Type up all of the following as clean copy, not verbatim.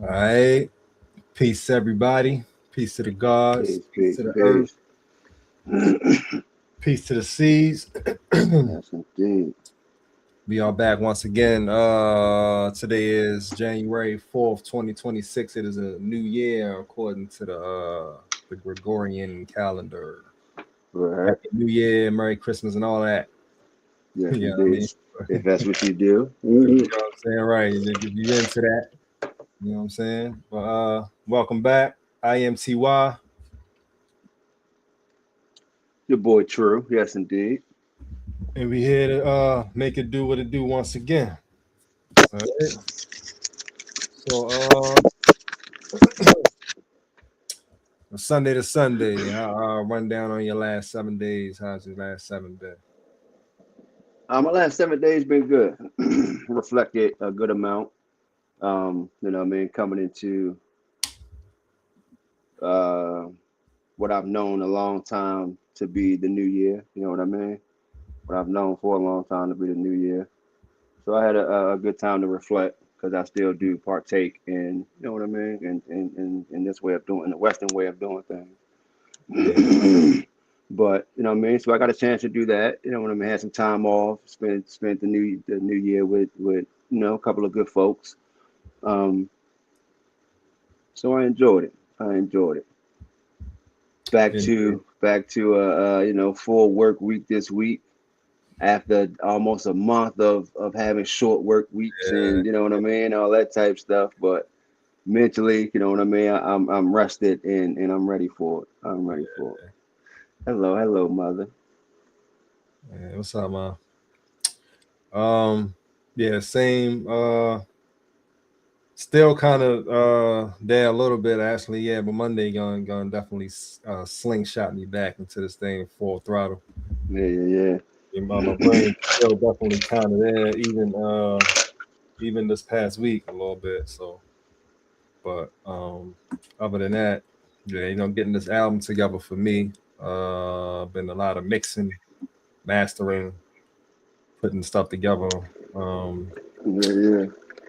All right. Peace, everybody. Peace to the gods. Peace, Peace peace, to the earth. peace. Peace to the seas. Yes, indeed. We are back once again. Today is January 4th, 2026. It is a new year according to the Gregorian calendar. Right. Happy New Year, Merry Christmas, and all that. Yes, You know what I indeed. mean? If that's what you do. You know what I'm saying? Right. If you're into that, you know what I'm saying? But welcome back. I am TY. Your boy True. Yes, indeed. And we here to make it do what it do once again. All right. So Sunday to Sunday, I'll run down on your last 7 days. How's your last 7 been? My last 7 days been good. Reflected a good amount. You know what I mean? Coming into uh what I've known a long time to be the new year. You know what I mean? What I've known for a long time to be the new year. So I had a good time to reflect because I still do partake in, you know what I mean, in this way of doing the Western way of doing things. Yeah, But you know what I mean. So I got a chance to do that. You know what I mean. Had some time off. Spent the new year with a couple of good folks. Um, so I enjoyed it. I enjoyed it. Back and to back to full work week this week after almost a month of having short work weeks yeah, and you know what I mean, all that type stuff. But mentally, you know what I mean. I'm rested and I'm ready for it. I'm ready for it. Hello, hello, mother. yeah. What's up, man? Um, yeah, same. Still kind of there a little bit actually. Yeah, but Monday going definitely slingshot me back into this thing full throttle. Yeah, yeah, And my brain still definitely kind of there, even this past week a little bit. So, but other than that, yeah, getting this album together for me. Been a lot of mixing, mastering, putting stuff together. Um, yeah, yeah.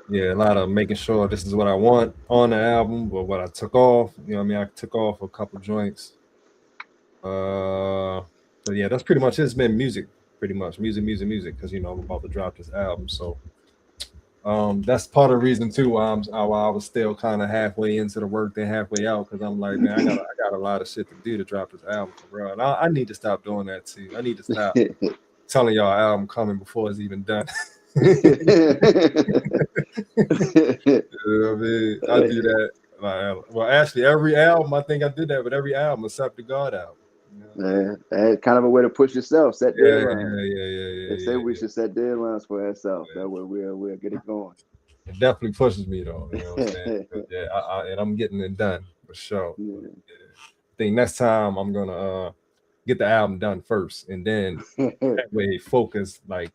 yeah, a lot of making sure this is what I want on the album, or what I took off. You know, what I mean, I took off a couple joints. Uh, but yeah, that's pretty much it. It's been music, pretty much music. Because I'm about to drop this album, so that's part of the reason too why I was still kind of halfway into the work, then halfway out. Because I'm like, man, I got a lot of shit to do to drop this album for real, and I need to stop doing that too. I need to stop telling y'all album coming before it's even done. You know what I mean? I do that. Well, actually, every album, I think I did that with every album except the God album. You know what I mean? Man, that's kind of a way to push yourself, set Yeah, deadlines. yeah, yeah, yeah, They yeah, say yeah, we yeah. should set deadlines for ourselves. That Yeah. way we'll get it going. It definitely pushes me though. You know what I'm saying? Yeah. But yeah, and I'm getting it done for sure. But, yeah. I think next time I'm gonna get the album done first, and then that way focus like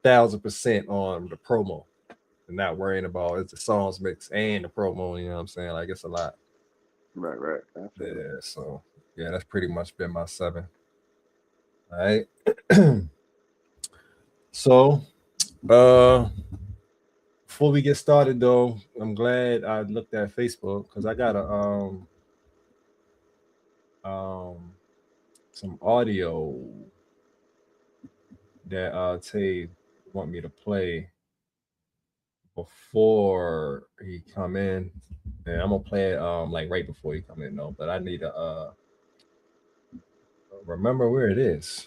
1,000% on the promo, and not worrying about it's the songs mix and the promo. You know what I'm saying? Like it's a lot. Right, right. I feel it. Yeah. So yeah, that's pretty much been my 7. All right. So uh before we get started though, I'm glad I looked at Facebook because I got a um some audio that Tay want me to play before he come in. And I'm gonna play it like right before he come in though. But I need to remember where it is.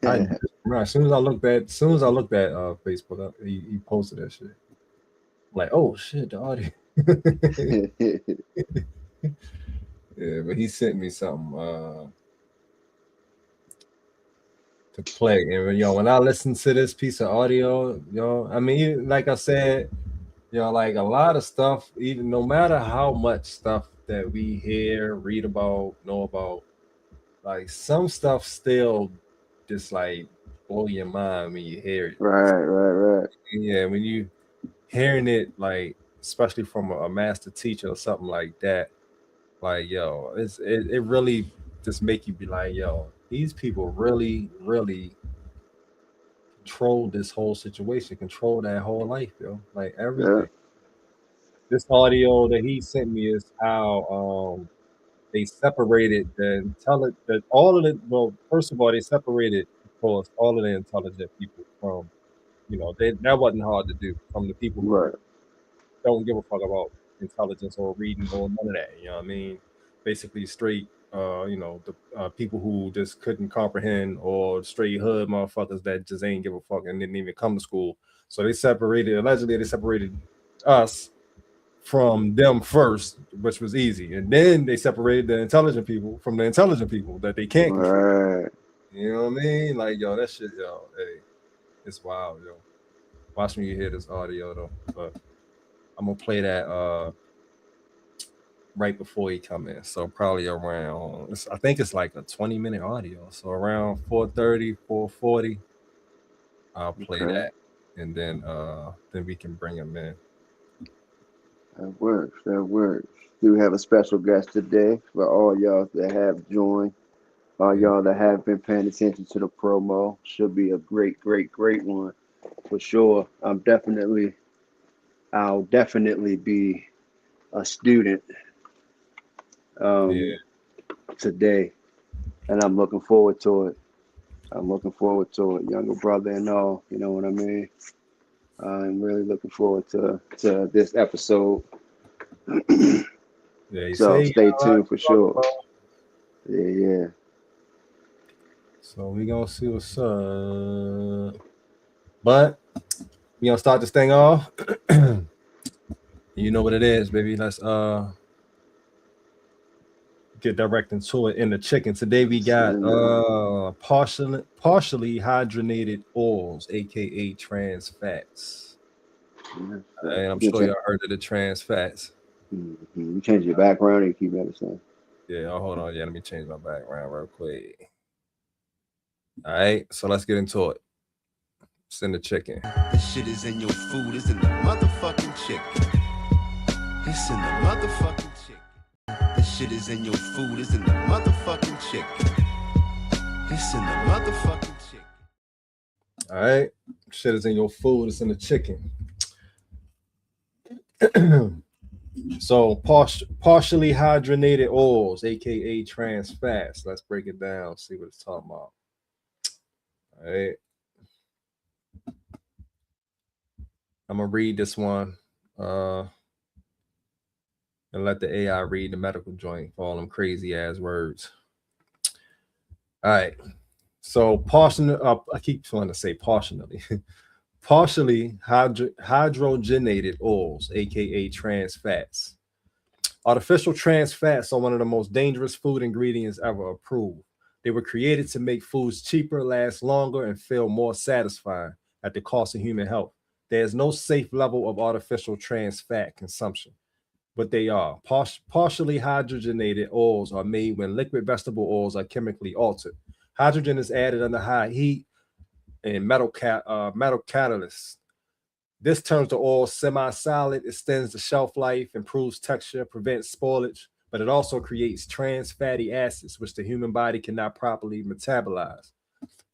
I right, as soon as I looked at Facebook, he posted that shit. Like, oh shit, the audio. Yeah, but he sent me something to play. And when I listen to this piece of audio, I mean, like I said, like a lot of stuff, even no matter how much stuff that we hear, read about, know about, like some stuff still just like blow your mind when you hear it. Right, right, right. Yeah, when you hearing it, like especially from a master teacher or something like that, like it really just make you be like, these people really control this whole situation, control that whole life, like Yeah. everything. this audio that he sent me is how they separated all of the well, first of all, they separated, of course, all of the intelligent people from, that wasn't hard to do, from the people who Right. don't give a fuck about intelligence or reading or none of that. You know what I mean? Basically, straight, the people who just couldn't comprehend, or straight hood motherfuckers that just ain't give a fuck and didn't even come to school. So allegedly, they separated us from them first, which was easy. And then they separated the intelligent people from the intelligent people that they can't control. Right. You know what I mean? Like, yo, that shit, yo, hey, it's wild, yo. Watch me hear this audio though. But I'm gonna play that right before he come in. So probably around, I think it's like a 20-minute audio. So around 4:30, 4:40, I'll play Okay. that. And then we can bring him in. That works. That works. Do have a special guest today for all y'all that have joined. All Yeah. y'all that have been paying attention to the promo. Should be a great, great, great one for sure. I'll definitely be a student Yeah. today, and I'm looking forward to it. I'm looking forward to it, younger brother and all. You know what I mean? I'm really looking forward to this episode. Yeah, he So say he stay got a lot tuned for to talk sure. about. Yeah, yeah. So we gonna see what's up. But we gonna start this thing off. You know what it is, baby. Let's get direct into it. In the chicken today, we got partially hydrogenated oils, aka trans fats. And I'm You sure change, y'all heard of the trans fats. you change your background and you keep that the same. Yeah, hold on. Yeah, let me change my background real quick. All right, so let's get into it. It's in the chicken. The shit is in your food, it's in the motherfucking chicken. It's in the motherfucking chicken. The shit is in your food, it's in the motherfucking chicken. It's in the motherfucking chicken. All right, shit is in your food. It's in the chicken. So partially hydrogenated oils, aka trans fats. Let's break it down. See what it's talking about. All right. I'm gonna read this one. And let the AI read the medical joint for all them crazy ass words. All right. So partially, I keep trying to say partially. Partially hydrogenated oils, aka trans fats. Artificial trans fats are one of the most dangerous food ingredients ever approved. They were created to make foods cheaper, last longer, and feel more satisfying at the cost of human health. There is no safe level of artificial trans fat consumption, but they are. Partially hydrogenated oils are made when liquid vegetable oils are chemically altered. Hydrogen is added under high heat and metal catalysts. This turns the oil semi-solid, extends the shelf life, improves texture, prevents spoilage, but it also creates trans fatty acids, which the human body cannot properly metabolize.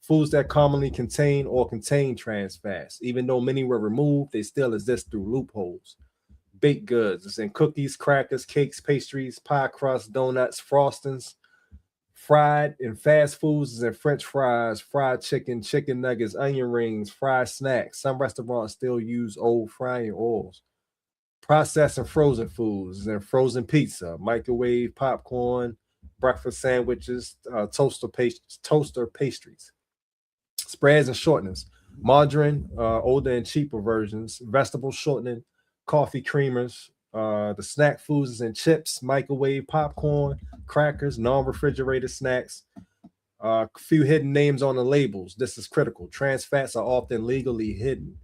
Foods that commonly contain trans fats, even though many were removed, they still exist through loopholes. Baked goods, it's in cookies, crackers, cakes, pastries, pie crusts, donuts, frostings. Fried in fast foods is in French fries, fried chicken, chicken nuggets, onion rings, fried snacks. Some restaurants still use old frying oils. Processed and frozen foods is in frozen pizza, microwave popcorn, breakfast sandwiches, toaster pastries. Spreads and shortenings. Margarine, older and cheaper versions, vegetable shortening, coffee creamers, the snack foods and chips, microwave popcorn, crackers, non-refrigerated snacks. A few hidden names on the labels. This is critical. Trans fats are often legally hidden.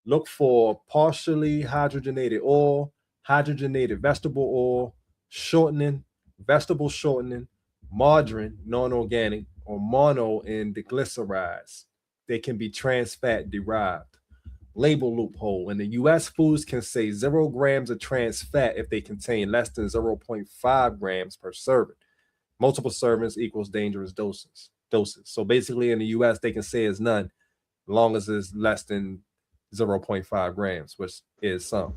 Look for partially hydrogenated oil, hydrogenated vegetable oil, shortening, vegetable shortening, margarine, non-organic, or mono and diglycerides. They can be trans fat derived. Label loophole. In the US, foods can say 0 grams of trans fat if they contain less than 0.5 grams per serving. Multiple servings equals dangerous doses. So basically, in the US, they can say it's none, as long as it's less than 0.5 grams, which is some.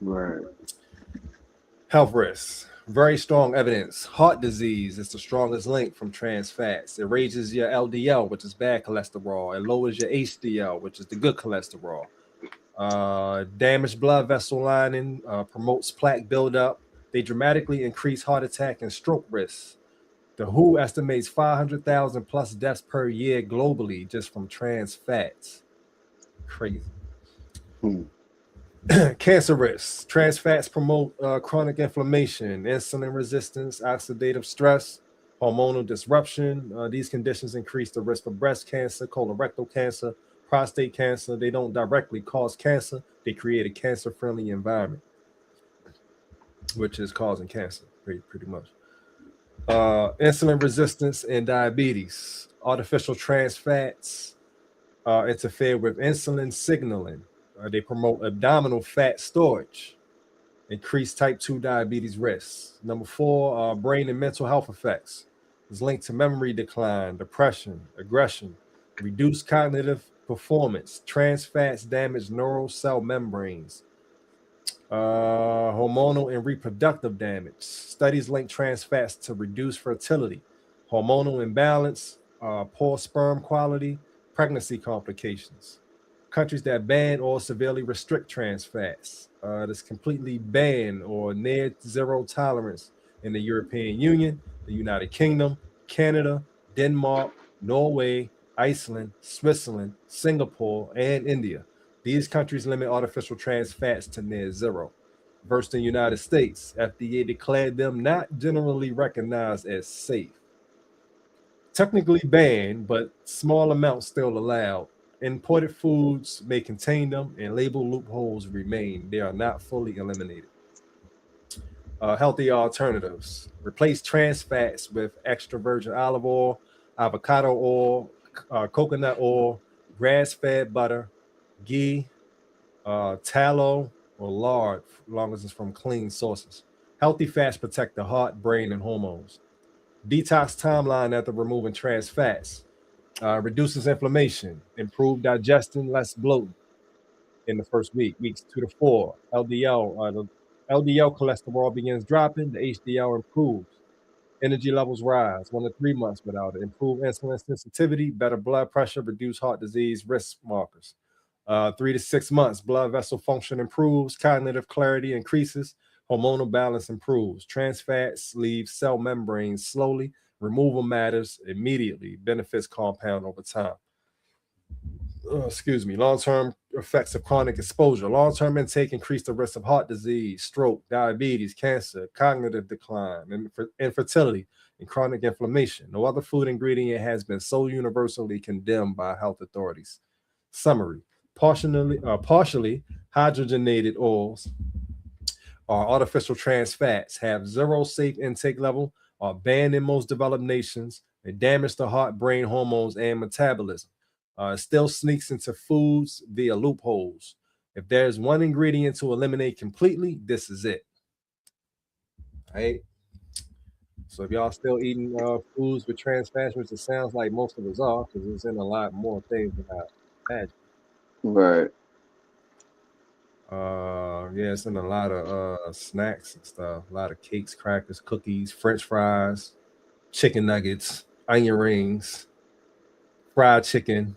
Right. Health risks. Very strong evidence. Heart disease is the strongest link from trans fats. It raises your LDL, which is bad cholesterol. It lowers your HDL, which is the good cholesterol. Damaged blood vessel lining, promotes plaque buildup. They dramatically increase heart attack and stroke risks. The WHO estimates 500,000 plus deaths per year globally just from trans fats. Crazy. Cancer risks. Trans fats promote chronic inflammation, insulin resistance, oxidative stress, hormonal disruption. These conditions increase the risk of breast cancer, colorectal cancer, prostate cancer. They don't directly cause cancer, they create a cancer friendly environment, which is causing cancer pretty much. Insulin resistance and diabetes. Artificial trans fats interfere with insulin signaling. They promote abdominal fat storage, increase type 2 diabetes risks. Number 4, brain and mental health effects. Is linked to memory decline, depression, aggression, reduced cognitive performance. Trans fats damage neural cell membranes. Hormonal and reproductive damage. Studies link trans fats to reduce fertility, hormonal imbalance, poor sperm quality, pregnancy complications. Countries that ban or severely restrict trans fats. That's completely banned or near zero tolerance in the European Union, the United Kingdom, Canada, Denmark, Norway, Iceland, Switzerland, Singapore, and India. These countries limit artificial trans fats to near zero. Versus the United States, FDA declared them not generally recognized as safe. Technically banned, but small amounts still allowed. Imported foods may contain them, and label loopholes remain. They are not fully eliminated. Healthy alternatives. Replace trans fats with extra virgin olive oil, avocado oil, coconut oil, grass-fed butter, ghee, tallow, or lard, as long as it's from clean sources. Healthy fats protect the heart, brain, and hormones. Detox timeline after removing trans fats. Reduces inflammation, improve digestion, less bloating in the first week, weeks 2 to 4. The LDL cholesterol begins dropping, the HDL improves. Energy levels rise 1 to 3 months without it. Improve insulin sensitivity, better blood pressure, reduce heart disease risk markers. 3 to 6 months, blood vessel function improves, cognitive clarity increases, hormonal balance improves. Trans fats leave cell membranes slowly. Removal matters immediately. Benefits compound over time. Long-term effects of chronic exposure. Long-term intake increase the risk of heart disease, stroke, diabetes, cancer, cognitive decline, infertility, and chronic inflammation. No other food ingredient has been so universally condemned by health authorities. Summary: partially hydrogenated oils or artificial trans fats have zero safe intake level, are banned in most developed nations, and damage the heart, brain, hormones, and metabolism. It still sneaks into foods via loopholes. If there's one ingredient to eliminate completely, this is it. Right? So if y'all still eating foods with trans fats, which it sounds like most of us are, because it's in a lot more things than I imagine. Right. Yeah, it's in a lot of snacks and stuff. A lot of cakes, crackers, cookies, French fries, chicken nuggets, onion rings, fried chicken.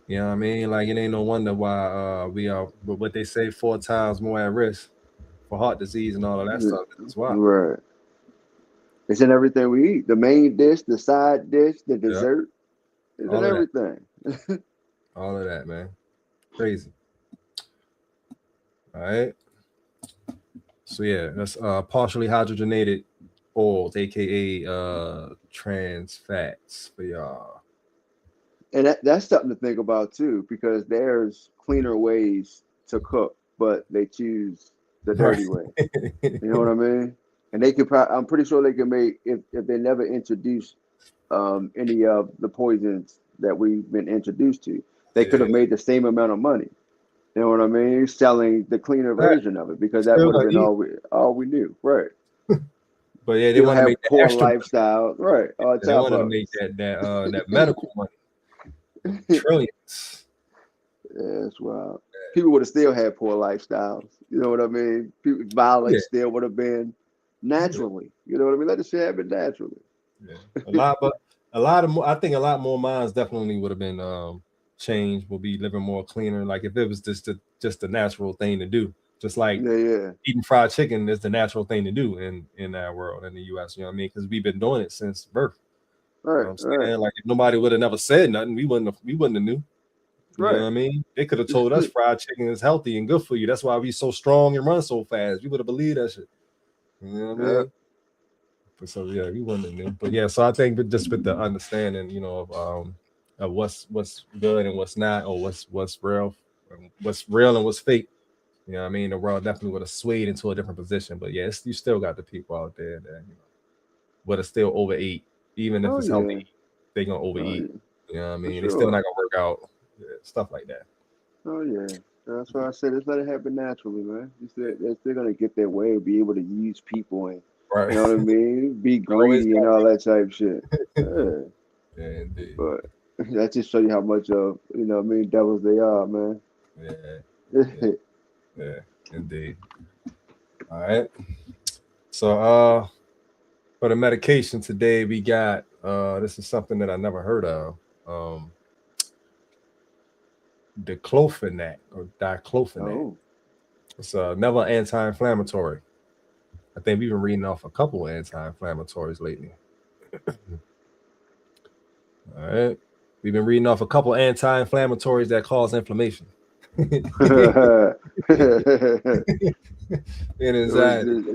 You know what I mean? Like, it ain't no wonder why we are what they say 4 times more at risk for heart disease and all of that stuff. That's why. Right. It's in everything we eat. The main dish, the side dish, the dessert. It's All in of everything. All of that, man. Crazy. All right. So yeah, that's partially hydrogenated oils, aka trans fats for y'all. And that's something to think about too, because there's cleaner ways to cook, but they choose the dirty way. You know what I mean? And they could I'm pretty sure they can make, if they never introduced any of the poisons that we've been introduced to, they could have made the same amount of money. You know what I mean? Selling the cleaner version of it, because that would have been all we knew, right? But yeah, they want to make that poor extra lifestyle, right? They want to make that medical money. Trillions. Yeah, that's wild. people would have still had poor lifestyles. You know what I mean? Violence still would have been naturally. You know what I mean? Let the shit happen naturally. Yeah, I think a lot more minds definitely would have been changed. Will be living more cleaner. Like if it was just the natural thing to do, just like eating fried chicken is the natural thing to do in our world in the U.S. You know what I mean? Because we've been doing it since birth. Right. You know what I'm saying? Like if nobody would have never said nothing, we wouldn't have knew. You know what I mean? They could have told us fried chicken is healthy and good for you. That's why we so strong and run so fast. We would have believed that shit. You know what I mean? But so yeah, we wouldn't have knew. But yeah, so I think just with the understanding, you know, of what's good and what's not, or what's real and what's fake. You know what I mean? The world definitely would have swayed into a different position. But yeah, you still got the people out there that would have still overeat, even if it's healthy. They gonna overeat. You know what I mean? They still not gonna work out. Yeah, stuff like that. Oh yeah, that's why I said let's let it happen naturally, man. They're still gonna get their way, be able to use people, and you know what I mean, be greedy and all that type shit. Yeah, indeed. But that just show you how much of devils they are, man. Yeah, indeed. All right. So for the medication today, we got this is something that I never heard of. Diclofenac or diclofenac. Oh. It's another anti-inflammatory. I think we've been reading off a couple of anti-inflammatories lately. All right. We've been reading off a couple of anti-inflammatories that cause inflammation. And anxiety. It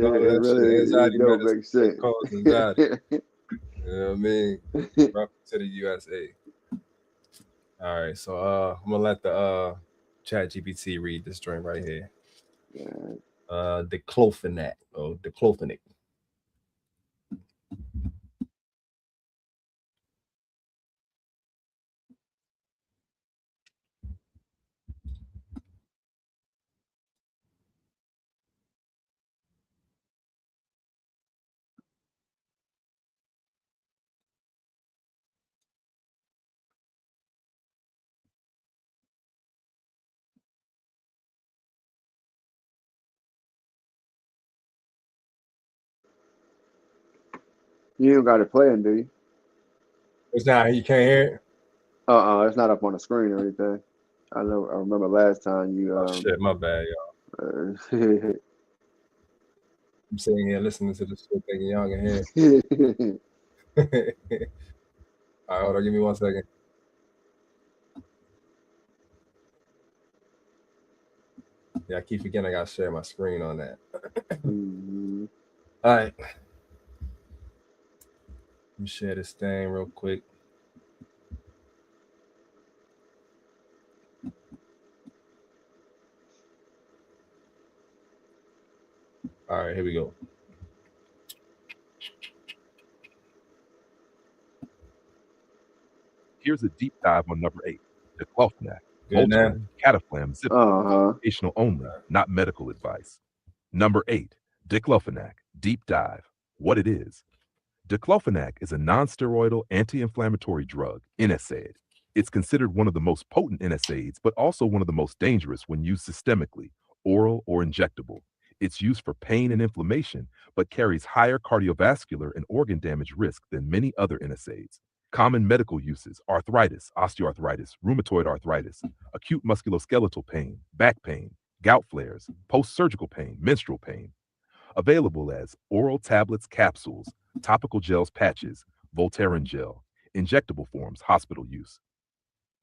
don't make sense. Cause anxiety. You know what I mean? Welcome to the USA. All right, so I'm gonna let the Chat GPT read this joint right here. Diclofenac or diclofenac. You don't got it playing, do you? It's not. You can't hear it. It's not up on the screen or anything. I know. I remember last time you. Oh shit, my bad, y'all. I'm sitting here listening to this shit, thinking y'all can hear. All right, hold on, give me 1 second. Yeah, I keep forgetting I gotta share my screen on that. All right. Let me share this thing real quick. All right, here we go. Here's a deep dive on number 8, diclofenac. Good now. Cataflam, zip educational only, not medical advice. Number 8, diclofenac. Deep dive. What it is. Diclofenac is a non-steroidal anti-inflammatory drug, NSAID. It's considered one of the most potent NSAIDs, but also one of the most dangerous when used systemically, oral or injectable. It's used for pain and inflammation, but carries higher cardiovascular and organ damage risk than many other NSAIDs. Common medical uses: arthritis, osteoarthritis, rheumatoid arthritis, acute musculoskeletal pain, back pain, gout flares, post-surgical pain, menstrual pain. Available as oral tablets, capsules, topical gels, patches, Voltaren gel, injectable forms, hospital use.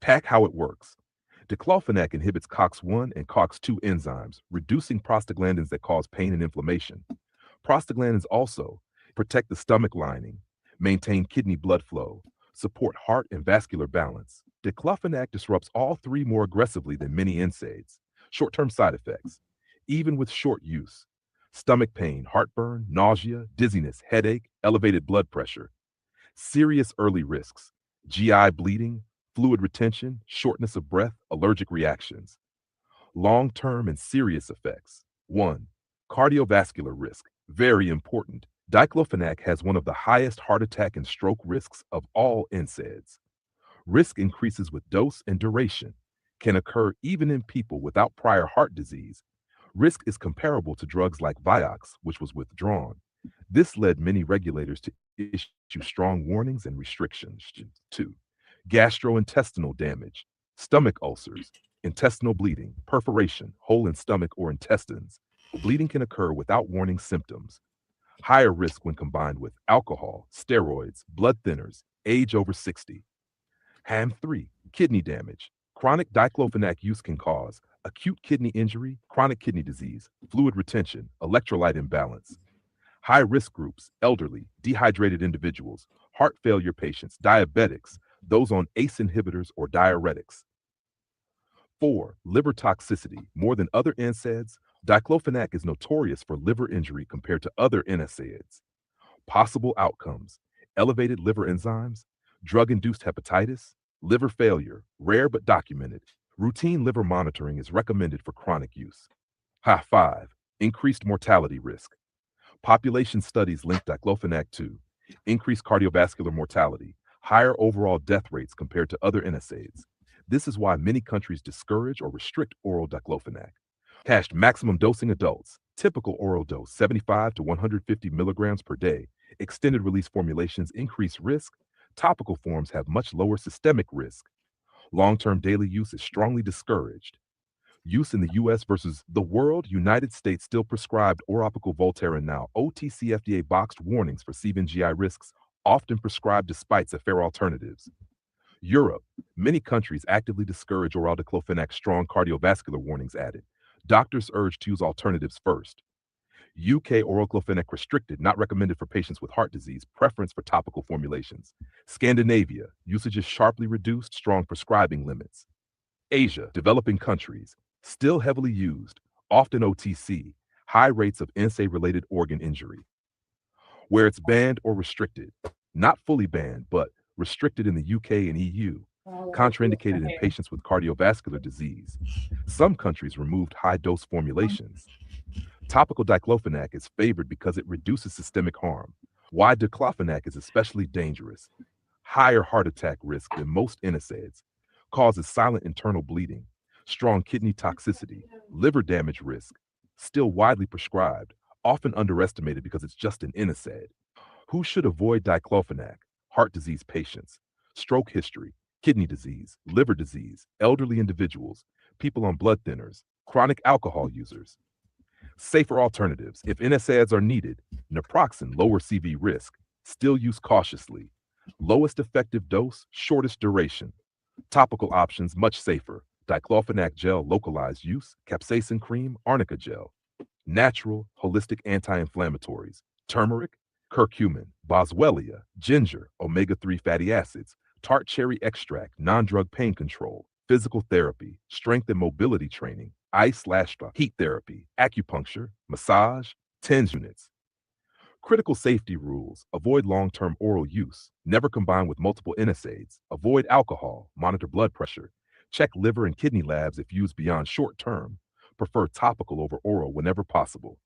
Pack how it works. Diclofenac inhibits COX-1 and COX-2 enzymes, reducing prostaglandins that cause pain and inflammation. Prostaglandins also protect the stomach lining, maintain kidney blood flow, support heart and vascular balance. Diclofenac disrupts all three more aggressively than many NSAIDs. Short-term side effects. Even with short use: stomach pain, heartburn, nausea, dizziness, headache, elevated blood pressure. Serious early risks: GI bleeding, fluid retention, shortness of breath, allergic reactions. Long-term and serious effects. 1. Cardiovascular risk. Very important. Diclofenac has one of the highest heart attack and stroke risks of all NSAIDs. Risk increases with dose and duration. can occur even in people without prior heart disease. Risk is comparable to drugs like Vioxx, which was withdrawn. This led many regulators to issue strong warnings and restrictions. 2. Gastrointestinal damage, stomach ulcers, intestinal bleeding, perforation, hole in stomach or intestines. Bleeding can occur without warning symptoms. Higher risk when combined with alcohol, steroids, blood thinners, age over 60. HAM 3, kidney damage. Chronic diclofenac use can cause acute kidney injury, chronic kidney disease, fluid retention, electrolyte imbalance. High risk groups, elderly, dehydrated individuals, heart failure patients, diabetics, those on ACE inhibitors or diuretics. 4. Liver toxicity. More than other NSAIDs, diclofenac is notorious for liver injury compared to other NSAIDs. Possible outcomes: elevated liver enzymes, drug-induced hepatitis, liver failure, rare but documented. Routine liver monitoring is recommended for chronic use. 5. Increased mortality risk. Population studies link diclofenac to increased cardiovascular mortality, higher overall death rates compared to other NSAIDs. This is why many countries discourage or restrict oral diclofenac. Maximum dosing adults. Typical oral dose 75 to 150 milligrams per day. Extended release formulations increase risk. Topical forms have much lower systemic risk. Long-term daily use is strongly discouraged. Use in the U.S. versus the world. United States still prescribed oropical Voltaren now. OTC FDA boxed warnings for CV and GI risks, often prescribed despite safer alternatives. Europe, many countries actively discourage oral diclofenac, strong cardiovascular warnings added. Doctors urge to use alternatives first. UK, oral diclofenac restricted, not recommended for patients with heart disease, preference for topical formulations. Scandinavia, usage is sharply reduced, strong prescribing limits. Asia, developing countries, still heavily used, often OTC, high rates of NSAID-related organ injury. Where it's banned or restricted, not fully banned, but restricted in the UK and EU, contraindicated in patients with cardiovascular disease. Some countries removed high-dose formulations. Topical diclofenac is favored because it reduces systemic harm. Why diclofenac is especially dangerous: higher heart attack risk than most NSAIDs, causes silent internal bleeding, strong kidney toxicity, liver damage risk, still widely prescribed, often underestimated because it's just an NSAID. Who should avoid diclofenac? Heart disease patients, stroke history, kidney disease, liver disease, elderly individuals, people on blood thinners, chronic alcohol users. Safer alternatives: if NSAIDs are needed, naproxen, lower CV risk, still use cautiously. Lowest effective dose, shortest duration. Topical options, much safer. Diclofenac gel, localized use, capsaicin cream, arnica gel. Natural, holistic anti-inflammatories: turmeric, curcumin, boswellia, ginger, omega-3 fatty acids, tart cherry extract, non-drug pain control, physical therapy, strength and mobility training, ice/heat therapy, acupuncture, massage, TENS units. Critical safety rules: avoid long-term oral use, never combine with multiple NSAIDs, avoid alcohol, monitor blood pressure, check liver and kidney labs if used beyond short term, prefer topical over oral whenever possible.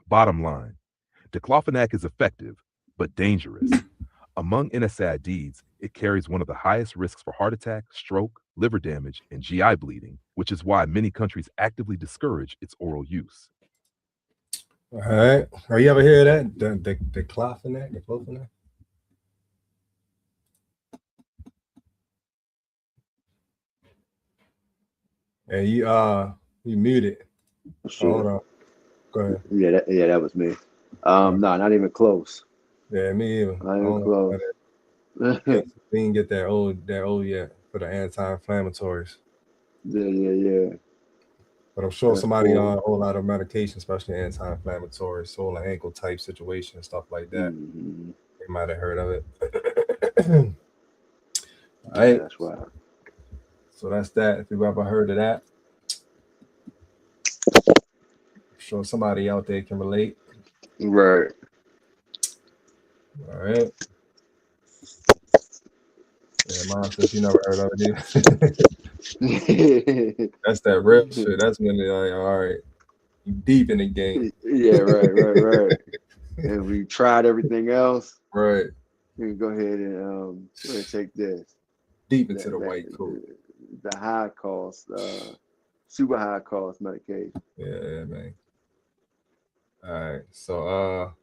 Bottom line: diclofenac is effective, but dangerous. Among NSAIDs, it carries one of the highest risks for heart attack, stroke, liver damage, and GI bleeding, which is why many countries actively discourage its oral use. All right. Are you ever hear that? The diclofenac? Yeah, you muted. Sure. Hold on. Go ahead. Yeah, that was me. No, not even close. Yeah, me either. Not even close. We didn't get that old yet for the anti-inflammatories. Yeah. But I'm sure That's somebody cool. on a whole lot of medication, especially anti-inflammatory, sole and ankle type situation, stuff like that. Mm-hmm. They might have heard of it. All right. That's right. So that's that. If you've ever heard of that, I'm sure somebody out there can relate. Right. All right. Yeah, Mom says she never heard of it either. That's that real shit. That's when they're like, all right, you deep in the game. Yeah, right. And we tried everything else. Right. You can go ahead and take this. Deep into the white coat. the high cost, super high cost medication. Yeah, man. All right, so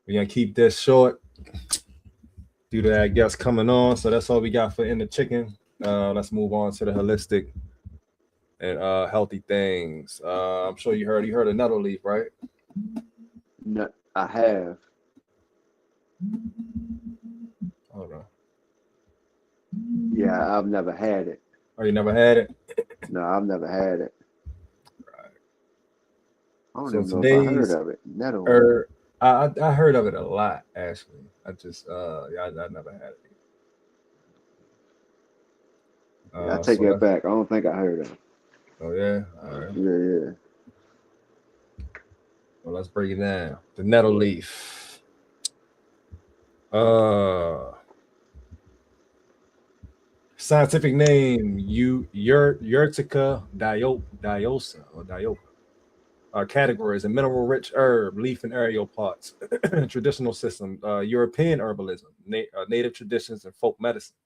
we're gonna keep this short due to that guest coming on. So that's all we got for In the Chicken. Let's move on to the holistic and healthy things. I'm sure you heard of nettle leaf, right? No, I have. Hold on. Yeah, I've never had it. Oh, you never had it? No, I've never had it. I don't So even know if I heard today's of it. Nettle. I heard of it a lot actually. I just I never had it. Yeah, I take that back. I don't think I heard of it. Oh yeah, all right. Yeah. Well, let's break it down. The nettle leaf. Scientific name Urtica diosa or diopa. Categories: a mineral-rich herb, leaf and aerial parts. Traditional system: European herbalism, native traditions, and folk medicine.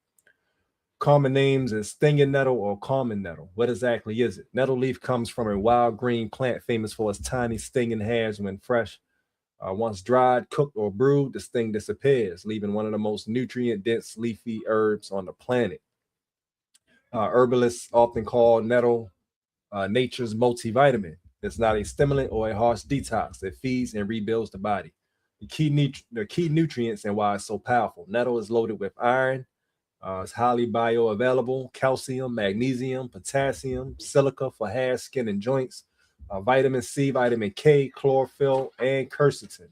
Common names is stinging nettle or common nettle. What exactly is it? Nettle leaf comes from a wild green plant famous for its tiny stinging hairs when fresh. Once dried, cooked, or brewed, the sting disappears, leaving one of the most nutrient-dense leafy herbs on the planet. Herbalists often call nettle nature's multivitamin. It's not a stimulant or a harsh detox. It feeds and rebuilds the body. The key nutrients and why it's so powerful. Nettle is loaded with iron. It's highly bioavailable. Calcium, magnesium, potassium, silica for hair, skin, and joints. Vitamin C, vitamin K, chlorophyll, and quercetin,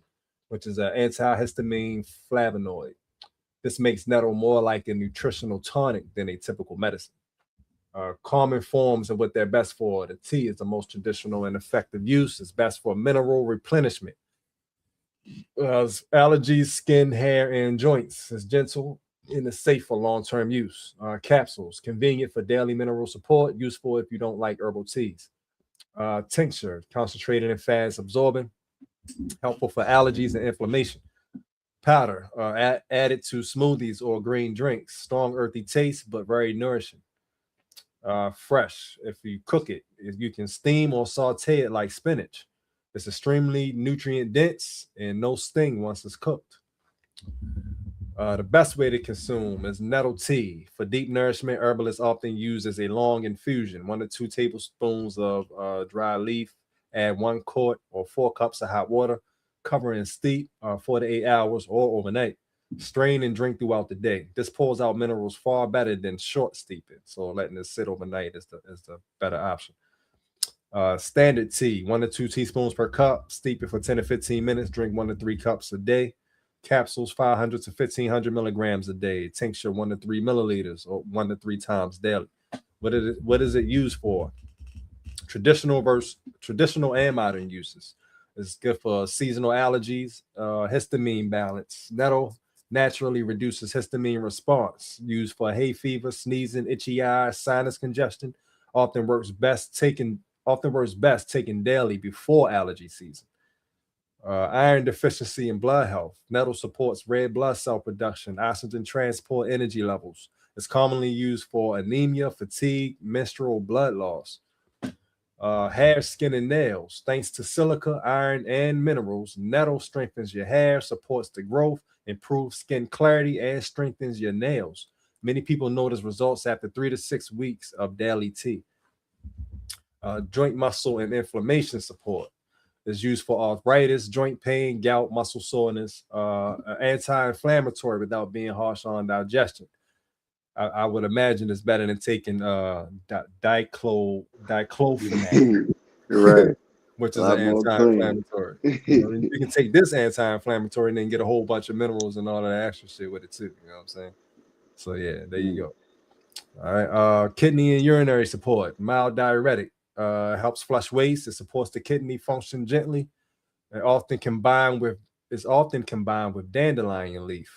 which is an antihistamine flavonoid. This makes nettle more like a nutritional tonic than a typical medicine. Common forms of what they're best for. The tea is the most traditional and effective use. It's best for mineral replenishment. Allergies, skin, hair, and joints. It's gentle and is safe for long-term use. Capsules, convenient for daily mineral support, useful if you don't like herbal teas. Tincture, concentrated and fast absorbing, helpful for allergies and inflammation. Powder, added to smoothies or green drinks. Strong earthy taste, but very nourishing. Fresh, if you cook it, you can steam or saute it like spinach. It's extremely nutrient dense and no sting once it's cooked. The best way to consume is nettle tea. For deep nourishment, herbalists often use as a long infusion, 1 to 2 tablespoons of dry leaf, add 1 quart or 4 cups of hot water, cover and steep 4 to 8 hours or overnight. Strain and drink throughout the day. This pulls out minerals far better than short steeping. So letting it sit overnight is the better option. Standard tea, 1 to 2 teaspoons per cup. Steep it for 10 to 15 minutes. Drink 1 to 3 cups a day. Capsules, 500 to 1500 milligrams a day. Tincture, 1 to 3 milliliters or 1 to 3 times daily. What is it used for? Traditional and modern uses. It's good for seasonal allergies, histamine balance. Nettle naturally reduces histamine response. Used for hay fever, sneezing, itchy eyes, sinus congestion. Often works best taken daily before allergy season. Iron deficiency and blood health. Nettle supports red blood cell production, oxygen transport, energy levels. It's commonly used for anemia, fatigue, menstrual blood loss. Hair, skin, and nails. Thanks to silica, iron, and minerals, nettle strengthens your hair, supports the growth, improves skin clarity, and strengthens your nails. Many people notice results after 3 to 6 weeks of daily tea. Joint muscle and inflammation support. Is used for arthritis, joint pain, gout, muscle soreness, anti-inflammatory without being harsh on digestion. I would imagine it's better than taking diclofenac, Right. which is an anti-inflammatory. You can take this anti-inflammatory and then get a whole bunch of minerals and all that extra shit with it too. You know what I'm saying? So yeah, there you go. All right. Kidney and urinary support, mild diuretic. Helps flush waste. It supports the kidney function gently. It's often combined with dandelion leaf.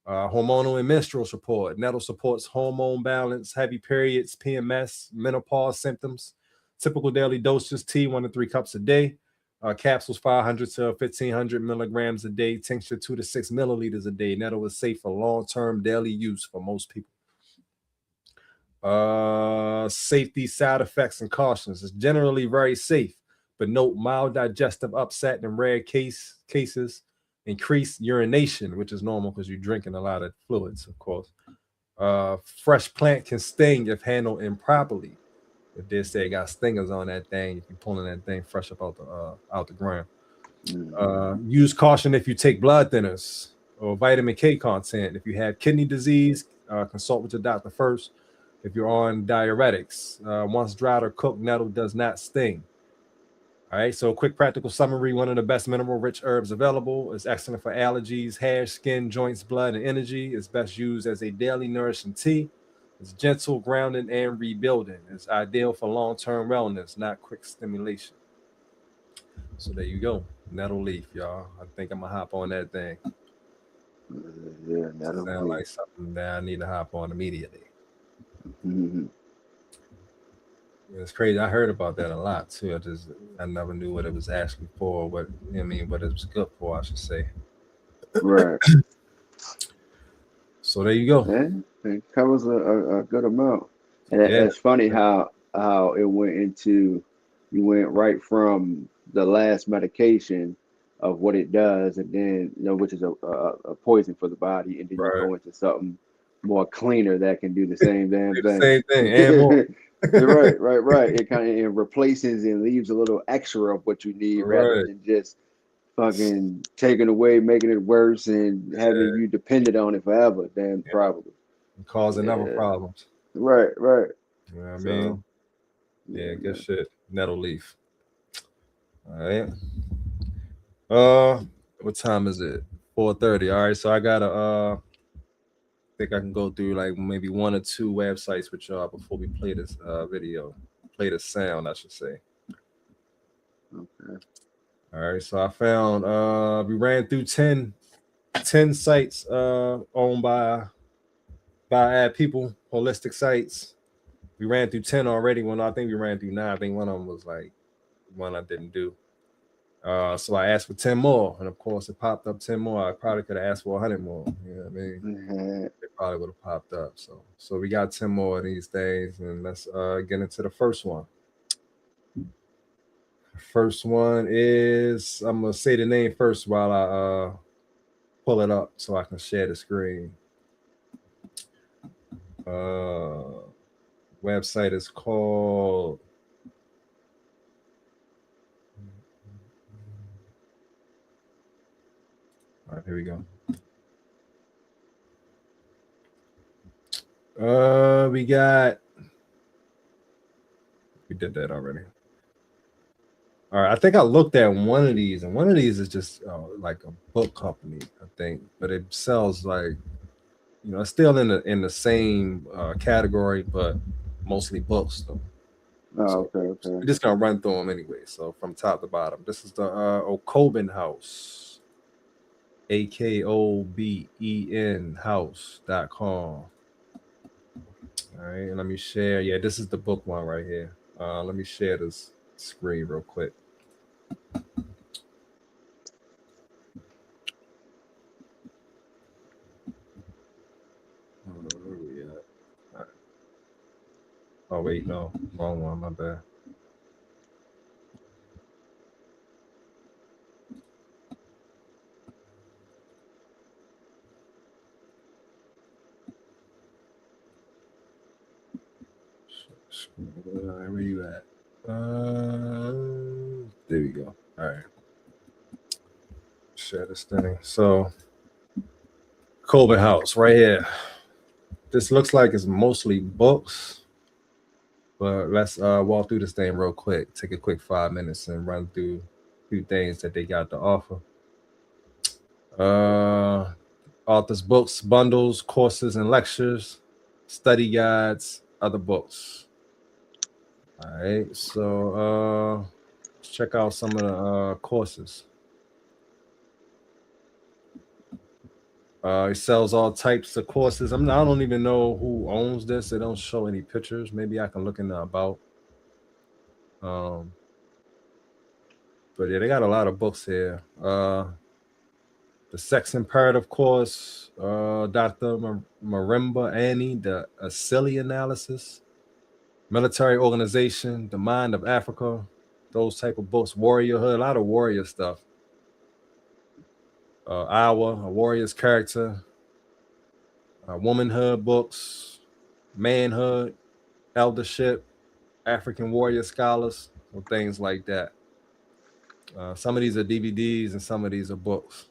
Hormonal and menstrual support. Nettle supports hormone balance, heavy periods, PMS, menopause symptoms. Typical daily doses: tea 1 to 3 cups a day. Capsules 500 to 1500 milligrams a day. Tincture 2 to 6 milliliters a day. Nettle is safe for long-term daily use for most people. Safety, side effects, and cautions. It's generally very safe, but note mild digestive upset in rare cases, increased urination, which is normal because you're drinking a lot of fluids, of course. Fresh plant can sting if handled improperly. If they say it got stingers on that thing, if you're pulling that thing fresh up out the ground. Use caution if you take blood thinners or vitamin K content. If you have kidney disease, consult with your doctor first. If you're on diuretics, once dried or cooked, nettle does not sting. All right, so a quick practical summary. One of the best mineral-rich herbs available. Is excellent for allergies, hair, skin, joints, blood, and energy. It's best used as a daily nourishing tea. It's gentle, grounding, and rebuilding. It's ideal for long-term wellness, not quick stimulation. So there you go. Nettle leaf, y'all. I think I'm going to hop on that thing. Yeah, nettle Sound leaf. like something that I need to hop on immediately. Mm-hmm. It's crazy. I heard about that a lot too. I never knew what it was actually for. What it was good for, I should say. Right. So there you go. Yeah, it covers a good amount. And Yeah. it's funny how it went into, you went right from the last medication of what it does, and then which is a poison for the body, and then you go into something more cleaner that can do the same damn The thing. same thing and more. Right. It kind of replaces and leaves a little extra of what you need rather than just fucking taking away, making it worse, and having you dependent on it forever. Then probably causing other problems. Right. You know what I mean? Yeah, good man. shit. Nettle leaf. All right. What time is it? 4:30. All right, so I gotta think I can go through like maybe one or two websites with y'all before we play this video. Play the sound, I should say. Okay. All right, so I found we ran through 10 sites owned by people, holistic sites. We ran through 10 already. I think we ran through 9. I think one of them was like one I didn't do. So I asked for 10 more, and of course it popped up 10 more. I probably could have asked for 100 more. You know what I mean? Mm-hmm. It probably would have popped up. So we got 10 more of these things, and let's get into the first one. First one is, I'm gonna say the name first while I pull it up so I can share the screen. Website is called all right, here we go. We did that already. All right, I think I looked at one of these, and one of these is just like a book company, I think, but it sells like, it's still in the same category, but mostly books though. Oh, okay. We're just gonna run through them anyway. So from top to bottom, this is the Okoben House, AKOBEN house.com. All right, and let me share. Yeah, this is the book one right here. Let me share this screen real quick. Where we at? Right. Oh wait, no, wrong one. My bad. Where you at? There we go. All right. Share this thing. So, Colbert House right here. This looks like it's mostly books, but let's walk through this thing real quick. Take a quick 5 minutes and run through a few things that they got to offer. Authors' books, bundles, courses, and lectures, study guides, other books. All right, so let's check out some of the courses. It sells all types of courses. I don't even know who owns this. They don't show any pictures. Maybe I can look in the about. But yeah, they got a lot of books here. The Sex Imperative course, Dr. Marimba Annie, the Asili analysis, Military Organization, The Mind of Africa, those type of books, Warriorhood, a lot of warrior stuff. Iowa, a warrior's character, womanhood books, manhood, eldership, African warrior scholars, or things like that. Some of these are DVDs and some of these are books.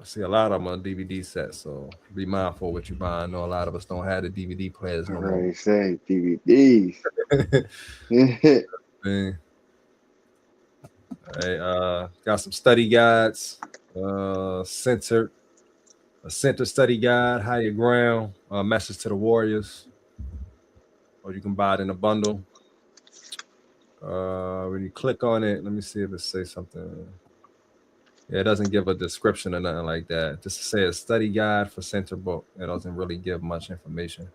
I see a lot of them on DVD sets, so be mindful what you buy. I know a lot of us don't have the DVD players no more. Right, say DVDs. Man. All right, got some study guides, a center study guide, higher ground, message to the warriors, or you can buy it in a bundle. When you click on it, let me see if it says something. Yeah, it doesn't give a description or nothing like that. Just to say a study guide for center book. It doesn't really give much information.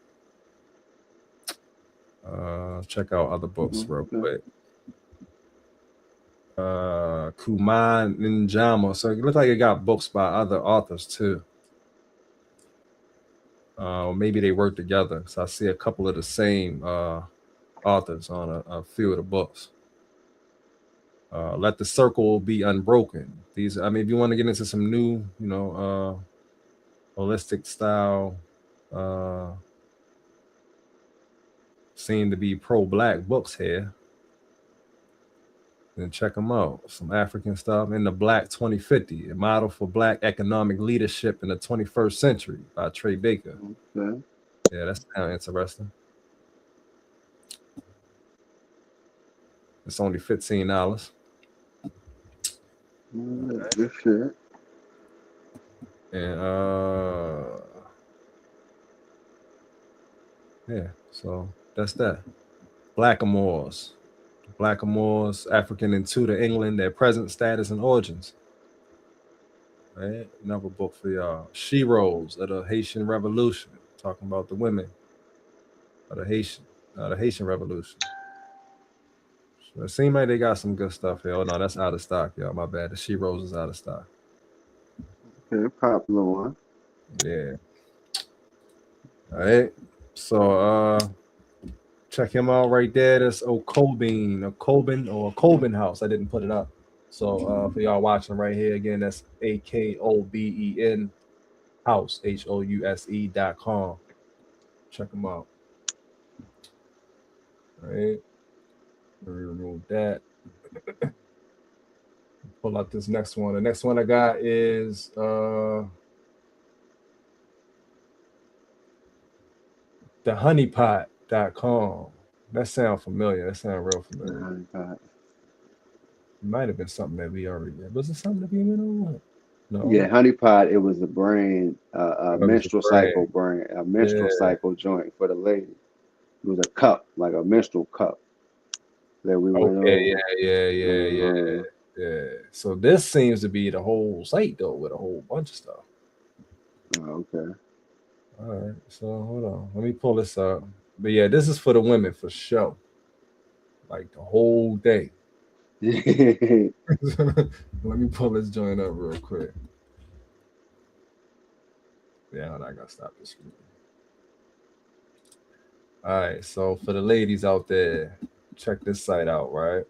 Check out other books real quick. Kumai Ninjama. So it looks like it got books by other authors too. Maybe they work together. So I see a couple of the same authors on a few of the books. Let the Circle Be Unbroken. These, I mean, if you want to get into some new, holistic style, seem to be pro-black books here, then check them out. Some African stuff. In the Black 2050, a model for black economic leadership in the 21st century by Trey Baker. Okay. Yeah, that's kind of interesting. It's only $15. Good shit. And yeah, so that's that. Blackamoors, African and Tudor England, their present status and origins. Right, another book for y'all. Sheroes of the Haitian Revolution, talking about the women of the Haitian Revolution. So it seems like they got some good stuff here. Oh no, that's out of stock, y'all. My bad. The Sheroes is out of stock. Okay, popular one. Yeah. All right. So check him out right there. That's Coben House. I didn't put it up. So for y'all watching right here again, that's AKOBEN House, HOUSE.com. Check them out. All right. Let me remove that. Pull up this next one. The next one I got is thehoneypot.com. That sounds familiar. That sounds real familiar. It might have been something that we already did. Was it something that we went on? No. Yeah, Honeypot, it was a brand, a menstrual cycle brand, a menstrual cycle joint for the lady. It was a cup, like a menstrual cup that we went on. Yeah. So this seems to be the whole site though, with a whole bunch of stuff. Oh, okay. All right. So hold on. Let me pull this up. But yeah, this is for the women for sure. Like the whole day. Let me pull this joint up real quick. Yeah, I gotta stop this. All right, so for the ladies out there, check this site out, right?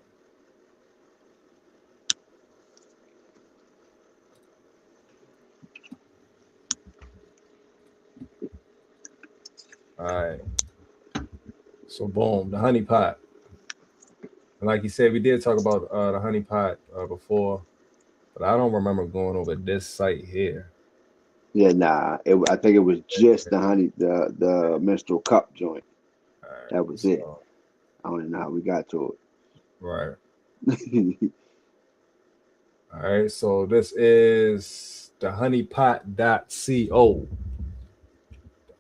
All right. So boom, the honey pot. And like you said, we did talk about the honey pot before, but I don't remember going over this site here. Yeah, nah. I think it was just the menstrual cup joint. Right, that was it. I don't know how we got to it. Right. All right. So this is the honeypot.co.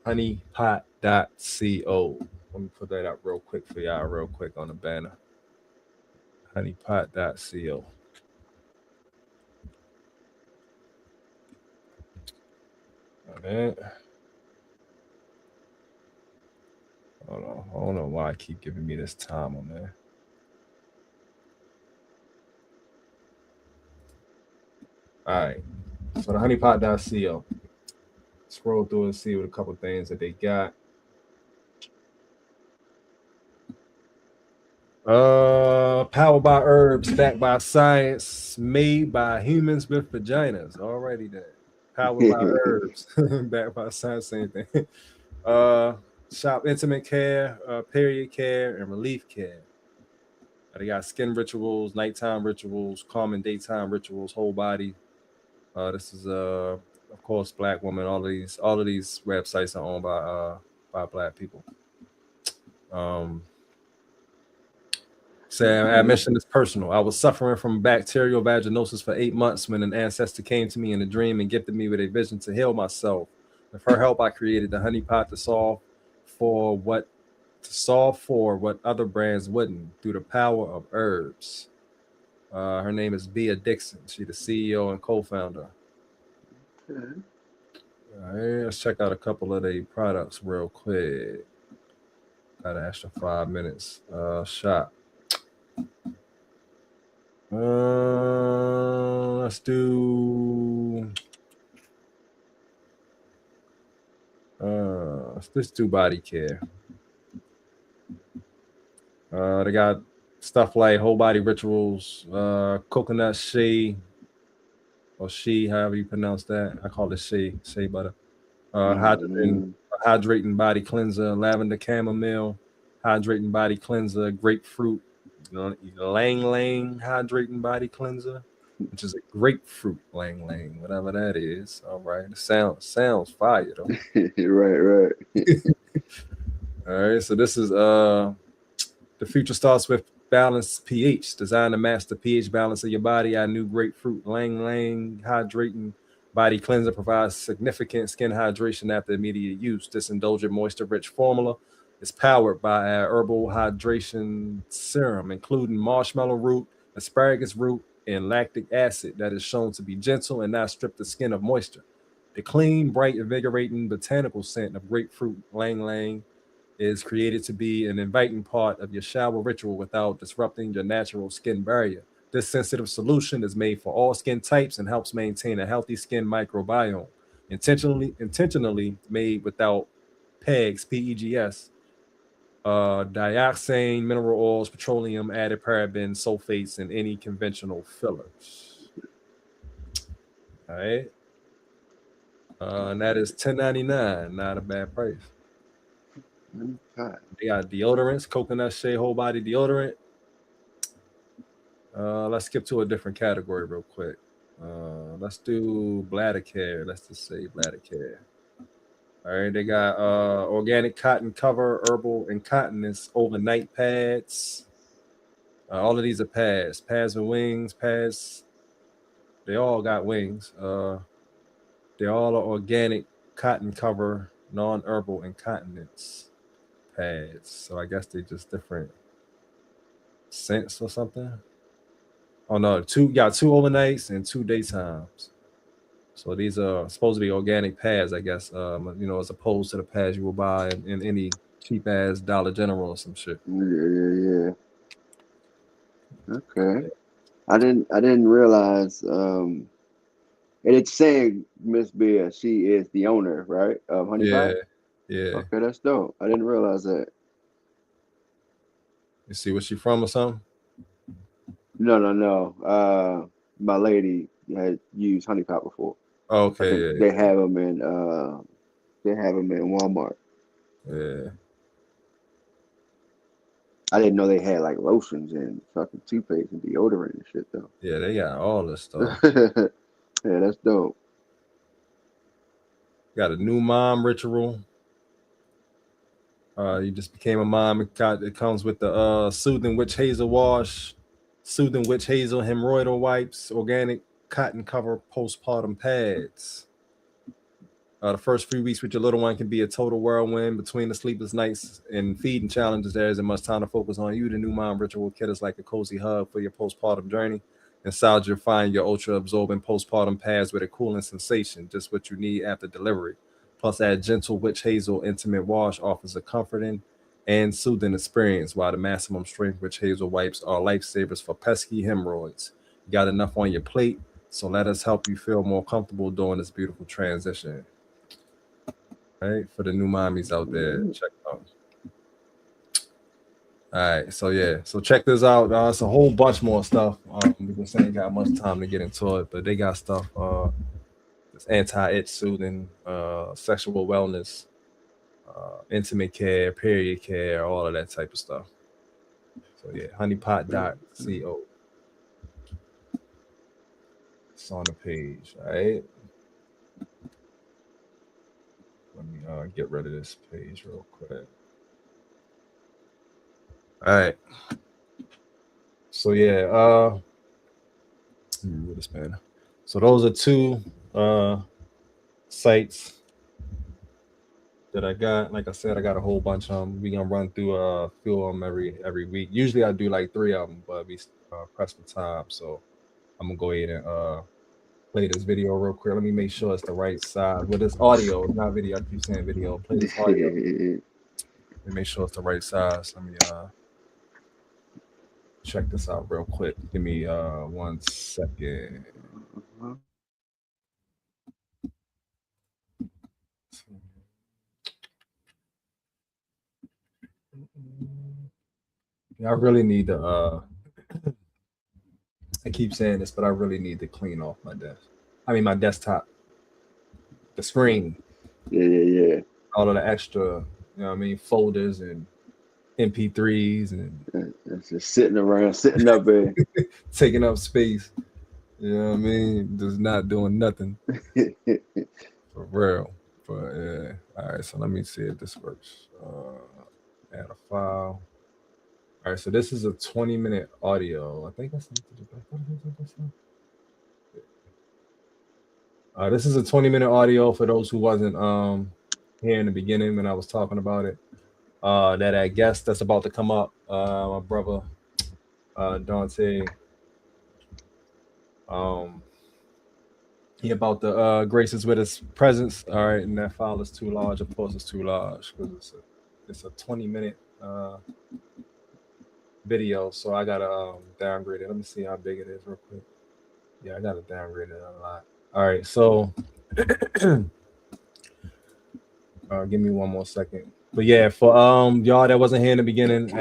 Honeypot.co. Let me put that up real quick for y'all, real quick on the banner. Honeypot.co. All right. Hold on. I don't know why I keep giving me this time on there. All right. So the honeypot.co. Scroll through and see what a couple things that they got. Powered by herbs, backed by science, made by humans with vaginas. Alrighty then. Powered by herbs, backed by science, same thing. Shop intimate care, period care, and relief care. They got skin rituals, nighttime rituals, calming daytime rituals, whole body. This is of course Black woman. All of these websites are owned by Black people. Admission is personal. I was suffering from bacterial vaginosis for 8 months when an ancestor came to me in a dream and gifted me with a vision to heal myself. With her help, I created the honeypot to solve for what other brands wouldn't through the power of herbs. Her name is Bea Dixon. She's the CEO and co-founder. Okay. All right, let's check out a couple of the products real quick. Got an extra 5 minutes. Shop. Let's do. Let's do body care. They got stuff like whole body rituals, coconut shea, or shea, however you pronounce that. I call it shea butter. Hydrating body cleanser, lavender chamomile, hydrating body cleanser, grapefruit, lang lang hydrating body cleanser, which is a grapefruit lang lang, whatever that is. All right, it sounds fire though. Right. All right, so this is the future starts with balanced pH, designed to match the pH balance of your body. Our new grapefruit lang lang hydrating body cleanser provides significant skin hydration after immediate use. This indulgent, moisture-rich formula is powered by our herbal hydration serum, including marshmallow root, asparagus root, and lactic acid that is shown to be gentle and not strip the skin of moisture. The clean, bright, invigorating botanical scent of grapefruit lang lang is created to be an inviting part of your shower ritual without disrupting your natural skin barrier. This sensitive solution is made for all skin types and helps maintain a healthy skin microbiome. Intentionally made without PEGs, PEGS, dioxane, mineral oils, petroleum, added parabens, sulfates, and any conventional fillers. All right. And that is $10.99. Not a bad price. Okay. They got deodorants, coconut shea whole body deodorant. Let's skip to a different category real quick. Let's do bladder care. Let's just say bladder care. All right, they got organic cotton cover, herbal incontinence overnight pads. All of these are pads. Pads with wings, pads. They all got wings. They all are organic cotton cover, non-herbal incontinence pads. So I guess they just different scents or something. Oh no, got two overnights and 2 daytimes. So these are supposed to be organic pads, I guess. As opposed to the pads you will buy in any cheap ass Dollar General or some shit. Yeah. Okay. I didn't realize. And it's saying Miss Bea, she is the owner, right? Of Honeypot? Yeah. Okay, that's dope. I didn't realize that. You see where she from or something? No. My lady had used Honeypot before. Okay. They have them in Walmart. Yeah. I didn't know they had like lotions and fucking toothpaste and deodorant and shit though. Yeah, they got all this stuff. Yeah, that's dope. Got a new mom ritual. You just became a mom. It comes with the soothing witch hazel wash, soothing witch hazel hemorrhoidal wipes, organic cotton cover postpartum pads. The first few weeks with your little one can be a total whirlwind. Between the sleepless nights and feeding challenges, there isn't much time to focus on you. The new mom ritual kit is like a cozy hug for your postpartum journey. Inside, you'll find your ultra-absorbent postpartum pads with a cooling sensation, just what you need after delivery. Plus, add gentle witch hazel intimate wash offers a comforting and soothing experience, while the maximum strength witch hazel wipes are lifesavers for pesky hemorrhoids. You got enough on your plate? So let us help you feel more comfortable during this beautiful transition. Right? For the new mommies out there, check it out. All right, so yeah, so check this out. It's a whole bunch more stuff. We just ain't got much time to get into it, but they got stuff. It's anti-itch soothing, sexual wellness, intimate care, period care, all of that type of stuff. So yeah, honeypot.co. It's on the page, all right? Let me get rid of this page real quick. All right. So yeah, let me move this, man. So those are two sites that I got. Like I said, I got a whole bunch of them. We gonna run through a few of them every week. Usually I do like 3 of them, but we pressed for time, so I'm gonna go ahead and play this video real quick. Let me make sure it's the right size. Well, this audio, it's not video. I keep saying video. Play this audio. Let me make sure it's the right size. Let me check this out real quick. Give me 1 second. Yeah, I really need to I keep saying this, but I really need to clean off my desk. I mean my desktop. The screen. Yeah. All of the extra, you know what I mean, folders and MP3s and it's just sitting up there. taking up space. You know what I mean? Just not doing nothing. For real. But yeah. All right, so let me see if this works. Add a file. All right, so this is a 20-minute audio. I think that's this is a 20-minute audio for those who wasn't here in the beginning when I was talking about it. That I guess that's about to come up. My brother Dante. He about to grace us with his presence. All right, and that file is too large. Of course, it's too large because it's a 20-minute video. So I gotta downgrade it. Let me see how big it is real quick. Yeah, I gotta downgrade it a lot. All right, so give me 1 more second. But yeah, for y'all that wasn't here in the beginning,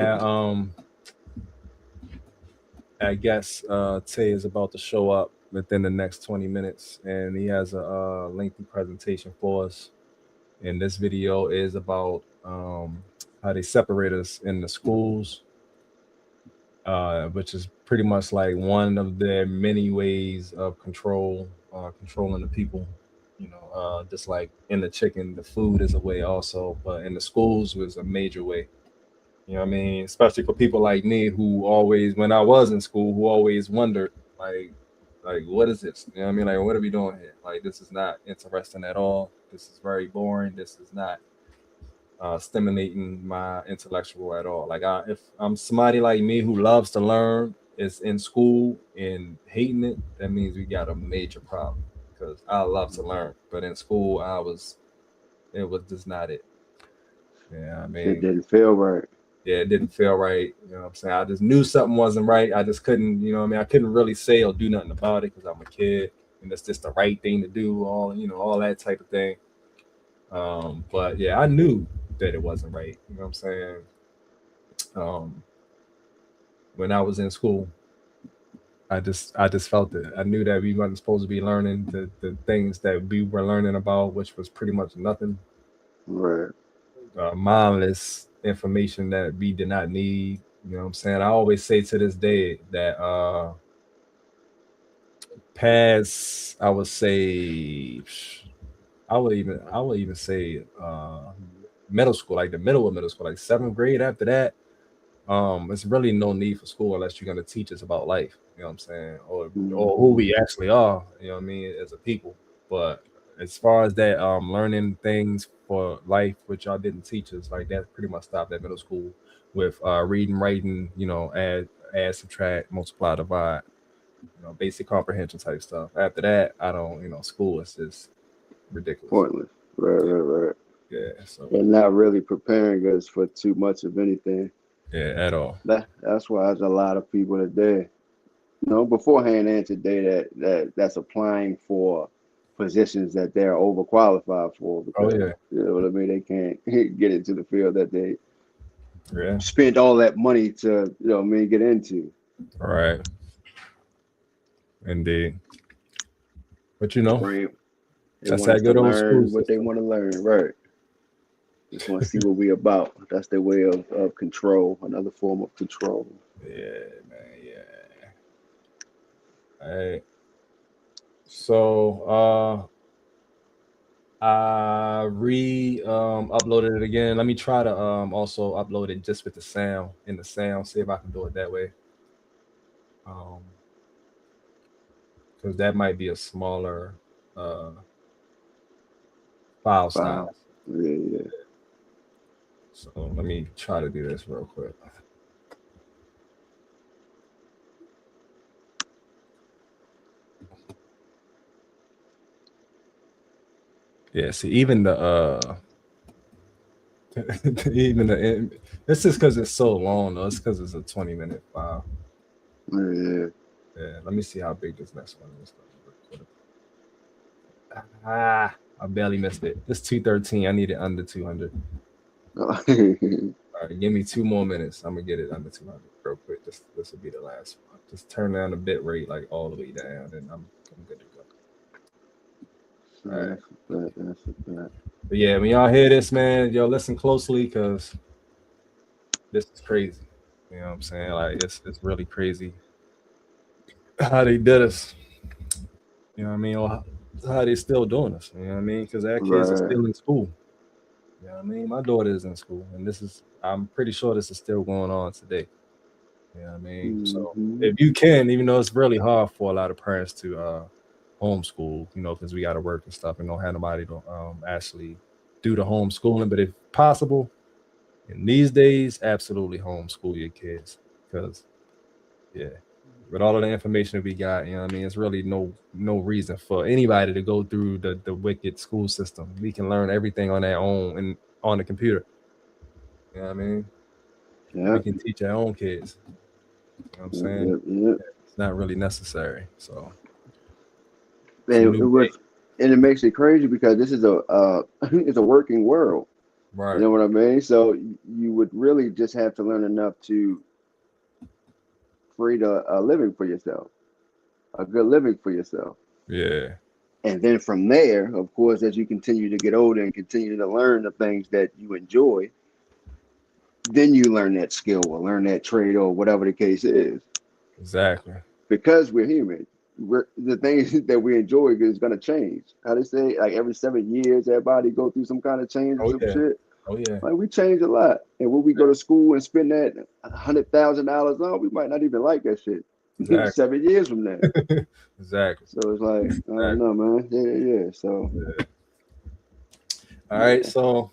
I guess Tay is about to show up within the next 20 minutes, and he has a lengthy presentation for us. And this video is about how they separate us in the schools, which is pretty much like one of their many ways of controlling the people. You know, just like in the chicken, the food is a way also, but in the schools was a major way. You know what I mean? Especially for people like me who always, when I was in school, who always wondered, like what is this? You know what I mean? Like, what are we doing here? Like, this is not interesting at all. This is very boring. This is not stimulating my intellectual at all. Like, if I'm somebody like me who loves to learn, is in school and hating it, that means we got a major problem. Because I love to learn, but in school, it was just not it. Yeah, I mean, it didn't feel right. Yeah, it didn't feel right. You know what I'm saying? I just knew something wasn't right. I just couldn't, you know what I mean? I couldn't really say or do nothing about it because I'm a kid and it's just the right thing to do, all that type of thing. But yeah, I knew that it wasn't right. You know what I'm saying? When I was in school, I just felt it. I knew that we wasn't supposed to be learning the things that we were learning about, which was pretty much nothing. Right. Mindless information that we did not need. You know what I'm saying? I always say to this day that past, I would even say middle school, like the middle of middle school, like 7th grade. After that, it's really no need for school unless you're gonna teach us about life. You know what I'm saying? Or who we actually are. You know what I mean? As a people. But as far as that, learning things for life, which y'all didn't teach us, like that pretty much stopped at middle school with reading, writing, add, subtract, multiply, divide, basic comprehension type stuff. After that, I don't, school is just ridiculous. Pointless. Right. Yeah. So they're not really preparing us for too much of anything. Yeah, at all. That's why there's a lot of people today beforehand and today that's applying for positions that they're overqualified for because Oh yeah, you know what I mean. They can't get into the field that they yeah. spent all that money to get into. All right, indeed. But you know, Right? They that's want us that to good old school learn what they system. want to learn. Right? Just want to see what we about. That's their way of control. Another form of control. Yeah, man. Yeah. All right. So I uploaded it again. Let me try to also upload it just with the sound see if I can do it that way. Because that might be a smaller uh file Wow. size. Yeah. So let me try to do this real quick. Yeah, see, even the even the it's just because it's so long though. It's because it's a 20-minute file. Yeah. Yeah, let me see how big this next one is. I barely missed it. It's 213. I need it under 200. All right, give me 2 more minutes. I'm gonna get it under 200 real quick. This will be the last one. Just turn down the bit rate like all the way down, and I'm good to go. All right. That's a fact. But yeah, when y'all hear this, man, y'all listen closely because this is crazy. You know what I'm saying? Like it's really crazy how they did us. You know what I mean? Or how they still doing us. You know what I mean? Because our kids are Right. still in school. You know what I mean? My daughter is in school, and I'm pretty sure this is still going on today. You know what I mean? So Mm-hmm. if you can, even though it's really hard for a lot of parents to homeschool, you know, because we got to work and stuff and don't have nobody to actually do the homeschooling. But if possible, in these days, absolutely homeschool your kids because, yeah, with all of the information that we got, you know what I mean? It's really no reason for anybody to go through the wicked school system. We can learn everything on our own and on the computer. You know what I mean? Yeah. We can teach our own kids. You know what I'm saying? Yep. It's not really necessary. So it's a And new day. it makes it crazy because this is it's a working world. Right. You know what I mean? So you would really just have to learn enough to create a living for yourself, a good living for yourself. Yeah. And then from there, of course, as you continue to get older and continue to learn the things that you enjoy, then you learn that skill or learn that trade or whatever the case is. Exactly. Because we're human, the things that we enjoy is going to change. How they say, like every 7 years, everybody go through some kind of change or some shit. Oh yeah. Like we change a lot, and when we go to school and spend that $100,000 on, we might not even like that shit. Exactly. 7 years from now. Exactly. So it's like I don't know, man. Yeah. So. Yeah. All right. So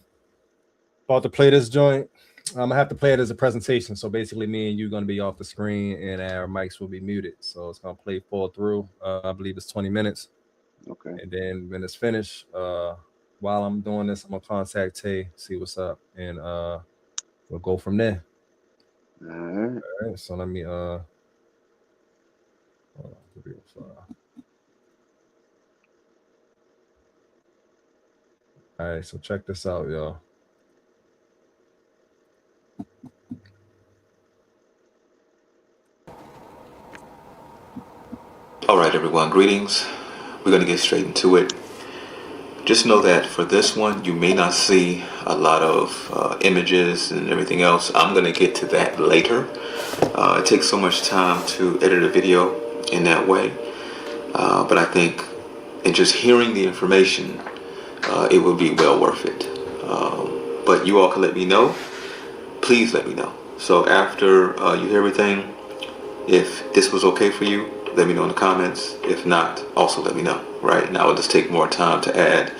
about to play this joint. I'm gonna have to play it as a presentation. So basically, me and you gonna be off the screen, and our mics will be muted. So it's gonna play full through. I believe it's 20 minutes. Okay. And then when it's finished, while I'm doing this, I'm gonna contact Tay, see what's up, and we'll go from there. All right. All right. So let me hold on. All right. So check this out, y'all. All right, everyone, greetings. We're going to get straight into it. Just know that for this one, you may not see a lot of images and everything else. I'm going to get to that later. It takes so much time to edit a video in that way. But I think in just hearing the information, it will be well worth it. But you all can let me know. Please let me know. So after you hear everything, if this was okay for you, let me know in the comments. If not, also let me know, right? Now I'll just take more time to add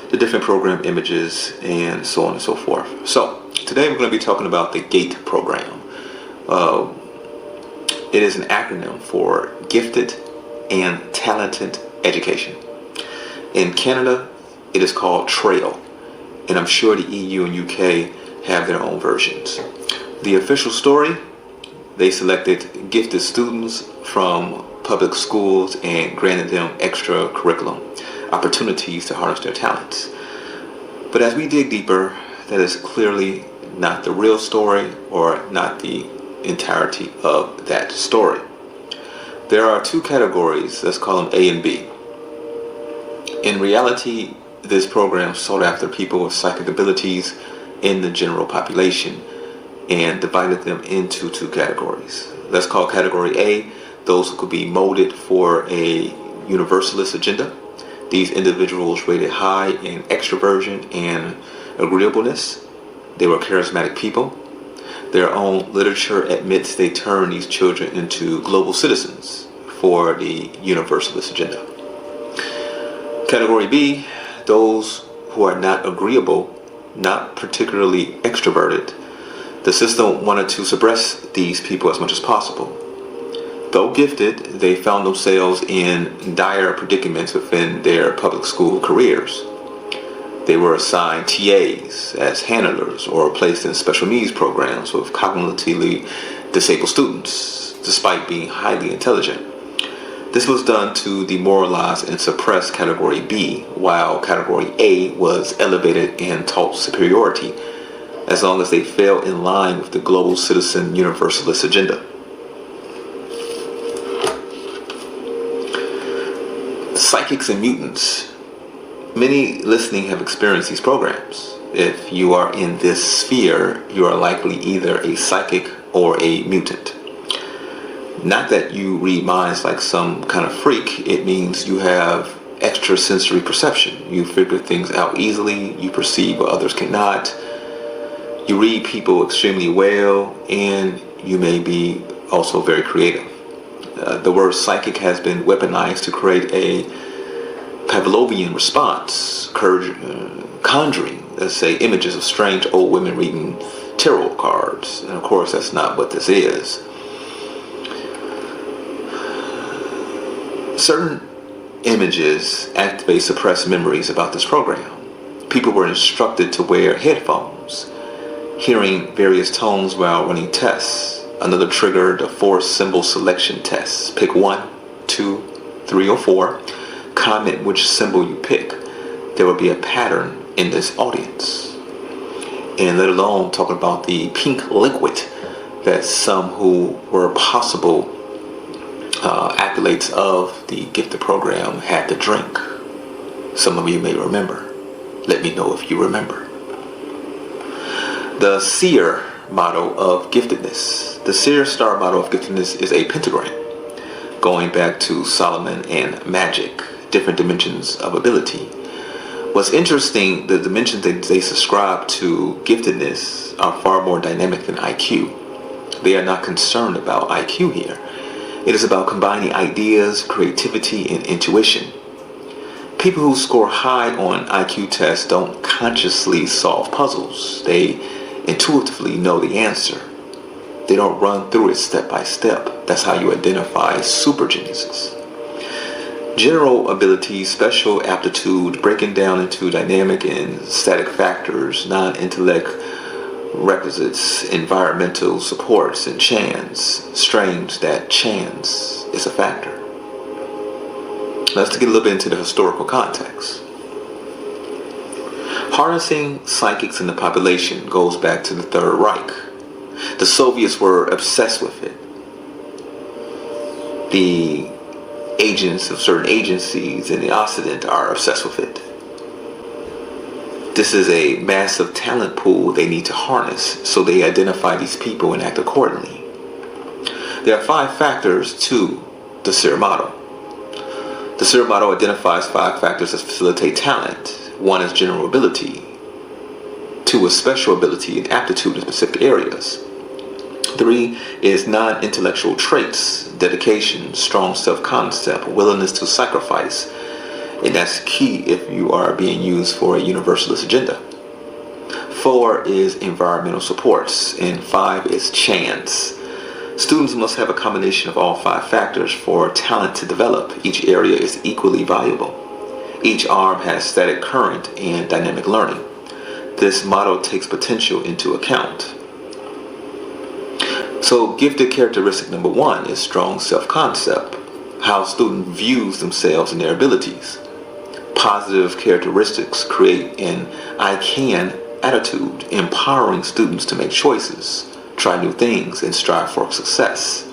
the different program images and so on and so forth. So today we're going to be talking about the GATE program. It is an acronym for Gifted and Talented Education. In Canada, it is called TRAIL, and I'm sure the EU and UK have their own versions. The official story, They selected gifted students from public schools and granted them extra curriculum opportunities to harness their talents. But as we dig deeper, that is clearly not the real story or not the entirety of that story. There are two categories, let's call them A and B. In reality, this program sought after people with psychic abilities in the general population and divided them into two categories. Let's call category A those who could be molded for a universalist agenda. These individuals rated high in extroversion and agreeableness. They were charismatic people. Their own literature admits they turn these children into global citizens for the universalist agenda. Category B, those who are not agreeable, not particularly extroverted. The system wanted to suppress these people as much as possible. Though gifted, they found themselves in dire predicaments within their public school careers. They were assigned TAs as handlers or placed in special needs programs with cognitively disabled students, despite being highly intelligent. This was done to demoralize and suppress Category B, while Category A was elevated and taught superiority, as long as they fell in line with the global citizen universalist agenda. Psychics and mutants. Many listening have experienced these programs. If you are in this sphere, you are likely either a psychic or a mutant. Not that you read minds like some kind of freak. It means you have extrasensory perception. You figure things out easily. You perceive what others cannot. You read people extremely well, and you may be also very creative. The word psychic has been weaponized to create a Pavlovian response, conjuring, let's say, images of strange old women reading tarot cards. And of course, that's not what this is. Certain images activate suppressed memories about this program. People were instructed to wear headphones, hearing various tones while running tests. Another triggered the 4 symbol selection tests. Pick 1, 2, 3, or 4. Comment which symbol you pick. There will be a pattern in this audience. And let alone talking about the pink liquid that some who were possible accolades of the gifted program had to drink. Some of you may remember. Let me know if you remember. The seer model of giftedness. The seer star model of giftedness is a pentagram, going back to Solomon and magic, different dimensions of ability. What's interesting, the dimensions that they subscribe to giftedness are far more dynamic than IQ. They are not concerned about IQ here. It is about combining ideas, creativity, and intuition. People who score high on IQ tests don't consciously solve puzzles. They intuitively know the answer. They don't run through it step by step. That's how you identify super geniuses. General ability, special aptitude, breaking down into dynamic and static factors, non-intellect requisites, environmental supports, and chance. Strange that chance is a factor. Let's get a little bit into the historical context. Harnessing psychics in the population goes back to the Third Reich. The Soviets were obsessed with it. The agents of certain agencies in the Occident are obsessed with it. This is a massive talent pool they need to harness, so they identify these people and act accordingly. There are 5 factors to the SEER model. The SEER model identifies 5 factors that facilitate talent. 1 is general ability. 2 is special ability and aptitude in specific areas. 3 is non-intellectual traits, dedication, strong self-concept, willingness to sacrifice. And that's key if you are being used for a universalist agenda. 4 is environmental supports, and 5 is chance. Students must have a combination of all 5 factors for talent to develop. Each area is equally valuable. Each arm has static current and dynamic learning. This model takes potential into account. So gifted characteristic number 1 is strong self-concept, how a student views themselves and their abilities. Positive characteristics create an I can attitude, empowering students to make choices, try new things, and strive for success.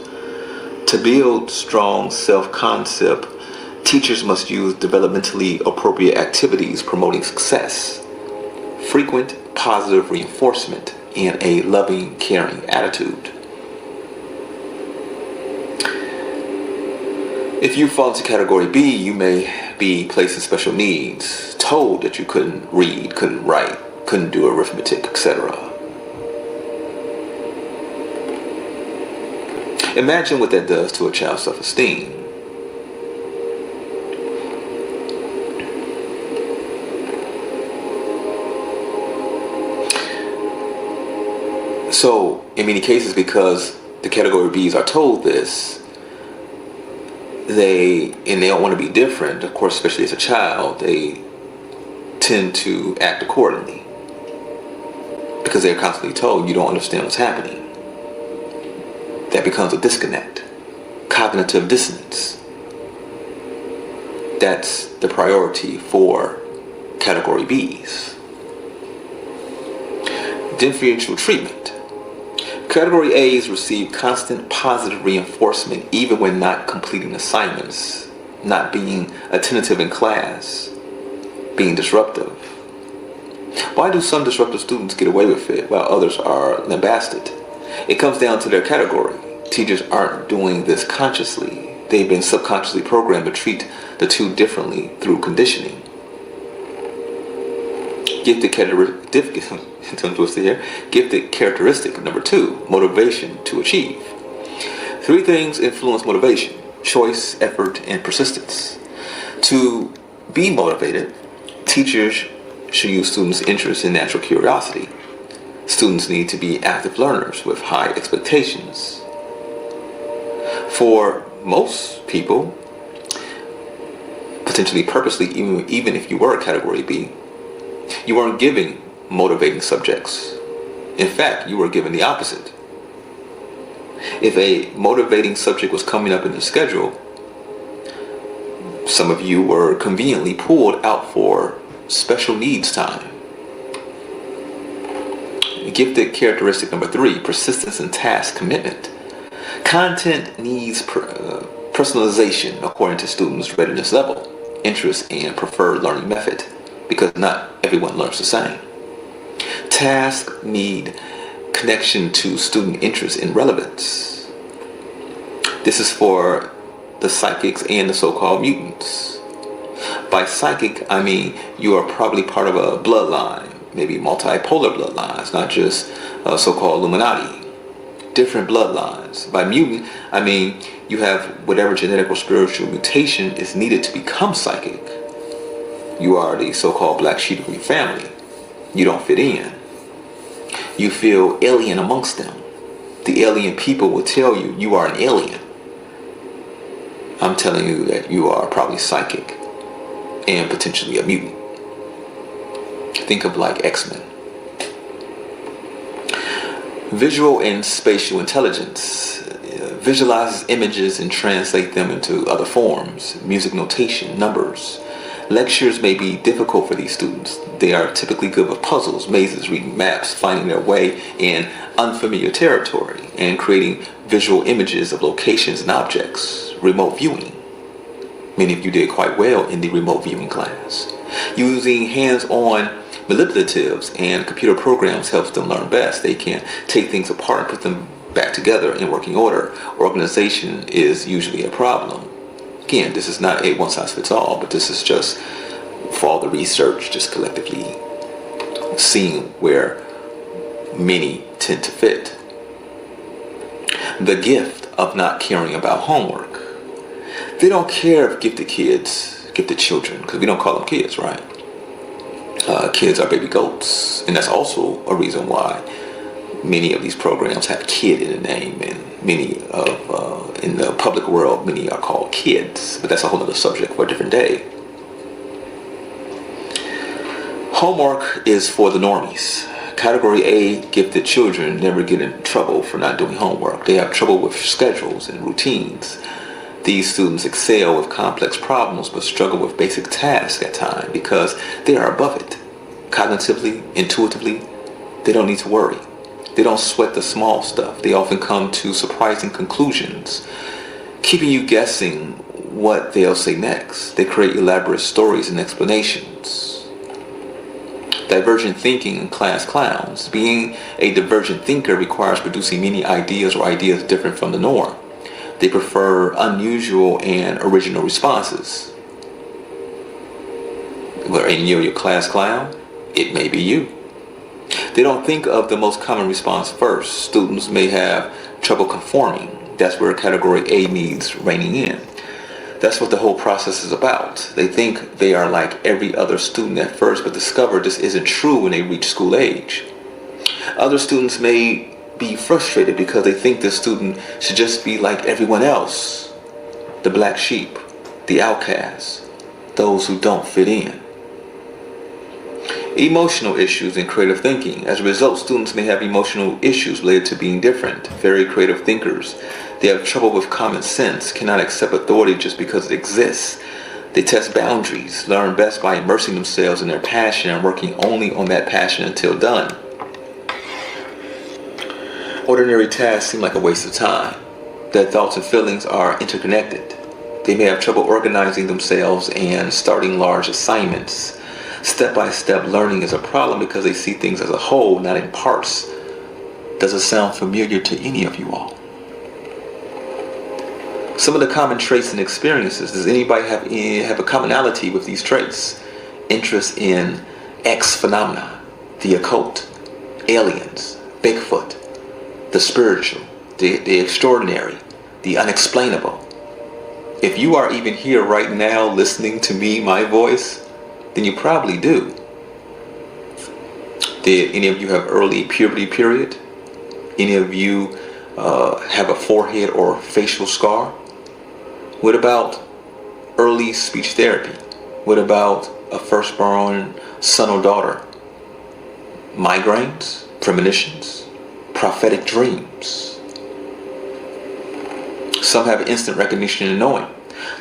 To build strong self-concept, teachers must use developmentally appropriate activities promoting success, frequent positive reinforcement, and a loving, caring attitude. If you fall into category B, you may be placed in special needs, told that you couldn't read, couldn't write, couldn't do arithmetic, etc. Imagine what that does to a child's self-esteem. So, in many cases, because the category Bs are told this, they don't want to be different, of course, especially as a child, they tend to act accordingly because they're constantly told you don't understand what's happening. That becomes a disconnect, cognitive dissonance. That's the priority for category Bs. Differential treatment. Category A's receive constant positive reinforcement even when not completing assignments, not being attentive in class, being disruptive. Why do some disruptive students get away with it while others are lambasted? It comes down to their category. Teachers aren't doing this consciously. They've been subconsciously programmed to treat the two differently through conditioning. Gifted characteristic number 2, motivation to achieve. 3 things influence motivation: choice, effort, and persistence. To be motivated, teachers should use students' interest and natural curiosity. Students need to be active learners with high expectations. For most people, potentially purposely, even if you were a category B, you weren't giving motivating subjects. In fact, you were given the opposite. If a motivating subject was coming up in the schedule, some of you were conveniently pulled out for special needs time. Gifted characteristic number 3, persistence and task commitment. Content needs personalization according to students' readiness level, interest, and preferred learning method, because not everyone learns the same. Tasks need connection to student interest and relevance. This is for the psychics and the so-called mutants. By psychic, I mean you are probably part of a bloodline, maybe multipolar bloodlines, not just so-called Illuminati. Different bloodlines. By mutant, I mean you have whatever genetic or spiritual mutation is needed to become psychic. You are the so-called black sheep of your family. You don't fit in. You feel alien amongst them. The alien people will tell you you are an alien. I'm telling you that you are probably psychic and potentially a mutant. Think of like X-Men. Visual and spatial intelligence visualizes images and translates them into other forms, music notation, numbers. Lectures may be difficult for these students. They are typically good with puzzles, mazes, reading maps, finding their way in unfamiliar territory, and creating visual images of locations and objects. Remote viewing. Many of you did quite well in the remote viewing class. Using hands-on manipulatives and computer programs helps them learn best. They can take things apart and put them back together in working order. Organization is usually a problem. Again, this is not a one-size-fits-all, but this is just for all the research, just collectively seeing where many tend to fit. The gift of not caring about homework. They don't care if gifted children, because we don't call them kids, right? Kids are baby goats, and that's also a reason why many of these programs have kid in the name, and many of in the public world, many are called kids, but that's a whole other subject for a different day. Homework is for the normies. Category A gifted children never get in trouble for not doing homework. They have trouble with schedules and routines. These students excel with complex problems but struggle with basic tasks at times because they are above it. Cognitively, intuitively, they don't need to worry. They don't sweat the small stuff. They often come to surprising conclusions, keeping you guessing what they'll say next. They create elaborate stories and explanations. Divergent thinking and class clowns. Being a divergent thinker requires producing many ideas or ideas different from the norm. They prefer unusual and original responses. Well, and you're your class clown? It may be you. They don't think of the most common response first. Students may have trouble conforming. That's where category A needs reining in. That's what the whole process is about. They think they are like every other student at first, but discover this isn't true when they reach school age. Other students may be frustrated because they think the student should just be like everyone else. The black sheep, the outcasts, those who don't fit in. Emotional issues in creative thinking. As a result, students may have emotional issues related to being different. Very creative thinkers. They have trouble with common sense, cannot accept authority just because it exists. They test boundaries, learn best by immersing themselves in their passion and working only on that passion until done. Ordinary tasks seem like a waste of time. Their thoughts and feelings are interconnected. They may have trouble organizing themselves and starting large assignments. Step-by-step learning is a problem because they see things as a whole, not in parts. Does it sound familiar to any of you all? Some of the common traits and experiences. Does anybody have a commonality with these traits? Interest in X phenomena, the occult, aliens, Bigfoot, the spiritual, the extraordinary, the unexplainable. If you are even here right now listening to me, my voice, then you probably do. Did any of you have early puberty period? Any of you have a forehead or facial scar? What about early speech therapy? What about a firstborn son or daughter? Migraines, premonitions, prophetic dreams. Some have instant recognition and knowing.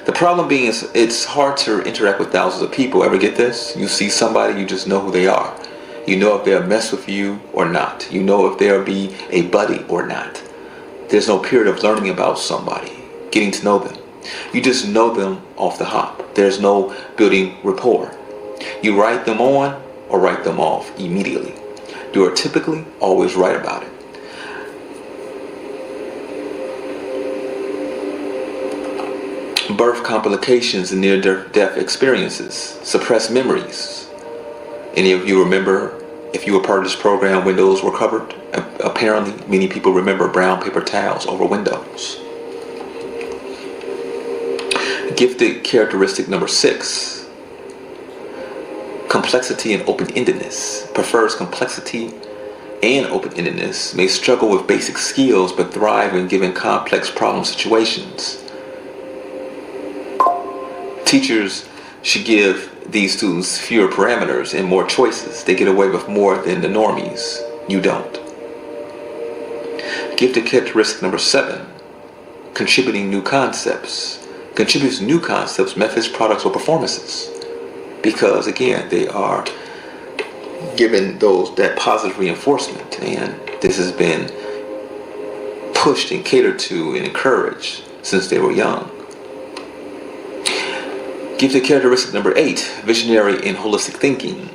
The problem being is it's hard to interact with thousands of people. Ever get this? You see somebody, you just know who they are. You know if they'll mess with you or not. You know if they'll be a buddy or not. There's no period of learning about somebody, getting to know them. You just know them off the hop. There's no building rapport. You write them on or write them off immediately. You are typically always right about it. Birth complications and near-death experiences. Suppressed memories. Any of you remember, if you were part of this program, windows were covered? Apparently, many people remember brown paper towels over windows. Gifted characteristic number 6. Complexity and open-endedness. Prefers complexity and open-endedness. May struggle with basic skills but thrive when given complex problem situations. Teachers should give these students fewer parameters and more choices. They get away with more than the normies. You don't. Gifted characteristic number 7. Contributing new concepts. Contributes new concepts, methods, products, or performances. Because again, they are given that positive reinforcement, and this has been pushed and catered to and encouraged since they were young. Gifted characteristic number 8, visionary and holistic thinking.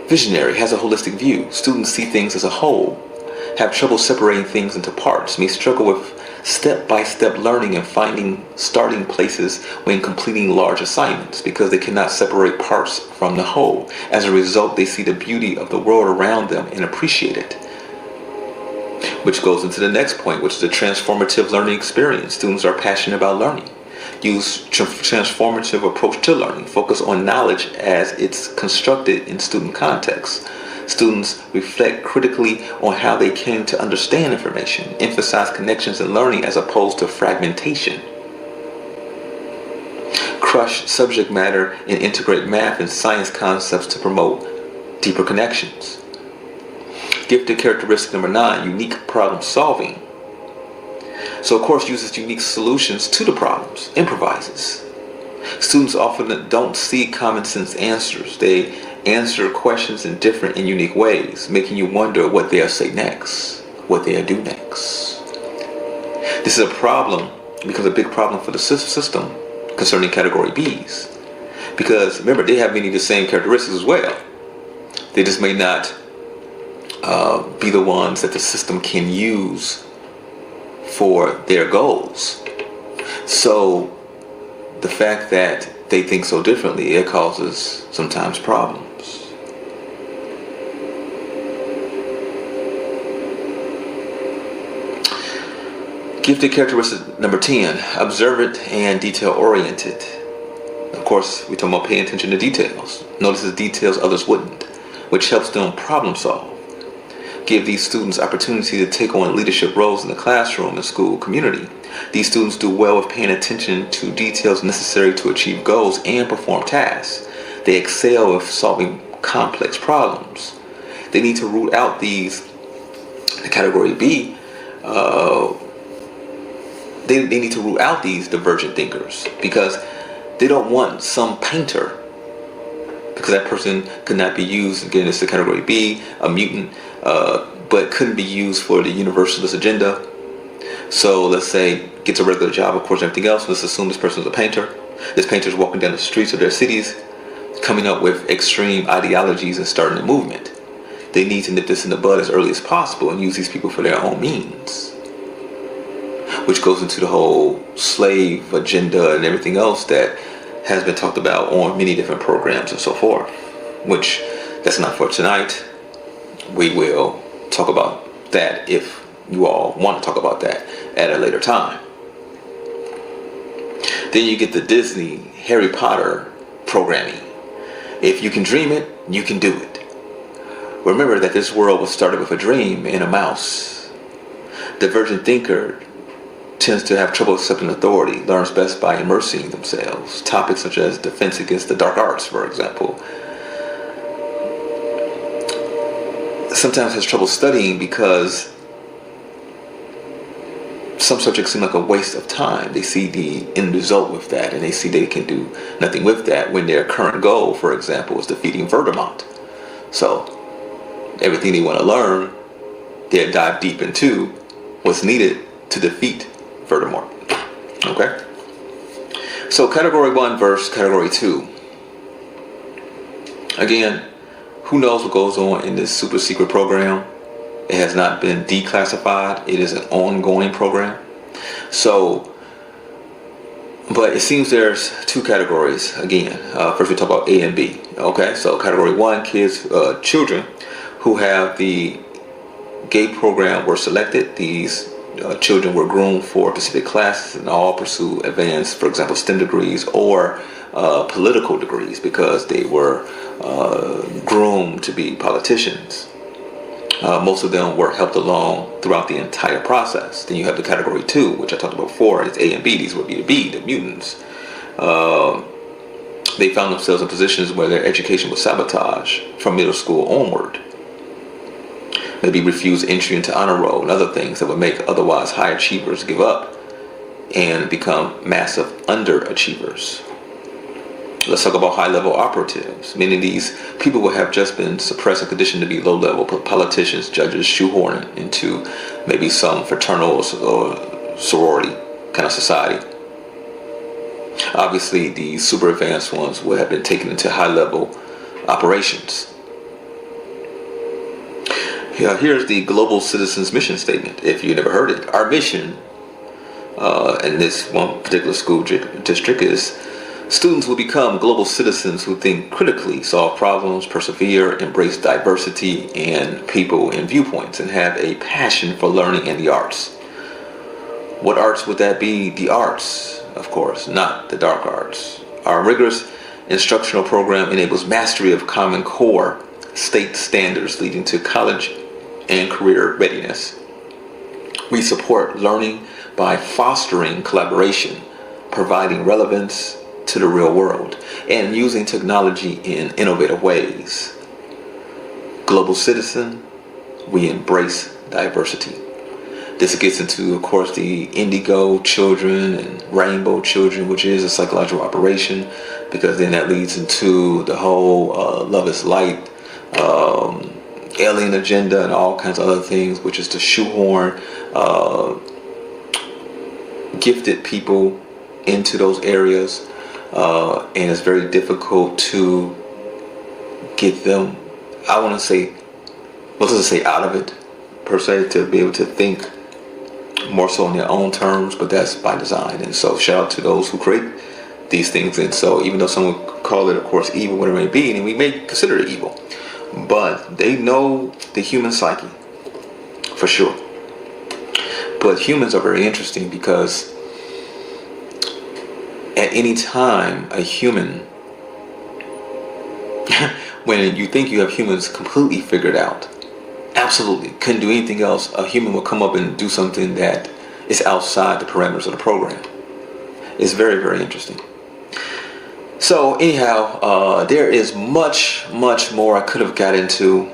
Visionary has a holistic view. Students see things as a whole, have trouble separating things into parts, may struggle with step-by-step learning and finding starting places when completing large assignments because they cannot separate parts from the whole. As a result, they see the beauty of the world around them and appreciate it. Which goes into the next point, which is the transformative learning experience. Students are passionate about learning. Use transformative approach to learning. Focus on knowledge as it's constructed in student context. Students reflect critically on how they came to understand information. Emphasize connections in learning as opposed to fragmentation. Crush subject matter and integrate math and science concepts to promote deeper connections. Gifted characteristic number 9, unique problem solving. So of course uses unique solutions to the problems, improvises. Students often don't see common sense answers. They answer questions in different and unique ways, making you wonder what they'll say next, what they'll do next. This is a problem, becomes a big problem for the system concerning category Bs. Because remember, they have many of the same characteristics as well. They just may not be the ones that the system can use for their goals. So the fact that they think so differently, it causes sometimes problems. Gifted characteristic number 10, observant and detail oriented. Of course, we're talking about paying attention to details. Notices details others wouldn't, which helps them problem solve. Give these students opportunity to take on leadership roles in the classroom and school community. These students do well with paying attention to details necessary to achieve goals and perform tasks. They excel with solving complex problems. They need to root out these, the category B, they need to root out these divergent thinkers, because they don't want some painter, because that person could not be used, again, it's the category B, a mutant, but couldn't be used for the universalist agenda. So let's say gets a regular job, of course, everything else. Let's assume this person is a painter. This painter is walking down the streets of their cities, coming up with extreme ideologies and starting a movement. They need to nip this in the bud as early as possible and use these people for their own means, which goes into the whole slave agenda and everything else that has been talked about on many different programs and so forth, which that's not for tonight. We will talk about that if you all want to talk about that at a later time. Then you get the Disney Harry Potter programming. If you can dream it, you can do it. Remember that this world was started with a dream and a mouse. Divergent thinker tends to have trouble accepting authority, learns best by immersing themselves. Topics such as defense against the dark arts, for example. Sometimes has trouble studying because some subjects seem like a waste of time. They see the end result with that, and they see they can do nothing with that when their current goal, for example, is defeating Voldemort. So everything they want to learn, they'll dive deep into what's needed to defeat Voldemort. Okay? So category 1 versus category 2. Again, who knows what goes on in this super secret program? It has not been declassified. It is an ongoing program. So, but it seems there's two categories. Again, first we talk about A and B. Okay, so category 1, kids, children who have the GATE program were selected. These children were groomed for specific classes and all pursue advanced, for example, STEM degrees or political degrees because they were groomed to be politicians. Most of them were helped along throughout the entire process. Then you have the category 2, which I talked about before. It's A and B. These would be the B, the mutants. They found themselves in positions where their education was sabotaged from middle school onward. Maybe refuse entry into honor roll and other things that would make otherwise high achievers give up and become massive underachievers. Let's talk about high-level operatives, meaning these people will have just been suppressed and conditioned to be low-level politicians, judges, shoehorned into maybe some fraternal or sorority kind of society. Obviously, the super advanced ones would have been taken into high-level operations. Here's the Global Citizens Mission Statement, if you never heard it. Our mission in this one particular school district is students will become global citizens who think critically, solve problems, persevere, embrace diversity and people and viewpoints, and have a passion for learning and the arts. What arts would that be? The arts, of course, not the dark arts. Our rigorous instructional program enables mastery of Common Core state standards leading to college and career readiness. We support learning by fostering collaboration, providing relevance to the real world, and using technology in innovative ways. Global citizen, we embrace diversity. This gets into, of course, the indigo children and rainbow children, which is a psychological operation, because then that leads into the whole love is light, alien agenda, and all kinds of other things, which is to shoehorn gifted people into those areas, and it's very difficult to get them, I want to say, let's just say, out of it per se, to be able to think more so in their own terms, but that's by design. And so shout out to those who create these things. And so even though some would call it, of course, evil, whatever it may be, and we may consider it evil, but they know the human psyche for sure. But humans are very interesting because at any time a human when you think you have humans completely figured out, absolutely couldn't do anything else, a human will come up and do something that is outside the parameters of the program. It's very, very interesting. So anyhow, there is much more I could have got into,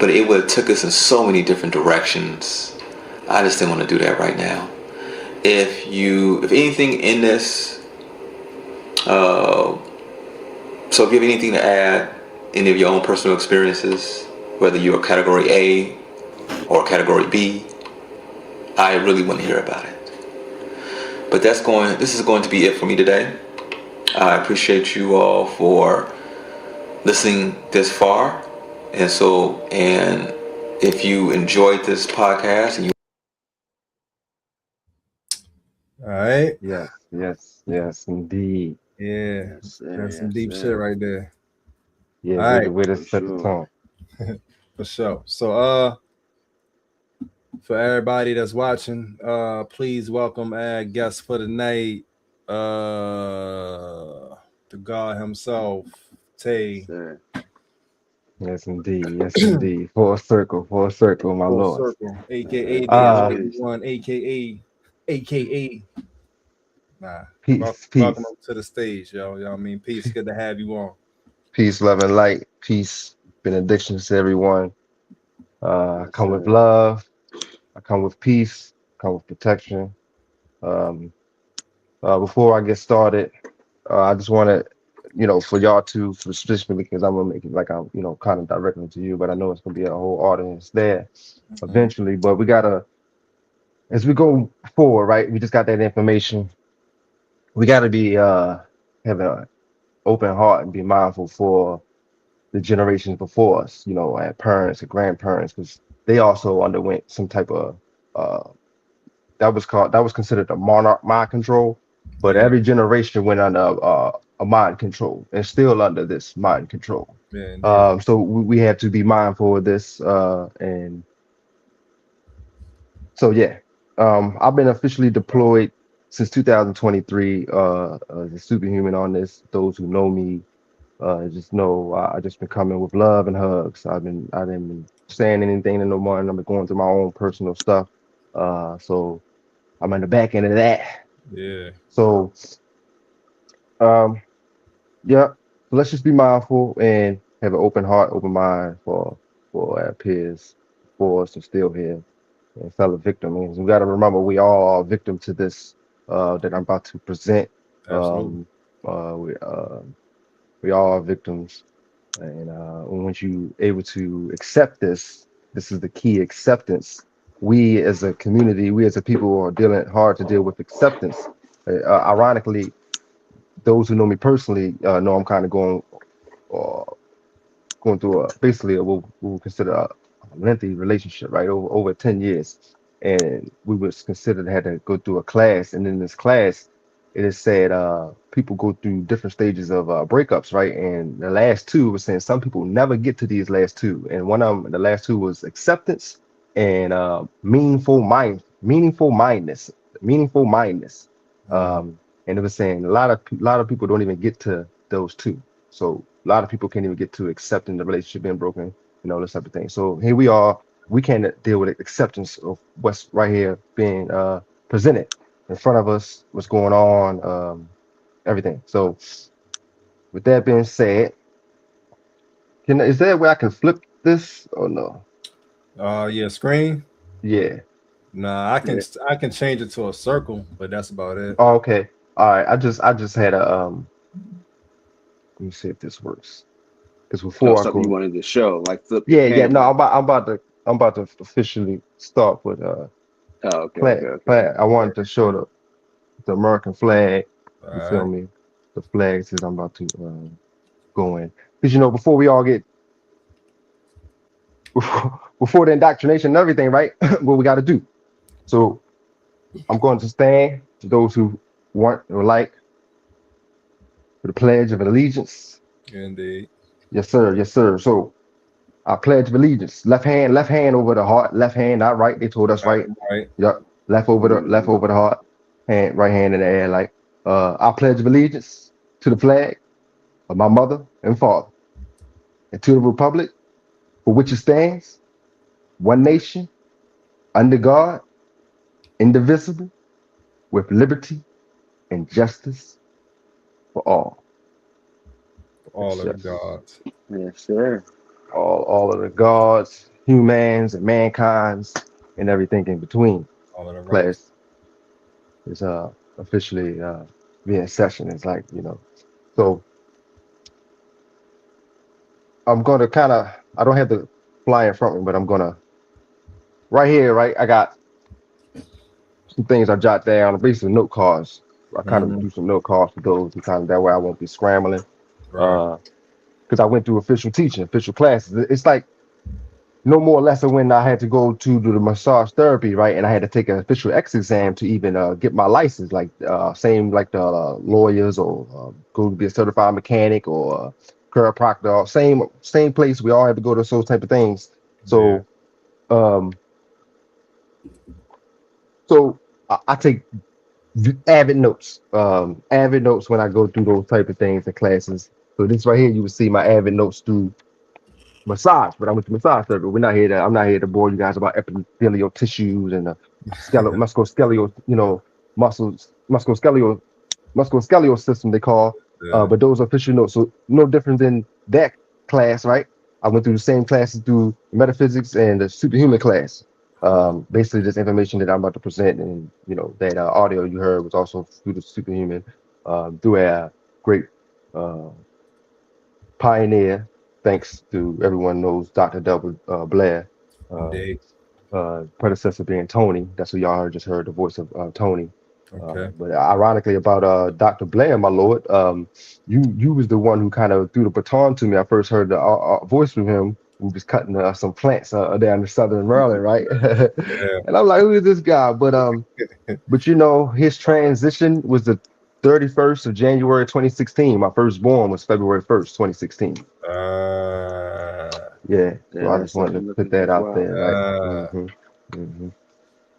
but it would have took us in so many different directions. I just didn't want to do that right now. If anything in this, so if you have anything to add, any of your own personal experiences, whether you're category A or category B, I really want to hear about it. But this is going to be it for me today. I appreciate you all for listening this far. And if you enjoyed this podcast and you All right. Yes, indeed. Yeah. Yes, sir, That's some yes, deep sir. shit right there. Yeah, All right. way to For set the sure. tone. For sure. So for everybody that's watching, please welcome our guest for the night, the God himself, Tay. Sir. Yes, indeed. Full circle, my Full lord. circle, aka the Peace, Uh, only peace. one, aka nah. peace, Welcome peace, up to the stage, yo. You know what I mean? Peace. Good to have you on. peace, love, and light. Peace, benedictions to everyone. I Yes, come with sir. love. I come with peace. I come with protection. Um, before I get started, I just want to, for y'all to, for specifically, because I'm gonna make it like I'm, kind of directly to you, but I know it's gonna be a whole audience there eventually. But we gotta, as we go forward, right? We just got that information. We gotta be have an open heart and be mindful for the generations before us, our parents and grandparents, because they also underwent some type of uh that was considered a monarch mind control, but Yeah, every generation went under a mind control and still under this mind control. yeah, indeed. So we have to be mindful of this, and so yeah, I've been officially deployed since 2023 as a superhuman on this. Those who know me just know I just been coming with love and hugs. I didn't been saying anything to no one. I've been going through my own personal stuff. So I'm in the back end of that. Yeah, So um, yeah, let's just be mindful and have an open heart, open mind for our peers, for us to still here and fellow victims. We got to remember we all are victim to this that I'm about to present. absolutely. Um, we all are victims, and once you able to accept this, this is the key acceptance. We as a community, we as a people are dealing hard to deal with acceptance. Ironically, those who know me personally know I'm kind of uh, going through basically what we'll consider a lengthy relationship, right? Over 10 years. And we was considered had to go through a class. And in this class, it is said people go through different stages of breakups, right? And the last two was saying some people never get to these last two. And one of them, the last two was acceptance and meaningful mindness. And it was saying a lot of people don't even get to those two. So a lot of people can't even get to accepting the relationship being broken, this type of thing. So here we are. We can't deal with acceptance of what's right here being presented in front of us, what's going on, everything. So with that being said, is there a way I can flip this or no? Yeah, screen. Yeah. Nah, I can change it to a circle, but that's about it. Oh, okay. All right. I just had a let me see if this works. Because Oh, before I something you go, wanted to show, like flip the yeah. No, camera. I'm about to officially start with Oh, okay, flag. okay. I wanted to show the American flag. All You feel right. me? The flags is I'm about to go in. Because you know, before we all get before the indoctrination and everything, right? What we got to do. So I'm going to stand to those who want or like for the Pledge of Allegiance. Indeed. Yes, sir. Yes, sir. So I pledge of allegiance. Left hand over the heart. Left hand, not right. They told us right. Right. Yep. Left over the heart. Hand, right hand in the air. Like I pledge of allegiance to the flag of my mother and father, and to the republic for which it stands, one nation, under God, indivisible, with liberty and justice for all. All Yes, of the yes. gods. Yes, sir. All of the gods, humans, and mankind's, and everything in between. All of the right. Class is officially being in session. It's like, you know. So I'm gonna I don't have the flyer in front of me, but I'm gonna right here, right? I got some things I jot down, basically note cards. I kind of do some note cards for those who kind of that way I won't be scrambling. Right. Because I went through official teaching, official classes. It's like no more or less than when I had to go to do the massage therapy, right? And I had to take an official X exam to even get my license, like same like the lawyers or go to be a certified mechanic or chiropractor, same place. We all had to go to those type of things. So, I take avid notes, when I go through those type of things in classes. So this right here, you will see my avid notes through massage, but I went to massage therapy. I'm not here to bore you guys about epithelial tissues and musculoskeletal, musculoskeletal system they call. Yeah. But those are official notes. So no different than that class, right? I went through the same classes through metaphysics and the superhuman class. Basically this information that I'm about to present and that audio you heard was also through the superhuman, through a great pioneer. Thanks to everyone knows Dr. Delbert Blair, Indeed. predecessor being Tony. That's what y'all just heard the voice of Tony. Okay. But ironically about Dr. Blair, my lord, you was the one who kind of threw the baton to me. I first heard the voice from him. We was cutting some plants down in Southern Maryland, right? Yeah. And I'm like, who is this guy? But his transition was the 31st of January 2016. My firstborn was February 1st, 2016. Yeah, so I just wanted to put that out there, right?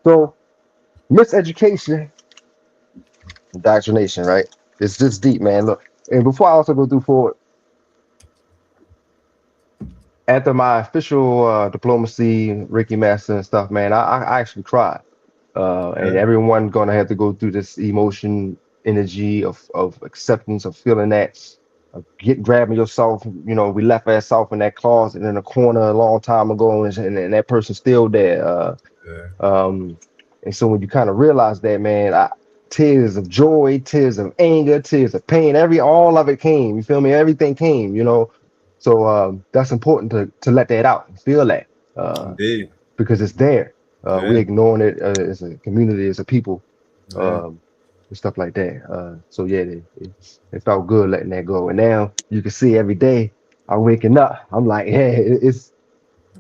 So, miseducation, indoctrination, right? It's just deep, man. Look, and before I also go through forward, after my official diplomacy, Reiki master and stuff, man, I actually cried. And everyone gonna have to go through this emotion, energy of acceptance, of feeling that, grabbing yourself. We left ourselves in that closet in a corner a long time ago, and that person's still there. And so when you kind of realize that, man, tears of joy, tears of anger, tears of pain, all of it came. You feel me? Everything came. So that's important to let that out and feel that, Indeed. because it's there. We're ignoring it as a community, as a people, and stuff like that. So yeah, it felt good letting that go. And now you can see every day I'm waking up. I'm like, hey, it's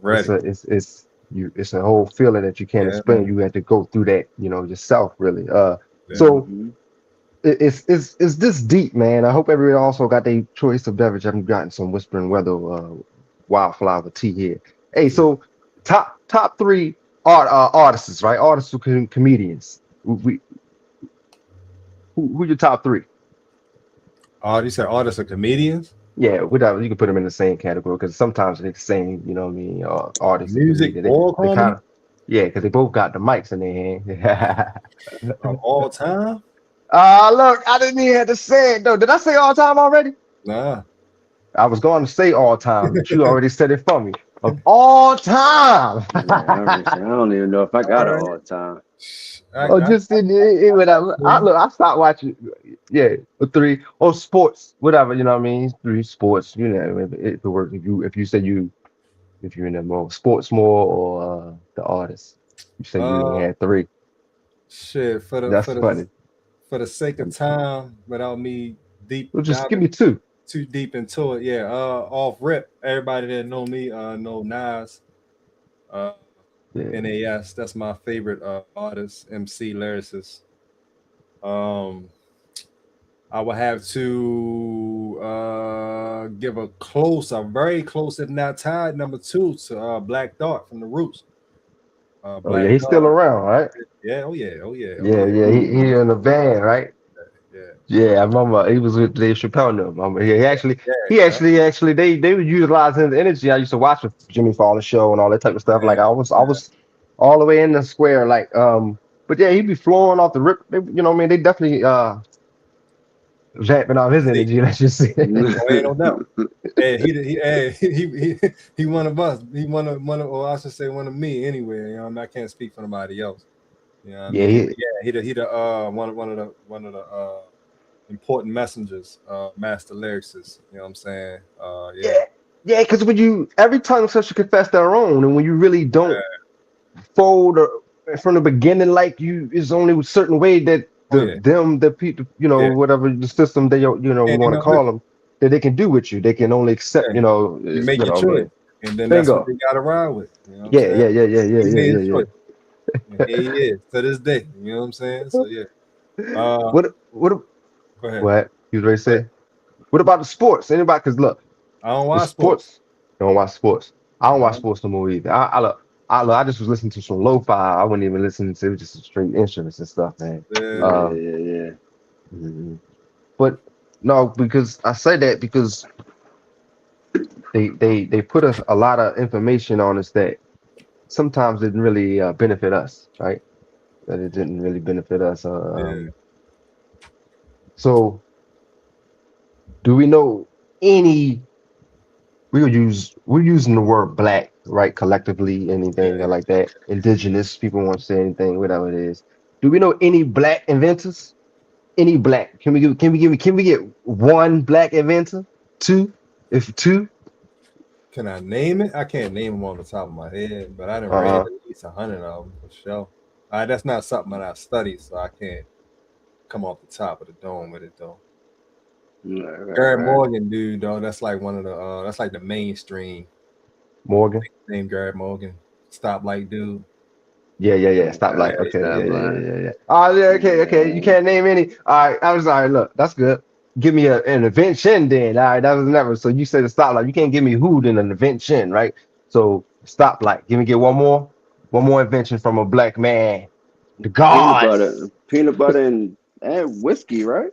ready. It's a whole feeling that you can't explain. You have to go through that, yourself, really. So it's this deep, man. I hope everyone also got their choice of beverage. I've gotten some Whispering Weather wildflower tea here. Hey, so top three artists, right? Artists who comedians. Who your top three? You said artists or comedians? Yeah, whatever. You can put them in the same category because sometimes they're the same. You know what I mean? Artists, music, they kind of, because they both got the mics in their hand. Of all time? Look, I didn't even have to say it though. Did I say all time already? Nah. I was going to say all time, but you already said it for me. of all time. I don't even know if I got it All right. all the time. Oh, just whatever. I stopped watching. Yeah, or 3 or sports, whatever. You know what I mean? 3 sports. You know, if it works. If you say if you're in the more sports more or the artist, you say you only uh, had 3. shit. That's funny. For the sake of time, without me deep Well, just give diving me 2. too deep into it, yeah. Off rip, everybody that know me, know Nas. Uh, Yeah. NAS. That's my favorite artist, MC, lyricist. Um, I would have to give a very close, if not tied, number 2 to Black Thought from the Roots. Oh yeah, Black he's still Thought, around, right? yeah, oh yeah, oh yeah, oh Yeah, yeah, yeah. He in the band, right? yeah, Yeah, I remember he was with Dave Chappelle. And them. He actually, yeah, he yeah, actually, they would utilize his energy. I used to watch with Jimmy Fallon show and all that type of stuff. Like yeah, I was all the way in the square. Like but yeah, he'd be flowing off the rip. You know, what I mean, they definitely zapping off his see, energy. Let's just say. oh, ain't no doubt. Hey, he one of us. He or I should say one of me anyway. You know, I can't speak for nobody else. You know what I Yeah, mean? But yeah, he the one of the important messengers, master lyricist. You know what I'm saying? Yeah, yeah, yeah. Because when you every tongue such to confess their own, and when you really don't fold or from the beginning, like you, is only a certain way that oh yeah, the people, yeah. whatever the system they we Can't do want to nothing with call them, that they can do with you. They can only accept, it. Yeah, you make your choice, but and then that's what bingo. they got to ride with. You know what I'm Yeah, saying? yeah, yeah, yeah, yeah, He yeah, made yeah, his yeah. choice, and here he is to this day. You know what I'm saying? So yeah. What Go ahead. what you was ready to Go ahead. say? What about the sports? Anybody? Because look, I don't the watch sports. sports. You don't watch sports. I don't watch No. sports no more either. I just was listening to some lo-fi. I wasn't even listening to just straight instruments and stuff, man. Yeah. Um, Yeah. mhm. But no, because I say that because they put a lot of information on us that sometimes didn't really benefit us, right? That it didn't really benefit us. Yeah. So do we know any? We're using the word black, right? Collectively, anything Yeah. like that. Indigenous people want to say anything, whatever it is. Do we know any black inventors? Any black? Can we get one black inventor? 2? If 2? Can I name it? I can't name them on the top of my head, but I done read Uh-huh. at least 100 of them for sure. That's not something that I study, so I can't come off the top of the dome with it though. Garrett Right. Morgan, dude, though, that's like one of the that's like the mainstream Morgan. name. Garrett Morgan, stoplight dude. Yeah. Stop Right. light. Okay. Stop lying. Yeah. Oh, yeah. Okay. You can't name any. All right. I was all right. Look, that's good. Give me an invention then. All right. That was never. So you said a stoplight. You can't give me who then an invention, right? So stoplight. Get one more. One more invention from a black man. The gods. Peanut butter and whiskey, right?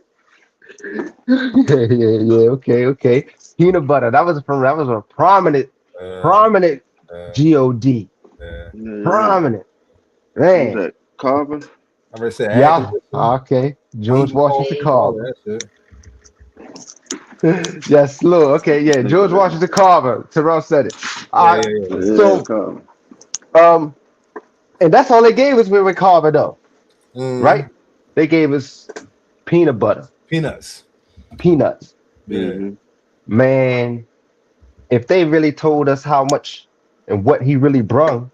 Yeah. Okay. Peanut butter. That was a prominent, Uh, prominent uh, God. yeah. Yeah. Prominent. Who's Man. that? Carver? I already said Yeah. acquisition, Okay. George Washington steamroll, all Carver. that shit. Yes, Lou. Okay, yeah. George Washington Carver. Terrell said it. All Yeah, right. yeah, yeah. Yeah, So, Carver. and that's all they gave us with Carver, though, right? Mm, They gave us peanut butter, peanuts. peanuts. Yeah. Mm-hmm. Man, if they really told us how much and what he really brung,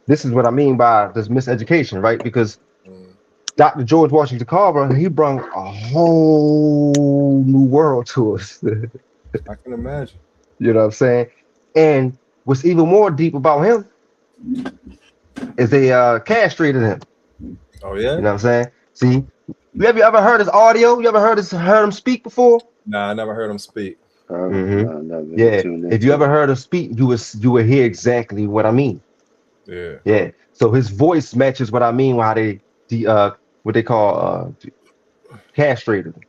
this is what I mean by this miseducation, right? Because Mm, Dr. George Washington Carver, he brung a whole new world to us. I can imagine. You know what I'm saying? And what's even more deep about him is they castrated him. Oh You yeah. know what I'm saying? See, have you ever heard his audio? You ever heard him speak before? Nah, I never heard him speak. Hmm. No, never Yeah. tuned If you into ever it. heard him speak, you would hear exactly what I mean. Yeah. Yeah. So his voice matches what I mean. How what they call castrated him.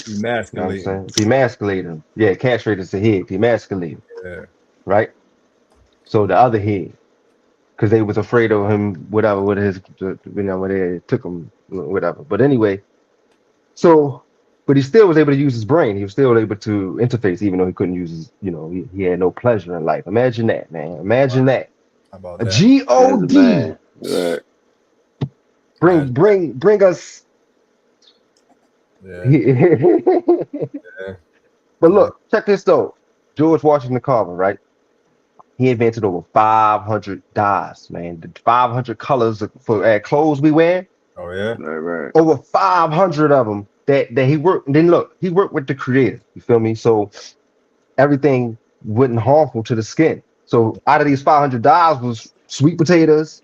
You know what I'm Emasculating. saying? Demasculated him. Yeah, castrated is the head. Demasculated. Yeah. Right. So the other head, because they was afraid of him, whatever, with his, when they took him, whatever. But anyway, so but he still was able to use his brain. He was still able to interface, even though he couldn't use his, he had no pleasure in life. Imagine that, man. Imagine that. How about A that? As a G-O-D. man. Right. Bring us. Yeah. But look, check this though. George Washington Carver, right? He invented over 500 dyes, man. The 500 colors for clothes we wear. Oh yeah. Right. Over 500 of them that he worked. Then look, he worked with the creator. You feel me? So everything wasn't harmful to the skin. So out of these 500 dyes was sweet potatoes,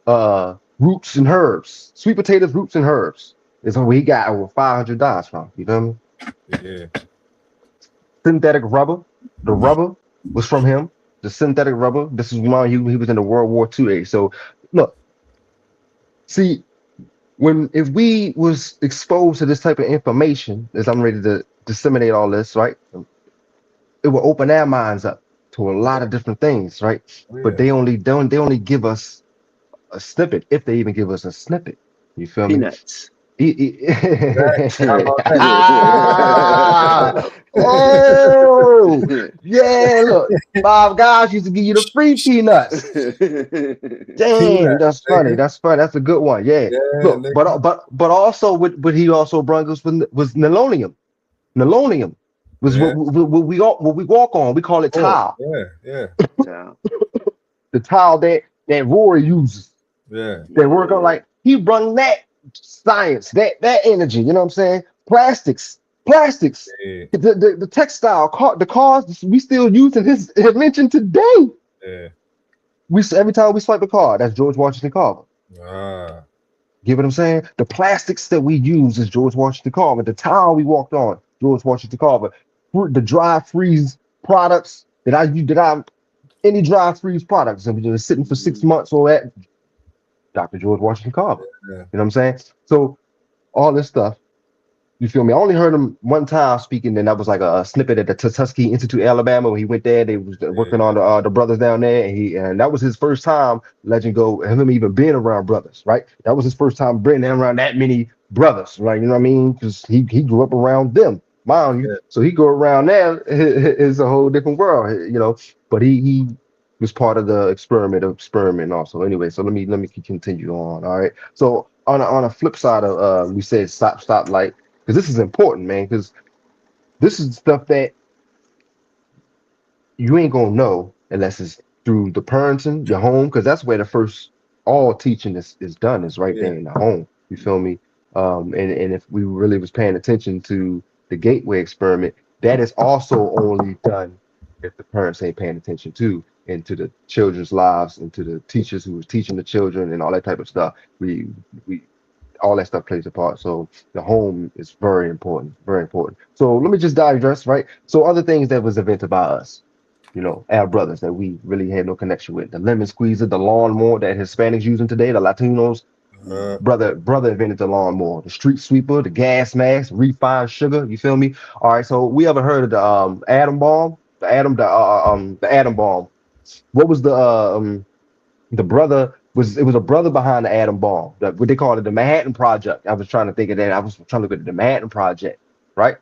roots and herbs. Sweet potatoes, roots and herbs is where he got over 500 dyes from. You feel me? Yeah. Synthetic rubber. The rubber was from him. The synthetic rubber. This is when he was in the World War II age. So look, see, if we was exposed to this type of information, as I'm ready to disseminate all this, right? It will open our minds up to a lot of different things, right? Oh, yeah. But they only give us a snippet, if they even give us a snippet. You feel me? Peanuts. How about that? Oh, yeah, look, Five Guys used to give you the free peanuts. Damn, that's funny. nigga. That's funny. That's a good one. Yeah. Yeah, Look, nigga. but also what he also brought us was nolonium. Nolonium was Yeah. what we walk on. We call it tile. Yeah. The tile that Rory uses. Yeah. They work on, like, he brought that science, that energy. You know what I'm saying? Plastics. Yeah. The textile, the cars we still using his invention today. Yeah. Every time we swipe a card, that's George Washington Carver. Ah. Get what I'm saying? The plastics that we use is George Washington Carver. The tile we walked on, George Washington Carver. The dry freeze products any dry freeze products and we're sitting for 6 months or that, Dr. George Washington Carver. Yeah. You know what I'm saying? So all this stuff, you feel me? I only heard him one time speaking, and that was like a snippet at the Tuskegee Institute, Alabama, when he went there. They was working on the brothers down there, and that was his first time, Legend Go, him even being around brothers, right? That was his first time bringing around that many brothers, right? You know what I mean? Because he grew up around them, mind you. Yeah. So he go around there, it's a whole different world, you know. But he was part of the experiment also. Anyway, so let me continue on. All right. So on a flip side of we said stop light, because this is important, man, because this is stuff that you ain't gonna know unless it's through the parenting, your home, because that's where the first all teaching is done, is right there in the home. You feel me? And if we really was paying attention to the gateway experiment, that is also only done if the parents ain't paying attention to into the children's lives, into the teachers who was teaching the children and all that type of stuff. We all that stuff plays a part. So the home is very important, very important. So let me just digress, right? So other things that was invented by us, you know, our brothers that we really had no connection with. The lemon squeezer, the lawnmower that Hispanics using today, the Latinos. Brother invented the lawnmower, the street sweeper, the gas mask, refined sugar. You feel me? All right. So we ever heard of the atom bomb? The atom bomb. What was the brother was? It was a brother behind the atom bomb. What they call it, the Manhattan Project. I was trying to think of that. I was trying to look at the Manhattan Project, right?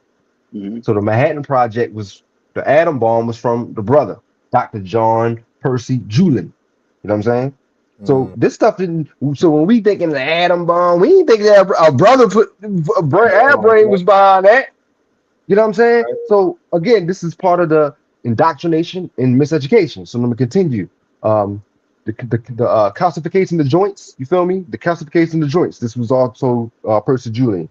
Mm-hmm. So the Manhattan Project was, the atom bomb was from the brother, Dr. John Percy Julian. You know what I'm saying? So this stuff didn't. So when we thinking the atom bomb, we ain't thinking that our brother our brain was behind that. You know what I'm saying? So again, this is part of the indoctrination and miseducation. So let me continue. The calcification of the joints. You feel me? The calcification of the joints. This was also Percy Julian.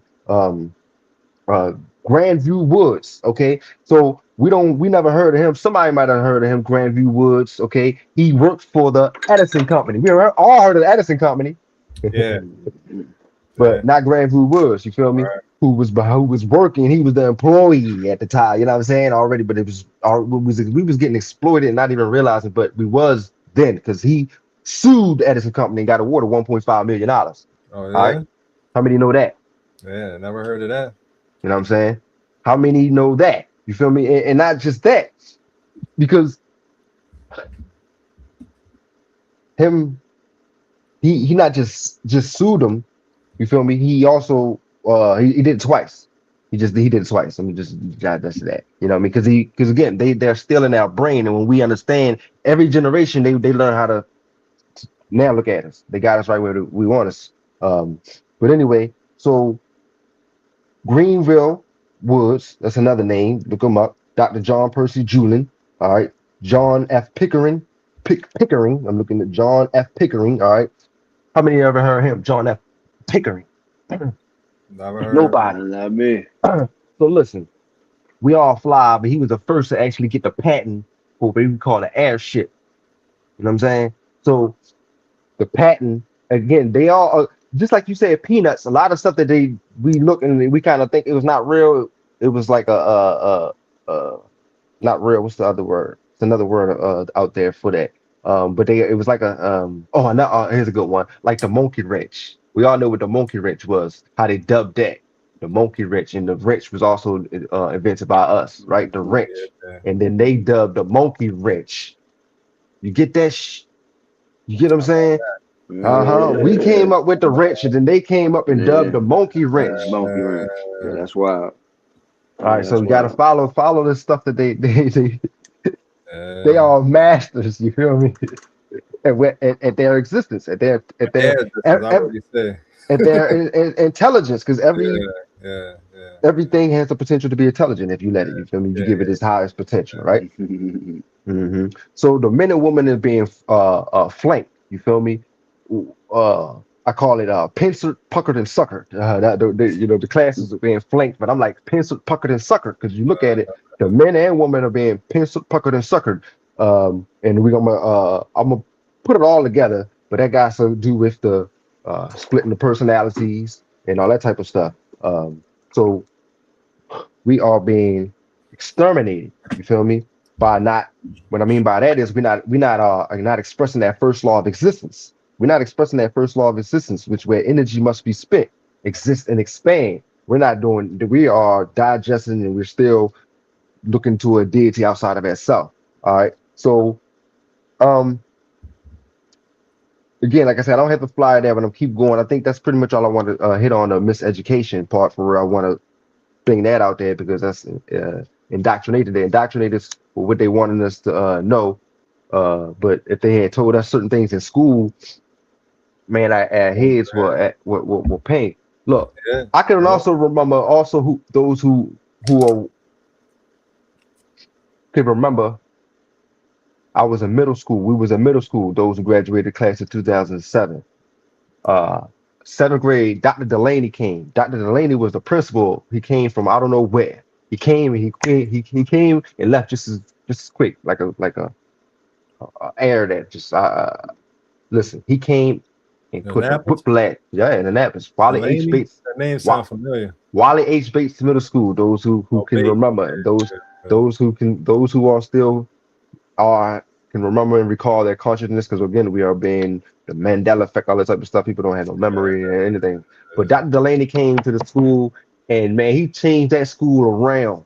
Grandview Woods. Okay, so we never heard of him. Somebody might have heard of him. Grandview Woods. Okay, he worked for the Edison Company. We all heard of the Edison Company. Yeah. But not Grandview Woods. You feel me? Right. Who was working? He was the employee at the time. You know what I'm saying? Already, but we was getting exploited and not even realizing. But we was then, because he sued the Edison Company and got awarded $1.5 million. Oh yeah. All right. How many know that? Yeah, never heard of that. You know what I'm saying? How many know that? You feel me? And not just that, because he not just sued him. You feel me? He also he did it twice. He did it twice. I'm just that's that. You know what I mean? Because again, they're still in our brain, and when we understand every generation, they learn how to now look at us. They got us right where we want us. But anyway, so Greenville Woods, that's another name. Look him up. Dr. John Percy Julian. All right. John F. Pickering. Pickering. I'm looking at John F. Pickering. All right. How many ever heard of him? John F. Pickering. Never heard. Nobody. Not me. So listen, we all fly, but he was the first to actually get the patent for what we call an airship. You know what I'm saying? So the patent, again, they all just like you said, peanuts. A lot of stuff that we look and we kind of think it was not real. It was like not real. What's the other word? It's another word out there for that. But it was like here's a good one. Like the monkey wrench. We all know what the monkey wrench was. How they dubbed that the monkey wrench, and the wrench was also invented by us, right? The wrench, and then they dubbed the monkey wrench. You get that? You get what I'm saying? We came up with the wrench, and then they came up and dubbed the monkey wrench. Monkey wrench. Yeah, that's wild. All right, so we gotta follow this stuff that they are masters. You feel me? At their existence, at their intelligence, because everything has the potential to be intelligent if you let it. You feel me? You give it its highest potential, right? So the men and women is being flanked. You feel me? I call it pincered, puckered, and suckered. The classes are being flanked, but I'm like pincered, puckered, and suckered because you look at it, the men and women are being pincered, puckered, and suckered. And I'm gonna put it all together, but that got to do with the splitting the personalities and all that type of stuff. So we are being exterminated. You feel me? By not. What I mean by that is we're not expressing that first law of existence. We're not expressing that first law of existence, which where energy must be spent, exist, and expand. We're not doing. We are digesting, and we're still looking to a deity outside of ourselves. All right. So, again, like I said, I don't have to fly there, but I'm keep going. I think that's pretty much all I want to hit on the miseducation part for where I want to bring that out there because that's indoctrinated. They indoctrinated us with what they wanted us to know. But if they had told us certain things in school, man, our heads were pain. Look, I can also remember those who can remember. I was in middle school. We was in middle school. Those who graduated class of 2007. Seventh grade, Dr. Delaney came. Dr. Delaney was the principal. He came from I don't know where. He came and he came and left just as quick, like a air that just listen. He came and put a whiplash. Yeah, in Annapolis. Wally H. Bates. That name sounds familiar. Wally H. Bates Middle School. Those who can remember. Those who are still can remember and recall their consciousness, because again, we are being the Mandela effect, all that type of stuff. People don't have no memory or anything. But Dr. Delaney came to the school, and man, he changed that school around.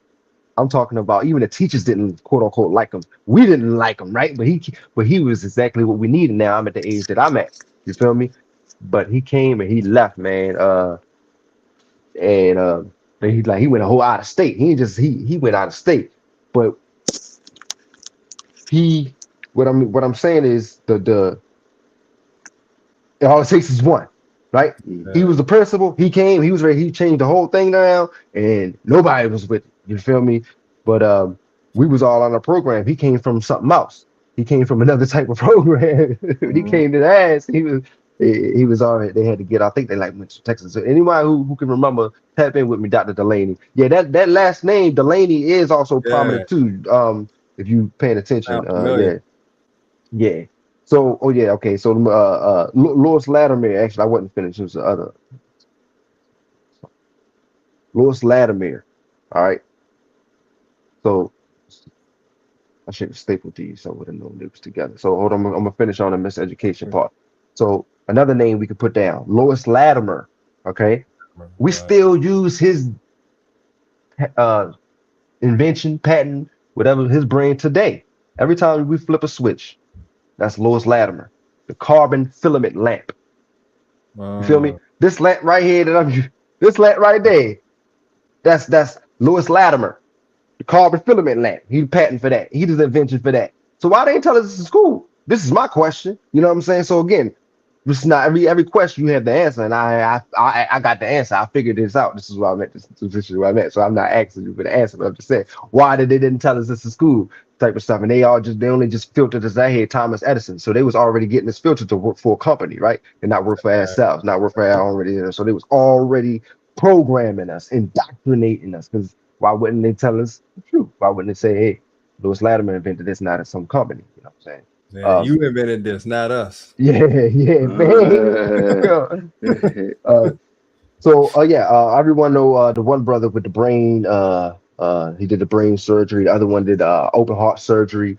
I'm talking about even the teachers didn't quote unquote like him. We didn't like him, right? But he was exactly what we needed. Now I'm at the age that I'm at. You feel me? But he came and he left, man. He went a whole out of state. He went out of state. But what I'm saying is the all it takes is one, right? Yeah. He was the principal. He came. He was ready. He changed the whole thing down, and nobody was with it. You feel me? But we was all on a program. He came from something else. He came from another type of program. He came to the ass. He was already. They had to get. I think they went to Texas. So anybody who can remember, tap in with me, Dr. Delaney. Yeah, that last name Delaney is also prominent too. If you paying attention, yeah. So, okay. So, Lois Latimer. Actually, I wasn't finished. It was the other. Lois Latimer. All right. So, I should have stapled these so I would have known they was together. So, hold on. I'm gonna finish on the miseducation part. So, another name we could put down: Lois Latimer. Okay. We still use his invention, patent, whatever his brain today. Every time we flip a switch, that's Lois Latimer, the carbon filament lamp. You feel me? This lamp right here this lamp right there That's Lewis Latimer, the carbon filament lamp. He patent for that. He did the invention for that. So why they didn't tell us this in school? This is my question. You know what I'm saying? So again, this is not every question you have the answer, and I got the answer. I figured this out. This is what I meant. This is what I meant. So I'm not asking you for the answer, but I'm just saying why they didn't tell us this in school type of stuff. And they only just filtered this. I had Thomas Edison, so they was already getting this filter to work for a company, right? And not work for ourselves, not work for our already. So they was already programming us, indoctrinating us. Because why wouldn't they tell us the truth? Why wouldn't they say, hey, Lewis Latimer invented this, not at some company? You know what I'm saying? Yeah, you invented this, not us. Yeah, man. Everyone know the one brother with the brain. He did the brain surgery. The other one did open heart surgery.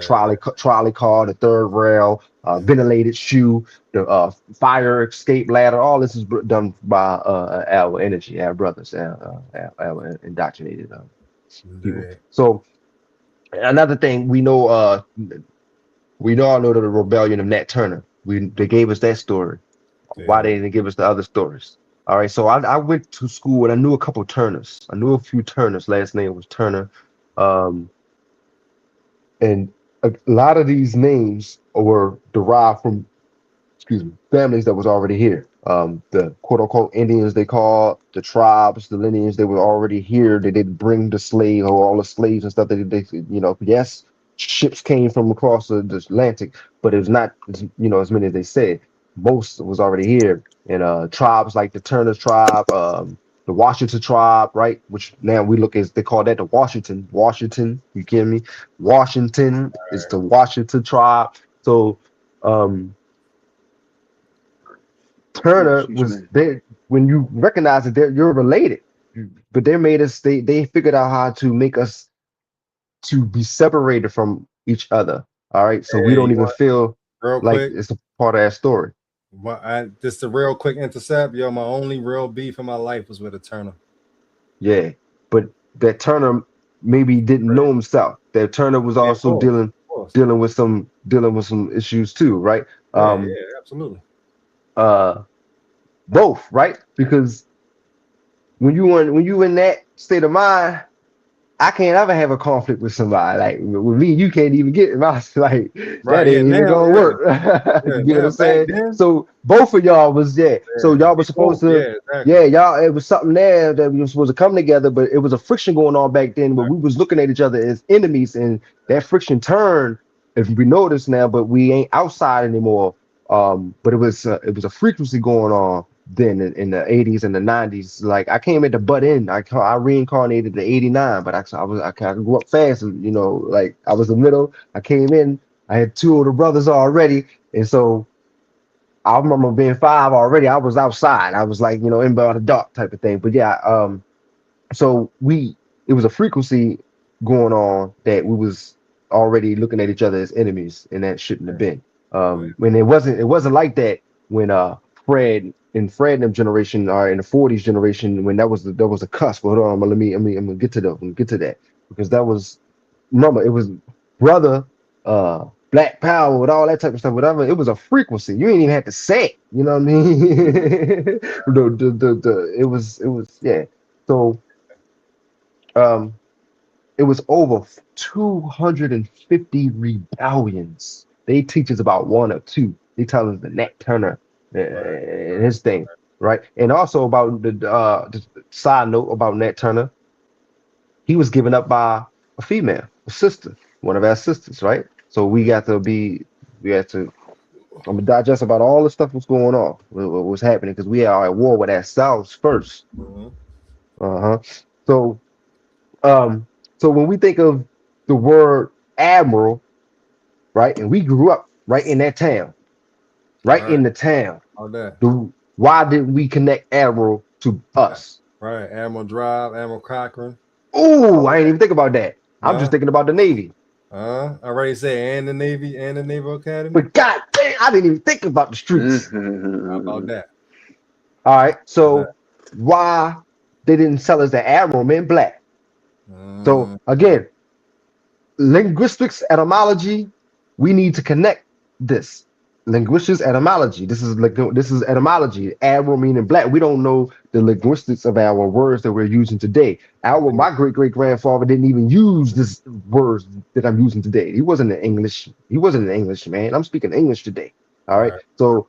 Trolley car, the third rail, ventilated shoe, the fire escape ladder. All this is done by our energy, our brothers, our indoctrinated people. So another thing we know. We all know the rebellion of Nat Turner. They gave us that story. Why they didn't give us the other stories? All right, so I went to school and I knew a couple Turners. I knew a few Turners. Last name was Turner, and a lot of these names were derived from, families that was already here. The quote unquote Indians they call the tribes, the lineage, they were already here. They didn't bring the slave or all the slaves and stuff. They yes. Ships came from across the Atlantic, but it was not, as many as they said. Most was already here, and tribes like the Turner tribe, the Washington tribe, right? Which now we look as they call that the Washington. You get me? Washington is the Washington tribe. So, Turner was there. When you recognize that you're related, but they made us. They figured out how to make us to be separated from each other. All right, so we don't even feel like it's a part of that story. Just a real quick intercept. Yo, my only real beef in my life was with a Turner. Yeah, but that Turner maybe didn't know himself. That Turner was also dealing with some issues too, right? Yeah, absolutely. Both, right? Because when you in that state of mind, I can't ever have a conflict with somebody. Like with me, you can't even get my like that ain't even gonna work. You know what I'm saying? So both of y'all was So y'all was supposed to y'all, it was something there that we were supposed to come together, but it was a friction going on back then where we was looking at each other as enemies, and that friction turned, if we notice now, but we ain't outside anymore. But it was a frequency going on then in the 80s and the 90s. Like I came at the butt end. I reincarnated to 89, but I grew up fast, and like I was the middle. I came in, I had two older brothers already, and so I remember being 5 already. I was outside. I was like, in by the dark type of thing. But so it was a frequency going on that we was already looking at each other as enemies, and that shouldn't have been. When it wasn't like that when Fred and them generation, or in the 40s generation, when there was a cusp. But hold on, I'm gonna get to that because that was, remember, it was brother Black Power with all that type of stuff, whatever. It was a frequency. You ain't even had to say it. You know what I mean? It was So it was over 250 rebellions. They teach us about 1 or 2. They tell us the Nat Turner and his thing, right? And also about the side note about Nat Turner, he was given up by a female, a sister, one of our sisters, right? So we had to. I'm gonna digest about all the stuff that's going on, what was happening, because we are at war with ourselves first. So, so when we think of the word admiral, right, and we grew up right in that town, in the town. All that. Why didn't we connect admiral to us? Right, Admiral Drive, Admiral Cochran. Oh, I ain't even think about that. I'm just thinking about the Navy. I already said, and the Navy and the Naval Academy. But God damn, I didn't even think about the streets. How about that? All right, so why they didn't tell us that admiral meant black? So again, linguistics, etymology, we need to connect this. linguistics etymology. This is etymology. Admiral meaning black. We don't know the linguistics of our words that we're using today. My great great grandfather didn't even use this words that I'm using today. He wasn't an English. He wasn't an English man. I'm speaking English today. All right. So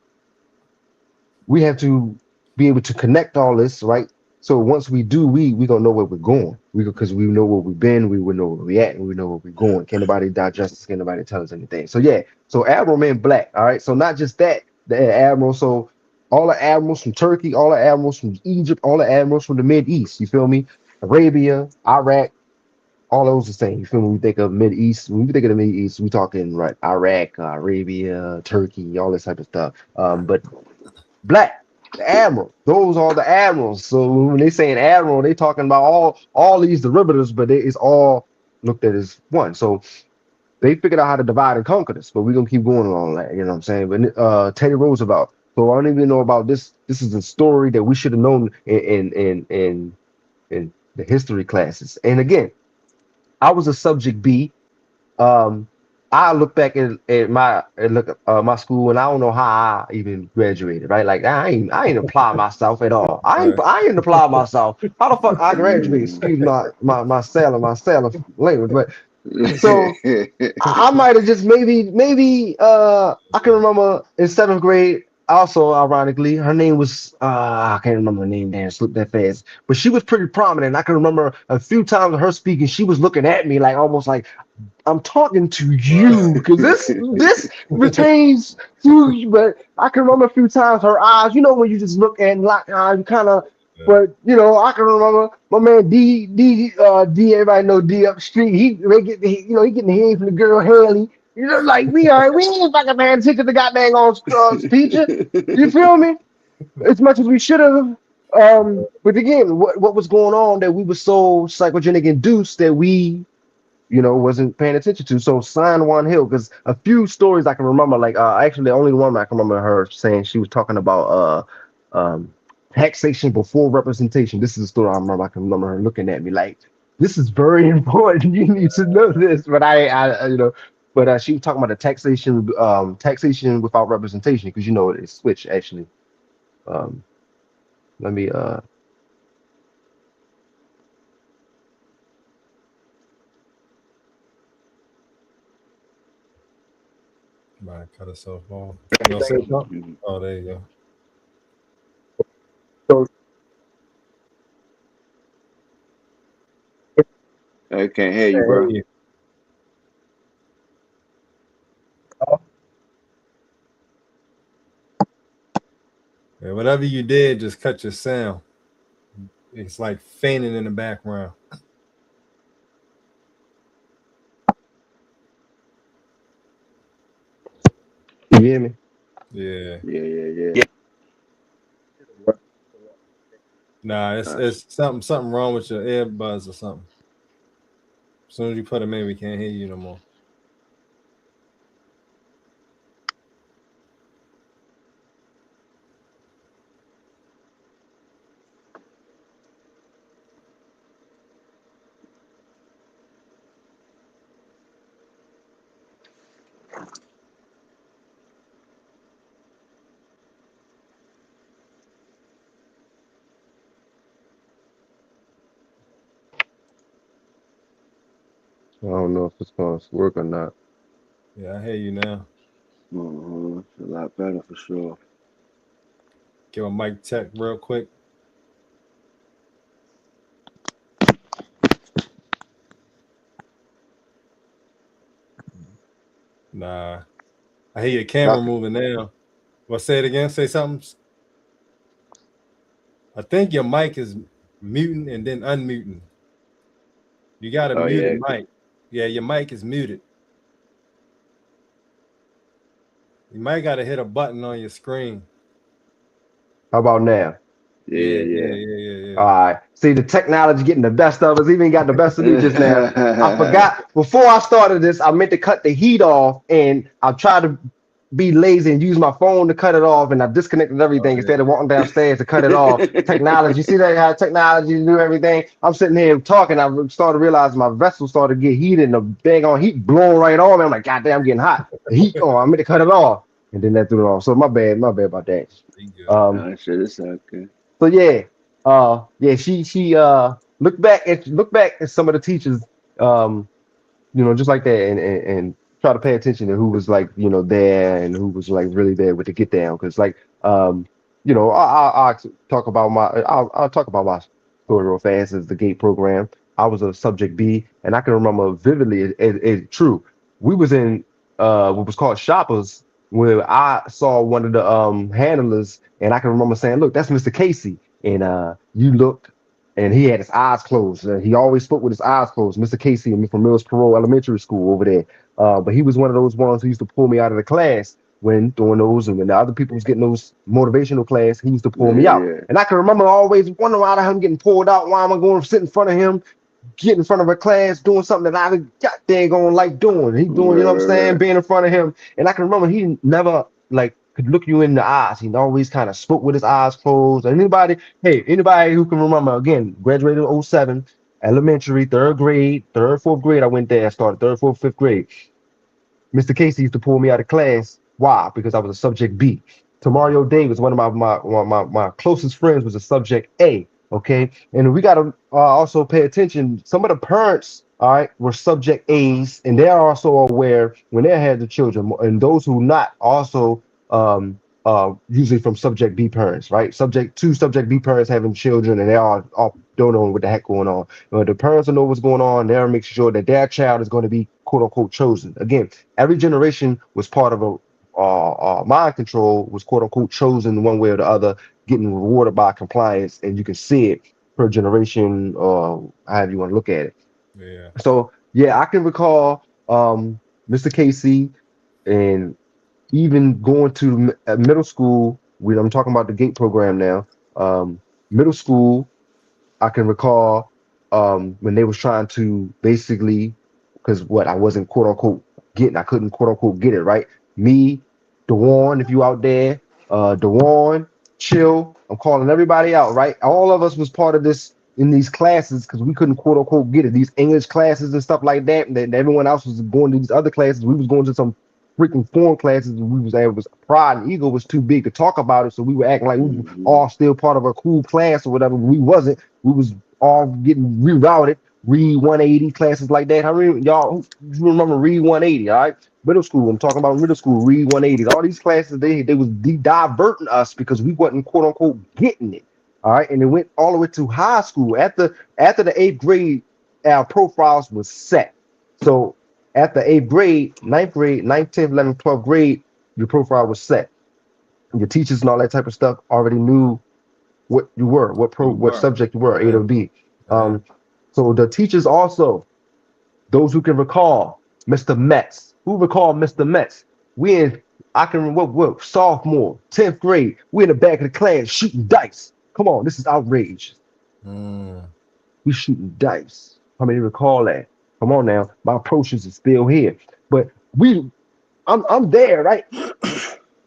we have to be able to connect all this, right? So once we do, we gonna know where we're going. Because we know where we've been, we will know where we at, and we know where we're going. Can't nobody digest us, can't nobody tell us anything. So yeah, so admiral meant black. All right. So not just that, the admiral. So all the admirals from Turkey, all the admirals from Egypt, all the admirals from the Mid East. You feel me? Arabia, Iraq, all those the same. You feel me? When we think of Mid East, when we think of the Mid East, we talking right Iraq, Arabia, Turkey, all this type of stuff. But black, the admiral, those are the admirals. So when they say an admiral, they talking about all these derivatives, but it's all looked at as one. So they figured out how to divide and conquer this, but we're gonna keep going along that, you know what I'm saying? But Teddy Roosevelt. So I don't even know about this. This is a story that we should have known in the history classes. And again, I was a subject B. Um, I look back at my school, and I don't know how I even graduated. Right, like I ain't apply myself at all. I ain't apply myself. How the fuck I graduate? Excuse my sailor language, but so I might have just maybe I can remember in 7th grade. Also, ironically, her name was I can't remember her name. Damn, slipped that fast. But she was pretty prominent. I can remember a few times of her speaking. She was looking at me like almost like I'm talking to you because this pertains to you. But I can remember a few times her eyes. You know when you just look and lock eyes, you kind of. But you know, I can remember my man D. Everybody know D up the street. He getting the head from the girl Haley. You know, like we ain't fucking paying attention to the goddamn on teacher. You feel me? As much as we should have. But again, what was going on that we were so psychogenic induced that we wasn't paying attention to. So San Juan Hill, because a few stories I can remember, like actually the only one I can remember her saying she was talking about taxation before representation. This is a story I can remember her looking at me like, this is very important. You need to know this. But she was talking about the taxation without representation, because it switched actually. Let me Might cut herself off. You gonna say something? Oh, there you go. I can't hear you, bro. Yeah, whatever you did, just cut your sound. It's like fainting in the background. You hear me? Yeah. Nah, it's something wrong with your earbuds or something. As soon as you put them in, we can't hear you no more. I don't know if it's going to work or not. Yeah, I hear you now. It's a lot better for sure. Give a mic check real quick. Nah, I hear your camera moving now. Well, say it again. Say something. I think your mic is muting and then unmuting. You got to mute the mic. Yeah, your mic is muted. You might got to hit a button on your screen. How about now? Yeah. All right. See, the technology getting the best of us. Even got the best of me just now. I forgot. Before I started this, I meant to cut the heat off, and I tried to be lazy and use my phone to cut it off, and I disconnected everything instead of walking downstairs to cut it off. Technology. See that how technology do everything? I'm sitting here talking. I started realizing my vessel started to get heated, and the dang on heat blowing right on me. I'm like, God damn, I'm getting hot. The heat on. I meant to cut it off. and then that threw it off. So my bad about that. Pretty good. Um, Nah, shit, it's okay. so yeah, she look back at some of the teachers, um, just like that, and try to pay attention to who was like, there and who was like really there with the get down. Because like, I'll talk about I'll talk about my story real fast. As the gate program, I was a subject B, and I can remember vividly. It's true. We was in what was called shoppers, where I saw one of the handlers, and I can remember saying, "Look, that's Mr. Casey." And you looked, and he had his eyes closed. He always spoke with his eyes closed. Mr. Casey and me from Mills Parole Elementary School over there. But he was one of those ones who used to pull me out of the class when doing those, and when the other people was getting those motivational class, he used to pull me Yeah, out. yeah. And I can remember always wondering why him getting pulled out. Why am I going to sit in front of him, get in front of a class, doing something that I got dang on like doing? He doing, you know what I'm saying, Right. being in front of him. And I can remember he never like could look you in the eyes. He always kind of spoke with his eyes closed. And anybody who can remember, again, graduated in '07, elementary, third grade, third, fourth grade, I went there. I started third, fourth, fifth grade. Mr. Casey used to pull me out of class. Why? Because I was a subject B. Tamario Davis, one of my closest friends, was a subject A. Okay, and we gotta also pay attention. Some of the parents, all right, were subject A's, and they're also aware when they had the children, and those who not also usually from subject B parents, right? Subject B parents having children, and they all don't know what the heck going on. The parents will know what's going on. They'll make sure that their child is going to be quote unquote chosen. Again, every generation was part of a mind control, was quote unquote chosen one way or the other, getting rewarded by compliance, and you can see it per generation or however you want to look at it. Yeah. So yeah, I can recall Mr. Casey, and even going to middle school. I'm talking about the gate program now. Middle school, I can recall when they was trying to basically, because what I wasn't quote unquote getting, I couldn't quote unquote get it right. Me, Dewan, if you out there, Dewan, Chill, I'm calling everybody out, right? All of us was part of this in these classes because we couldn't quote unquote get it. These English classes and stuff like that, and then everyone else was going to these other classes. We was going to some freaking foreign classes, and we was able to, pride and ego was too big to talk about it, so we were acting like we were all still part of a cool class or whatever. We wasn't. We was all getting rerouted, read 180 classes like that. How many y'all you remember read 180? All right, middle school. I'm talking about middle school. Read 180. All these classes they was diverting us because we wasn't quote unquote getting it. All right, and it went all the way to high school. After the eighth grade, our profiles was set. So after eighth grade, ninth grade, 9th, 10th, 11th, 12th grade, your profile was set. Your teachers and all that type of stuff already knew what you were, what subject you were, A or B. So the teachers also, those who can recall, Mr. Metz. Who recall Mr. Metz? I can remember what sophomore, 10th grade. We in the back of the class shooting dice. Come on, this is outrage. We shooting dice. How many recall that? Come on now, my approaches are still here, but I'm there, right?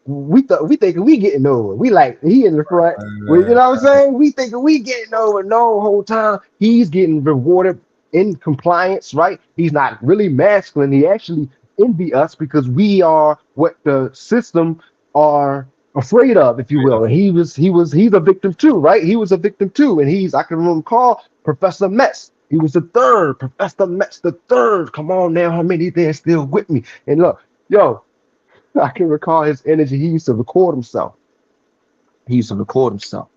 We thinking we getting over. We like he in the front. Well, you know what I'm saying? We thinking we getting over. No, whole time he's getting rewarded in compliance, right? He's not really masculine. He actually envy us because we are what the system are afraid of, if you will. And he's a victim too, right? He was a victim too, and I can recall Professor Metz. He was the third, Professor Metz the third. Come on now, how many there still with me? And look, yo, I can recall his energy. He used to record himself. He used to record himself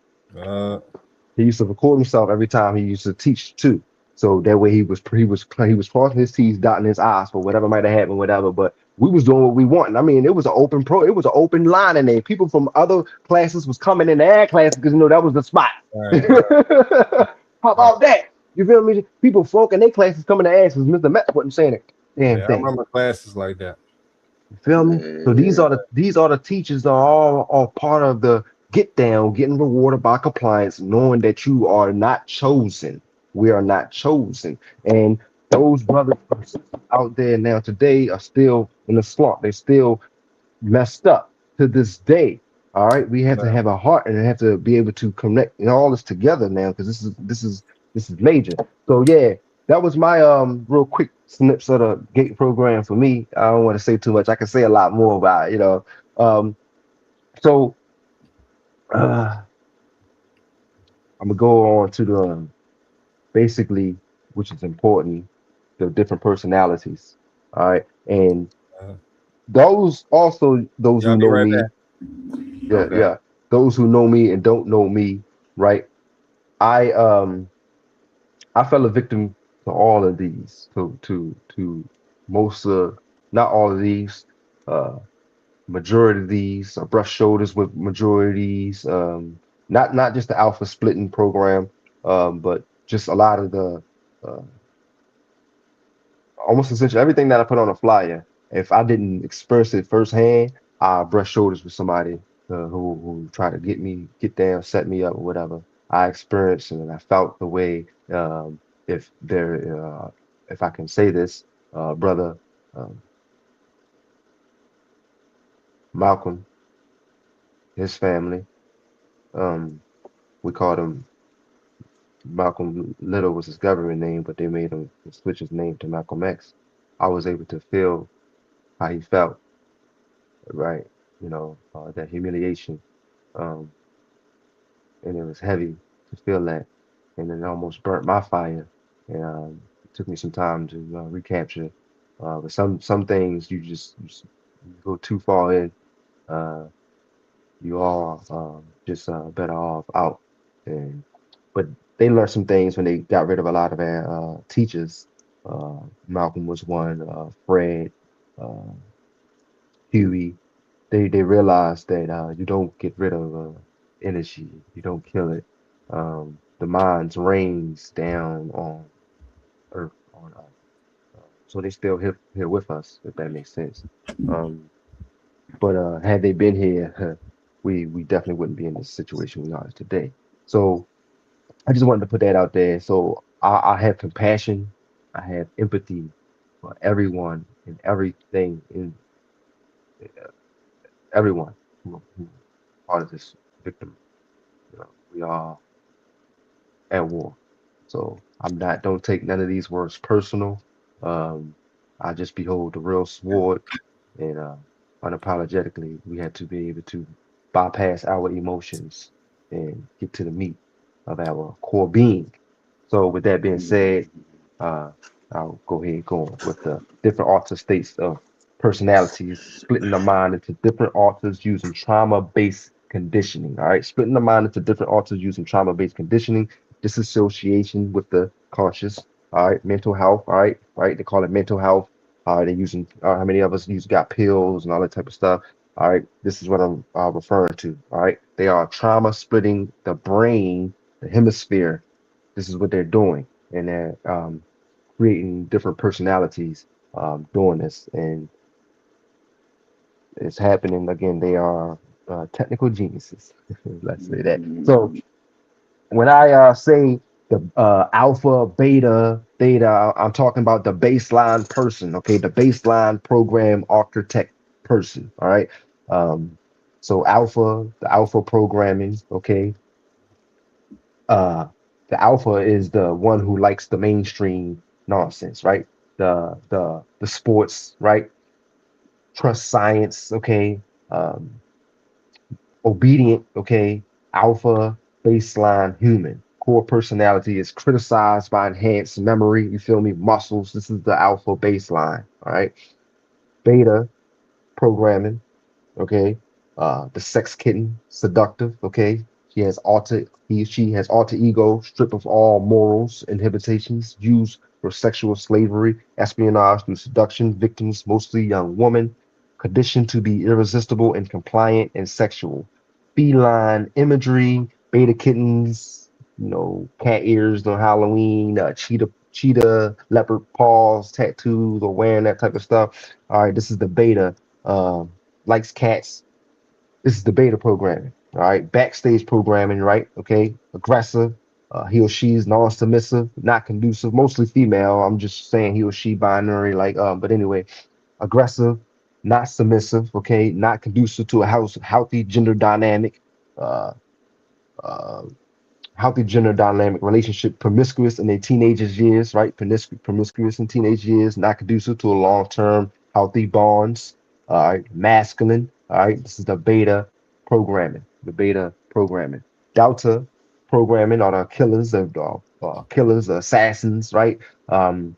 every time he used to teach too. So that way he was crossing his T's, dotting his I's for whatever might have happened, whatever. But we was doing what we wanted. I mean, it was an open line in there. People from other classes was coming in their class because that was the spot. How about that? You feel me? People folk in their classes coming to ask because Mr. Metz wasn't saying it. Damn thing. I remember classes like that. You feel me? So these are the teachers that are all part of the get down, getting rewarded by compliance, knowing that you are not chosen. We are not chosen. And those brothers out there now today are still in the slump. They're still messed up to this day. All right. We have to have a heart and have to be able to connect all this together now, because this is major. So yeah, that was my real quick snips of the gate program for me. I don't want to say too much. I can say a lot more about Um, so I'm gonna go on to the basically, which is important, the different personalities. All right, and Uh, those yeah, I'll who be know right me, back. yeah, Okay. yeah, those who know me and don't know me, right? I I fell a victim to all of these, to most not all of these, uh, majority of these. I brush shoulders with majorities. Not just the alpha splitting program, but just a lot of the uh, almost essentially everything that I put on a flyer. If I didn't experience it firsthand, I brush shoulders with somebody who tried to get down, set me up, or whatever. I experienced and I felt the way. If there, if I can say this, brother um, Malcolm, his family, um, we called him Malcolm Little was his government name, but they made him switch his name to Malcolm X. I was able to feel how he felt, right? That humiliation, um, and it was heavy to feel that, and it almost burnt my fire. And it took me some time to recapture. But some things you go too far in, uh, you are just better off out. And but they learned some things when they got rid of a lot of their teachers. Malcolm was one. Fred, uh, Huey. They realized that you don't get rid of energy. You don't kill it. The mind reigns down on Earth on us. So they still here with us, if that makes sense. Um, but had they been here, we definitely wouldn't be in this situation we are today. So I just wanted to put that out there. So I have compassion, I have empathy for everyone and everything in everyone who part of this victim. We are at war. So I'm not, don't take none of these words personal. Um, I just behold the real sword, and unapologetically, we had to be able to bypass our emotions and get to the meat of our core being. So with that being said, uh, I'll go ahead and go on with the different altered states of personalities, splitting the mind into different alters using trauma-based conditioning. All right, splitting the mind into different alters using trauma-based conditioning, disassociation with the conscious. All right, mental health. All right, right. They call it mental health. They're using how many of us use got pills and all that type of stuff. All right, this is what I'm referring to. All right, they are trauma splitting the brain, the hemisphere. This is what they're doing, and they're creating different personalities doing this, and it's happening again. They are technical geniuses. Let's say that. So when I say the alpha, beta, theta, I'm talking about the baseline person, okay? The baseline program architect person, all right? Um, so alpha, the alpha programming, okay? Uh, the alpha is the one who likes the mainstream nonsense, right? The sports, right? Trust science, okay? Um, obedient, okay, alpha, baseline, human. Core personality is criticized by enhanced memory. You feel me? Muscles. This is the alpha baseline. All right. Beta programming. Okay. The sex kitten, seductive. Okay. She has alter ego, stripped of all morals, inhibitions, used for sexual slavery, espionage through seduction, victims, mostly young women, conditioned to be irresistible and compliant and sexual. Feline imagery, beta kittens, cat ears on Halloween, cheetah, leopard paws, tattoos, or wearing that type of stuff. All right, this is the beta. Likes cats, this is the beta programming. All right. Backstage programming, right? Okay. Aggressive. He or she is non-submissive, not conducive, mostly female. I'm just saying he or she binary, like but anyway, aggressive, not submissive, okay, not conducive to a healthy gender dynamic, uh uh healthy gender dynamic relationship, promiscuous in their teenagers years, right? Promiscuous in teenage years, not conducive to a long-term healthy bonds. All right, masculine, All right, this is the beta programming. The beta programming. Delta programming are the killers of killers, assassins, right? Um,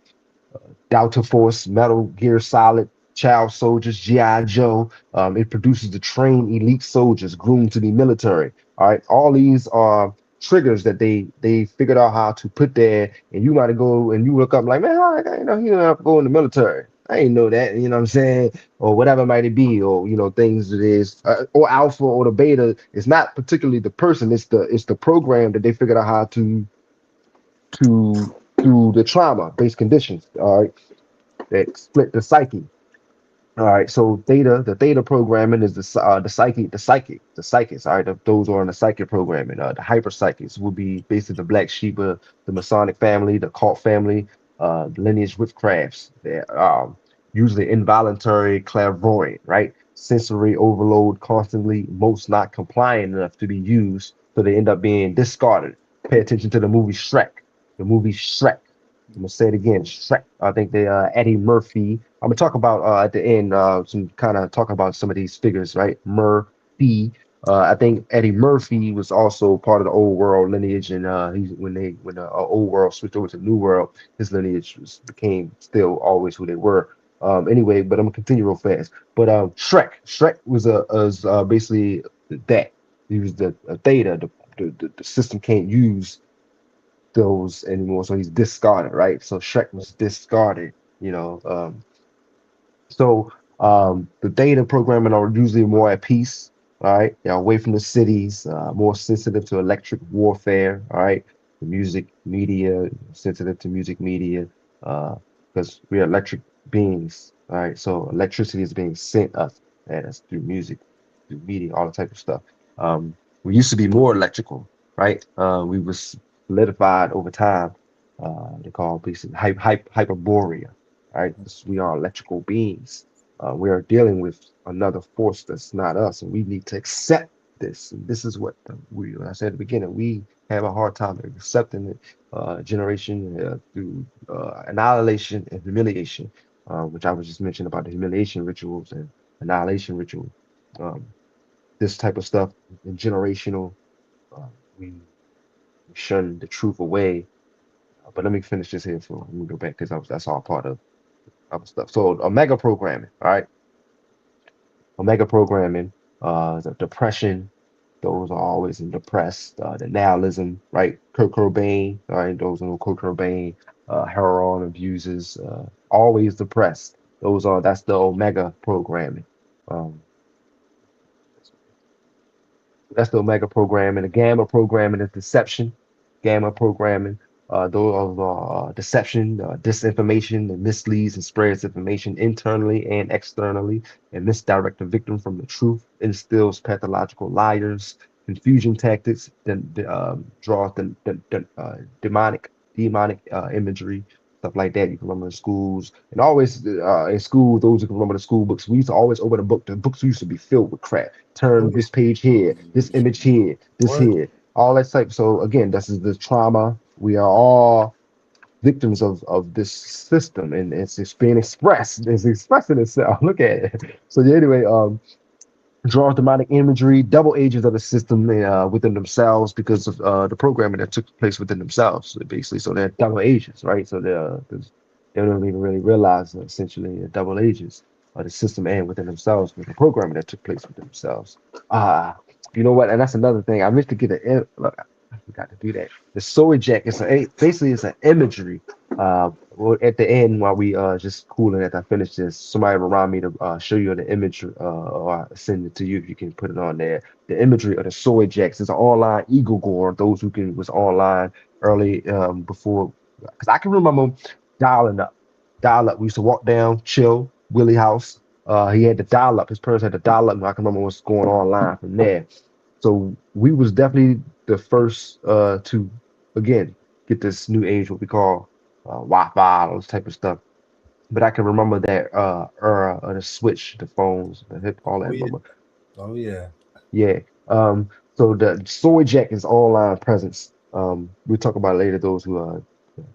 Delta Force, Metal Gear Solid, Child Soldiers, G.I. Joe. It produces the trained elite soldiers groomed to be military. All right, all these are triggers that they figured out how to put there, and you might go and you look up like, man, I know he didn't have to go in the military. I ain't know that, you know what I'm saying, or whatever it might be, or things that is, or alpha or the beta. It's not particularly the person; it's the program that they figured out how to through the trauma based conditions. All right, that split the psyche. All right, so the theta programming is the psychics. All right, those are in the psychic programming. The hyper psychics will be basically the black sheep of the Masonic family, the cult family, the lineage witchcrafts. They're usually involuntary clairvoyant, right? Sensory overload constantly, most not compliant enough to be used, so they end up being discarded. Pay attention to the movie Shrek. The movie Shrek. I'm gonna say it again, Shrek. I think they Eddie Murphy. I'm gonna talk about at the end some kind of talk about some of these figures, right? Murphy. I think Eddie Murphy was also part of the old world lineage, and when the old world switched over to the new world, his lineage became still always who they were. Anyway, but I'm gonna continue real fast. But Shrek, Shrek was basically that. He was the theta. The system can't use those anymore, so he's discarded, right? So Shrek was discarded, you know. The data programming are usually more at peace, all right? They're away from the cities, more sensitive to electric warfare, all right? The music media, sensitive to music media, because we are electric beings, all right? So electricity is being sent us, and that's through music, through media, all the type of stuff. We used to be more electrical, right? We was solidified over time. They call basically hyperborea, right? We are electrical beings. We are dealing with another force that's not us, and we need to accept this. And this is what I said at the beginning, we have a hard time accepting it, generation through annihilation and humiliation, which I was just mentioning about the humiliation rituals and annihilation ritual. Um, this type of stuff, and generational, uh, we shun the truth away. But let me finish this here. So let me go back because that's all part of other stuff. So omega programming, all right. Omega programming, the depression, those are always in depressed, the nihilism, right? Kurt Cobain, all right, those are Kurt Cobain, heroin abusers, always depressed. That's the omega programming. Um, That's the omega programming. The gamma programming is deception. Gamma programming, those are deception, disinformation, that misleads and spreads information internally and externally, and misdirect the victim from the truth, instills pathological liars, confusion tactics, then draws demonic imagery, stuff like that. You can remember in schools, and always in school, those who can remember the school books, we used to always open a book. The books used to be filled with crap. Turn this page here, this image here, this What? here, all that type. So again, this is the trauma. We are all victims of this system, and it's being expressed. It's expressing itself. Look at it. So yeah, anyway, draws demonic imagery, double agents of the system within themselves because of the programming that took place within themselves, basically. So they're double agents, right? So they don't even really realize essentially they're double agents of the system and within themselves with the programming that took place within themselves. You know what? And that's another thing. I meant to get look. I forgot to do that. The soy jack is basically it's an imagery. At the end, while we just cooling as I finish this, somebody remind me to show you the image or send it to you if you can put it on there. The imagery of the soy jacks is an online eagle gore. Those who can was online early before, because I can remember dialing up, dial up. We used to walk down, chill, Willie House. He had to dial up. His parents had to dial up, and I can remember what's going online from there. So we was definitely the first to again get this new age, what we call Wi-Fi, all this type of stuff. But I can remember that era of the switch, the phones, the hip, all Oh that. yeah. Remember? Oh yeah. Yeah. So the soy jack is online presence. We'll talk about it later. Those who can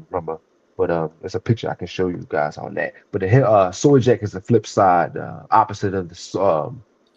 remember. But there's a picture I can show you guys on that. But the soy jack is the flip side, opposite of the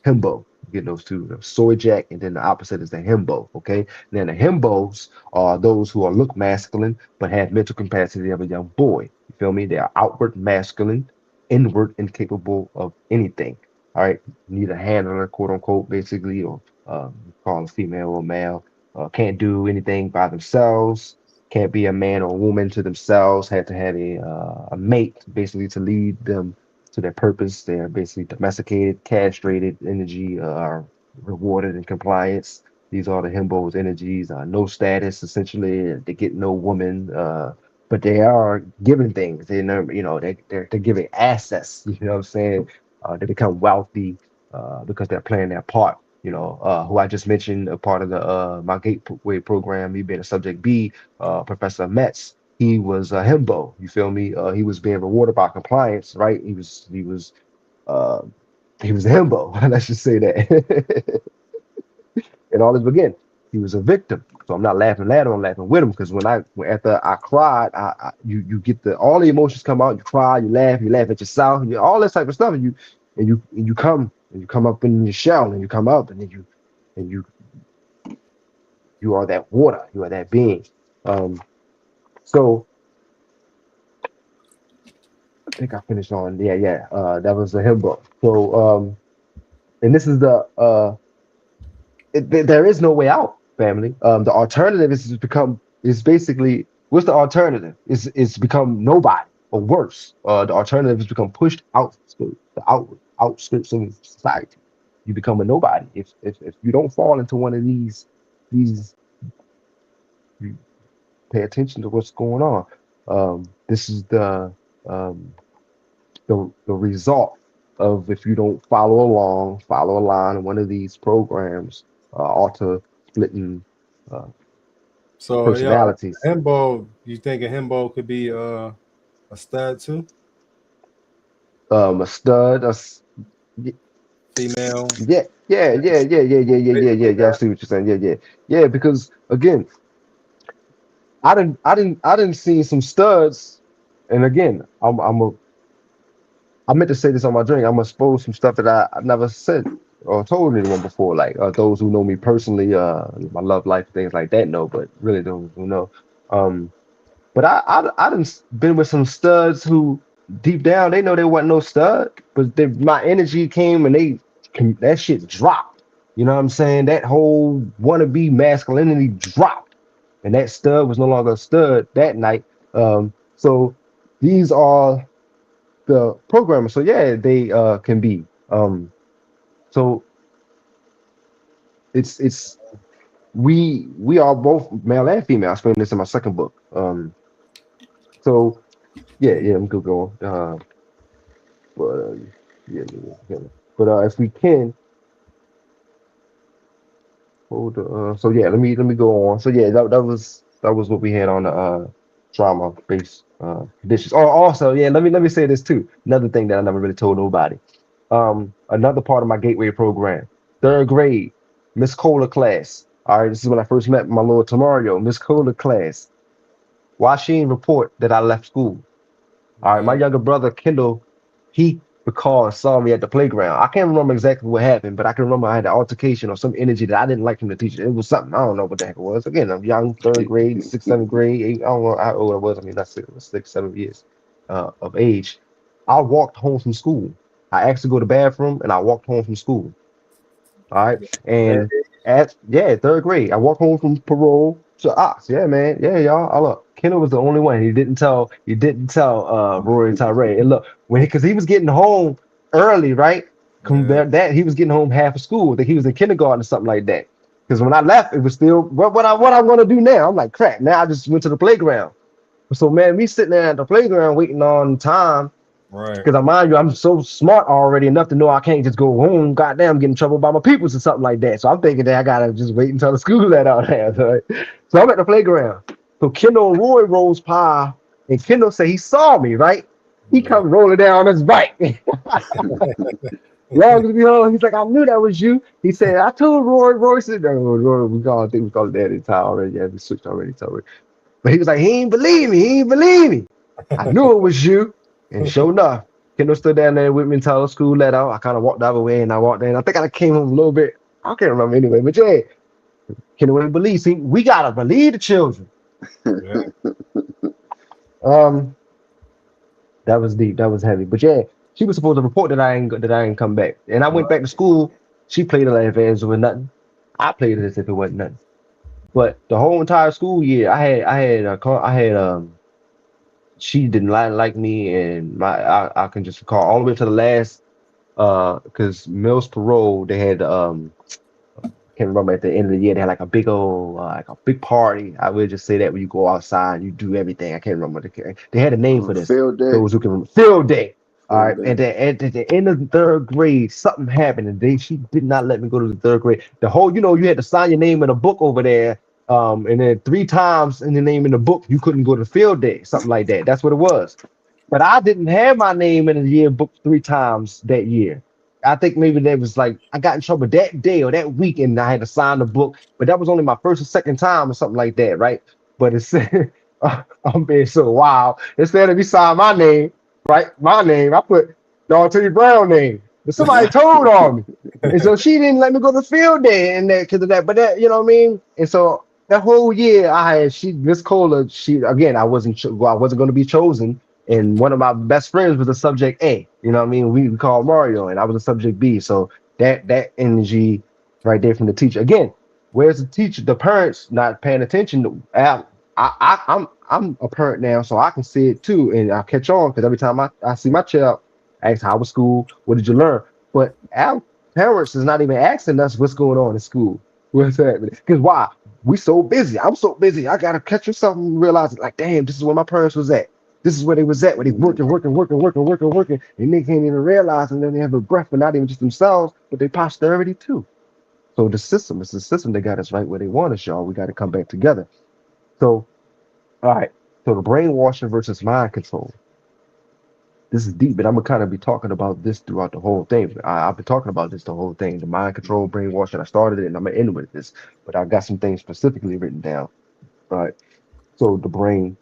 himbo. You get those two, the soy jack, and then the opposite is the himbo. Okay, then the himbos are those who are look masculine but have mental capacity of a young boy. You feel me? They are outward masculine, inward incapable of anything. All right, need a handler, quote unquote, basically, or call a female or male. Can't do anything by themselves, can't be a man or a woman to themselves, had to have a mate basically to lead them to their purpose. They're basically domesticated, castrated energy, are rewarded in compliance. These are the himbos energies, no status essentially. They get no woman, but they are giving things. They know, they're giving assets. You know what I'm saying? They become wealthy because they're playing their part. Who I just mentioned, a part of the my gateway program, me being a subject B, Professor Metz, he was a himbo. You feel me? He was being rewarded by compliance, right? Uh, he was a himbo. Let's just say that. And all this again, he was a victim. So I'm not laughing at him. I'm laughing with him because after I cried, you get all the emotions come out. You cry, you laugh at yourself, all this type of stuff, and you come up in your shell, and you come up, and then you are that water, you are that being. So I think I finished on that was the himbo. So and this is there is no way out, family. The alternative is basically, what's the alternative? Is become nobody or worse. The alternative is become pushed out to the outskirts of society. You become a nobody if you don't fall into one of these. You pay attention to what's going on. This is um, the result of, if you don't follow a line in one of these programs, auto splitting So personalities. himbo. You think a himbo could be a stud too? A stud, Female. yeah. I see what you're saying. Yeah. Because again, I didn't see some studs, and again, I meant to say this on my drink. I'm gonna expose some stuff that I never said or told anyone before. Like those who know me personally, my love life, things like that know, but really those who know. But I done been with some studs who deep down they know they wasn't no stud, but my energy came and that shit dropped. You know what I'm saying? That whole wannabe masculinity dropped, and that stud was no longer a stud that night. So these are the programmers. So yeah, they can be. So it's we are both male and female. I explained this in my second book. So yeah, I'm good going. But yeah. But if we can hold so yeah, let me go on. So yeah, that was what we had on the trauma based conditions. Oh, also, yeah, let me say this too. Another thing that I never really told nobody. Another part of my gateway program, third grade, Miss Cola class. All right, this is when I first met my Lord Tamario, Miss Cola class. Why she didn't report that I left school? All right, my younger brother Kendall, he because saw me at the playground. I can't remember exactly what happened, but I can remember I had an altercation or some energy that I didn't like from the teacher. It was something, I don't know what the heck it was. Again, I'm young, third grade, sixth, seventh grade, eight, I don't know how old I was. I mean, that's 6, 7 years of age. I walked home from school. I asked to go to the bathroom, and I walked home from school. All right, and third grade, I walked home from parole to Ox. Yeah, man, yeah, y'all. I look, Kendall was the only one. He didn't tell. Rory and Tyree. And look, because he was getting home early, right? Compared that he was getting home half of school. That he was in kindergarten or something like that. Because when I left, it was still what I'm gonna do now. I'm like, crap. Now I just went to the playground. So man, me sitting there at the playground waiting on time. Right. Because I mind you, I'm so smart already enough to know I can't just go home, goddamn, get in trouble by my peoples or something like that. So I'm thinking that I gotta just wait until the school let out there. Right? So I'm at the playground. So Kendall and Roy rolls by, and Kendall say he saw me, right? He comes rolling down on his bike. Long as we hold, he's like, I knew that was you. He said, I told Roy. Roy said, no, Roy, I think we called it that in time already. Yeah, we switched already. But he was like, he ain't believe me. I knew it was you. And sure enough, Kendall stood down there with me until the school let out. I kind of walked the other way and I walked in. I think I came home a little bit. I can't remember anyway, but yeah, Kendall wouldn't believe. See, we gotta believe the children. Yeah. That was deep. That was heavy. But yeah, she was supposed to report that I ain't come back. And I went back to school. She played it like if it was nothing. I played it as if it wasn't nothing. But the whole entire school year, she didn't like me, and I can just recall all the way to the last because Mills Parole, they had can't remember at the end of the year they had like a big old like a big party. I would just say that when you go outside, you do everything. I can't remember they had a name for this. Field day. Those who can remember. Field day. All right, Field and then at the end of the third grade, something happened, and she did not let me go to the third grade. The whole, you had to sign your name in a book over there, and then 3 times in the name in the book, you couldn't go to field day, something like that. That's what it was. But I didn't have my name in the yearbook 3 times that year. I think maybe that was like I got in trouble that day or that weekend. I had to sign the book, but that was only my first or second time or something like that, right? But it's I'm being so wild. Instead of me sign my name, right? My name, I put Dog Teddy Brown name. And somebody told on me. And so she didn't let me go to field day and that because of that. But that, you know what I mean? And so that whole year Miss Cola, I wasn't going to be chosen. And one of my best friends was a subject A. You know what I mean? We called Mario, and I was a subject B. So that energy right there from the teacher. Again, where's the teacher? The parents not paying attention. I'm a parent now, so I can see it too, and I'll catch on because every time I see my child, I ask how was school, what did you learn? But our parents is not even asking us what's going on in school. What's happening? Because why? We so busy. I'm so busy. I gotta catch yourself and realize like, damn, this is where my parents was at. This is where they was at, where they working, and they can't even realize, and then they have a breath, but not even just themselves, but their posterity too. So it's the system that got us right where they want us, y'all. We got to come back together. So, all right. So the brainwashing versus mind control. This is deep, but I'm gonna kind of be talking about this throughout the whole thing. I've been talking about this the whole thing, the mind control, brainwashing. I started it, and I'm gonna end with this, but I got some things specifically written down. All right. So the brain,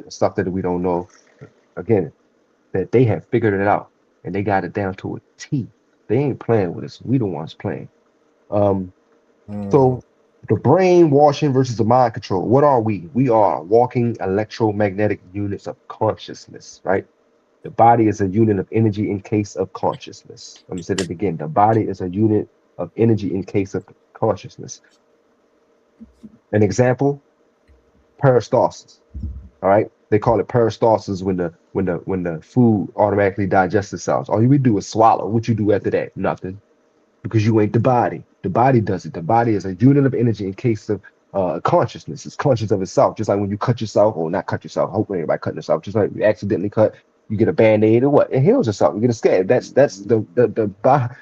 stuff that we don't know, again, that they have figured it out and they got it down to a T. They ain't playing with us. We the ones playing. So the brainwashing versus the mind control. What are we? We are walking electromagnetic units of consciousness, right? The body is a unit of energy in case of consciousness. Let me say that again. The body is a unit of energy in case of consciousness. An example, peristalsis. All right. They call it peristalsis when the food automatically digests itself. All you do is swallow. What you do after that? Nothing. Because you ain't the body. The body does it. The body is a unit of energy in case of consciousness. It's conscious of itself. Just like when you cut yourself, or not cut yourself. Hopefully everybody cutting yourself. Just like you accidentally cut, you get a band-aid or what? It heals yourself. You get a scab. That's the body.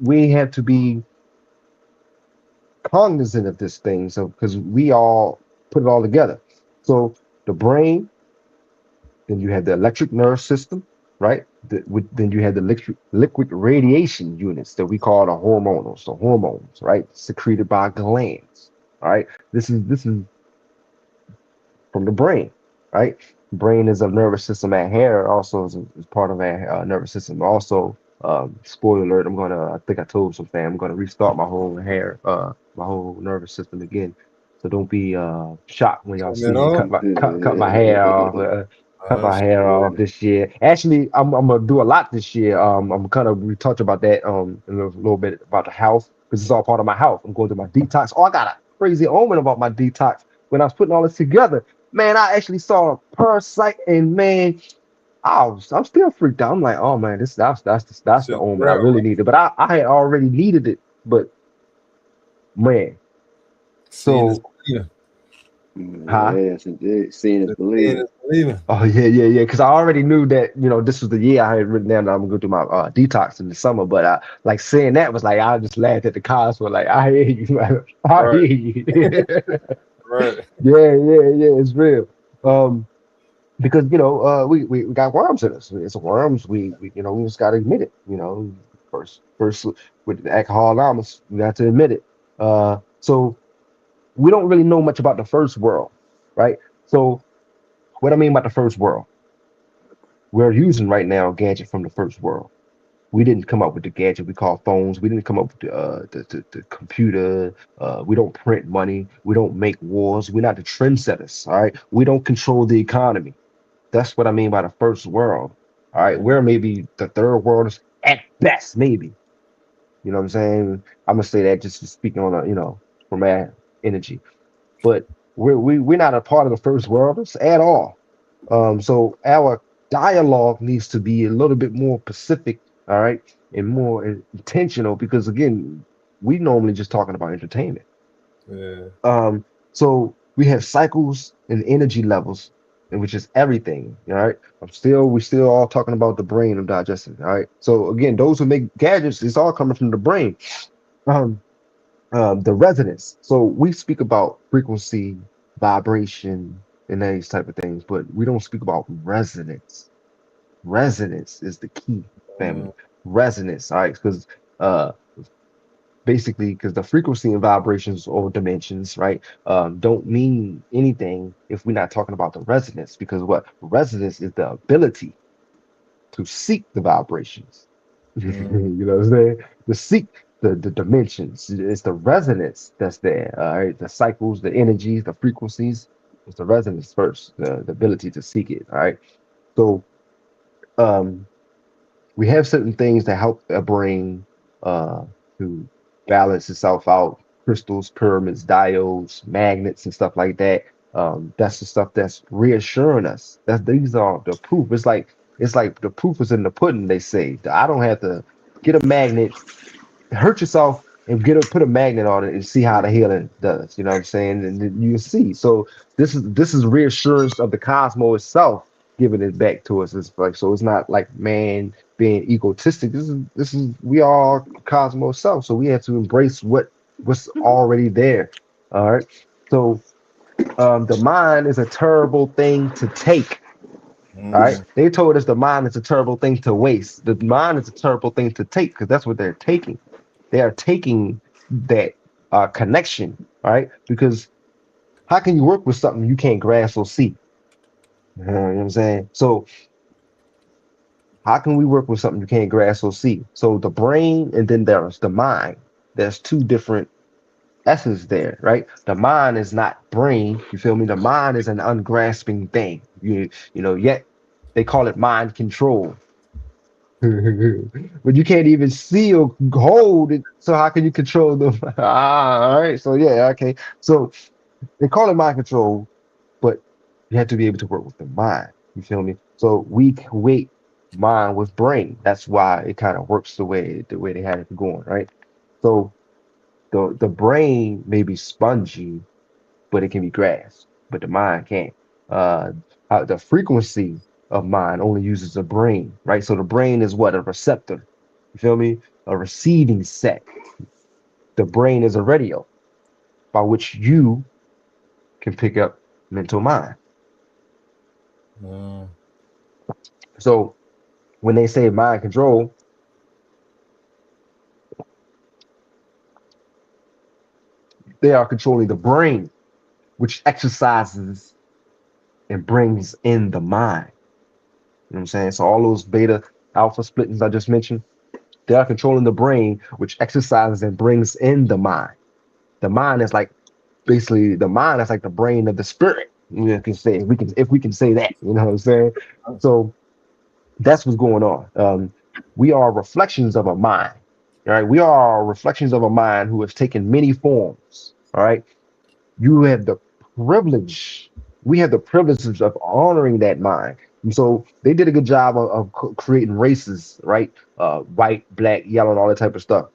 We have to be cognizant of this thing. So because we all put it all together. So the brain. Then you have the electric nerve system, right? Then you have the liquid radiation units that we call the hormonals, right? Secreted by glands, all right? This is from the brain, right? Brain is a nervous system. Our hair also is part of our nervous system. Also, spoiler alert, I think I told some fam, I'm gonna restart my whole my whole nervous system again. So don't be shocked when y'all see me cut my hair off. Cut my hair off this year. Actually, I'm gonna do a lot this year. I'm kind of retouch about that in a little bit about the health because it's all part of my health. I'm going through my detox. Oh, I got a crazy omen about my detox. When I was putting all this together, man, I actually saw a parasite, and man, I'm still freaked out. I'm like, oh man, that's the omen I really needed. But I had already needed it. But man, so. Yes, indeed. Seeing is believing. Oh yeah. Because I already knew that this was the year I had written down that I'm gonna go through my detox in the summer. But like saying that was like I just laughed at the cars for like I hear you, man. I hear you. Right. Yeah. It's real. Because we got worms in us. It's worms. We just gotta admit it. First with the alcohol anonymous, we got to admit it. So. We don't really know much about the first world, right? So what I mean by the first world, we're using right now a gadget from the first world. We didn't come up with the gadget we call phones. We didn't come up with the computer. We don't print money. We don't make wars. We're not the trendsetters. All right. We don't control the economy. That's what I mean by the first world. All right. We're maybe the third world at best, maybe. You know what I'm saying? I'm gonna say that just speaking on a, from our energy. But we're not a part of the first worlders at all. So our dialogue needs to be a little bit more pacific, all right, and more intentional because again, we normally just talking about entertainment. Yeah. So we have cycles and energy levels, and which is everything. All right. We're still all talking about the brain of digestion. All right. So again, those who make gadgets, it's all coming from the brain. Um, the resonance. So we speak about frequency, vibration, and these type of things, but we don't speak about resonance. Resonance is the key, family. Resonance, all right, because uh basically because the frequency and vibrations or dimensions, right, don't mean anything if we're not talking about the resonance, because what resonance is the ability to seek the vibrations. You know what I'm saying? To seek the dimensions. It's the resonance that's there. All right. The cycles, the energies, the frequencies. It's the resonance first, the ability to seek it. All right. So um we have certain things that help a brain to balance itself out. Crystals, pyramids, diodes, magnets, and stuff like that. That's the stuff that's reassuring us. That these are the proof. It's like the proof is in the pudding. They say I don't have to get a magnet, hurt yourself, and put a magnet on it and see how the healing does. You know what I'm saying? And then you see. So this is reassurance of the cosmos itself giving it back to us. It's like so it's not like man being egotistic. This is we are cosmos self. So we have to embrace what's already there. All right. So the mind is a terrible thing to take. All right. They told us the mind is a terrible thing to waste. The mind is a terrible thing to take because that's what they're taking. They are taking that connection, right? Because how can you work with something you can't grasp or see? You know what I'm saying? So how can we work with something you can't grasp or see? So the brain and then there's the mind. There's two different essence there, right? The mind is not brain. You feel me? The mind is an ungrasping thing. Yet they call it mind control. But you can't even see or hold it. So how can you control them? All right. So yeah, okay. So they call it mind control, but you have to be able to work with the mind. You feel me? So we weight mind with brain. That's why it kind of works the way they had it going, right? So the brain may be spongy, but it can be grasped, but the mind can't. Uh, the frequency of mind only uses the brain, right? So the brain is what? A receptor. You feel me? A receiving set. The brain is a radio by which you can pick up mental mind. So when they say mind control, they are controlling the brain, which exercises and brings in the mind. You know what I'm saying? So all those beta alpha splittings I just mentioned, they are controlling the brain, which exercises and brings in the mind. The mind is like basically the mind is like the brain of the spirit. Can say if we can say that. You know what I'm saying? So that's what's going on. We are reflections of a mind. All right, we are reflections of a mind who has taken many forms. All right, you have the privilege. We have the privilege of honoring that mind. And so they did a good job of creating races, right? White, black, yellow, and all that type of stuff.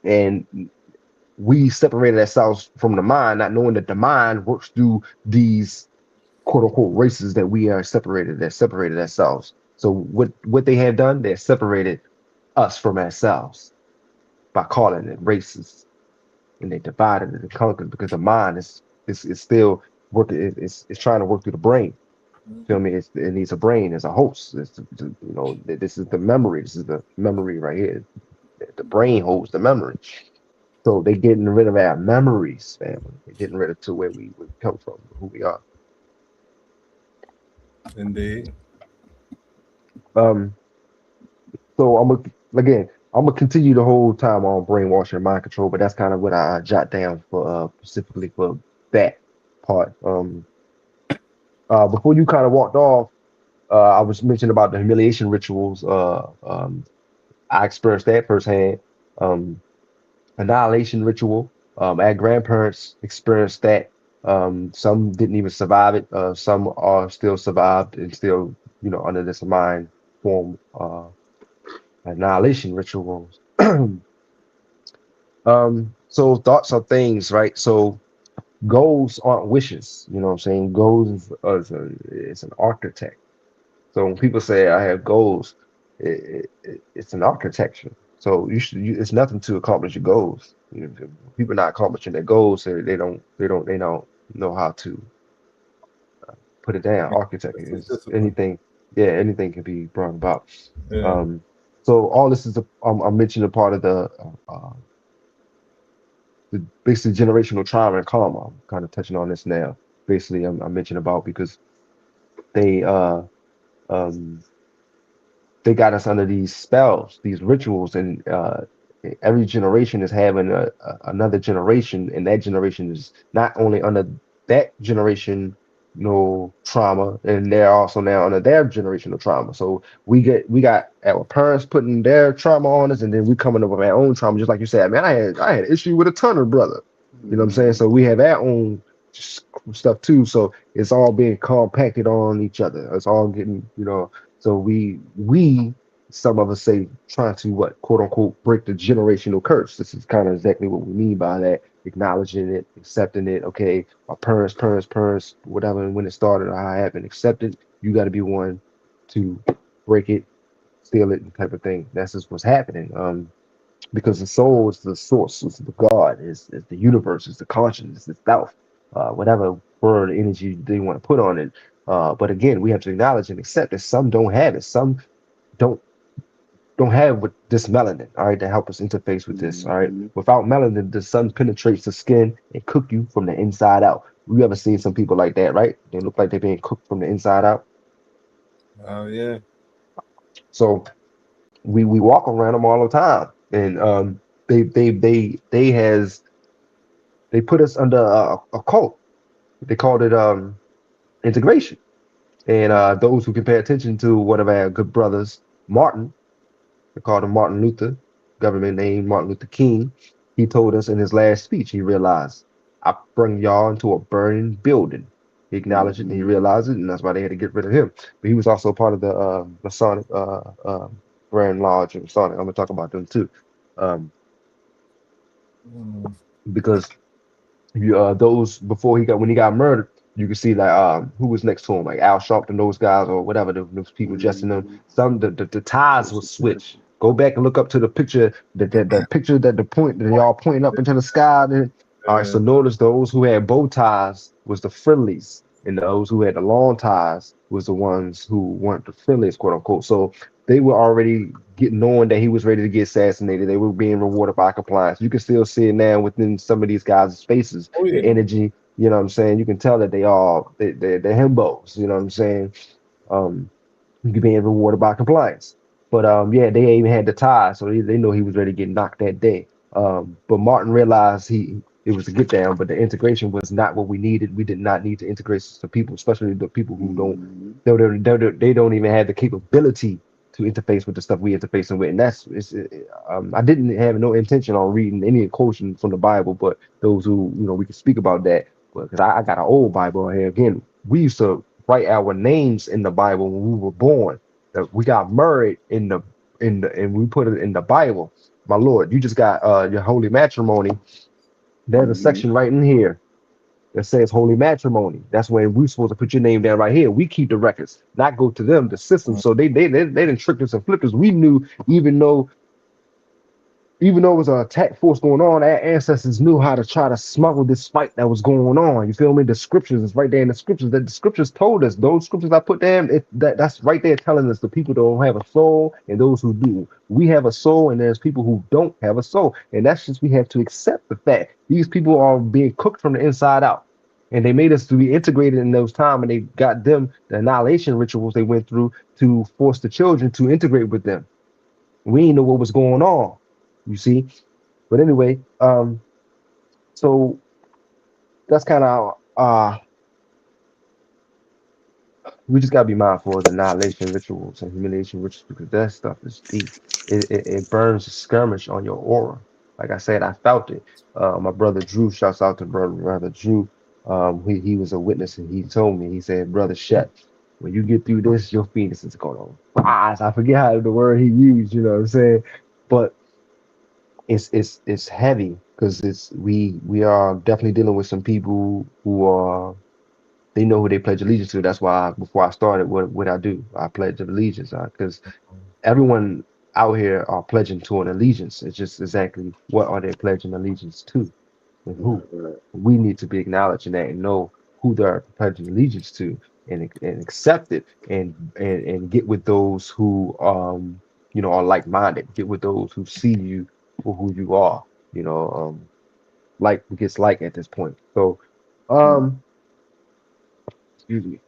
And we separated ourselves from the mind, not knowing that the mind works through these quote unquote races that separated ourselves. So what they have done, they separated us from ourselves by calling it races, and they divided it and conquered because the mind is still working. It's trying to work through the brain. Feel me? It needs a brain as a host. This is the memory. This is the memory right here. The brain holds the memory. So they're getting rid of our memories, family. They're getting rid of to where we come from, who we are. Indeed. Um, so I'm gonna continue the whole time on brainwashing and mind control, but that's kind of what I jot down for specifically for that part. Before you kind of walked off, I was mentioning about the humiliation rituals. I experienced that firsthand. Um, Annihilation ritual. Our grandparents experienced that. Some didn't even survive it. Some are still survived and still, under this mind form annihilation rituals. So thoughts are things, right? So goals aren't wishes. You know what I'm saying? Goals it's an architect. So when people say I have goals, it's an architecture. So it's nothing to accomplish your goals. If people not accomplishing their goals, they don't know how to put it down. Architect It's is discipline. anything. Yeah, anything can be brought about. Yeah. Um, so all this is I'm mentioning a part of the basically generational trauma and karma. I'm kind of touching on this now. Basically, I'm mentioning about because they um they got us under these spells, these rituals, and every generation is having another generation, and that generation is not only under that generation, trauma, and they're also now under their generational trauma. So we got our parents putting their trauma on us, and then we coming up with our own trauma, just like you said. Man, I had issue with a Turner brother. You know what I'm saying? So we have our own stuff too. So it's all being compacted on each other. It's all getting, so we some of us say trying to what quote unquote break the generational curse. This is kind of exactly what we mean by that, acknowledging it, accepting it. Okay, our parents, whatever, when it started or how it happened, accept it. You got to be one to break it, steal it, type of thing. That's just what's happening. Because the soul is the source, it's the God, is the universe, is the conscience, is the self, whatever word energy they want to put on it. But again, we have to acknowledge and accept that some don't have it, some don't don't have with this melanin, all right, to help us interface with this, all right. Without melanin, the sun penetrates the skin and cook you from the inside out. You ever seen some people like that, right? They look like they're being cooked from the inside out. Oh yeah. So we walk around them all the time, and they put us under a cult. They called it integration. And those who can pay attention to one of our good brothers, Martin, they called him Martin Luther, government name Martin Luther King. He told us in his last speech, he realized, I bring y'all into a burning building. He acknowledged it and he realized it, and that's why they had to get rid of him. But he was also part of the Masonic Grand Lodge and Masonic. I'm gonna talk about them too, um, Mm. because those before when he got murdered, you can see like who was next to him, like Al Sharpton, those guys or whatever, those people dressing them. Some the ties was switched. Go back and look up to the picture, the picture that the point that they all pointing up into the sky. Then, all right, so notice those who had bow ties was the friendlies, and those who had the long ties was the ones who weren't the friendliest, quote unquote. So they were already getting knowing that he was ready to get assassinated. They were being rewarded by compliance. You can still see it now within some of these guys' faces, Oh the yeah. energy. You know what I'm saying? You can tell that they're himbos. You know what I'm saying? You're being rewarded by compliance. But yeah, they even had the tie, so they know he was ready to get knocked that day. But Martin realized it was a get down, but the integration was not what we needed. We did not need to integrate the people, especially the people who they don't even have the capability to interface with the stuff we interfacing with. And I didn't have no intention on reading any quotation from the Bible, but those who we can speak about that. Because I got an old Bible here. Again, we used to write our names in the Bible when we were born. That we got married and we put it in the Bible. My Lord, you just got your holy matrimony. There's a section right in here that says holy matrimony. That's when we're supposed to put your name down right here. We keep the records, not go to them, the system. So they didn't trick us and flip us. We knew, even though it was an attack force going on, our ancestors knew how to try to smuggle this fight that was going on. You feel me? The scriptures is right there in the scriptures. That the scriptures told us. Those scriptures I put down, that's right there telling us the people don't have a soul and those who do. We have a soul and there's people who don't have a soul. And that's just we have to accept the fact. These people are being cooked from the inside out. And they made us to be integrated in those time, and they got them the annihilation rituals they went through to force the children to integrate with them. We didn't know what was going on, you see. But anyway, so that's kind of we just gotta be mindful of the annihilation rituals and humiliation rituals because that stuff is deep. It burns a skirmish on your aura. Like I said, I felt it. My brother Drew, shouts out to brother Drew. He was a witness and he told me, he said, Brother Shet, when you get through this, your fetus is gonna rise. I forget how the word he used, you know what I'm saying? But it's heavy because we are definitely dealing with some people who are they know who they pledge allegiance to. That's why before I started, what I do, I pledge allegiance because everyone out here are pledging to an allegiance. It's just exactly what are they pledging allegiance to and who. Right. We need to be acknowledging that and know who they're pledging allegiance to and accept it and get with those who are like-minded. Get with those who see you for who you are. Like gets like at this point. So excuse me,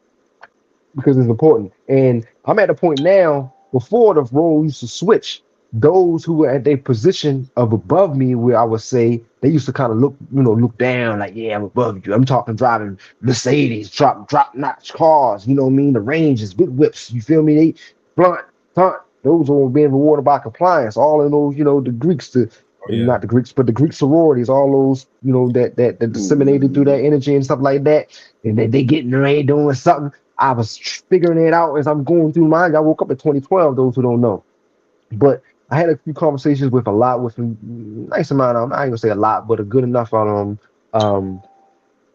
because it's important. And I'm at a point now, before the role used to switch, those who were at their position of above me, where I would say they used to kind of look down, like, yeah, I'm above you. I'm talking driving Mercedes, drop notch cars, you know what I mean? The ranges, big whips, you feel me? They blunt, stunt, those are being rewarded by compliance. All of those, the Greeks, Yeah. not the Greeks, but the Greek sororities, all those, that disseminated through that energy and stuff like that. And they getting ready doing something. I was figuring it out as I'm going through mine. I woke up in 2012, those who don't know. But I had a few conversations with a nice amount of them. I ain't gonna say a lot, but a good enough on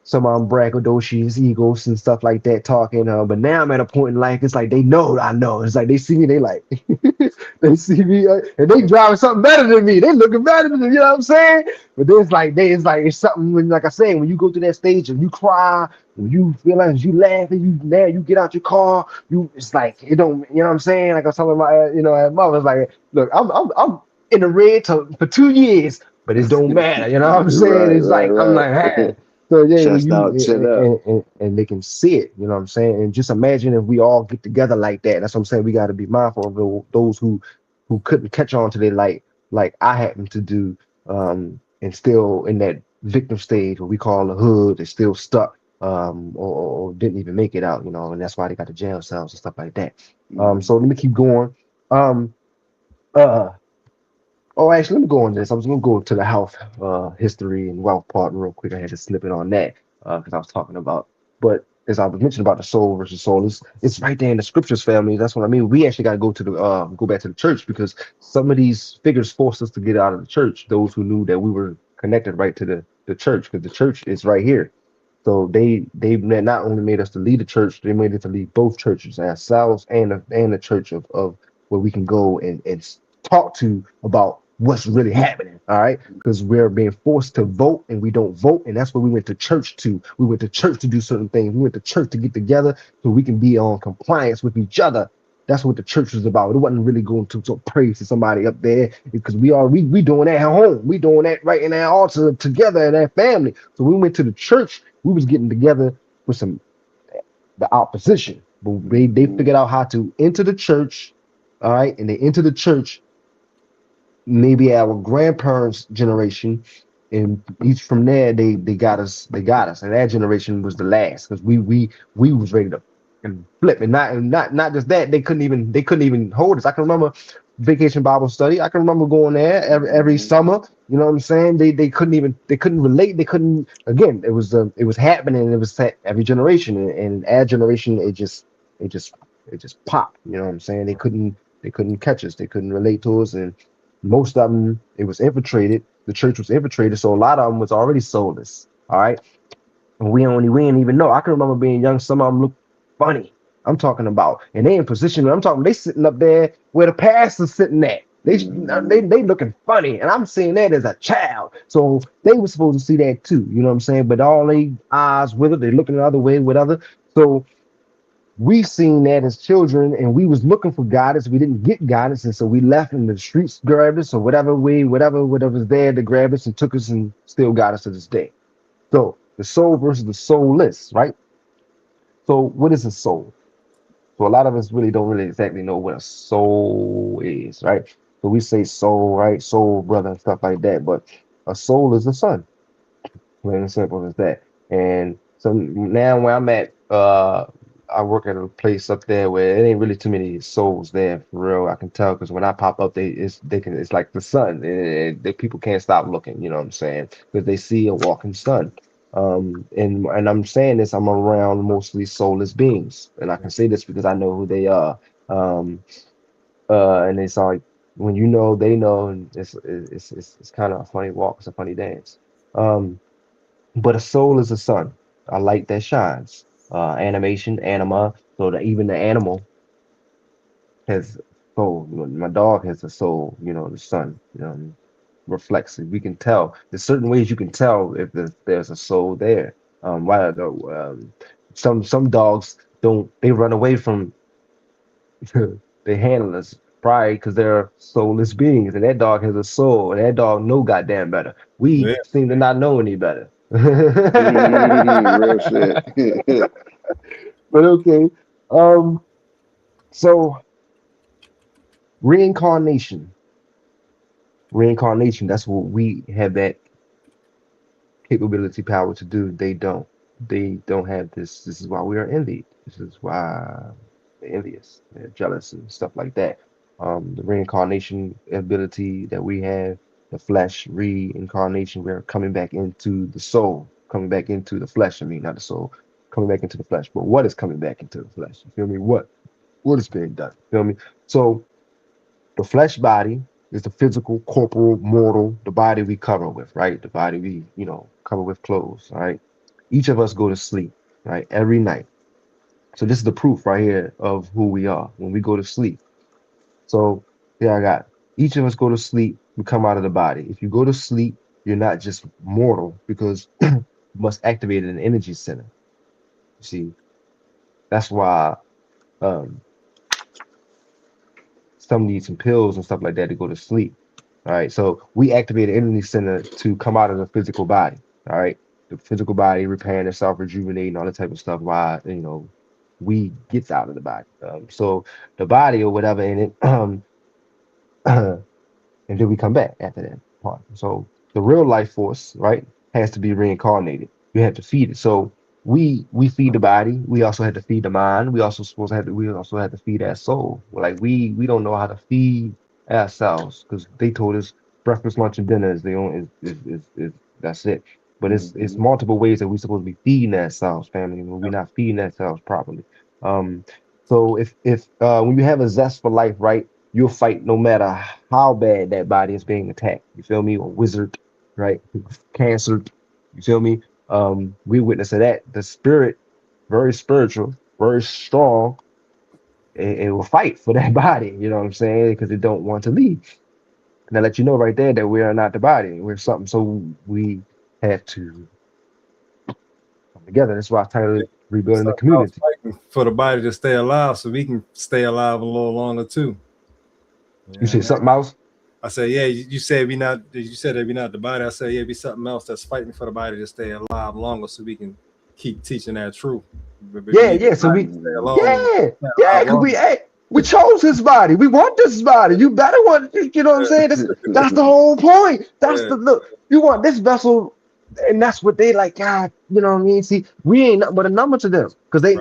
some braggadocious egos and stuff like that talking. But now I'm at a point in life, it's like they know I know. It's like they see me, they like they see me and they driving something better than me. They looking better than me, you know what I'm saying? But then it's something when, like I say, when you go through that stage and you cry, when you feel like you laugh and you get out your car, it's like it don't, you know what I'm saying? Like I was telling my mother, it's like, look, I'm in the red for 2 years, but it don't matter, you know what I'm saying? It's like I'm like, hey. So yeah, when Chest out, chin up. and they can see it, you know what I'm saying? And just imagine if we all get together like that. That's what I'm saying. We got to be mindful of those who couldn't catch on to their light, like I happened to do, and still in that victim stage, what we call the hood, they're still stuck, or didn't even make it out, and that's why they got the jail cells and stuff like that. So let me keep going. Uh, Oh, actually, let me go on this. I was going to go to the health, history, and wealth part real quick. I had to slip it on that because I was talking about. But as I was mentioning about the soul versus soul, it's right there in the scriptures, family. That's what I mean. We actually got to go back to the church because some of these figures forced us to get out of the church. Those who knew that we were connected right to the church, because the church is right here. So they not only made us to lead the church, they made us to lead both churches, ourselves and the church of where we can go and talk to about what's really happening. All right, because we're being forced to vote and we don't vote, and that's what we went to church to. We went to church to do certain things. We went to church to get together so we can be on compliance with each other. That's what the church was about. It wasn't really going to praise to somebody up there because we doing that at home. We doing that right in our altar together in our family. So we went to the church. We was getting together with the opposition, but they figured out how to enter the church. All right, and they entered the church. Maybe our grandparents' generation, and each from there they got us. And that generation was the last because we was ready to and flip, and not just that, they couldn't even hold us. I can remember vacation Bible study. I can remember going there every summer. You know what I'm saying? They couldn't relate. They couldn't. Again, it was happening. It was every generation, and our generation it just popped. You know what I'm saying? They couldn't catch us. They couldn't relate to us, and most of them, it was infiltrated. The church was infiltrated, so a lot of them was already soulless. All right, and we didn't even know. I can remember being young. Some of them looked funny. I'm talking about, and they in position. I'm talking. They sitting up there where the pastor's sitting at. They looking funny, and I'm seeing that as a child. So they were supposed to see that too. You know what I'm saying? But all they eyes with it, they looking the other way with other. So we seen that as children, and we was looking for guidance. We didn't get guidance, and so we left, and the streets grabbed us, or whatever's there to grab us and took us and still got us to this day. So The soul versus the soulless, right? So what is a soul? So a lot of us really don't really exactly know what a soul is, right? So we say soul, right? Soul brother and stuff like that, but a soul is a son. Plain and simple as that. And so now where I'm at, I work at a place up there where it ain't really too many souls there for real. I can tell because when I pop up, it's like the sun. The people can't stop looking. You know what I'm saying? Because they see a walking sun. And I'm saying this. I'm around mostly soulless beings, and I can say this because I know who they are. Um, and it's like when you know, they know, and it's kind of a funny walk. It's a funny dance. Um, but a soul is a sun, a light that shines. Animation, anima, so that even the animal has soul. You know, my dog has a soul. You know, the sun. Reflects it. We can tell. There's certain ways you can tell if there's a soul there. Why some dogs don't. They run away from their handlers. Probably because they're soulless beings, and that dog has a soul, and that dog know goddamn better. We Yeah. seem to not know any better. Real shit. But okay. Um, so reincarnation. Reincarnation, that's what we have that capability power to do. They don't. They don't have this. This is why we are envied. This is why they're envious. They're jealous and stuff like that. The reincarnation ability that we have, the flesh reincarnation, we're coming back into the soul, coming back into the flesh. I mean, not the soul, coming back into the flesh. But what is coming back into the flesh? You feel me? What is being done? You feel me? So the flesh body is the physical, corporal, mortal, the body we cover with, right? The body we, cover with clothes, all right? Each of us go to sleep, right? Every night. So this is the proof right here of who we are when we go to sleep. So here I got each of us go to sleep, we come out of the body. If you go to sleep, you're not just mortal because you must activate an energy center. You see, that's why um, some need some pills and stuff like that to go to sleep. All right. So we activate the energy center to come out of the physical body. All right. The physical body repairing itself, rejuvenating, all that type of stuff. Why, we gets out of the body. So the body or whatever in it, and then we come back after that part. So the real life force, right, has to be reincarnated. You have to feed it. So we feed the body. We also had to feed the mind. We also had to feed our soul. Like we don't know how to feed ourselves because they told us breakfast, lunch, and dinner is the only is that's it. But it's Mhm. multiple ways that we're supposed to be feeding ourselves, family, when we're not feeding ourselves properly. Um, so if when you have a zest for life, right? You'll fight no matter how bad that body is being attacked. You feel me? Or wizard, right? Cancer. You feel me? We witness of that. The spirit, very spiritual, very strong. It will fight for that body. You know what I'm saying? Because it don't want to leave. And I let you know right there that we are not the body. We're something. So we have to come together. That's why I titled it Rebuilding the Something else Community. fighting for the body to stay alive so we can stay alive a little longer too. You Yeah, say something else? I said, yeah, you said we not. You said that we not the body. I said, yeah, be something else that's fighting for the body to stay alive longer, so we can keep teaching that truth. We Yeah, need the yeah. So body we, to stay yeah, yeah. alive Cause longer. we chose his body. We want this body. You better want. You know what I'm saying? That's the whole point. That's Yeah, the look. You want this vessel, and that's what they like. God, you know what I mean? See, we ain't nothing but a number to them, cause right,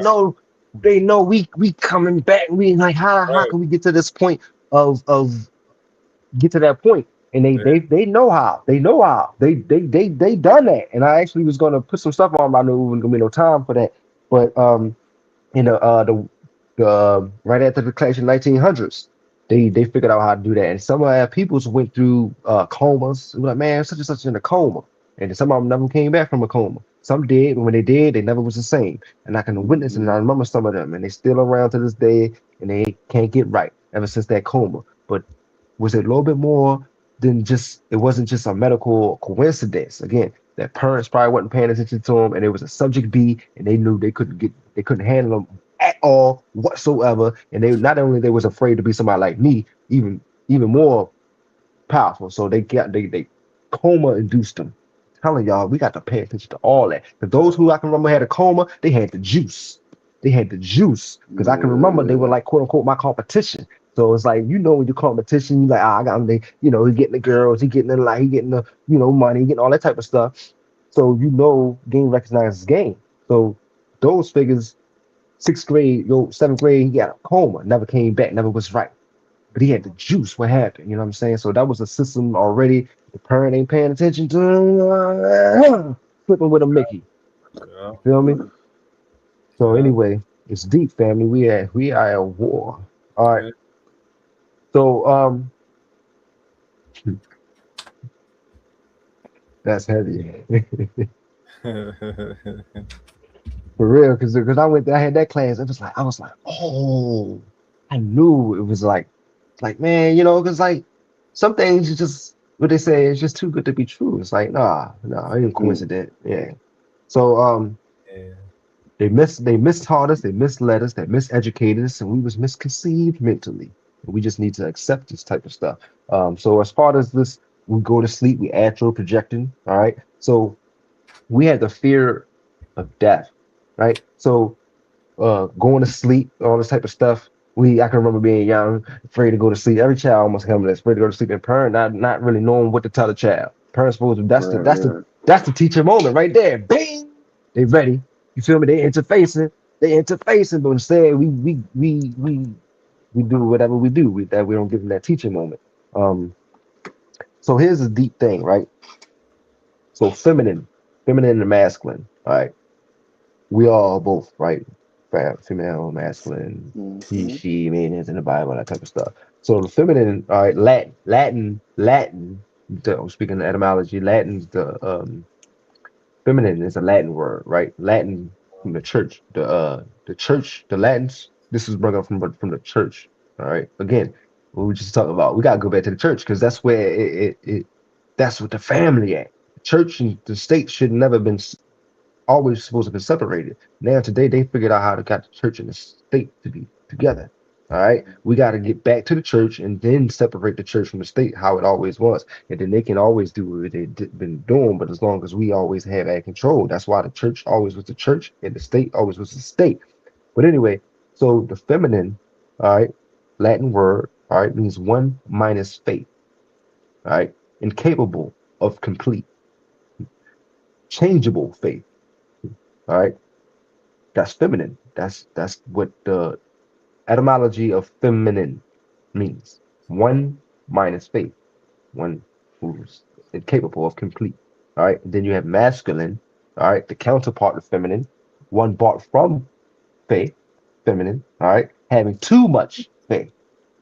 they know we coming back. We like how right. can we get to this point of get to that point? And Yeah, they know how. They know how. They done that. And I actually was gonna put some stuff on. But I knew it wasn't gonna be no time for that. But right after the clash in 1900s, they figured out how to do that, and some of our peoples went through comas. It was like, man, such and such in a coma, and some of them never came back from a coma. Some did, but when they did, they never was the same. And I can witness and I remember some of them, and they still around to this day, and they can't get right ever since that coma. But was it a little bit more than just? It wasn't just a medical coincidence. Again, their parents probably wasn't paying attention to them, and it was a subject B, and they knew they couldn't handle them at all whatsoever. And they not only they was afraid to be somebody like me, even more powerful. So they coma induced them. telling y'all, we got to pay attention to all that. Because those who I can remember had a coma, they had the juice. They had the juice. Because I can remember they were like, quote unquote, my competition. So it's like, when you competition, you like, I got him. He getting the girls, he getting the he getting the, money, he getting all that type of stuff. So game recognizes game. So those figures, 6th grade, 7th grade, he got a coma, never came back, never was right. But he had the juice. What happened? You know what I'm saying? So that was a system already. The parent ain't paying attention to him. Flipping with a Mickey. Yeah. You feel me? So Yeah. anyway, it's deep, family. We are at war. All right. Okay. So that's heavy. For real, because I had that class. I was like, oh, I knew it was like man, because like some things you just what they say it's just too good to be true. It's like it ain't coincident. Yeah. So Yeah. they mistaught us, they misled us, they miseducated us, and we was misconceived mentally. We just need to accept this type of stuff. So as far as this, we go to sleep, we astral projecting. All right. So we had the fear of death, right? So going to sleep, all this type of stuff. I can remember being young, afraid to go to sleep. Every child almost comes this, afraid to go to sleep, and parent not really knowing what to tell the child. Parents supposed to that's the teacher moment right there. Bing, they ready. You feel me? They interfacing, but instead we do whatever we do. We don't give them that teaching moment. So here's a deep thing, right? So feminine and masculine. All right, we all both right, female, masculine, he, she, meanings in the Bible, that type of stuff. So the feminine, all right, Latin. I'm speaking of etymology. Latin's the feminine is a Latin word, right? Latin from the church, the church, the Latins. This is brought up from the church. All right. Again, what we just talked about, we gotta go back to the church because that's where that's what the family at. The church and the state should never been always supposed to be separated. Now today they figured out how to got the church and the state to be together. All right, we got to get back to the church and then separate the church from the state, how it always was, and then they can always do what they've been doing. But as long as we always have that control, that's why the church always was the church and the state always was the state. But anyway, so the feminine, all right, Latin word, all right, means one minus faith, all right, incapable of complete, changeable faith, all right. That's feminine. That's what the etymology of feminine means. One minus faith, one who's incapable of complete. All right. Then you have masculine. All right. The counterpart of feminine, one bought from faith, feminine. All right. Having too much faith,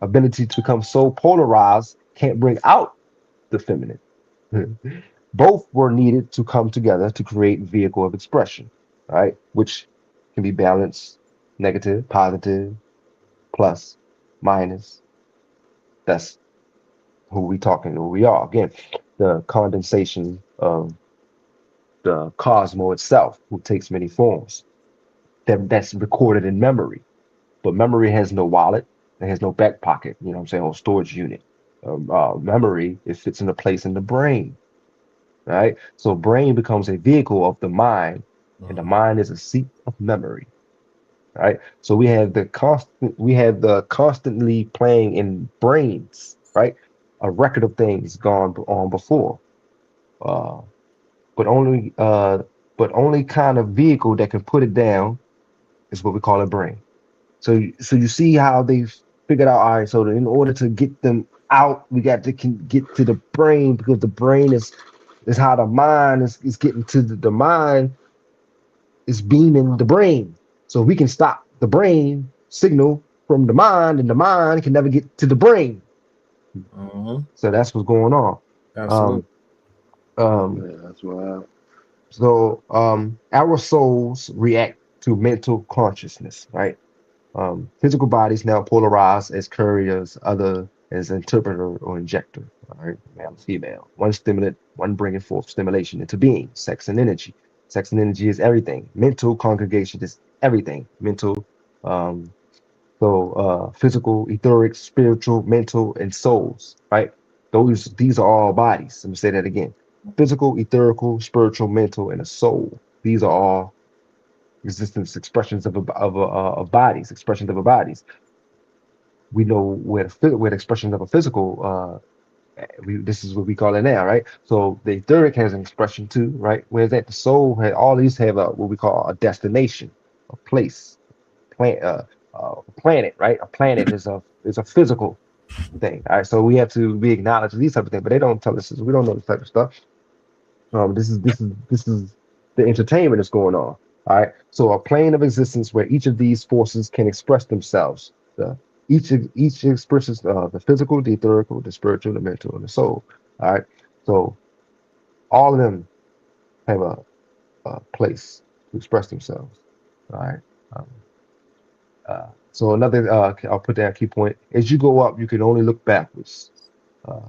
ability to become so polarized, can't bring out the feminine. Both were needed to come together to create vehicle of expression, right? Which can be balanced, negative, positive, plus, minus. That's who we are. Again, the condensation of the cosmos itself, who takes many forms. That's recorded in memory. But memory has no wallet, it has no back pocket, you know what I'm saying, or storage unit. Memory, it fits into place in the brain. Right? So brain becomes a vehicle of the mind, and the mind is a seat of memory. Right? So we have the constantly playing in brains, right? A record of things gone on before. Uh, but only kind of vehicle that can put it down is what we call a brain. So you see how they figured out, all right, so in order to get them out, we got to get to the brain because the brain is how the mind is getting to the mind is beaming the brain. So we can stop the brain signal from the mind, and the mind can never get to the brain. So that's what's going on. Absolutely. That's wild. So our souls react to mental consciousness, right? Physical bodies now polarized as couriers, other as interpreter or injector. All right, male and female. One stimulant, one bringing forth stimulation into being. Sex and energy. Sex and energy is everything. Mental congregation is everything. Mental, physical, etheric, spiritual, mental, and souls. Right. These are all bodies. Let me say that again. physical, etherical, spiritual, mental, and a soul. These are all existence expressions of bodies, expressions of a bodies. We know where the expression of a physical this is what we call it now, right? So the etheric has an expression too, right? Whereas that the soul had all these have a what we call a destination, a place, planet, right? A planet is a physical thing. All right. So we acknowledge these type of things, but they don't tell us this. We don't know this type of stuff. This is the entertainment that's going on. All right. So a plane of existence where each of these forces can express themselves. Each expresses the physical, the etherical, the spiritual, the mental, and the soul. All right. So all of them have a place to express themselves. All right. Um, so another I'll put that key point. As you go up, you can only look backwards. Uh,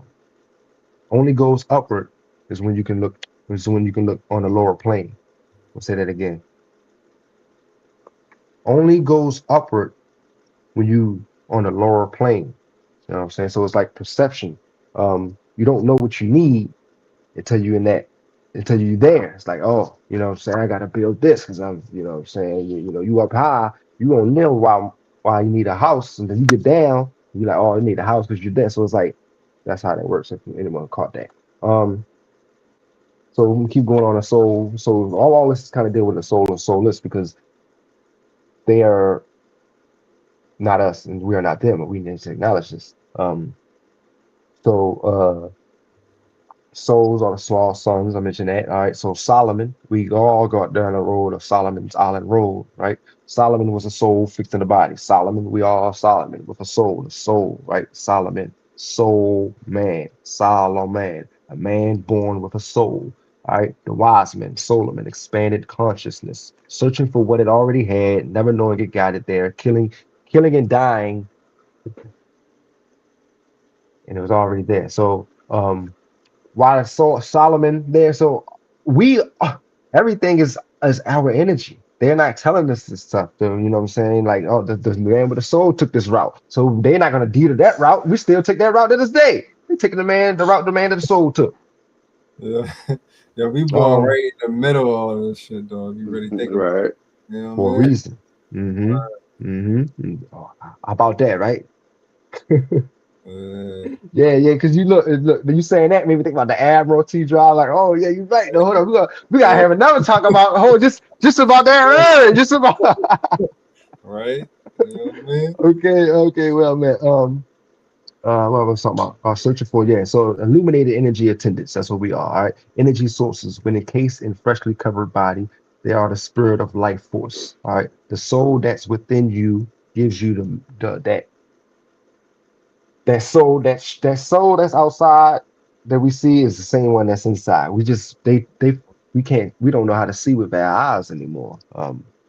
only goes upward is when you can look on a lower plane. We'll say that again. Only goes upward when you on a lower plane. You know what I'm saying? So it's like perception. You don't know what you need until you in that until you there. It's like, oh, you know what I'm saying, I gotta build this because I'm, you know what I'm saying, you up high, you don't know why you need a house, and then you get down, you're like, oh, you need a house because you're there. So it's like that's how that works, if anyone caught that. So we keep going on a soul. So all this is kind of deal with the soul and soulless because they are not us and we are not them, but we need to acknowledge this. So souls are the small sons. I mentioned that. All right. So Solomon, we all got down the road of Solomon's Island Road, right? Solomon was a soul fixed in the body. Solomon, we all are Solomon with a soul, right? Solomon, soul man, Solomon, a man born with a soul. All right. The wise man, Solomon, expanded consciousness, searching for what it already had, never knowing it got it there, killing and dying, and it was already there. So why Solomon there? So we everything is our energy. They're not telling us this stuff. Though, you know what I'm saying? Like, oh, the man with the soul took this route, so they're not gonna deal to that route. We still take that route to this day. We're taking the route the man of the soul took. Yeah, yeah, we born right in the middle of all this shit, dog. You really think about Right. it, you know For a what I mean? reason. Oh, how about that, right? Yeah, because look, you saying that made me think about the Admiralty drive. Like, oh yeah, you're right. No, hold on, we gotta have another talk about just about that, just about. right? You know what I mean? Okay, well, man, what was something about? Searching for, yeah. So illuminated energy attendants. That's what we are. All right, energy sources. When encased in freshly covered body, they are the spirit of life force. All right, the soul that's within you gives you that soul that's outside that we see is the same one that's inside. We just we don't know how to see with our eyes anymore.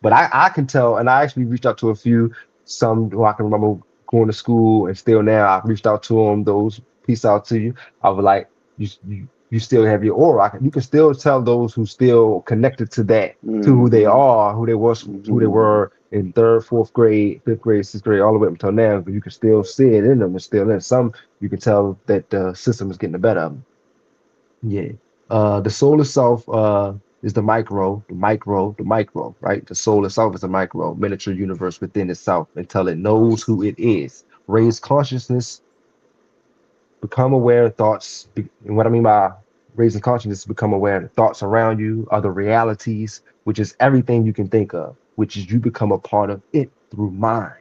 But I can tell, and I actually reached out to a few, some who I can remember going to school, and still now I've reached out to them. Those, peace out to you. I was like, you still have your aura. You can still tell those who still connected to that, to who they are, who they were in third, fourth grade, fifth grade, sixth grade, all the way up until now. But you can still see it in them. It's still in some. You can tell that the system is getting the better of them. Yeah. The soul itself is the micro, right? The soul itself is a micro, miniature universe within itself until it knows who it is. Raise consciousness, become aware of thoughts. And what I mean by raising consciousness is become aware of the thoughts around you, other realities, which is everything you can think of, which is you become a part of it through mind.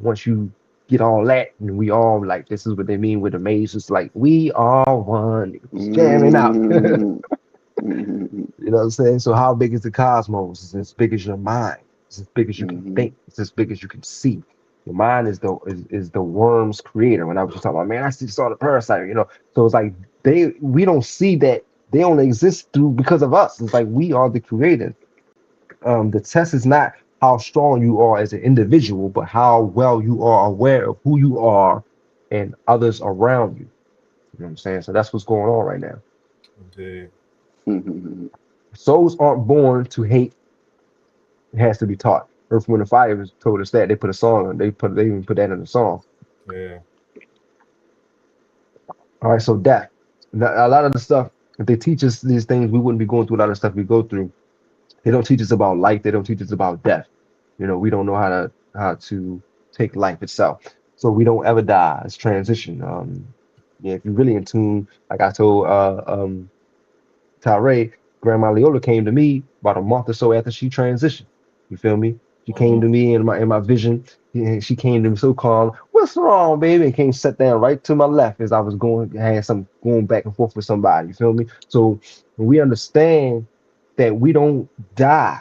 Once you get all that, and we all like, this is what they mean with the maze. It's like we are one, just jamming out. You know what I'm saying? So how big is the cosmos? It's as big as your mind. It's as big as you can think. It's as big as you can see. Your mind is the worm's creator. When I was just talking about, man, I just saw the parasite, you know. So it's like we don't see that they only exist through because of us. It's like we are the creators. The test is not how strong you are as an individual, but how well you are aware of who you are and others around you. You know what I'm saying? So that's what's going on right now. Okay. Souls aren't born to hate. It has to be taught. Earth, Wind, and Fire was told us that. They put a song on. They even put that in the song. Yeah. All right, so death. Now, a lot of the stuff if they teach us these things, we wouldn't be going through a lot of stuff we go through. They don't teach us about life. They don't teach us about death. We don't know how to take life itself. So we don't ever die. It's transition. Yeah, if you're really in tune, like I told Tyree, Grandma Leola came to me about a month or so after she transitioned. You feel me? She came Mhm. to me in my vision. Yeah, she came to me so calm. What's wrong, baby? And came sit down right to my left as I was had some going back and forth with somebody. You feel me? So when we understand that we don't die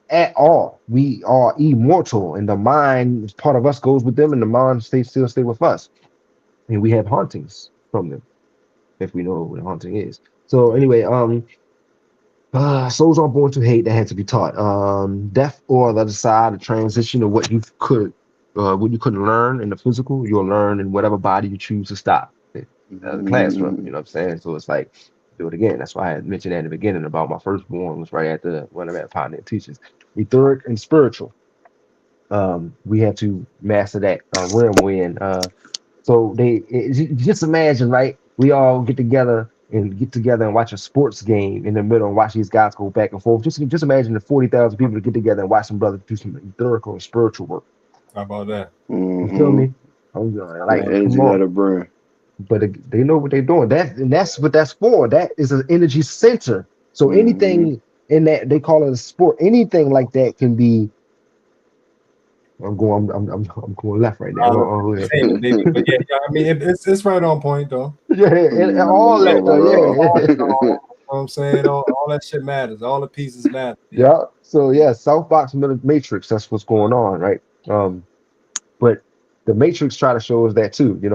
at all, we are immortal, and the mind, part of us goes with them, and the mind stay with us, and we have hauntings from them if we know what a haunting is. So Yeah. anyway, souls aren't born to hate, that had to be taught. Death or the other side, the transition of what you couldn't learn in the physical, you'll learn in whatever body you choose to stop. The classroom, you know what I'm saying? So it's like, do it again. That's why I had mentioned at the beginning about my firstborn was right after one of that pioneer teachers. Etheric and spiritual. We have to master that realm we're in. So just imagine, right? We all get together and watch a sports game in the middle and watch these guys go back and forth. Just imagine the 40,000 people to get together and watch some brothers do some etherical and spiritual work. How about that? You feel Mm-hmm. me? The Like, come energy on. that'll bring. But they know what they're doing. That's what that's for. That is an energy center. So Mm-hmm. anything in that, they call it a sport. Anything like that can be. I'm going left right now. All the Oh, yeah. entertainment, baby. But yeah, yeah, I mean, it's right on point though. Yeah, and all Mm-hmm. Yeah, that, Overall. yeah. what I'm saying, all that shit matters. All the pieces matter. Yeah. Yeah. So yeah, Southbox Matrix, that's what's going on, right? But the Matrix try to show us that too. It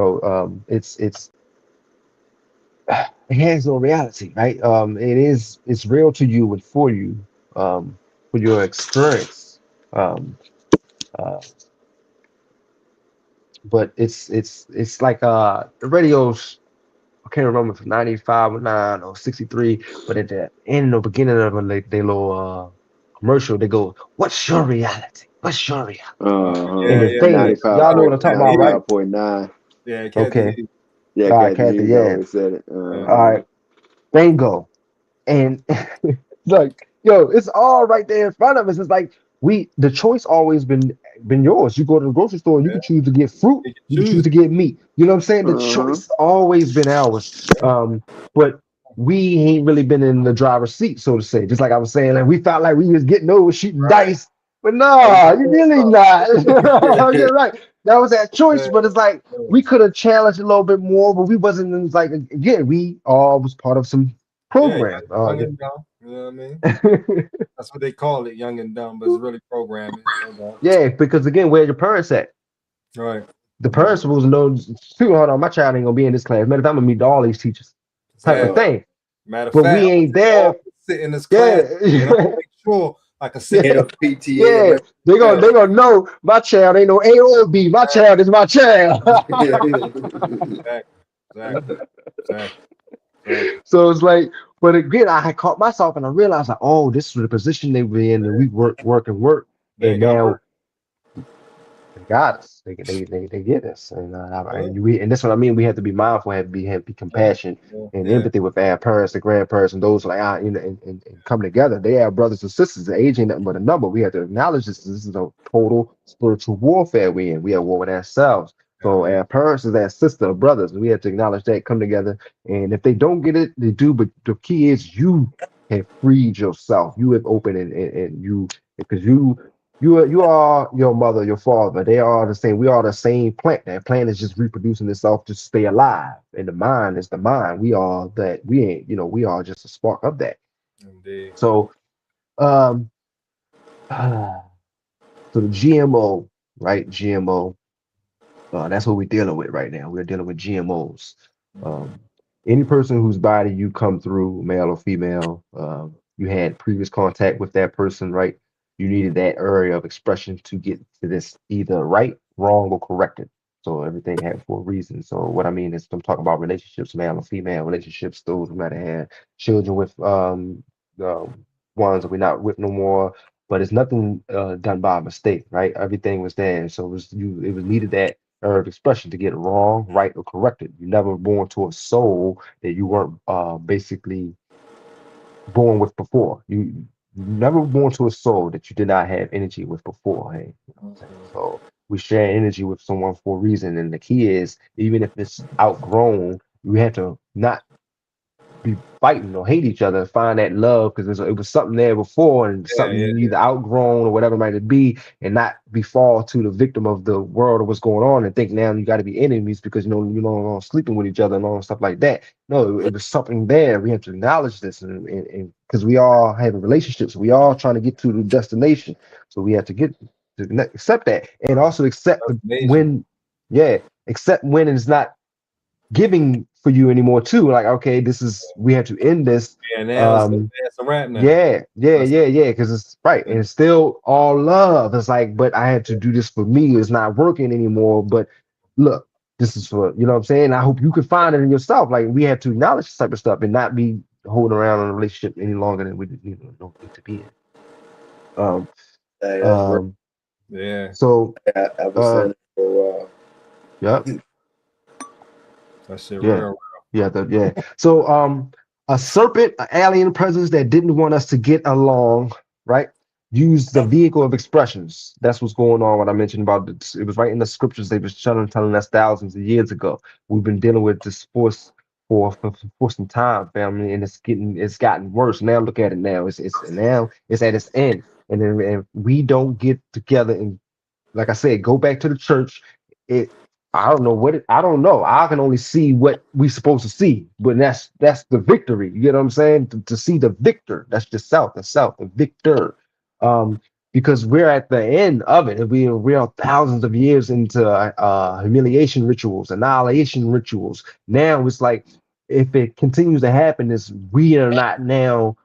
has no reality, right? It's real to you and for you, for your experience. Um, uh, but it's like the radios. I can't remember if it's 95 or 9 or 63, but at the end or beginning of them, they little commercial, they go, "What's your reality? What's your reality?" And Yeah, Uh-huh. the yeah, thing yeah. is, y'all know what I'm talking about, right? 95.9. Yeah, Kathy Okay. Lee. Yeah, All right, Captain Kathy, D's yeah. always said it. Yeah. All Uh-huh. right, bingo. And like, yo, it's all right there in front of us. It's like the choice always been yours. You go to the grocery store and you Yeah. can choose to get fruit, You can you can choose choose. to get meat. You know what I'm saying? The Uh-huh. choice always been ours. But we ain't really been in the driver's seat, so to say. Just like I was saying, like we felt like we was getting over shooting Right. dice, but That was no, the you cool really not. stuff. You're right. That was that choice, Yeah, but it's like yeah. we could have challenged a little bit more, but we wasn't. It was like again, we all was part of some Yeah, program. young and dumb. You know what I mean? That's what they call it, young and dumb, but it's really programming. No doubt. Yeah, because again, where your parents at? Right. The Right. parents supposed to know too. Hold on, my child ain't gonna be in this class. Man, if I'm gonna meet all these teachers, type of Exactly. Uh, thing. Matter of But fact, we I'm gonna ain't take all there. sit in this class, Yeah, and I'm gonna make sure I can sit yeah, in head this of PTA and yeah. class. They gonna know my child ain't no A or B. My child is my child. everything. Exactly. Exactly. Exactly. Exactly. So it's like, but again, I had caught myself and I realized like, oh, this is the position they were in, and we work, They and got now work. they got us. They get us, Yeah. and that's what I mean. We have to be mindful, have be Yeah. compassion Yeah. and Yeah. empathy with our parents, the grandparents, and those like and come together. They are brothers and sisters. The age ain't nothing but a number. We have to acknowledge this. This is a total spiritual warfare we in. We are war with ourselves. Hell So yeah. our parents is our sister or brothers. We have to acknowledge that, come together. And if they don't get it, they do. But the key is you have freed yourself. You have opened and you because you are your mother, your father. They are the same. We are the same plant. That plant is just reproducing itself to stay alive. And the mind is the mind. We are that. We ain't. We are just a spark of that. Indeed. So, um, so the GMO, right? GMO. That's what we're dealing with right now. We're dealing with GMOs. Um, any person whose body you come through, male or female, you had previous contact with that person, right? You needed that area of expression to get to this either right, wrong, or corrected. So everything happened for a reason. So what I mean is, I'm talking about relationships, male or female relationships. Those who might have had children with uh, ones that we're not with no more. But it's nothing done by mistake, right? Everything was there. So it was needed that of expression to get it wrong, right, or corrected. You're never born to a soul that you weren't basically born with before. You never born to a soul that you did not have energy with before. Hey, you know what I'm saying? So we share energy with someone for a reason, and the key is even if it's outgrown, we have to not be fighting or hate each other, find that love because it was something there before and Yeah, something yeah, you yeah. either outgrown or whatever it might be, and not be fall to the victim of the world or what's going on and think now you got to be enemies because sleeping with each other and all stuff like that. No, it was something there. We have to acknowledge this and because we all have relationships, we all trying to get to the destination, so we have to get to accept that and also accept That's amazing. when, yeah, accept when it's not giving for you anymore too. Like, okay, this is we have to end this. Yeah, now Um, it's a wrap now. That's yeah, because it's right and it's still all love. It's like, but I had to do this for me. It's not working anymore. But look, this is for you know what I'm saying. I hope you can find it in yourself. Like we have to acknowledge this type of stuff and not be holding around in a relationship any longer than we don't need to be in. Um, Hey, that's real. um, yeah, so I've been uh, saying it for a while. yeah. that shit Yeah, real. yeah. So, a serpent, an alien presence that didn't want us to get along, right? Used the vehicle of expressions. That's what's going on. What I mentioned about it was right in the scriptures. They was telling us thousands of years ago. We've been dealing with this force for some time, family, and it's gotten worse. Now look at it now. It's at its end, and then and we don't get together and like I said, go back to the church. It I don't know I don't know. I can only see what we supposed to see, but that's the victory. You get what I'm saying? To see the victor, that's just the victor. Um, because we're at the end of it, and we're thousands of years into humiliation rituals, annihilation rituals. Now it's like if it continues to happen, is we are not now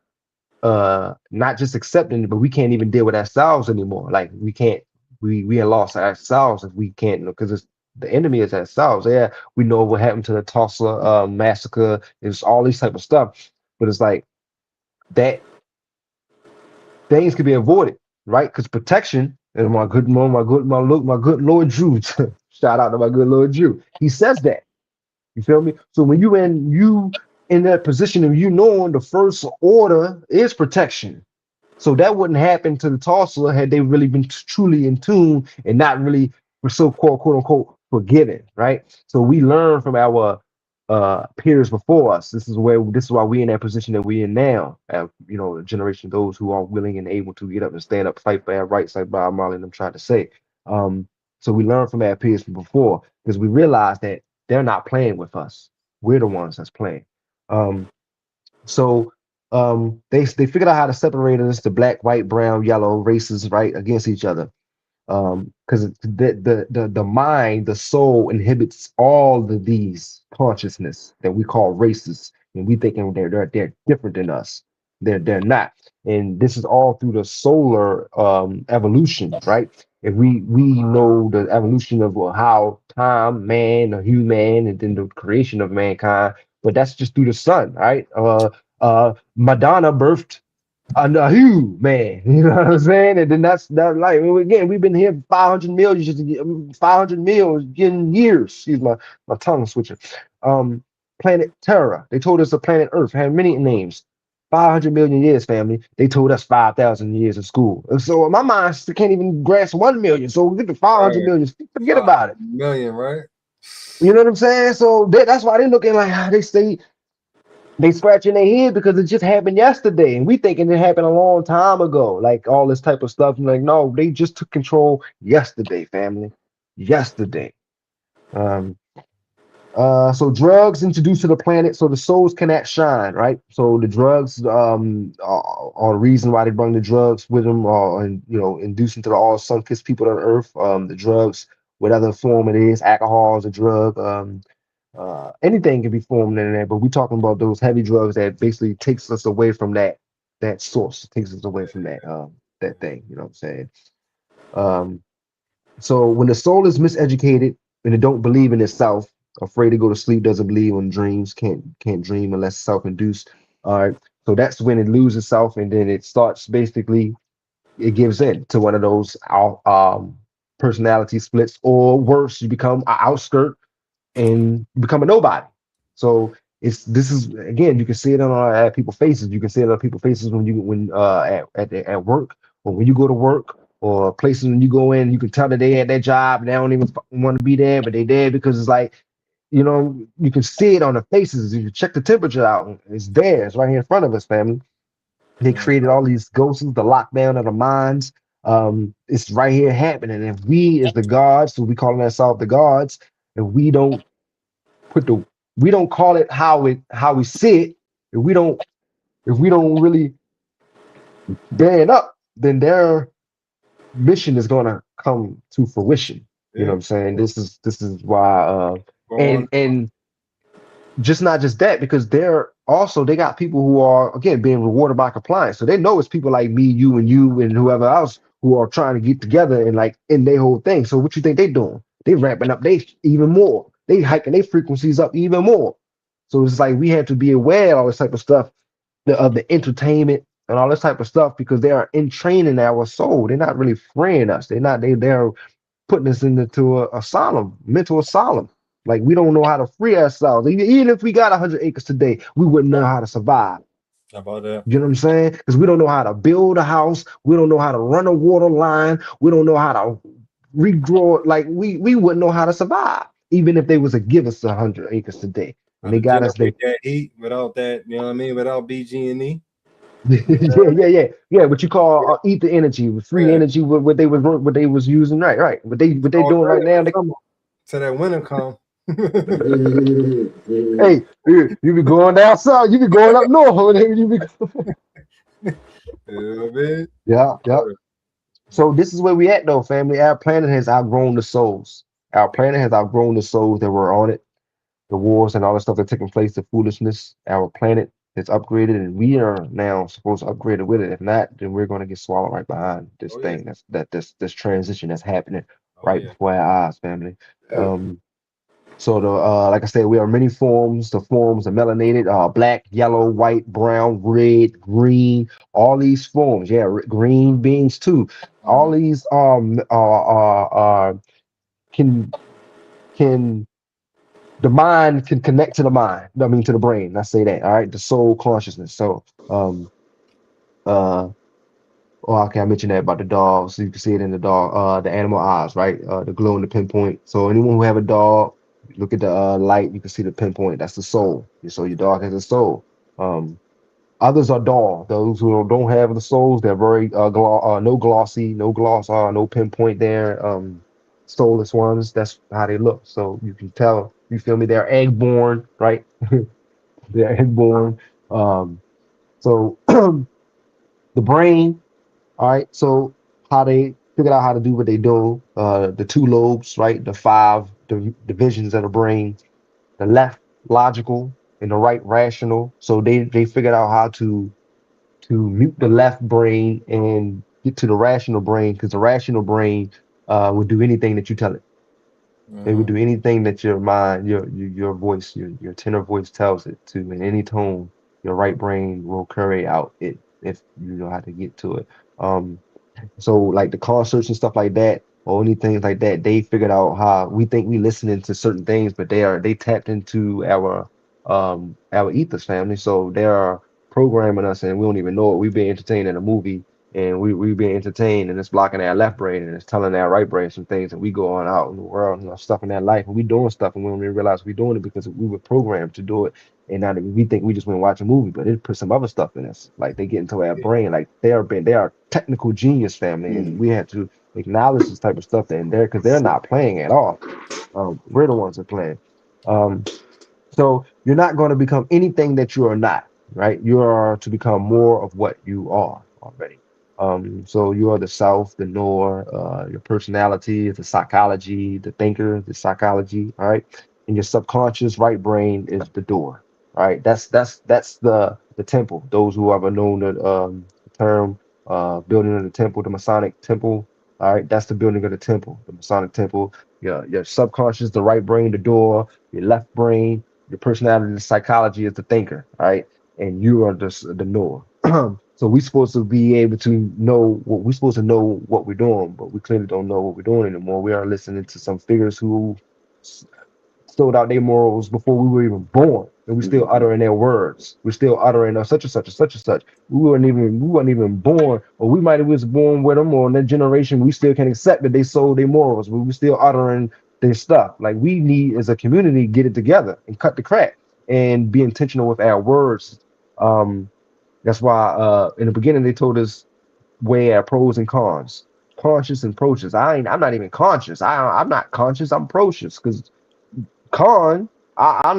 not just accepting it, but we can't even deal with ourselves anymore. Like we can't we have lost ourselves if we can't because it's the enemy is ourselves. Yeah, we know what happened to the Tulsa massacre. It's all these type of stuff, but it's like that things can be avoided, right? Because protection and my good Lord Drew. Shout out to my good Lord Drew. He says that. You feel me? So when you in that position of you knowing the first order is protection. So that wouldn't happen to the Tulsa had they really been truly in tune and not really were so quote unquote forgiven, right? So we learn from our peers before us. This is why we in that position that we in now. The generation of those who are willing and able to get up and stand up, fight for our rights, like Bob Marley and I'm trying to say. So we learn from our peers from before because we realize that they're not playing with us. We're the ones that's playing. So they figured out how to separate us, the black, white, brown, yellow races, right, against each other. Because the mind, the soul inhibits all of these consciousness that we call races, and we thinking they're different than us. They're not, and this is all through the solar evolution, right? If we know the evolution of how time, man, a human, and then the creation of mankind, but that's just through the sun, right? Madonna birthed a huge man, you know what I'm saying? And then that's that like again, we've been here 500 million years. Excuse my tongue switching. Planet Terra. They told us the planet Earth had many names. 500 million years, family. They told us 5,000 years of school. And so my mind still can't even grasp 1 million. So we get to 500 Right. million. Forget Five about it. million, right? You know what I'm saying? So that's why they looking like they say they scratching their head because it just happened yesterday, and we thinking it happened a long time ago. Like all this type of stuff. And like, no, they just took control yesterday, family. Yesterday. Um, so drugs introduced to the planet so the souls cannot shine, right? So the drugs are the reason why they bring the drugs with them, and inducing to the all sun-kissed people on earth. The drugs, whatever form it is, alcohol is a drug. Anything can be formed in there, but we're talking about those heavy drugs that basically takes us away from that source, takes us away from that thing. You know what I'm saying? Um, so when the soul is miseducated and it don't believe in itself, afraid to go to sleep, doesn't believe in dreams, can't dream unless self-induced. All right. So that's when it loses self and then it starts basically it gives in to one of those personality splits, or worse, you become an outskirt and become a nobody. So this is again, you can see it on at people's faces. You can see it on people's faces at work, or when you go to work, or places when you go in. You can tell that they at that job and they don't even want to be there, but they there because it's like, you can see it on the faces. You can check the temperature out. It's there. It's right here in front of us, family. They created all these ghosts, the lockdown of the minds. It's right here happening. If we, as the gods, so we calling ourselves the gods, if we don't put the we don't call it how we see it, if we don't really band up, then their mission is gonna come to fruition. You know what Yeah. I'm saying? This is why Go on. and just not just that, because they got people who are again being rewarded by compliance. So they know it's people like me, you, and whoever else who are trying to get together and like in their whole thing. So what you think they doing? They ramping up they even more. They hiking their frequencies up even more. So it's like we have to be aware of all this type of stuff, of the entertainment and all this type of stuff, because they are entraining our soul. They're not really freeing us. They're putting us into a asylum, mental asylum. Like we don't know how to free ourselves. Even if we got 100 acres today, we wouldn't know how to survive. How about that? You know what I'm saying? Because we don't know how to build a house. We don't know how to run a water line. We don't know how to regrow it. Like we wouldn't know how to survive, even if they was to give us 100 acres today. How And they to got us there. generate that heat without that, you know what I mean? Without BG&E. Yeah. What you call ether energy, with free Yeah. energy, what they was using, right. What they All doing right during now. the summer, till that winter come. Hey, you be going down south, you be going up north, you be, You know what I mean? yeah. So this is where we at though, family. Our planet has outgrown the souls. Our planet has outgrown the souls that were on it, the wars and all the stuff that's taking place, the foolishness. Our planet is upgraded, and we are now supposed to upgrade it with it. If not, then we're going to get swallowed right behind this Oh yeah. thing. This transition that's happening Oh right yeah. before our eyes, family. So the like I said, we are many forms. The forms are melanated, black, yellow, white, brown, red, green, all these forms. Yeah, green beings too. All Mhm. these can can the mind can connect to the mind. I mean to the brain. I say that. All right, the soul consciousness. So uh oh, okay, I mentioned that about the dog. So you can see it in the dog, the animal eyes, right? The glow and the pinpoint. So anyone who have a dog, look at the light, you can see the pinpoint. That's the soul. So your dog has a soul. Others are dull. Those who don't have the souls, they're very no glossy, no gloss, no pinpoint there. Soulless ones. That's how they look. So you can tell. You feel me? They're egg-born, right? They're egg-born. So the brain. All right. So how they figured out how to do what they do, the two lobes, right? The five divisions of the brain, the left logical and the right rational. So they figured out how to mute the left brain and get to the rational brain, because the rational brain would do anything that you tell it. They would do anything that your mind, your voice, your tenor voice tells it to in any tone. Your right brain will carry out it if you know how to get to it. So like the concerts and stuff like that, or anything like that, they figured out how we think we listening to certain things, but they tapped into our ethos, family. So they are programming us and we don't even know it. We've been entertained in a movie, and we've been entertained, and it's blocking our left brain and it's telling our right brain some things, and we go on out in the world and stuff in that life, and we doing stuff and we don't even realize we're doing it because we were programmed to do it. And now that we think we just went watch a movie, but it put some other stuff in us. Like they get into our brain. Like they are technical genius, family, and we have to acknowledge this type of stuff in there, because they're not playing at all. We're the ones that are playing. Um, so you're not going to become anything that you are not, right? You are to become more of what you are already. So you are the self, the knower, your personality, the psychology, the thinker, the psychology, all right? And your subconscious right brain is the door. All right. That's the temple. Those who ever known the term building of the temple, the Masonic temple. All right, that's the building of the temple, the Masonic temple. Your subconscious, the right brain, the door, your left brain, your personality, the psychology is the thinker, all right? And you are the knower. So we're supposed to be able to know what we're supposed to know what we're doing, but we clearly don't know what we're doing anymore. We are listening to some figures who sold out their morals before we were even born, and we're still uttering their words. We're still uttering such and such and such and such. We weren't even born, or we might have was born with them, or in that generation, we still can accept that they sold their morals, but we're still uttering their stuff. Like we need, as a community, get it together and cut the crap and be intentional with our words. That's why in the beginning they told us weigh our pros and cons, conscious and procious. I'm not even conscious. I'm not conscious. I'm procious because I'm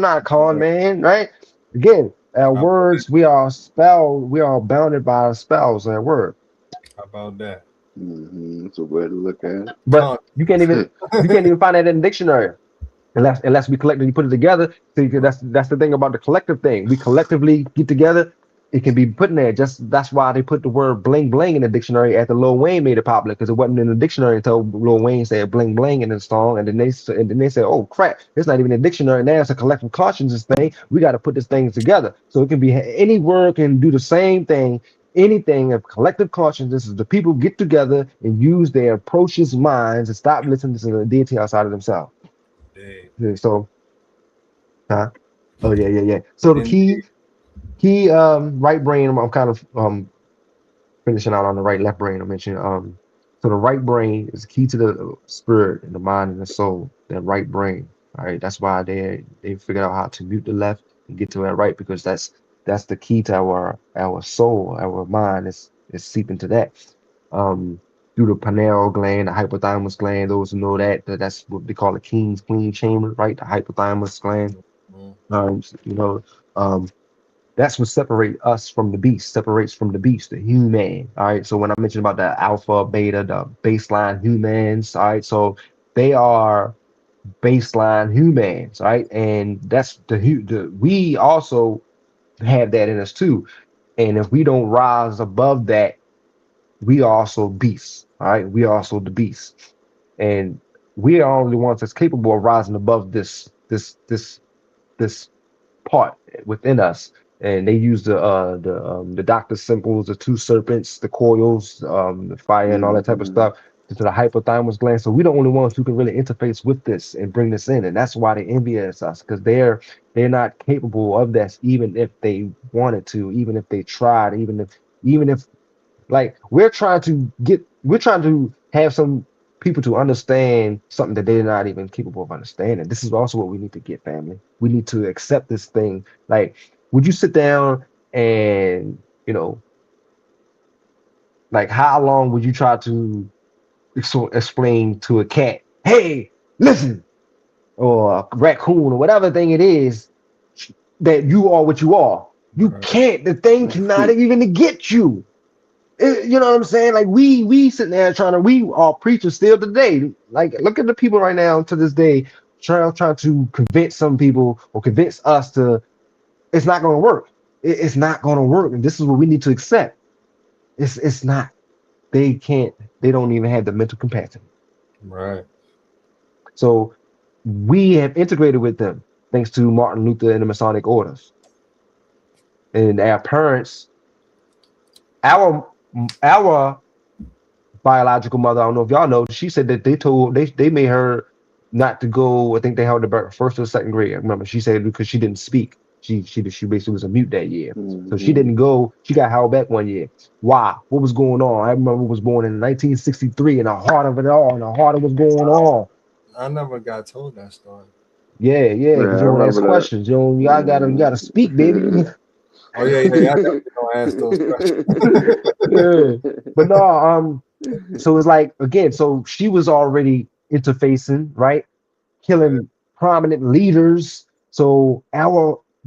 not a con man, right? Again, our How about words, we are spelled, we are bounded by spells and word. how about that? That's a way to look at it. But you can't even find that in the dictionary unless we collectively put it together. So that's the thing about the collective thing. We collectively get together. It can be put in there. Just that's why they put the word bling bling in the dictionary after Lil Wayne made it popular, because it wasn't in the dictionary until Lil Wayne said bling bling in the song, and then they said, oh crap, it's not even in the dictionary now. It's a collective consciousness thing. We got to put this thing together. So it can be any word can do the same thing. Anything of collective consciousness is the people get together and use their approaches minds and stop listening to the deity outside of themselves. Indeed. Yeah, so, oh yeah. So the Indeed. key right brain. I'm kind of finishing out on the right left brain. I mentioned so the right brain is key to the spirit and the mind and the soul. That right brain. All right, that's why they figured out how to mute the left and get to that right, because that's the key to our soul, our mind is seeping to that. Through the pineal gland, the hypothalamus gland. Those who know that's what they call the king's queen chamber, right? The hypothalamus gland. You know, um, that's what separates us from the beast, separates from the beast, the human. All right. So when I mentioned about the alpha, beta, the baseline humans, all right. So they are baseline humans, right? And that's we also have that in us too. And if we don't rise above that, we are also beasts, all right? We are also the beast. And we are only ones that's capable of rising above this part within us. And they use the doctor symbols, the two serpents, the coils, the fire, and all that type of stuff to the hypothalamus gland. So we're the only ones who can really interface with this and bring this in, and that's why they envious us, because they're not capable of this, even if they wanted to, even if they tried, even if like we're trying to have some people to understand something that they're not even capable of understanding. This is also what we need to get, family. We need to accept this thing. Like, would you sit down and, like, how long would you try to explain to a cat, hey, listen, or a raccoon or whatever thing it is, that you are what you are? You can't. The thing cannot even get you. You know what I'm saying? Like we sitting there we are preachers still today. Like, look at the people right now to this day trying to convince some people or convince us to it's not going to work. It's not going to work, and this is what we need to accept. It's not. They can't. They don't even have the mental capacity. Right. So we have integrated with them thanks to Martin Luther and the Masonic orders, and our parents, our biological mother, I don't know if y'all know, she said that they made her not to go. I think they held her first or second grade. I remember she said because she didn't speak. She basically was a mute that year. So she didn't go. She got held back one year. Why? What was going on? I remember was born in 1963, in the heart of it all, in the heart of what's going on. I never got told that story. Yeah, because you don't ask questions. You gotta speak, baby. Oh yeah. I definitely don't ask those questions. Yeah. But no, so it's like, again, so she was already interfacing, right? Killing prominent leaders. So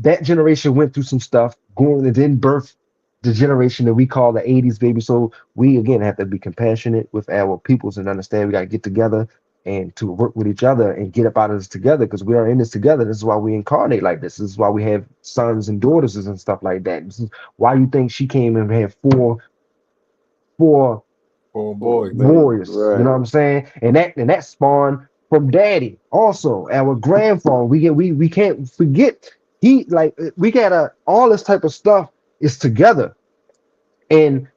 that generation went through some stuff, going and then birth the generation that we call the 80s baby. So we again have to be compassionate with our peoples and understand we got to get together and to work with each other and get up out of this together, because we are in this together. This is why we incarnate like this. This is why we have sons and daughters and stuff like that. This is why you think she came and had four boy, warriors. You know what I'm saying? And that spawned from daddy also, our grandfather. We can't forget we gotta all this type of stuff is together. And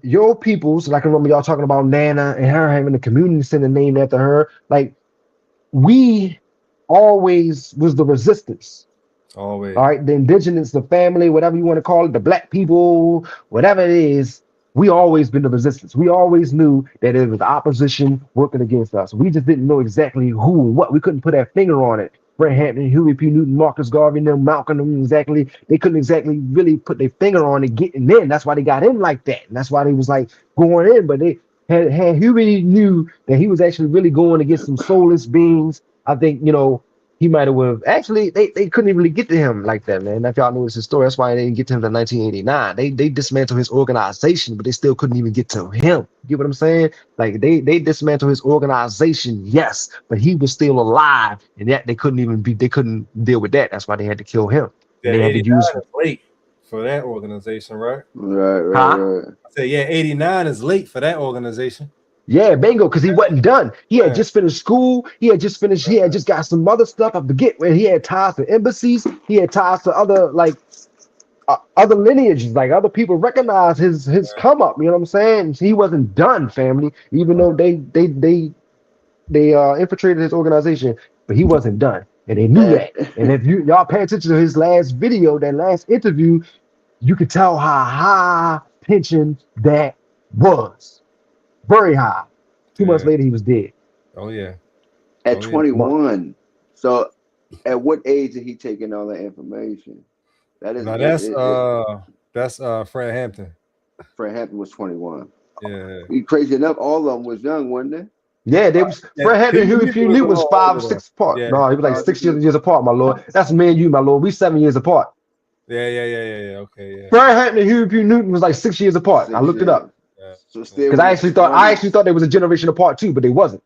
your peoples, like I remember y'all talking about Nana and her having a community center named after her. Like we always was the resistance. Always. All right, the indigenous, the family, whatever you want to call it, the black people, whatever it is, we always been the resistance. We always knew that it was the opposition working against us. We just didn't know exactly who and what. We couldn't put our finger on it. Fred Hampton, Huey P. Newton, Marcus Garvey, and them, Malcolm, them exactly. They couldn't exactly really put their finger on it getting in. That's why they got in like that. And that's why they was like going in. But they had Huey knew that he was actually really going against some soulless beings. I think, he might have actually they couldn't even really get to him like that, man. If y'all know his story, that's why they didn't get to him in 1989. They dismantled his organization, but they still couldn't even get to him. You get what I'm saying? Like they dismantled his organization, yes, but he was still alive, and that they couldn't deal with that. That's why they had to kill him. Yeah, And they had to 89 use is late for that organization, right? Right. I said, yeah, 89 is late for that organization. Yeah, bingo, because he wasn't done. He had just finished school. He had just got some other stuff. I forget where he had ties to embassies. He had ties to other other lineages, like other people recognize his come up. You know what I'm saying? He wasn't done, family. Even though they infiltrated his organization, but he wasn't done, and they knew that. And if y'all pay attention to his last video, that last interview, you could tell how high tension that was. Very high. 2 months later, he was dead. Oh yeah. At 21. So, at what age did he take in all that information? That's Fred Hampton. Fred Hampton was 21. Yeah. Crazy enough, all of them was young, wasn't they? Yeah, they was. Fred Hampton and Huey P. Newton was 5 or 6 apart. Yeah. No, he was like 6 years apart, my lord. That's me and you, my lord. We 7 years apart. Yeah. Okay, yeah. Fred Hampton and Huey P. Newton was like 6 years apart. I looked it up. Yeah. So still, because I actually thought they was a generation apart too, but they wasn't.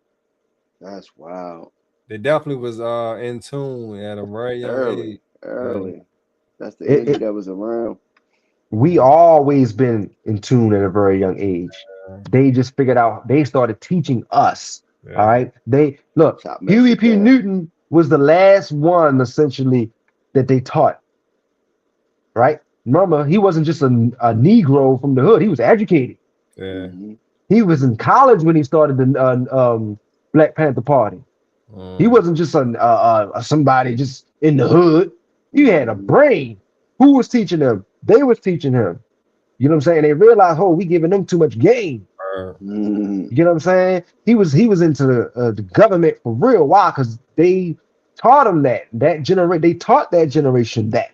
That's wild. They definitely was in tune at a very young age. Early. That's the energy that was around. We always been in tune at a very young age. They just figured out. They started teaching us. All right. They look. Huey P. Newton was the last one essentially that they taught. Right. Remember, he wasn't just a Negro from the hood. He was educated. Yeah. He was in college when he started the Black Panther Party. He wasn't just somebody just in the hood. He had a brain. Who was teaching him? They was teaching him. You know what I'm saying? They realized, we giving them too much game. You know what I'm saying? He was into the government for real. Why? Because they taught him they taught that generation that.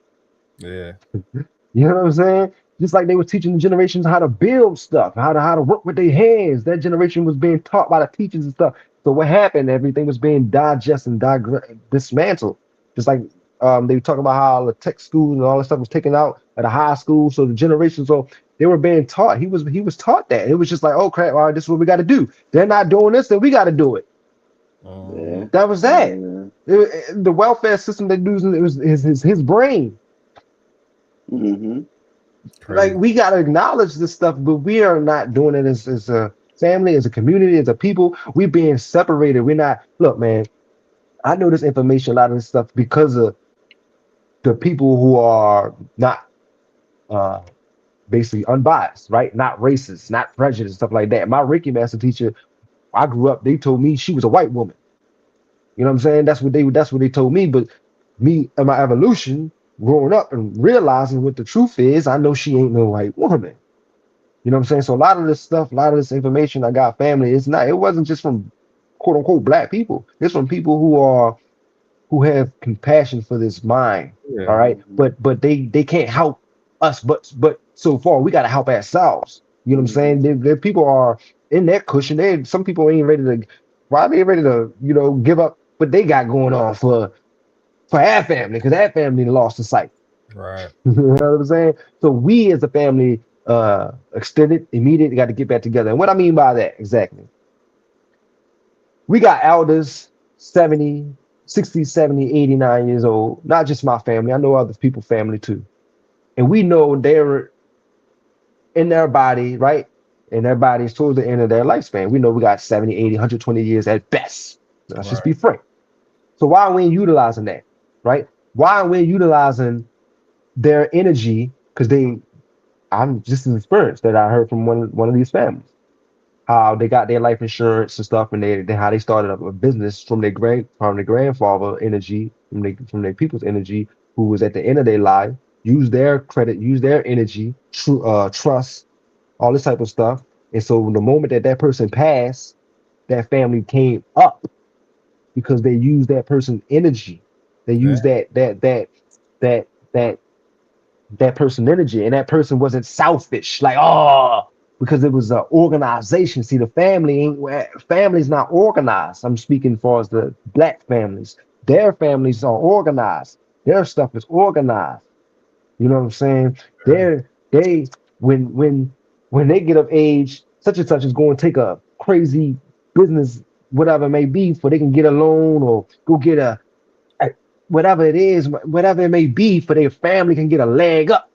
Yeah. You know what I'm saying? Just like they were teaching the generations how to build stuff, how to work with their hands. That generation was being taught by the teachers and stuff. So what happened? Everything was being digested and dismantled. Just like they were talking about how the tech school and all that stuff was taken out at a high school. So the generation, so they were being taught. He was taught that. It was just like, oh crap, all right, this is what we got to do. They're not doing this, then we got to do it. That was that. The welfare system they using, it was his brain. Like we gotta acknowledge this stuff, but we are not doing it as a family, as a community, as a people. We're being separated. We're not. Look, man, I know this information, a lot of this stuff, because of the people who are not basically unbiased, right? Not racist, not prejudiced, stuff like that. My Reiki master teacher, I grew up, they told me she was a white woman. You know what I'm saying? That's what they told me. But me and my evolution, growing up and realizing what the truth is, I know she ain't no white woman. You know what I'm saying? So a lot of this stuff, a lot of this information I got, family, it wasn't just from quote unquote black people. It's from people who have compassion for this mind. Yeah. All right. But they can't help us, but so far we gotta help ourselves. You know what I'm saying? There people are in that cushion. Some people ain't ready to give up what they got going on for our family, because that family lost the sight. Right. You know what I'm saying? So we as a family, extended, immediate, got to get back together. And what I mean by that exactly, we got elders 70, 60, 70, 89 years old, not just my family. I know other people's family too. And we know they're in their body, right? And their body is towards the end of their lifespan. We know we got 70, 80, 120 years at best. Let's just be frank. So why are we utilizing that? Right? Why are we utilizing their energy? Because I'm just an experience that I heard from one of these families. How they got their life insurance and stuff, and they how they started up a business from their grandfather energy, from their people's energy, who was at the end of their life, use their credit, use their energy, trust, all this type of stuff. And so the moment that that person passed, that family came up because they used that person's energy. They Yeah. used that that that person energy, and that person wasn't selfish, like, oh, because it was an organization. See, the family's not organized. I'm speaking for as the black families. Their families are organized. Their stuff is organized. You know what I'm saying? Yeah. They when they get of age, such and such is going to take a crazy business, whatever it may be, for they can get a loan or go get whatever it is, whatever it may be, for their family can get a leg up.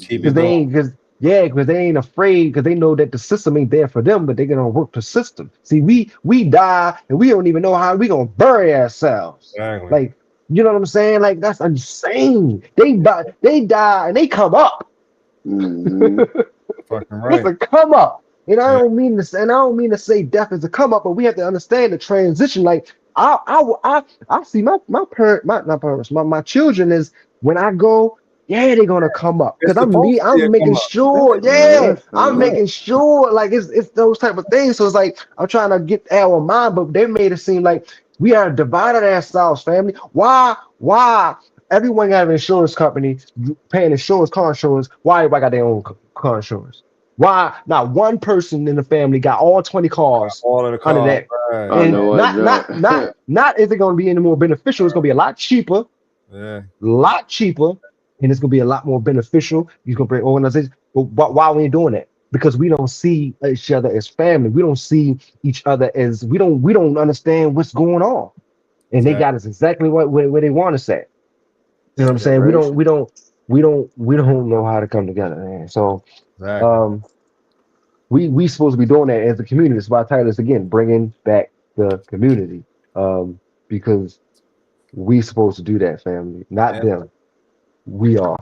Keep Because it they going. ain't because they ain't afraid, because they know that the system ain't there for them, but they're gonna work the system. See, we die and we don't even know how we gonna bury ourselves. Exactly. Like, you know what I'm saying? Like, that's insane. They die and they come up. Mm-hmm. Fucking It's right. a come up. And I Yeah. don't mean to say, and I don't mean to say death is a come up, but we have to understand the transition. Like, I see my parent, my not parents, my children is, when I go, yeah, they're gonna come up. It's Because supposed to be a I'm come making up. sure, Uh-huh. I'm Uh-huh. making sure, like, it's those type of things. So it's like I'm trying to get our mind, but they made it seem like we are divided ourselves, family. Why everyone got an insurance company paying insurance, car insurance? Why everybody got their own car insurance? Why not one person in the family got all 20 cars All in the under car. that? Right. I know And what, John. not is it going to be any more beneficial? It's going to be a lot cheaper, Yeah. and it's going to be a lot more beneficial. You're going to bring organizations. But why we ain't doing that? Because we don't see each other as family. We don't see each other as we don't understand what's going on. And they Exactly. got us exactly where they want us at. You know what I'm saying? Separation. We don't know how to come together, man. So Exactly. we supposed to be doing that as a community. That's why I title this again, bringing back the community. Because we supposed to do that, family, not Yeah. them. We are.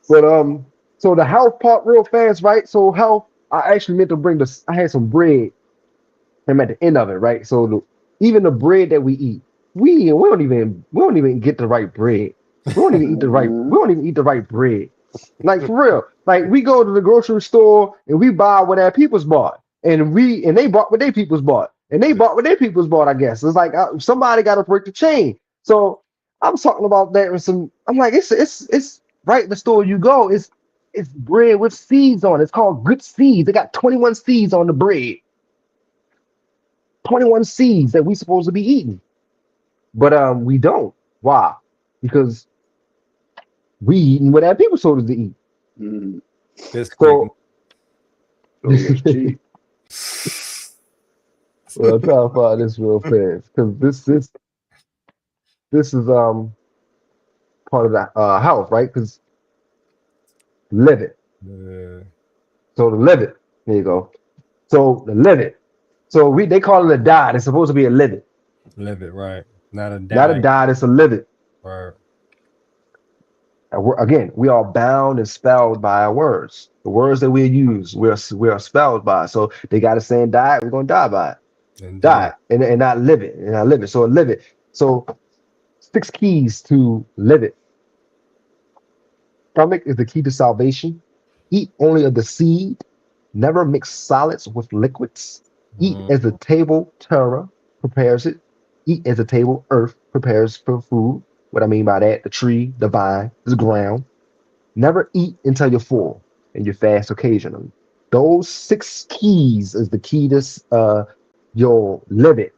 But so the health part, real fast, right? So health, I actually meant to bring this. I had some bread. I'm at the end of it, right? So even the bread that we eat, we don't even get the right bread. Mm-hmm. We don't even eat the right bread. Like, for real. Like, we go to the grocery store and we buy what our people's bought. And they bought what their people's bought. And they bought what their people's bought, I guess. It's like, somebody got to break the chain. So I'm talking about that with some. I'm like, it's right in the store you go. It's bread with seeds on it. It's called good seeds. They got 21 seeds on the bread. 21 seeds that we supposed to be eating. But we don't. Why? Because we eating what our people supposed to eat. Mm-hmm. This quick. So So it's cheap. well, I'll try to find this real fast, because this is part of the house, right? Because live it. So the live it. There you go. So the live it. So they call it a diet. It's supposed to be a live it. Live it right. Not a Not a diet. diet, it's a live it. Right. Again, we are bound and spelled by our words. The words that we use, we are spelled by. So they got a saying diet, we're gonna die by it. Indeed. Die and not live it. And not live it. So live it. So 6 keys to live it. Stomach is the key to salvation. Eat only of the seed. Never mix solids with liquids. Eat as the table terra prepares it. Eat as the table earth prepares for food. What I mean by that, the tree, the vine, the ground. Never eat until you're full, and you fast occasionally. Those 6 keys is the key to your live it.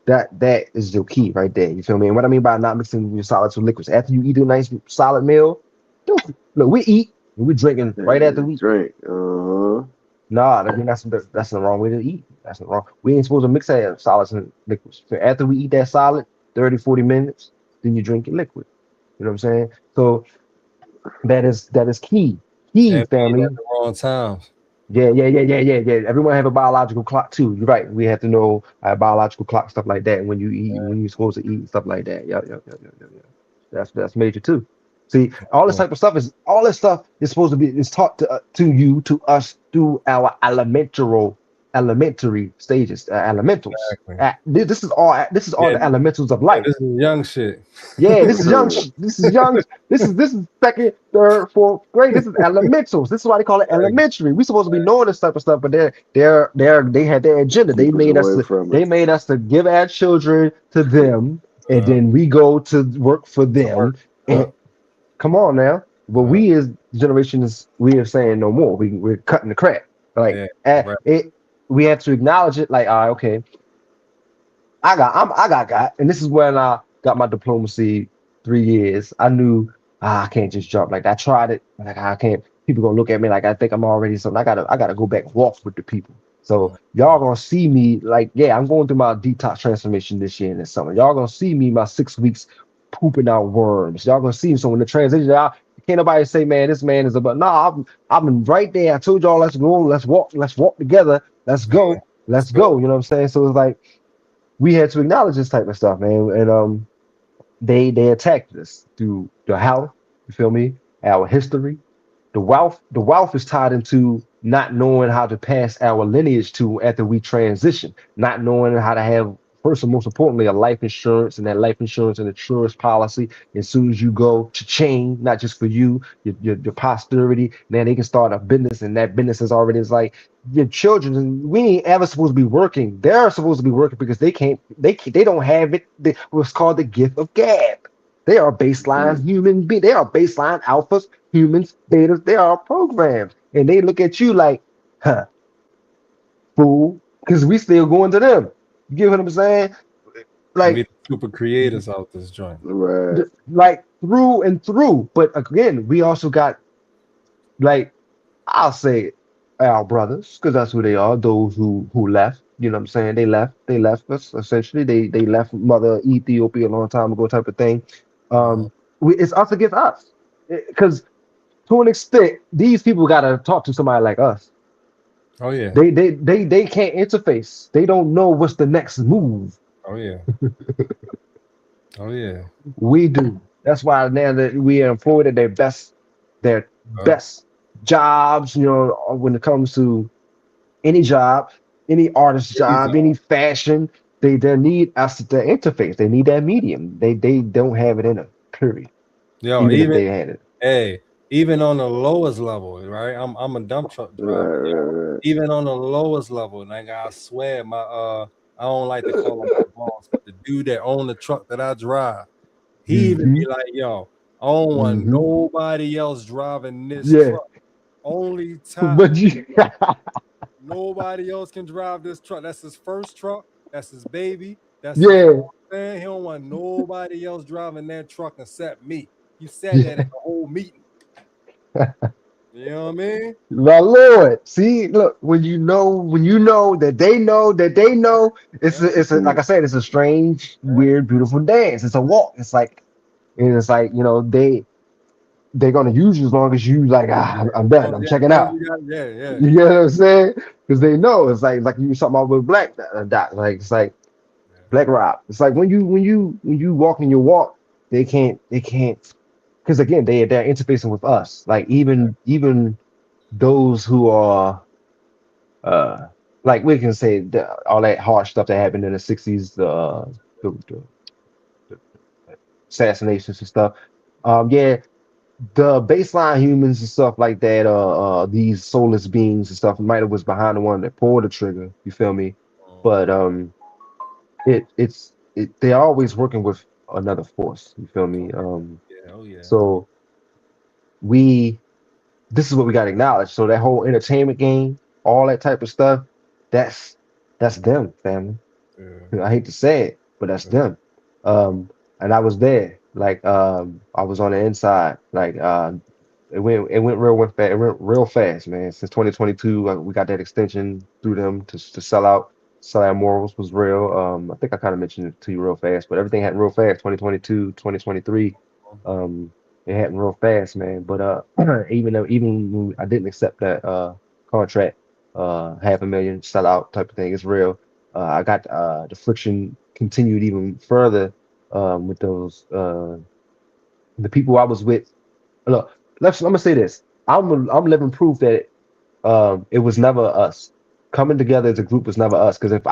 That is your key right there. You feel me? And what I mean by not mixing your solids with liquids. After you eat a nice solid meal, look, we eat and we drinking right after we. Drink. Uh-huh. Nah, I mean, that's the wrong way to eat. That's the wrong. We ain't supposed to mix our solids and liquids. So after we eat that solid, 30, 40 minutes, then you drink your liquid. You know what I'm saying? So that is key. Key, And family. at the wrong times. Yeah. Everyone have a biological clock too. You're right. We have to know our biological clock, stuff like that. When you eat, when you're supposed to eat, stuff like that. Yeah. That's major too. See, all this type of stuff is all this stuff is supposed to be is taught to you to us through our elementary stages, elementals. Exactly. This is all Yeah, the elementals of yeah, life. this is young shit. Yeah, this is young. This is young. This is second, third, fourth grade. This is elementals. This is why they call it elementary. We supposed to be knowing this type of stuff, but they had their agenda. Keep us away from it. They made us to give our children to them, and then we go to work for them. And come on now, but we as generation we are saying no more. We're cutting the crap. Like we have to acknowledge it. Like, okay, I got, and this is when I got my diplomacy 3 years. I knew I can't just jump like that. I tried it. Like I can't. People gonna look at me like I think I'm already something. I gotta go back and walk with the people. So y'all gonna see me like, yeah, I'm going through my detox transformation this year and this summer. Y'all gonna see me my 6 weeks pooping out worms. Y'all gonna see me. So when the transition, can't nobody say, man, this man is about. No, I've been right there. I told y'all, let's go, let's walk together. Let's go. You know what I'm saying? So it's like we had to acknowledge this type of stuff, man. And they attacked us through the health, you feel me? Our history, the wealth is tied into not knowing how to pass our lineage to after we transition, not knowing how to have first and most importantly a life insurance, and that life insurance and insurance policy. As soon as you go to change, not just for you, your posterity, then they can start a business, and that business is already is like your children. And we ain't ever supposed to be working. They're supposed to be working because they don't have it. What's called the gift of gab. They are baseline human beings. They are baseline alphas, humans, betas. They are programs, and they look at you like, huh, fool, because we still going to them. You get what I'm saying? Like we super creators out this joint, right? Like through and through. But again, we also got, like, I'll say our brothers, because that's who they are. Those who left. You know what I'm saying? They left us essentially. They left Mother Ethiopia a long time ago, type of thing. It's us against us, because to an extent, these people gotta talk to somebody like us. Oh yeah. They can't interface. They don't know what's the next move. Oh yeah. Oh yeah. We do. That's why now that we are employed at their best jobs, you know, when it comes to any job, any artist job, any fashion, they need us to interface. They need that medium. They don't have it in a period. Yo, even if they had it. Hey, even on the lowest level, right? I'm a dump truck driver. Right. Even on the lowest level, like I swear, I don't like to call him my boss, but the dude that owned the truck that I drive, he even be like, yo, I don't want nobody else driving this truck. Only time. But you nobody else can drive this truck. That's his first truck. That's his baby. That's his man. He don't want nobody else driving that truck except me. He said that at the whole meeting. You know what I mean? My Lord, see, look, when you know that they know, it's like I said, it's a strange, weird, beautiful dance. It's a walk. It's like, you know, they're gonna use you as long as you like. I'm done. I'm checking out. Yeah. You get what I'm saying? Because they know it's like you were talking about with Black Dot. Like it's like Black Rob. It's like when you walk in your walk, they can't. Because again, they're interfacing with us. Like even those who are like we can say all that harsh stuff that happened in the 60s, the assassinations and stuff. The baseline humans and stuff like that, these soulless beings and stuff might have was behind the one that pulled the trigger. You feel me? But they're always working with another force. You feel me? So this is what we got to acknowledge. So that whole entertainment game, all that type of stuff, that's them, family. I hate to say it, but that's them. And I was there. Like I was on the inside. Like it went real fast, man. Since 2022, we got that extension through them to sell out. Sell out morals was real. I think I kind of mentioned it to you real fast, but everything happened real fast. 2022, 2023. It happened real fast, man. But even when I didn't accept that contract, $500,000 sellout type of thing, it's real. I got the friction continued even further with those the people I was with Look, let me say this. I'm living proof that it was never us. Coming together as a group was never us. Because if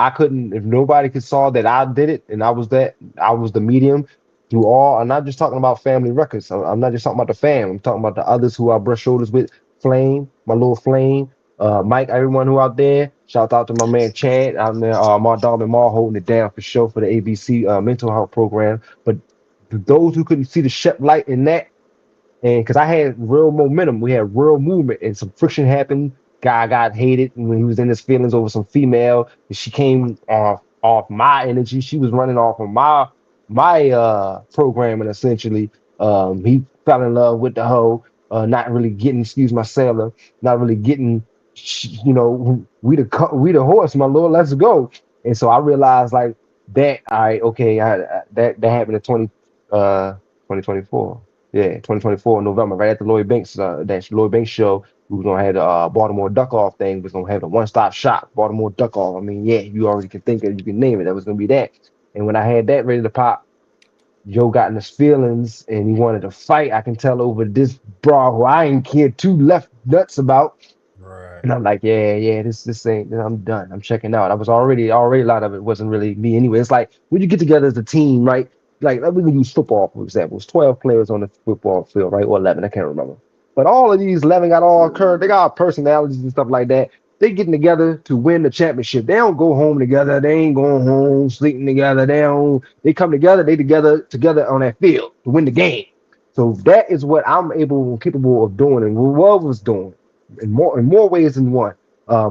nobody could saw that I did it and I was the medium through all. I'm not just talking about family records. I'm not just talking about the fam. I'm talking about the others who I brush shoulders with. Flame, my little Flame, Mike, everyone who out there. Shout out to my man Chad out there, my dog and Ma holding it down for sure for the ABC mental health program. But those who couldn't see the shep light in that, and because I had real momentum, we had real movement, and some friction happened. Guy got hated when he was in his feelings over some female. And she came off my energy. She was running off of my programming essentially. He fell in love with the hoe, not really getting, excuse my sailor, not really getting. We the horse, my lord. Let's go. And so I realized like that. I okay. That happened in 2024. Yeah, 2024 November, right at the Lloyd Banks, that Lloyd Banks show. We was gonna have the Baltimore Duck Off thing. We was gonna have the one-stop shop, Baltimore Duck Off. I mean, yeah, you already can think of, you can name it. That was gonna be that. And when I had that ready to pop, Joe got in his feelings and he wanted to fight. I can tell over this bra who I ain't care two left nuts about. Right. And I'm like, yeah, this ain't. I'm done. I'm checking out. I was already a lot of it wasn't really me anyway. It's like when you get together as a team, right? Like we can use football for example. It's 12 players on the football field, right? Or 11, I can't remember. But all of these 11 got all occurred. They got personalities and stuff like that. They getting together to win the championship. They don't go home together. They ain't going home sleeping together. They come together. They together on that field to win the game. So that is what I'm capable of doing, and what was doing in more ways than one.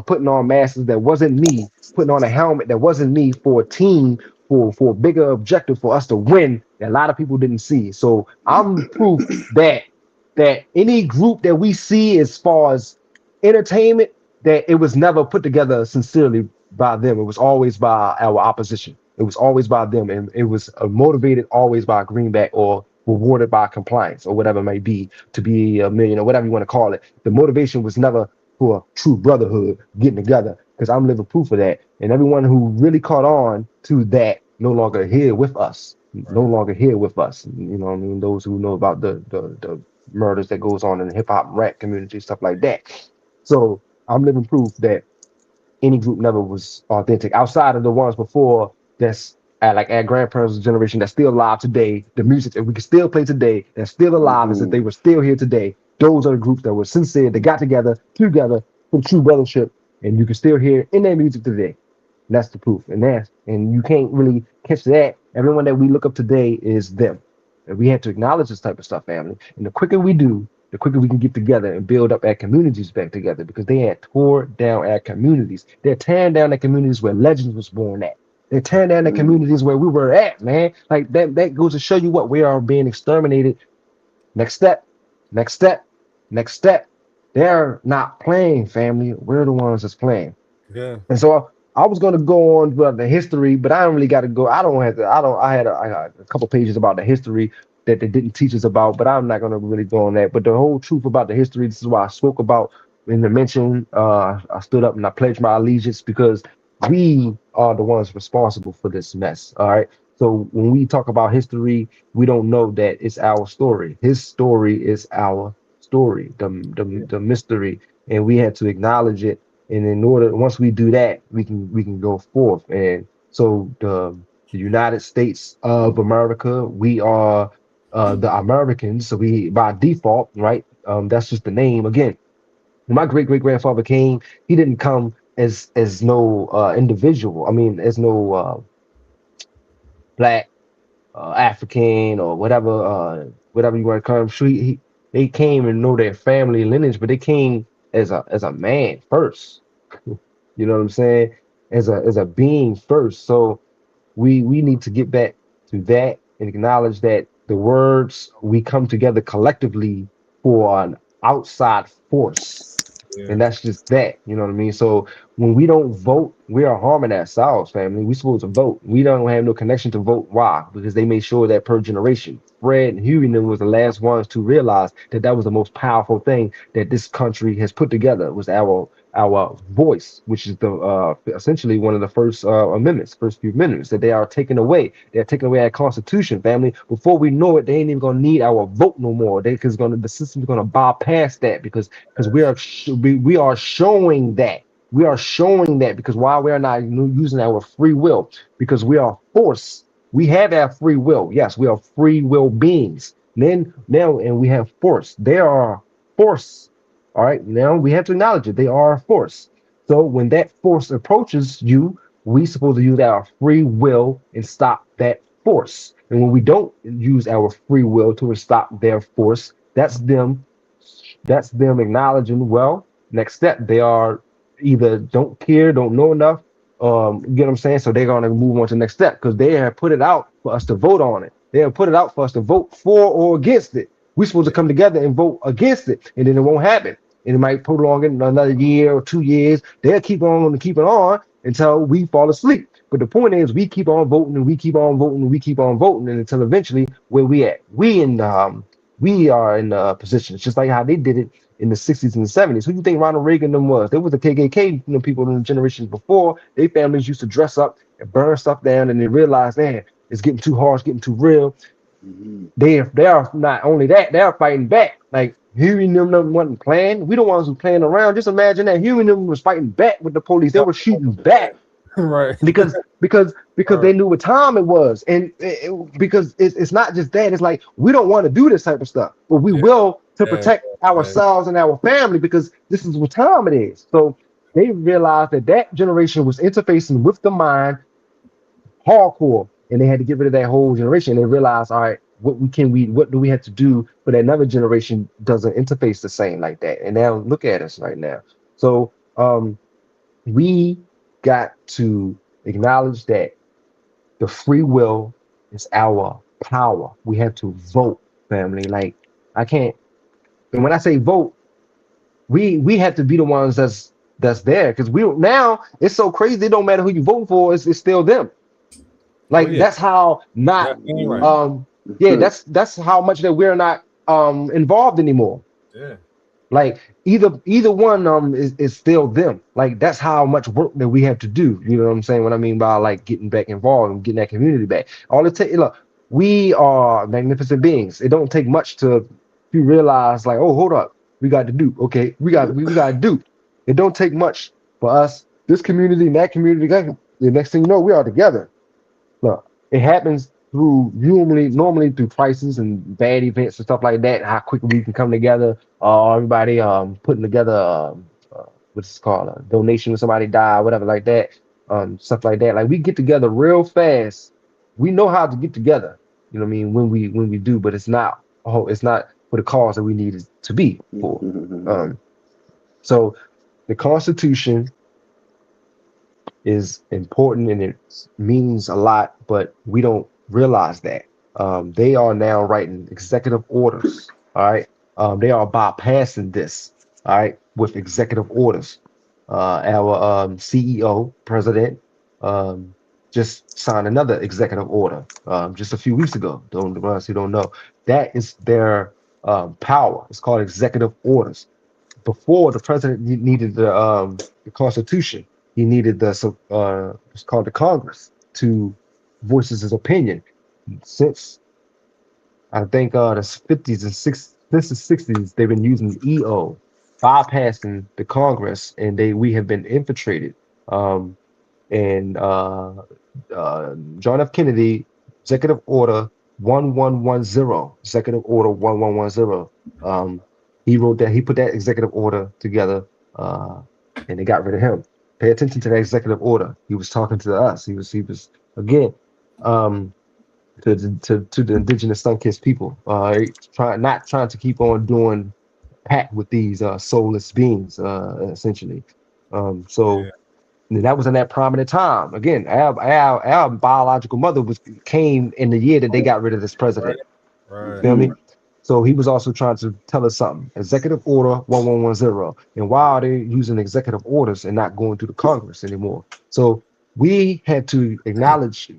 Putting on masks that wasn't me, putting on a helmet that wasn't me for a team, for a bigger objective for us to win that a lot of people didn't see. So I'm proof that any group that we see as far as entertainment, that it was never put together sincerely by them. It was always by our opposition. It was always by them, and it was motivated always by greenback or rewarded by compliance or whatever it may be to be a million or whatever you want to call it. The motivation was never for a true brotherhood getting together, because I'm living proof of that. And everyone who really caught on to that no longer here with us, no longer here with us. You know what I mean? Those who know about the murders that goes on in the hip hop rap community, stuff like that. So I'm living proof that any group never was authentic outside of the ones before that's like our grandparents' generation that's still alive today. The music that we can still play today that's still alive as if they were still here today. Those are the groups that were sincere, they got together for true brothership, and you can still hear in their music today. And that's the proof. And you can't really catch that. Everyone that we look up today is them. And we have to acknowledge this type of stuff, family. And the quicker we do, the quicker we can get together and build up our communities back together, because they had tore down our communities. They're tearing down the communities where legends was born at. They're tearing down the communities where we were at, man. Like that goes to show you what we are being exterminated. Next step, next step, next step. They're not playing, family. We're the ones that's playing. Yeah. And so I was going to go on about the history, but I don't really got to go. I don't have to. I had a couple pages about the history that they didn't teach us about, but I'm not going to really go on that. But the whole truth about the history, this is why I spoke about in the mention. I stood up and I pledged my allegiance, because we are the ones responsible for this mess. All right. So when we talk about history, we don't know that it's our story. His story is our story, the mystery, and we had to acknowledge it. And in order, once we do that, we can go forth. And so the United States of America, we are the Americans. So we by default, right? That's just the name. Again, when my great grandfather came, he didn't come as no individual. I mean, as no black, African, or whatever you want to call him. They came and know their family lineage, but they came as a man first. You know what I'm saying? As a being first. So we need to get back to that and acknowledge that the words, we come together collectively for an outside force. Yeah. And that's just that, you know what I mean? So when we don't vote, we are harming ourselves, family. We're supposed to vote. We don't have no connection to vote. Why? Because they made sure that per generation, Fred and Huey was the last ones to realize that that was the most powerful thing that this country has put together, was our voice, which is the essentially one of the first amendments, first few amendments that they are taking away. They're taking away our Constitution, family. Before we know it, they ain't even gonna need our vote no more. The system's gonna bypass that because we are showing that. We are showing that because while we are not using our free will, because we are forced, we have our free will. Yes, we are free will beings. Then now, and we have force. They are force. All right, now we have to acknowledge it. They are a force. So when that force approaches you, we supposed to use our free will and stop that force. And when we don't use our free will to stop their force, that's them. That's them acknowledging. Well, next step, they are either don't care, don't know enough. You get what I'm saying? So they're gonna move on to the next step because they have put it out for us to vote on it. They have put it out for us to vote for or against it. We're supposed to come together and vote against it, and then it won't happen. And it might prolong it another year or 2 years. They'll keep on and keep it on until we fall asleep. But the point is, we keep on voting and we keep on voting and we keep on voting, and until eventually, where we at? We are in position. It's just like how they did it in the 60s and the 70s. Who do you think Ronald Reagan them was? They was the KKK, people in the generations before. Their families used to dress up and burn stuff down, and they realized, man, it's getting too hard, it's getting too real. They are not only that, they are fighting back. Like Huey and them wasn't playing. We the ones who playing around. Just imagine that Huey and them was fighting back with the police. They were shooting back. Right. because they knew what time it was, and because it's not just that. It's like we don't want to do this type of stuff, but we will to protect ourselves and our family because this is what time it is. So they realized that generation was interfacing with the mind hardcore, and they had to get rid of that whole generation. And they realized, all right, what do we have to do for that another generation doesn't interface the same like that? And now look at us right now. So we got to acknowledge that the free will is our power. We have to vote, family. Like I can't, and when I say vote, we have to be the ones that's there because we don't now. It's so crazy. It don't matter who you vote for. It's still them. Like that's how not that's how much that we're not involved anymore. Yeah. Like either one is still them. Like that's how much work that we have to do. You know what I'm saying? What I mean by like getting back involved and getting that community back. All it takes, look, we are magnificent beings. It don't take much to realize like, oh, hold up, we got to do. Okay, we got to do. It don't take much for us, this community and that community. The next thing you know, we are together. Look, it happens through normally through crises and bad events and stuff like that. How quickly we can come together. Everybody putting together what's it called, a donation when somebody died, whatever like that. Stuff like that. Like we get together real fast. We know how to get together. You know what I mean? When we do, but it's not for the cause that we need it to be for. So the Constitution is important and it means a lot, but we don't realize that. They are now writing executive orders. All right. They are bypassing this, all right, with executive orders. Our CEO, president, just signed another executive order just a few weeks ago. The ones who don't know, that is their power. It's called executive orders. Before, the president needed the Constitution. He needed it's called the Congress to voice his opinion. Since I think the 50s and 60s, they've been using EO, bypassing the Congress, and we have been infiltrated. And John F. Kennedy, Executive Order 1110, Executive Order 1110. He wrote that. He put that executive order together, and they got rid of him. Pay attention to that executive order. He was talking to us. He was again to the indigenous sun-kissed people, not trying to keep on doing pact with these soulless beings, essentially. So that was in that prominent time. Again, our biological mother came in the year that they got rid of this president. Right. Feel me? So he was also trying to tell us something. Executive Order 1110. And why are they using executive orders and not going through the Congress anymore? So we had to acknowledge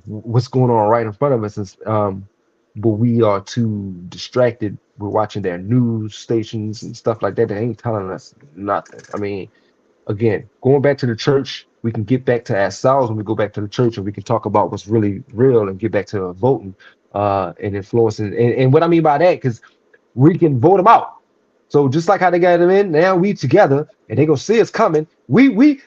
what's going on right in front of us, but we are too distracted. We're watching their news stations and stuff like that. They ain't telling us nothing. I mean, again, going back to the church, we can get back to ourselves when we go back to the church, and we can talk about what's really real and get back to voting and influencing. And what I mean by that, because we can vote them out. So just like how they got them in, now we together, and they gonna see us coming. We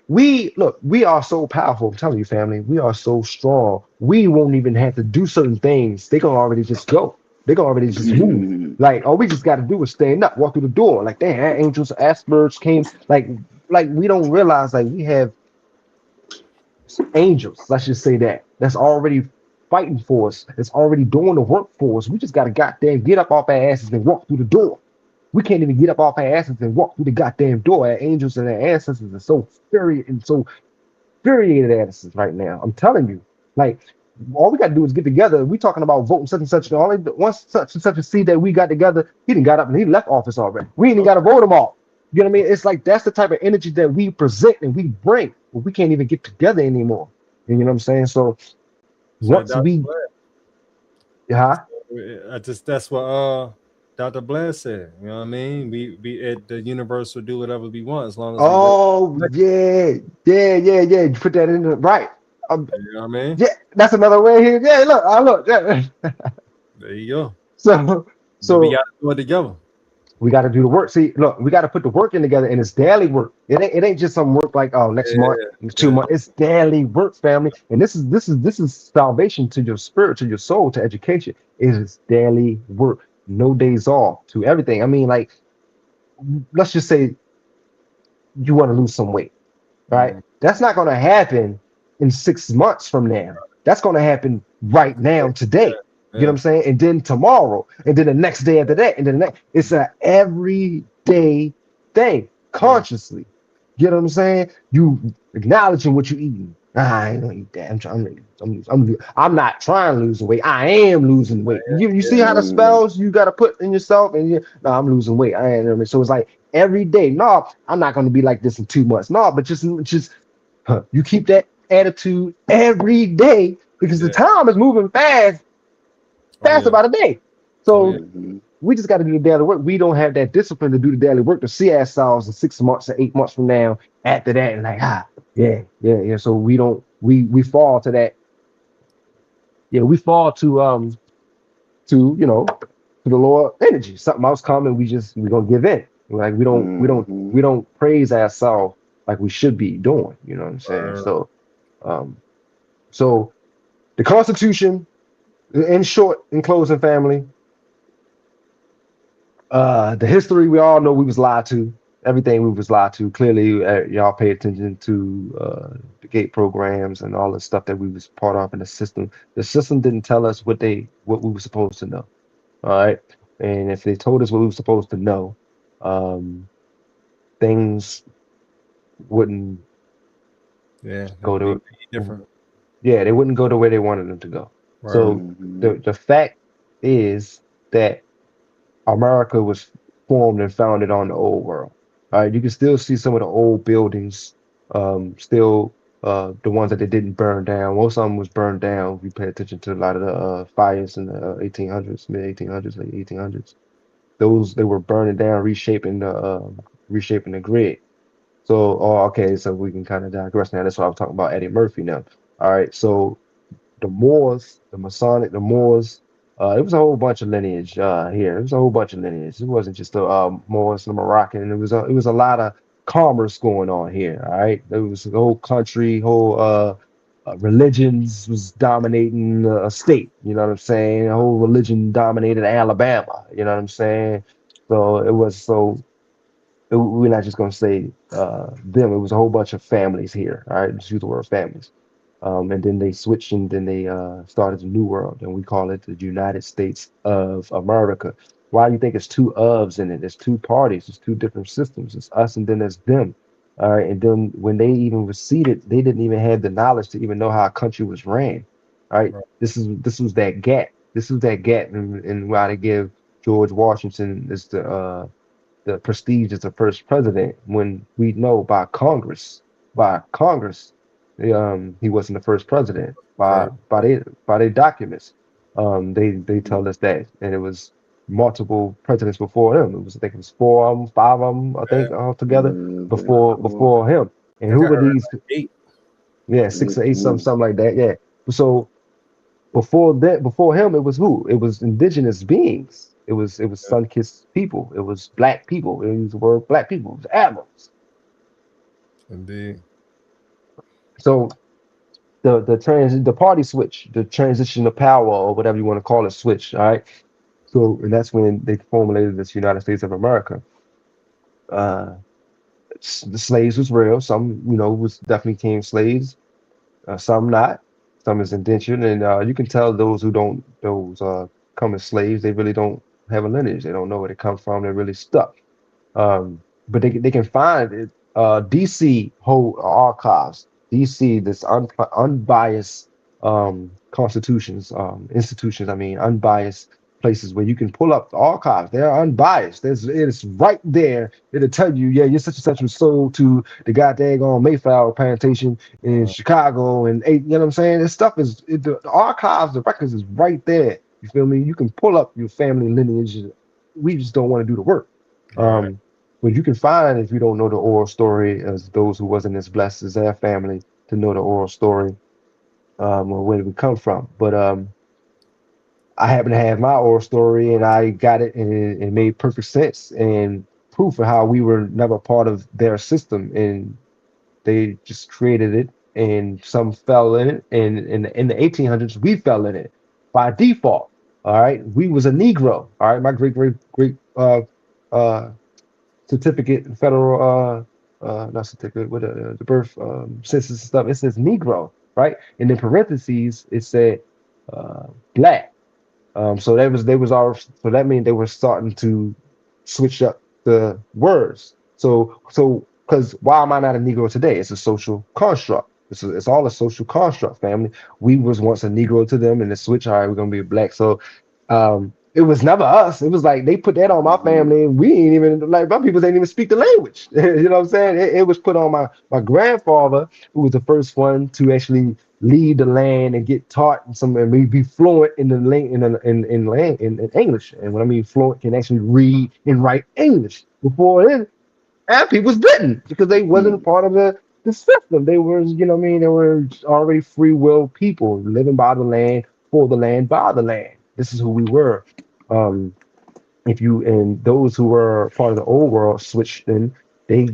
look, we are so powerful. I'm telling you, family, we are so strong. We won't even have to do certain things. They gonna already just go. They gonna already just move. Like all we just got to do is stand up, walk through the door. Like damn, angels, Asperger's came. Like we don't realize like we have angels. Let's just say that that's already fighting for us. It's already doing the work for us. We just got to goddamn get up off our asses and walk through the door. We can't even get up off our asses and walk through the goddamn door. Our angels and our ancestors are so furious and so infuriated at us right now. I'm telling you, like all we got to do is get together. We talking about voting such and such. Once such and such a seat that we got together, he didn't got up and he left office already. We ain't even got to vote him off. You know what I mean? It's like that's the type of energy that we present and we bring, but we can't even get together anymore. You know what I'm saying? So once we, yeah, that's what Dr. Blair said. You know what I mean? The universe will do whatever we want as long as oh yeah. You put that in the right. you know what I mean? Yeah, that's another way here. Yeah, look. Yeah. There you go. So we got to do it together. We got to do the work. See, look, we got to put the work in together, and it's daily work. It ain't just some work like next month, 2 months. It's daily work, family. And this is salvation to your spirit, to your soul, to education. It is daily work, no days off, to everything. I mean, like, let's just say you want to lose some weight, right? That's not going to happen in 6 months from now. That's going to happen right now, today. You know what I'm saying? And then tomorrow, and then the next day after that, and then the next. It's an everyday thing, consciously. You know what I'm saying? You acknowledging what you eating. I ain't gonna eat that. I'm not trying to lose weight. I am losing weight. You see how the spells you gotta put in yourself, and no, I'm losing weight. I ain't. So it's like every day. No, I'm not gonna be like this in 2 months. No, but just you keep that attitude every day because the time is moving fast. About a day. So we just got to do the daily work. We don't have that discipline to do the daily work to see ourselves in 6 months or 8 months from now after that and like yeah. So we fall to that. Yeah, we fall to to the lower energy. Something else coming, we gonna give in. Like we don't praise ourselves like we should be doing. You know what I'm saying? So the Constitution. In short, in closing, family, the history we all know we was lied to. Everything we was lied to. Clearly, y'all pay attention to the gate programs and all the stuff that we was part of in the system. The system didn't tell us what we were supposed to know. All right, and if they told us what we were supposed to know, things wouldn't go to different. Yeah, they wouldn't go the way they wanted them to go. Right. So the fact is that America was formed and founded on the old world. All right, you can still see some of the old buildings, still the ones that they didn't burn down. Most of them was burned down. If you pay attention to a lot of the fires in the 1800s, mid 1800s, late 1800s. They were burning down, reshaping the grid. So, okay, so we can kind of digress now. That's what I was talking about, Eddie Murphy now. All right, so the Moors, the Masonic, the Moors, it was a whole bunch of lineage here. It was a whole bunch of lineage. It wasn't just the Moors, the Moroccan. It was a lot of commerce going on here. All right, there was the whole country, whole religions was dominating a state. You know what I'm saying? The whole religion dominated Alabama. You know what I'm saying? So it was we're not just going to say them. It was a whole bunch of families here. All right, just use the word families. And then they switched and then they started a new world, and we call it the United States of America. Why do you think it's two ofs in it? There's two parties. There's two different systems. It's us and then there's them. All right, and then when they even receded, they didn't even have the knowledge to even know how a country was ran. All right, this was that gap. This was that gap, and why they give George Washington is the prestige as the first president when we know by Congress, he wasn't the first president by their documents. They tell us that, and it was multiple presidents before him. I think it was 4 of them, 5 of them, I think, altogether before him. And I who think I were heard these? like 8. Yeah, 6 or 8, something like that. Yeah. So before him, it was who? It was indigenous beings. It was sun-kissed people. It was black people. It was the word black people. It was Arabs. Indeed. So the party switch, the transition of power or whatever you want to call it, switch. All right. So and that's when they formulated this United States of America. Uh, the slaves was real. Some, was definitely came slaves. Some not. Some is indentured, and you can tell those who don't those come as slaves. They really don't have a lineage. They don't know where they come from. They're really stuck. But they can find it. DC hold archives. DC, this unbiased constitutions, institutions. I mean, unbiased places where you can pull up the archives. They're unbiased. It's right there. It'll tell you, yeah, you're such and such was sold to the goddamn Mayflower plantation in Chicago, and you know what I'm saying. This stuff the archives, the records is right there. You feel me? You can pull up your family lineage. We just don't want to do the work. Right. But you can find, if you don't know the oral story, as those who wasn't as blessed as their family to know the oral story, or where we come from. But I happen to have my oral story, and I got it, and it made perfect sense and proof of how we were never part of their system, and they just created it, and some fell in it, and in the 1800s we fell in it by default. All right, we was a Negro. All right, my great uh certificate, federal not certificate, with the birth census and stuff. It says Negro, right? And in parentheses it said black. So they was all, so that means they were starting to switch up the words. So because why am I not a Negro today? It's a social construct. It's all a social construct, family. We was once a Negro to them, and the switch, all right, we're gonna be black. So it was never us. It was like they put that on my family, and we ain't even, like, my people didn't even speak the language. You know what I'm saying? It was put on my grandfather, who was the first one to actually leave the land and get taught and be fluent in the in English. And when I mean fluent, can actually read and write English. Before then, and people was bitten because they wasn't a part of the system. They were, you know what I mean, they were already free will people living by the land, for the land, by the land. This is who we were. Um, if you and those who were part of the old world switched, then they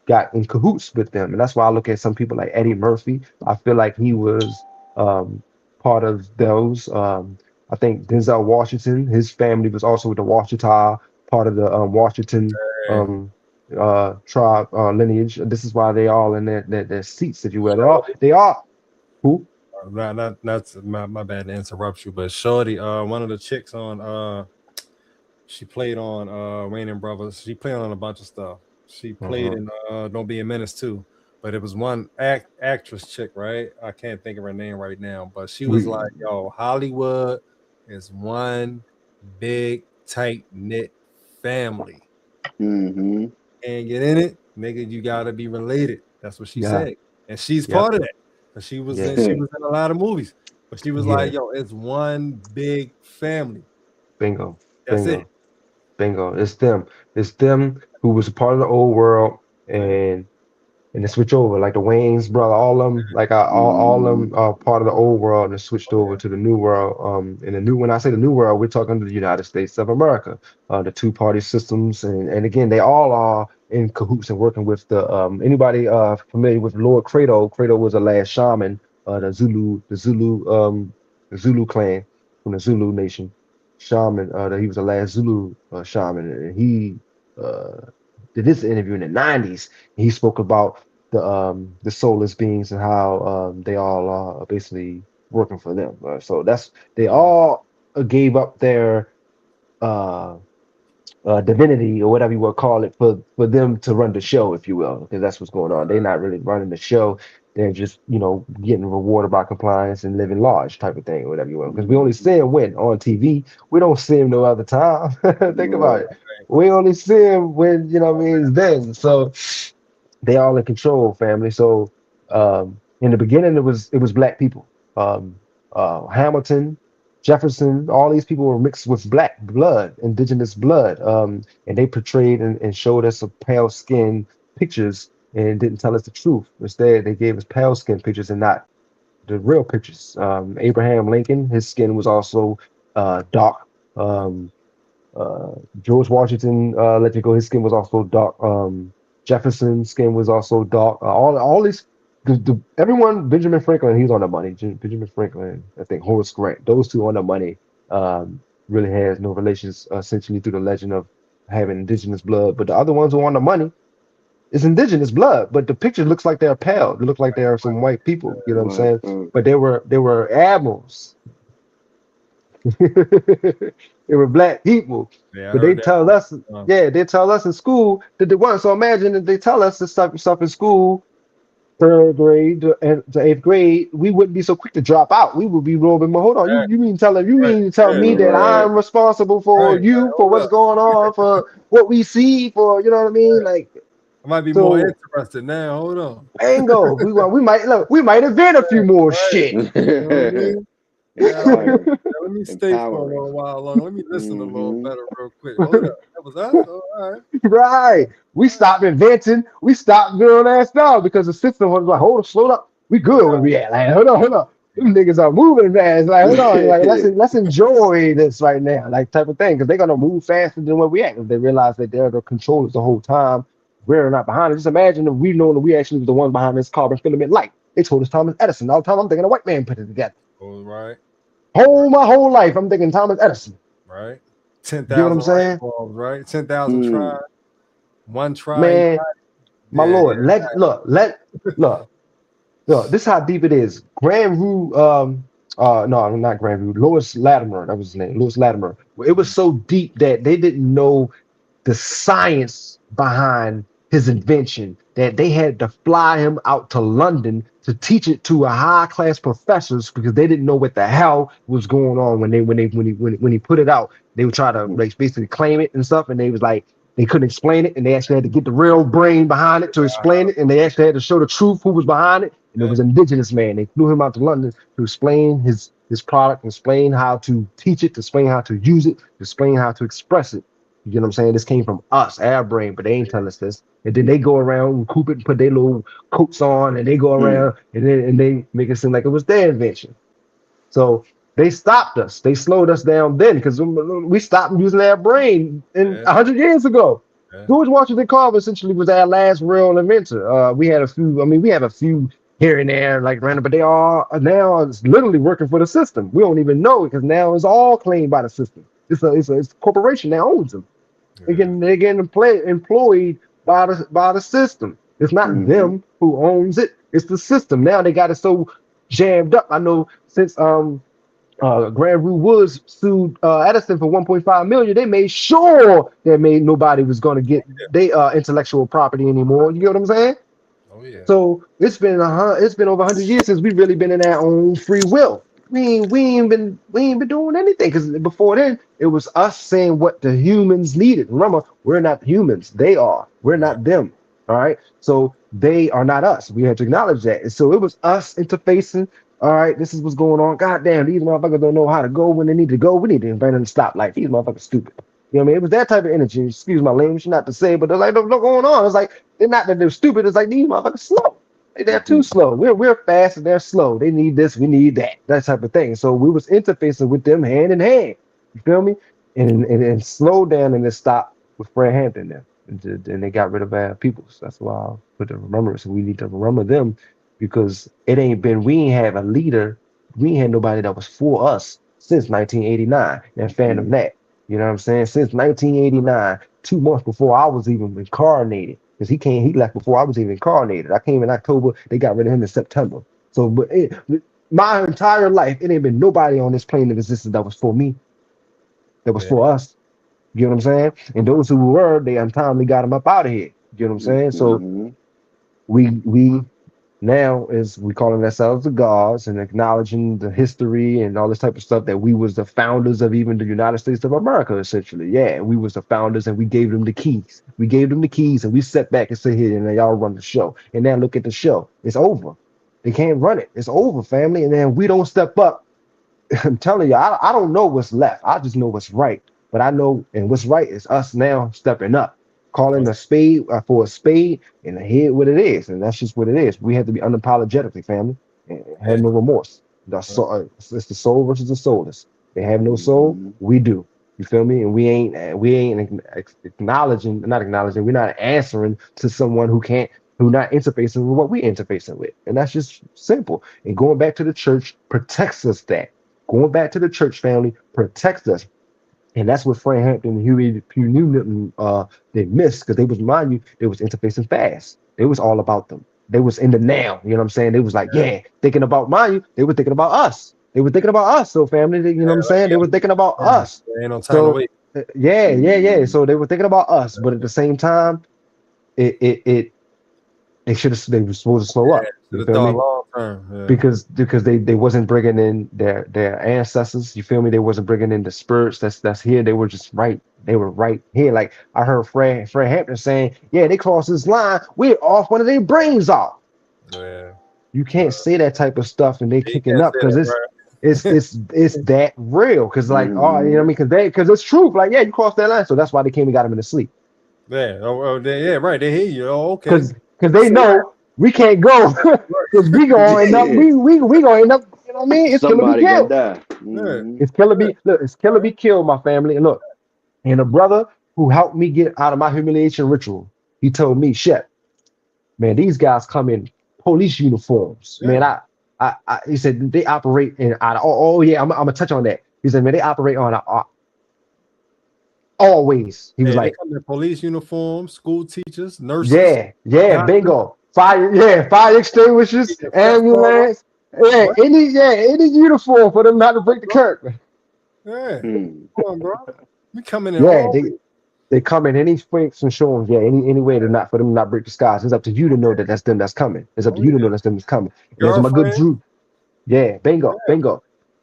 got in cahoots with them. And that's why I look at some people like Eddie Murphy. I feel like he was part of those. I think Denzel Washington, his family was also with the Washita, part of the Washington tribe lineage. This is why they all in their seats, if you will. They are who? That's my bad to interrupt you, but Shorty, one of the chicks on she played on Wayne and Brothers. She played on a bunch of stuff. She played in Don't Be a Menace too. But it was one actress chick, right? I can't think of her name right now, but she was like, "Yo, Hollywood is one big tight knit family. Mm-hmm. And get in it, nigga. You gotta be related." That's what she Yeah. said, and she's Yeah. part of that. But she was in a lot of movies. But she was like, Yeah. "Yo, it's one big family. Bingo. That's Bingo. it." Bingo. It's them. It's them who was a part of the old world, and they switch over, like the Wayne's brother, all of them, like all of them are part of the old world and switched over to the new world. And the new, when I say the new world, we're talking to the United States of America, the two-party systems, and again, they all are in cahoots and working with the anybody familiar with Lord Credo. Credo was a last shaman, the Zulu clan from the Zulu nation, shaman. That he was the last Zulu shaman, and he did this interview in the 90s. He spoke about the soulless beings and how they all are basically working for them. So that's, they all gave up their uh, divinity or whatever you want to call it for them to run the show, if you will, because that's what's going on. They're not really running the show. They're just, getting rewarded by compliance and living large type of thing, or whatever you will. Because we only see him when on TV. We don't see him no other time. Think about it. We only see him when, what I mean, it's then. So they all in control, family. So in the beginning, it was black people. Hamilton, Jefferson, all these people were mixed with black blood, indigenous blood. And they portrayed and showed us a pale skin pictures and didn't tell us the truth. Instead, they gave us pale skin pictures and not the real pictures. Abraham Lincoln, his skin was also dark. Um, George Washington, let you go. His skin was also dark. Jefferson's skin was also dark. All these, everyone. Benjamin Franklin, he's on the money. Benjamin Franklin, I think Horace Grant, those two on the money. Really has no relations essentially through the legend of having indigenous blood. But the other ones who are on the money is indigenous blood. But the picture looks like they're pale. They look like they are some white people. You know what I'm saying? But they were admirals. They were black people, Yeah, I but they heard that. tell us, they tell us in school that they weren't. So imagine if they tell us this type of stuff in school, third grade to eighth grade, we wouldn't be so quick to drop out. We would be rolling. But hold on, you mean to tell me that I'm responsible for you, for what's going on, for what we see, for you know what I mean? Like, I might be so, more interested now. Hold on. Bingo. We might invent a few more shit. You know what I mean? Yeah, Fire. let me stay for a Empowering. little while longer. Let me listen a little better real quick. Hold up. That was us? Oh, all right. Right. We stopped inventing. We stopped doing that stuff because the system was like, hold on, slow up. We good where we at. Like, hold on. Them niggas are moving fast. Like, hold on. Like, let's enjoy this right now. Like, type of thing. Because they're gonna move faster than where we at. If they realize that they're the controllers the whole time, we're not behind it. Just imagine if we know that we actually was the ones behind this carbon filament light. They told us Thomas Edison. All the time I'm thinking a white man put it together. Oh, right. My whole life I'm thinking Thomas Edison. Right. You know what I'm 10,000 saying? bulbs, right? 10,000 tries. One try. Man, my Lord, look, this is how deep it is. Grand Rue, no, not Grand Rue, Louis Latimer, that was his name, Louis Latimer. It was so deep that they didn't know the science behind his invention, that they had to fly him out to London to teach it to a high class professors because they didn't know what the hell was going on when he put it out. They would try to like basically claim it and stuff, and they was like they couldn't explain it, and they actually had to get the real brain behind it to explain it, and they actually had to show the truth who was behind it, and it was an indigenous man. They flew him out to London to explain his product, explain how to teach it, to explain how to use it, to explain how to express it. You know what I'm saying? This came from us, our brain, but they ain't telling us this. And then they go around, recoup it, and put their little coats on, and they go around and they make it seem like it was their invention. So they stopped us. They slowed us down then because we stopped using our brain 100 years ago. George Washington Carver essentially was our last real inventor. We had a few. I mean, we have a few here and there, like random, but they are now it's literally working for the system. We don't even know it because now it's all claimed by the system. It's a corporation that owns them. They're getting employed by the system. It's not them who owns it. It's the system. Now they got it so jammed up. I know since Grand Rue Woods sued Edison for 1.5 million, they made sure that nobody was going to get their intellectual property anymore. You get what I'm saying? Oh yeah. So it's been over 100 years since we've really been in our own free will. We ain't been doing anything because before then it was us saying what the humans needed. Remember, we're not humans; they are. We're not them. All right. So they are not us. We have to acknowledge that. And so it was us interfacing. All right, this is what's going on. God damn, these motherfuckers don't know how to go when they need to go. We need to invent them to stop. Like these motherfuckers stupid. You know what I mean? It was that type of energy. Excuse my language, not to say, but they're like, what's going on? It's like they're not that they're stupid. It's like these motherfuckers slow. They're too slow. We're fast and they're slow. They need this, we need that, that type of thing. So we was interfacing with them hand in hand. You feel me? And slowed down and then stopped with Fred Hampton there. And they got rid of our peoples. That's why I put the remembrance. We need to remember them because we ain't have a leader. We ain't had nobody that was for us since 1989. And fan of that. You know what I'm saying? Since 1989, 2 months before I was even incarnated. Because he left before I was even incarnated. I came in October, they got rid of him in September. So but my entire life, it ain't been nobody on this plane of existence that was for me, that was for us. You know what I'm saying? And those who were, they untimely got them up out of here. You know what I'm saying? So we now is we calling ourselves the gods and acknowledging the history and all this type of stuff that we was the founders of even the United States of America, essentially. Yeah, we was the founders and we gave them the keys. We gave them the keys and we sat back and said, here, and y'all run the show. And now look at the show. It's over. They can't run it. It's over, family. And then we don't step up I'm telling you, I don't know what's left. I just know what's right. But I know, and what's right is us now stepping up, calling a spade for a spade, and hear what it is, and that's just what it is. We have to be unapologetically, family, and have no remorse. It's the soul versus the soulless. They have no soul. Mm-hmm. We do. You feel me? And we ain't acknowledging, not acknowledging. We're not answering to someone who not interfacing with what we interfacing with, and that's just simple. And going back to the church protects us. That going back to the church family protects us. And that's what Frank Hampton and Hugh Newton they missed, because they was, mind you, they was interfacing fast. It was all about them. They was in the now. You know what I'm saying? They was like, yeah, thinking about, mind you, they were thinking about us. They were thinking about us. So family, you know what I'm saying? They were thinking about us. There ain't no time to So wait. yeah. So they were thinking about us, but at the same time, they were supposed to slow up. Should You have feel thought me? long term. Yeah. Because they wasn't bringing in their ancestors. You feel me? They wasn't bringing in the spirits that's here. They were just right. They were right here. Like I heard Fred Hampton saying, yeah, they crossed this line, we're off one of their brains off. Yeah. You can't say that type of stuff and they kicking can't up, say because that, it's that real. Because like, oh, you know what I mean? Because it's truth. Like, yeah, you crossed that line, so that's why they came and got him in the sleep. Yeah. Yeah. Right. They hear you. Oh, okay. Because they know we can't go, because we gonna end up we gonna end up. You know what I mean? It's Somebody gonna be gonna killed. die. Mm-hmm. It's killer be look. It's killer be killed, my family. And look, and a brother who helped me get out of my humiliation ritual, he told me, "Shep, man, these guys come in police uniforms. Yeah. Man, he said they operate in out of. Oh yeah, I'm gonna touch on that. He said, man, they operate on always. He was like, they come in police uniforms, school teachers, nurses. yeah, bingo, fire extinguishers, ambulance, any uniform for them not to break the curb. Yeah, come on, bro. We coming in. Yeah, they come in any freaks and show them, any way to not for them to not break the skies. It's up to you to know that that's them that's coming. It's up to you to know that's them that's coming. And that's my good Drew. Yeah, bingo.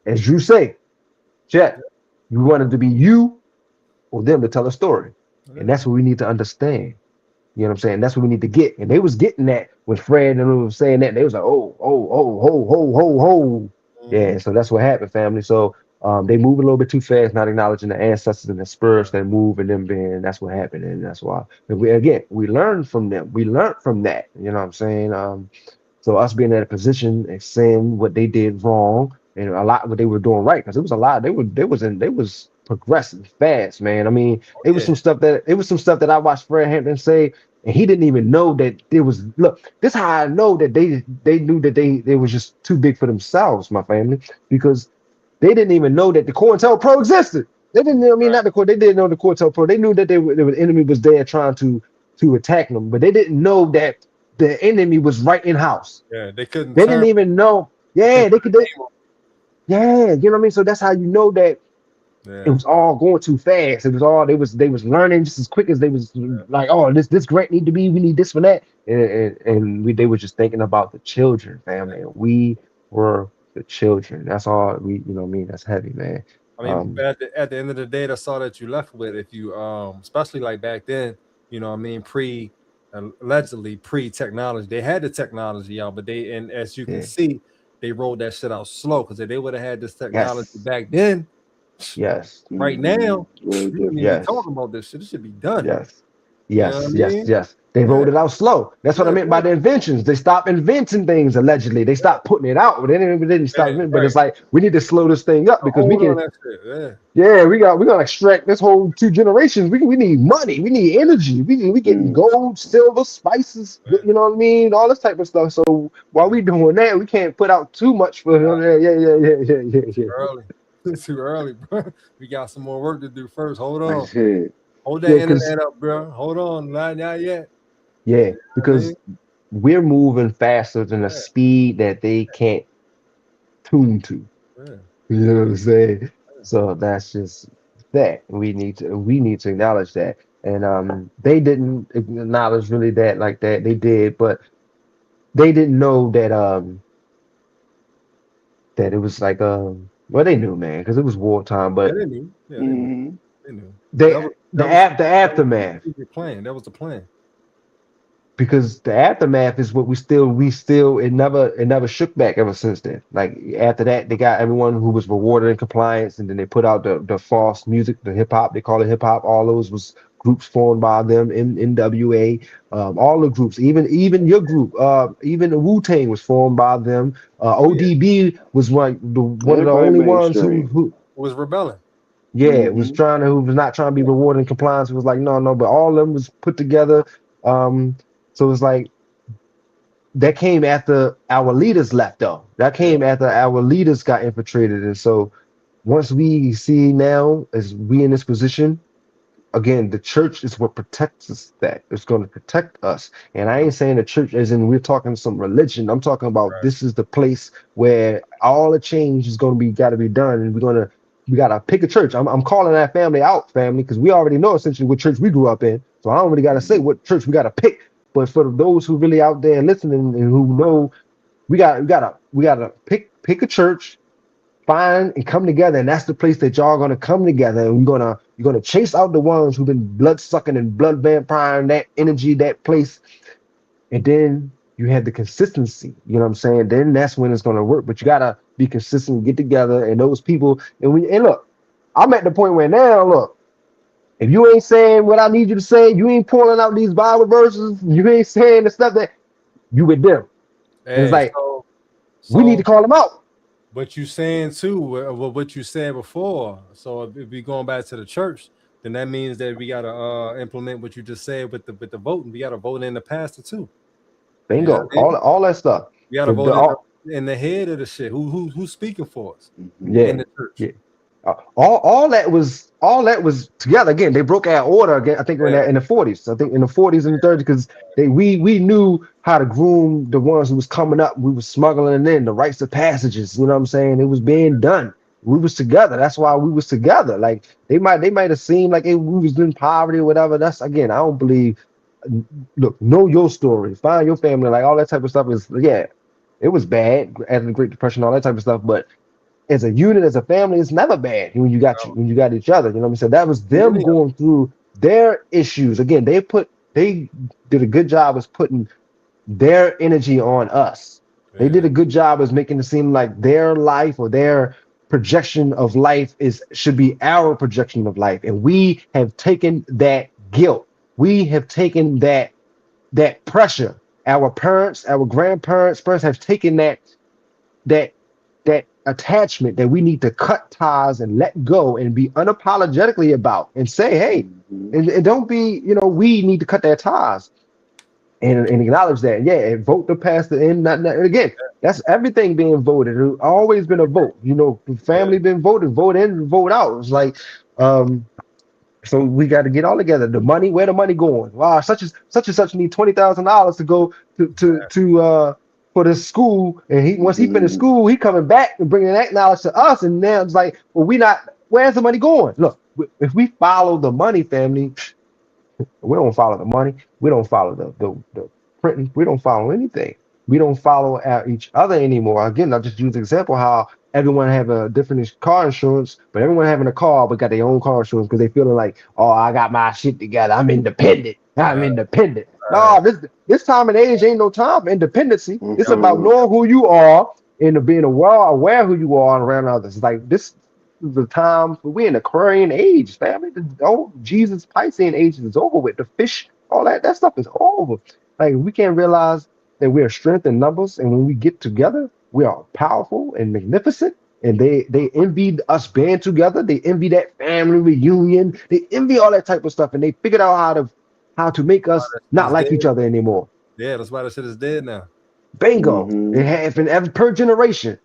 As Drew say, Chet, you want it to be you or them to tell a story. And that's what we need to understand. You know what I'm saying? That's what we need to get. And they was getting that when Fred and them was saying that. They was like, ho. Yeah, so that's what happened, family. So they move a little bit too fast, not acknowledging the ancestors and the spirits that move and them being, that's what happened. And that's why we learned from them. We learned from that. You know what I'm saying? So us being in a position and saying what they did wrong and a lot what they were doing right, because it was a lot. They was progressing fast, man. I mean, it was some stuff that I watched Fred Hampton say, and he didn't even know that there was. Look, this is how I know that they knew that they was just too big for themselves, my family, because they didn't even know that the COINTELPRO existed. They didn't know, not the court. They didn't know the COINTELPRO. They knew that the enemy was there trying to attack them, but they didn't know that the enemy was right in house. Yeah, they couldn't. They didn't even know. Yeah, they could. Yeah, you know what I mean. So that's how you know that it was all going too fast. It was all they was learning just as quick as they was like, oh, this grant need to be. We need this for that, and they were just thinking about the children, family. And we were the children. That's all we. You know what I mean? That's heavy, man. I mean, at the end of the day, that's all that you left with. If you especially like back then, you know what I mean, allegedly pre-technology, they had the technology, y'all, but as you can see, they rolled that shit out slow, because if they would have had this technology back then, right now, we wouldn't even be talking about this shit. It should be done. Yes. They rolled it out slow. That's what I meant by the inventions. They stopped inventing things allegedly. They stopped putting it out, but they didn't stop inventing. But it's like we need to slow this thing up, because we can. We're gonna extract this whole 2 generations. We need money. We need energy. We getting gold, silver, spices. You know what I mean? All this type of stuff. So while we doing that, we can't put out too much for Early. It's too early, bro. We got some more work to do first. Hold on. Hold that internet up, bro. Hold on. Not yet. Yeah, because we're moving faster than the speed that they can't tune to. You know what I'm saying? So that's just that. We need to acknowledge that. And they didn't acknowledge really that like that. They did, but they didn't know that that it was like well, they knew, man, because it was wartime, but they knew. They knew. The aftermath. That was the plan. because the aftermath is what it never shook back ever since then. Like after that, they got everyone who was rewarded in compliance, and then they put out the false music, the hip hop. They call it hip hop. All those was groups formed by them in NWA. All the groups, even your group, even the Wu-Tang was formed by them. ODB was one of the Everybody only ones mainstream. who Was rebelling. was who was not trying to be rewarded in compliance. It was like no, but all of them was put together. So it's like that came after our leaders left, though. That came after our leaders got infiltrated, and so once we see now as we in this position, again, the church is what protects us. That it's going to protect us. And I ain't saying the church as in we're talking some religion. I'm talking about this is the place where all the change is going to be got to be done, and we gotta pick a church. I'm calling that family out, family, because we already know essentially what church we grew up in. So I don't really gotta say what church we gotta pick. But for those who really out there listening and who know, we gotta pick a church, find and come together, and that's the place that y'all gonna come together, and you're gonna chase out the ones who've been blood sucking and blood vampiring that energy, that place, and then you have the consistency. You know what I'm saying? Then that's when it's gonna work. But you gotta be consistent, get together, and those people. And look, I'm at the point where now, look, if you ain't saying what I need you to say, you ain't pulling out these Bible verses, you ain't saying the stuff that you with them. And it's like we need to call them out. But you saying too, what you said before. So if we going back to the church, then that means that we gotta implement what you just said with the voting. We gotta vote in the pastor too. Bingo, all that stuff. We gotta vote in the head of the shit. Who's speaking for us? Yeah, in the church. Yeah. All that was together. Again, they broke our order again. I think in the 40s. I think in the 40s and the 30s, because we knew how to groom the ones who was coming up. We was smuggling in the rites of passages. You know what I'm saying? It was being done. We was together. That's why we was together. Like they might have seemed like we was in poverty or whatever. That's again, I don't believe. Look, know your story, find your family, like all that type of stuff is it was bad after the Great Depression, all that type of stuff. But as a unit, as a family, it's never bad when you got each other. You know what I'm saying? That was them going through their issues. Again, they did a good job as putting their energy on us. Yeah. They did a good job as making it seem like their life or their projection of life should be our projection of life. And we have taken that guilt. We have taken that pressure. Our parents, our grandparents first have taken that attachment that we need to cut ties and let go and be unapologetically about and say, hey, and don't be, we need to cut their ties and acknowledge that. Yeah, and vote to pass the end. And again, that's everything being voted. It's always been a vote. Family been voted, vote in, vote out. It's like, so we got to get all together. The money, where the money going? Wow, such and such need $20,000 to go to for this school, and once he finished school, he coming back and bringing that knowledge to us. And now it's like, well, where's the money going? Look, if we follow the money, family, we don't follow the money. We don't follow the printing. We don't follow anything. We don't follow each other anymore. Again, I'll just use the example how everyone have a different car insurance, but everyone having a car but got their own car insurance because they feeling like, oh, I got my shit together. I'm independent. Independent. No, this time and age ain't no time for independency. It's about knowing who you are and being aware who you are and around others. Like this is the time we're in the Aquarian age, family. The old Jesus Piscean age is over with. The fish, all that stuff is over. Like we can't realize that we are strength in numbers, and when we get together, we are powerful and magnificent. And they envied us being together. They envy that family reunion. They envy all that type of stuff, and they figured out how to make us not like each other anymore. Yeah, that's why that shit is dead now. Bingo. It happened per generation.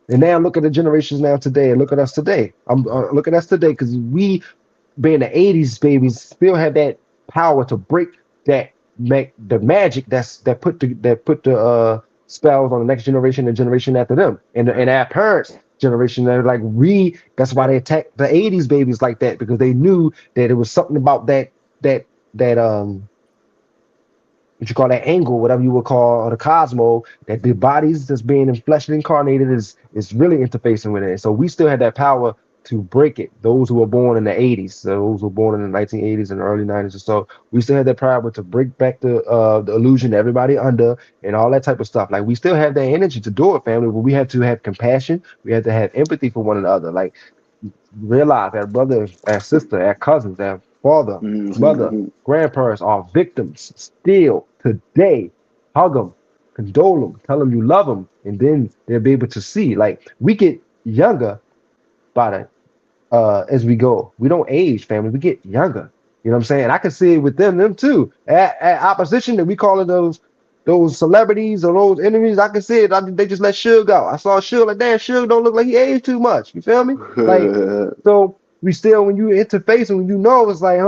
And now look at the generations now today, and look at us today. Look at us today, because we, being the 80s babies, still have that power to break that the magic that put the spells on the next generation and generation after them, and our parents' generation. They're like that's why they attacked the 80s babies like that, because they knew that it was something about that what you call that angle, whatever you would call the cosmo, that the bodies that's being in flesh and incarnated is really interfacing with it. So we still have that power to break it. Those who were born in the 80s, those who were born in the 1980s and early 90s or so, we still had that power to break back the illusion everybody under and all that type of stuff. Like we still have that energy to do it, family, but we have to have compassion. We have to have empathy for one another. Like realize that brothers, our sister, our cousins, our father, mother, Mhm. grandparents are victims still today. Hug them, condole them, tell them you love them, and then they'll be able to see. Like we get younger by the as we go. We don't age, family. We get younger. You know what I'm saying? I can see it with them too. At opposition that we call it those celebrities or those enemies. I can see it. They just let Suge go. I saw Suge like, damn, Suge don't look like he aged too much. You feel me? Like, so we still, when you interface and when you know, it's like,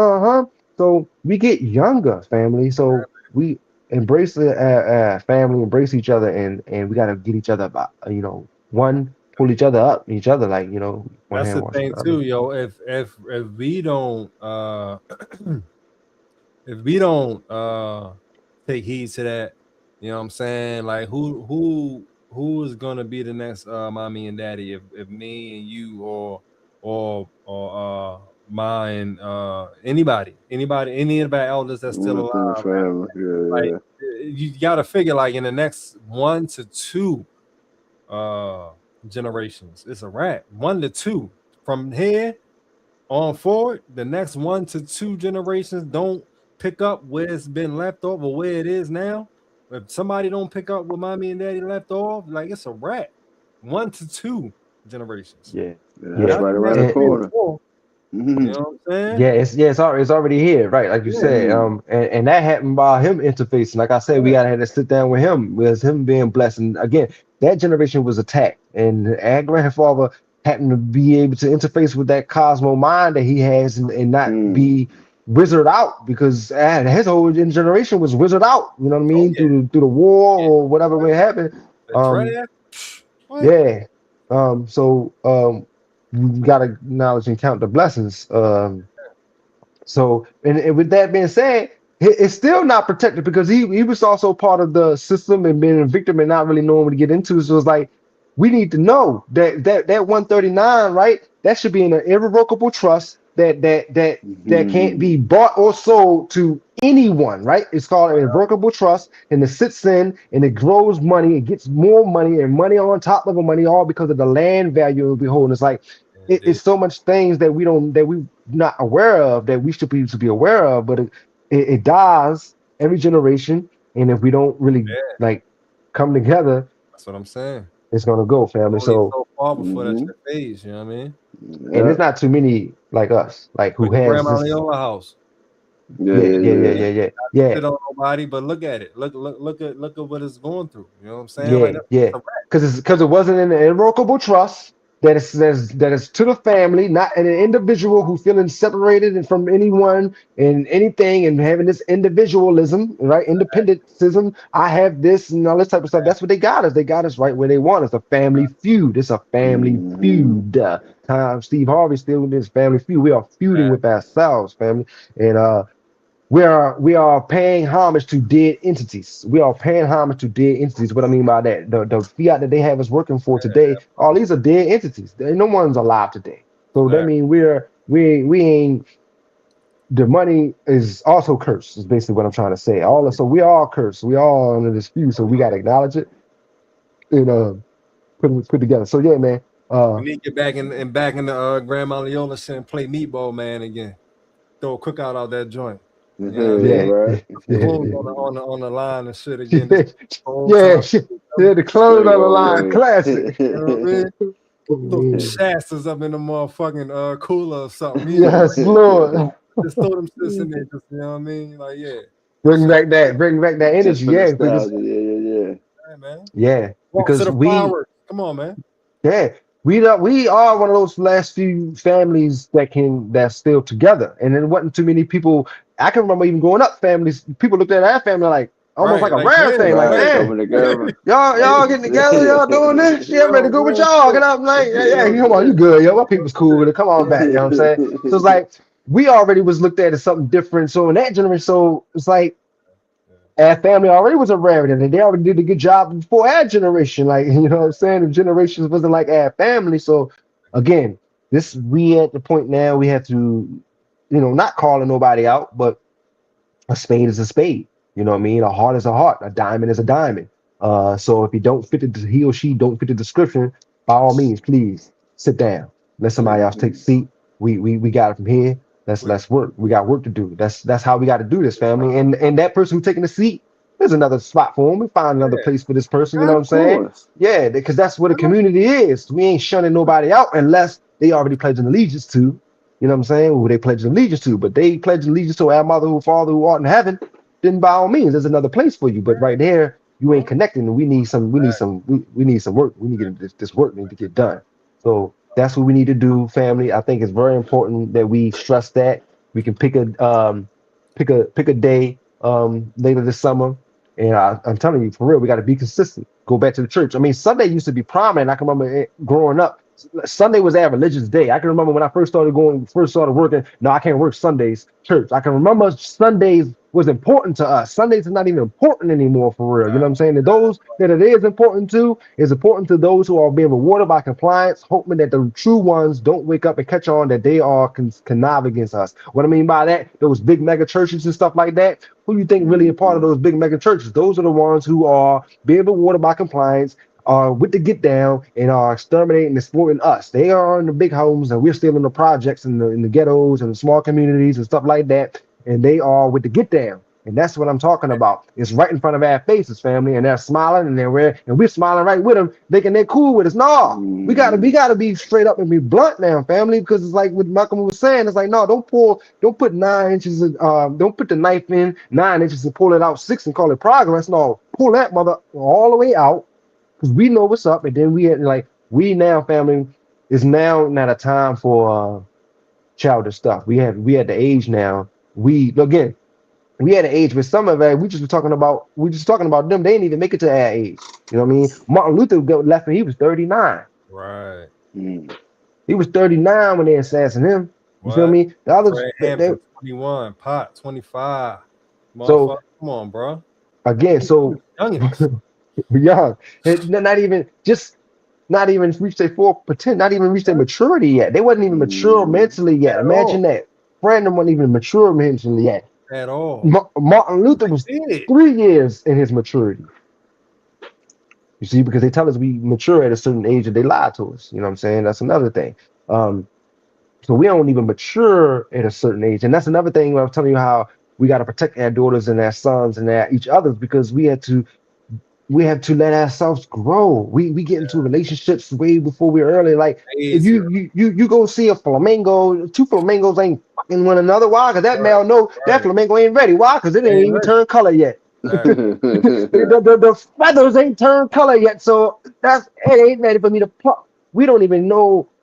So we get younger, family. So we embrace the family, embrace each other, and we gotta get each other about, one, pull each other up, each other like, one That's hand the washing thing the other. too, yo. If we don't if we don't take heed to that, you know what I'm saying? Like who is gonna be the next mommy and daddy if me and you or mine anybody elders that's still Within the alive, man. family, Like yeah. you gotta figure like in the next 1 to 2 generations, it's a wrap. 1 to 2 from here on forward, the next 1 to 2 generations don't pick up where it's been left off or where it is now. If somebody don't pick up where mommy and daddy left off, like it's a wrap. 1 to 2 generations. Yeah, Yeah, that's yeah, Not right the around next the and 3 or corner. 4. You Mhm. know what I'm saying? yeah, it's already here, right? Like you Yeah. said, and that happened by him interfacing. Like I said, we gotta have to sit down with him, with him being blessed. And again, that generation was attacked, and our grandfather happened to be able to interface with that cosmo mind that he has, and not Mm. be wizard out because his whole generation was wizard out. You know what I Oh mean? yeah. Through the war Yeah. or whatever may happen. The Um, draft. What? yeah. So we gotta acknowledge and count the blessings. So, and with that being said, it's still not protected because he was also part of the system and being a victim and not really knowing what to get into. So it's like we need to know that 139, right? That should be in an irrevocable trust that can't Mhm. be bought or sold to anyone, right? It's called an irrevocable trust, and it sits in and it grows money, it gets more money and money on top of the money, all because of the land value of the whole. And it's like it's Indeed. so much things that we not aware of that we should be aware of, but it dies every generation, and if we don't really Yeah, like come together, that's what I'm saying. it's gonna go, family. Only So, so far before that Mhm. shit fades, you know what I mean? and Yeah. there's not too many like us, like Look who at has Grandma this. Leola house. Yeah, Yeah, yeah, yeah, yeah, yeah. yeah, yeah, yeah, Shit on nobody, but look at it. Look at what it's going through. You know what I'm saying? Like yeah, that's yeah. a wrap. Because it wasn't an irrevocable trust that is to the family, not an individual who's feeling separated and from anyone and anything and having this individualism, right? Independentism. I have this and all this type of stuff. That's what they got us. They got us right where they want us. A family feud. It's a family Mhm. feud. Steve Harvey still with this family feud. We are feuding Wrap. with ourselves, family. And we are paying homage to dead entities. We are paying homage to dead entities. What I mean by that, the fiat that they have us working for today, all these are dead entities. No one's alive today. So that Wrap. means we ain't, the money is also cursed, is basically what I'm trying to say. So we all cursed. We all under this feud. So we gotta acknowledge it and put together. So yeah, man. We need to get back in the Grandma Leola shit and play meatball man again. Throw a cookout out that joint. You know what I Yeah, mean? Yeah. right. Clothes on the line and shit again. This whole Yeah, time. shit. You Yeah, the clothes Straight on the old line, way. classic. know what I mean? Throw some Yeah. Shastas up in the motherfucking cooler or something. You know, Yes, Lord. just throw them shits in there. Just you know what I mean? Like yeah, Bring back that Just energy, for yeah, because nostalgia. Yeah, yeah, yeah. hey, man. yeah, Walk to because the fireworks. Come on, man. yeah, we are one of those last few families that's still together, and there wasn't too many people. I can remember even growing up, families people looked at our family like almost Right, like a like rare yeah, thing, like Right, right. man, coming together. y'all getting together, y'all doing this, yeah, I'm ready to go with Real y'all. shit. And I'm like, yeah, yeah, Real come on, you shit. good, yo, my people's cool with it. Come on Real back, you know what I'm shit. saying? So it's like we already was looked at as something different. So in that generation, so it's like our family already was a rarity, and they already did a good job before our generation. Like, you know what I'm saying? The generations wasn't like our family. So again, we at the point now we have to, not calling nobody out, but a spade is a spade. You know what I mean? A heart is a heart. A diamond is a diamond. So if he or she don't fit the description, by all means, please sit down. Let somebody else take a seat. We got it from here. Let's work. We got work to do. That's how we got to do this, family. And that person who's taking the seat, there's another spot for him. We find another place for this person. You know what I'm saying? Yeah, because that's what a community is. We ain't shunning nobody out unless they already pledged an allegiance to. You know what I'm saying? Who they pledge allegiance to, but they pledge allegiance to our mother, who father, who art in heaven. Then by all means, there's another place for you. But right there, you ain't connecting. And we need some work. We need to get this work need to get done. So that's what we need to do, family. I think it's very important that we stress that. We can pick a day later this summer. And I'm telling you, for real, we got to be consistent. Go back to the church. I mean, Sunday used to be prominent. I can remember growing up. Sunday was our religious day. I can remember when I first started working. No, I can't work Sundays, church. I can remember Sundays was important to us. Sundays are not even important anymore, for real. You know what I'm saying? And those that it is important to those who are being rewarded by compliance, hoping that the true ones don't wake up and catch on that they are connive against us. What I mean by that, those big mega churches and stuff like that, who you think really a part of those big mega churches? Those are the ones who are being rewarded by compliance, with the get down, and are exterminating and exploiting us. They are in the big homes and we're still in the projects in the ghettos and the small communities and stuff like that. And they are with the get down. And that's what I'm talking about. It's right in front of our faces, family, and they're smiling and we're smiling right with them, thinking they're cool with us. No, we gotta be straight up and be blunt now, family, because it's like what Malcolm was saying. It's like, no, don't put 9 inches don't put the knife in 9 inches and pull it out 6 and call it progress. No, pull that mother all the way out. Because we know what's up, and then we now, family, is now not a time for childish stuff. We at the age now. We at the age where some of it we just talking about them. They didn't even make it to our age. You know what I mean? Martin Luther left when he was 39. Right. He was 39 when they assassinated him. You feel me? The others, they 21, Pot 25. So come on, bro. Again, so young, not even reached their full potential, not even reached their maturity yet. They wasn't even mature mentally yet. Imagine that. Brandon wasn't even mature mentally yet. At all. Martin Luther was 3 years in his maturity. You see, because they tell us we mature at a certain age and they lie to us. You know what I'm saying? That's another thing. So we don't even mature at a certain age. And that's another thing where I'm telling you how we got to protect our daughters and our sons and each other, because we have to let ourselves grow. We get into relationships way before we're early. Like if you go see a flamingo, 2 flamingos ain't fucking one another. Why? Because that male know that flamingo ain't ready. Why? Because it ain't even turned color yet. The feathers ain't turned color yet. So it ain't ready for me to pluck. We don't even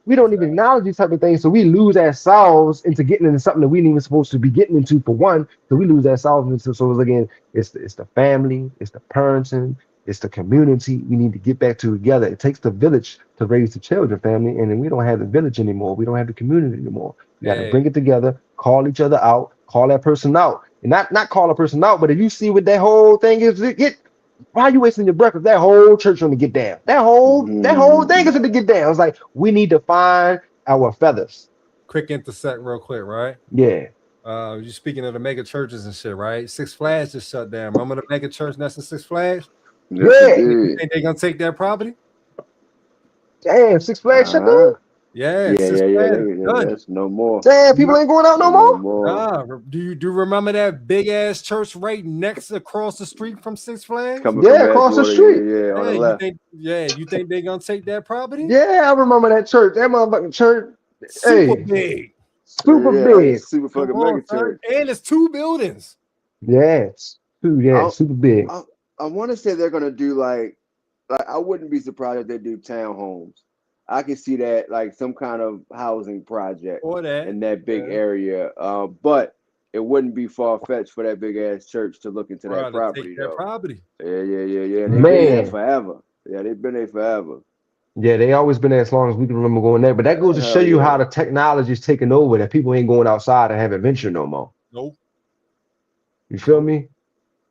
acknowledge these type of things. So we lose ourselves into getting into something that we ain't even supposed to be getting into, for one. So we lose ourselves into, so again, it's the family, it's the parenting, it's the community. We need to get back together. It takes the village to raise the children, family. And then we don't have the village anymore. We don't have the community anymore. We got to bring it together, call each other out, call that person out. And not call a person out, but if you see what that whole thing is, why are you wasting your breath if that whole church on to get down? That whole thing is to get down. It's like we need to find our feathers. Quick intersect real quick, right? Yeah. You're speaking of the mega churches and shit, right? Six Flags just shut down. Remember the mega church next to Six Flags? Yeah. You think they're gonna take that property? Damn, Six Flags shut down? Yeah. That's no more. Damn, people ain't going out no more? Nah, do you remember that big ass church right across the street from Six Flags? Across the street. On the left. You think they're gonna take that property? Yeah, I remember that church. That motherfucking church. Super big. Super big. Super fucking mega church. And it's 2 buildings. Yes. Super big. I want to say they're gonna do like I wouldn't be surprised if they do townhomes. I can see that, like some kind of housing project in that big area. But it wouldn't be far-fetched for that big ass church to look into that property. That property. Yeah. They've been there forever. Yeah, they've been there forever. Yeah, they always been there as long as we can remember going there. But that goes to show you how the technology is taking over, that people ain't going outside and have adventure no more. Nope. You feel me?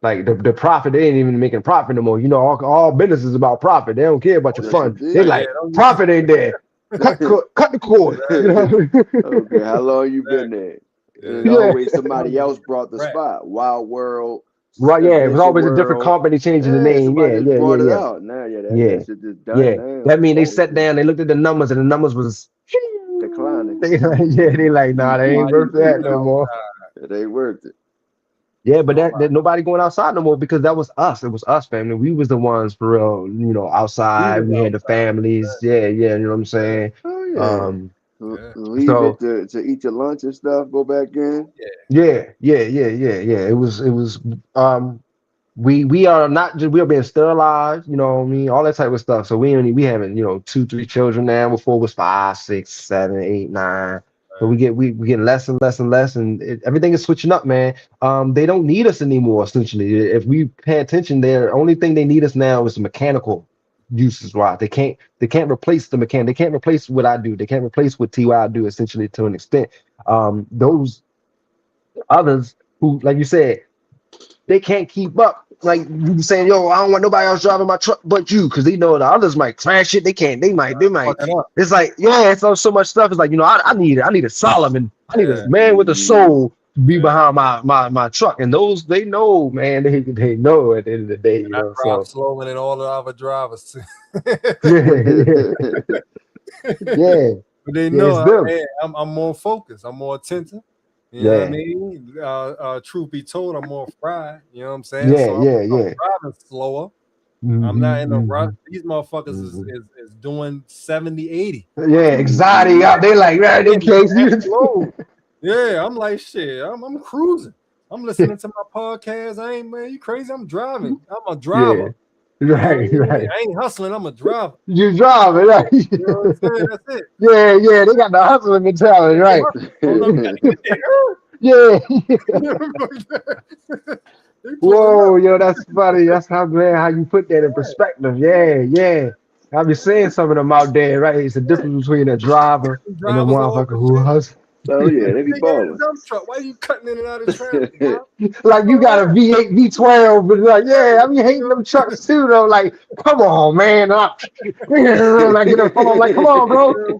Like the profit, they ain't even making profit no more. You know, all business is about profit. They don't care about your fun. They like profit ain't there. cut the cord. You know? Okay, how long you been there? And Yeah. always somebody else brought the Right. spot. Wild World. Right, yeah, it was Adventure always a different World. company changing the name. Somebody Yeah, just yeah, yeah, brought it yeah. out. Now, that shit just done Yeah. now. That mean they Oh, sat down, they looked at the numbers, and the numbers was declining. they like, nah, they ain't worth that no more. It ain't worth it. Yeah, but that nobody going outside no more because that was us. It was us, family. We was the ones for real, you know, outside. We had the families. Yeah, yeah, you know what I'm saying? Oh yeah. Yeah. Leave So it to eat your lunch and stuff. Go back in. yeah. It was we are not just we are being sterilized, you know what I mean, all that type of stuff. So we having, you know, 2-3 children now. Before it was 5, 6, 7, 8, 9. So we get less and less and less, and everything is switching up, man. They don't need us anymore. Essentially, if we pay attention, the only thing they need us now is the mechanical uses. Why they can't replace the mechanic. They can't replace what I do. They can't replace what TY do. Essentially, to an extent, those others who, like you said, they can't keep up. Like you be saying, yo, I don't want nobody else driving my truck but you, because they know the others might crash it. They can't. They might. Fucking up. It's like, yeah, it's so much stuff. It's like, you know, I need a Solomon. I need a man with a soul to be behind my truck. And those, they know, man. They know at the end of the day, you know. I drive So slower than all the other drivers too. yeah. But they Yeah, know it's them. I'm more focused. I'm more attentive. You know what I mean? Truth be told, I'm more fried. You know what I'm saying? Yeah, so I'm driving slower. I'm not in a rush. These motherfuckers is doing 70, 80. Yeah, anxiety out. They like, right, they can't. Yeah, I'm like, shit. I'm cruising. I'm listening to my podcast. I ain't, man, you crazy? I'm driving. I'm a driver. Yeah. Right, right. I ain't hustling. I'm a driver. You driving, right? You know what I'm saying? That's it. Yeah. They got the hustling mentality, right? Yeah. Whoa, yo, that's funny. That's how you put that in perspective. Yeah. I be seeing some of them out there, right? It's the difference between a driver and a motherfucker who hustles. Oh yeah, they be balling. Dump truck. Why are you cutting in and out of traffic, bro? Like you got a V8, V12, but like, yeah, I be hating them trucks too, though. Like, come on, man. Like, get a phone, like, come on, bro.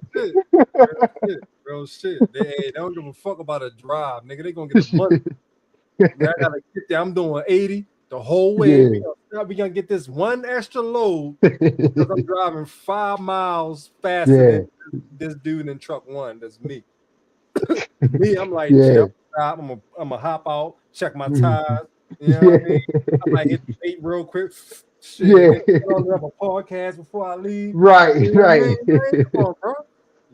Real shit. They don't give a fuck about a drive, nigga. They gonna get the money. Man, I gotta get there. I'm doing 80 the whole way. We gonna get this one extra load because I'm driving 5 miles faster than this dude in truck one. That's me. I'm like, I'm gonna hop out, check my tires. You know what I mean? I might hit the gate real quick. Shit, up a podcast before I leave. Right. Come on, bro.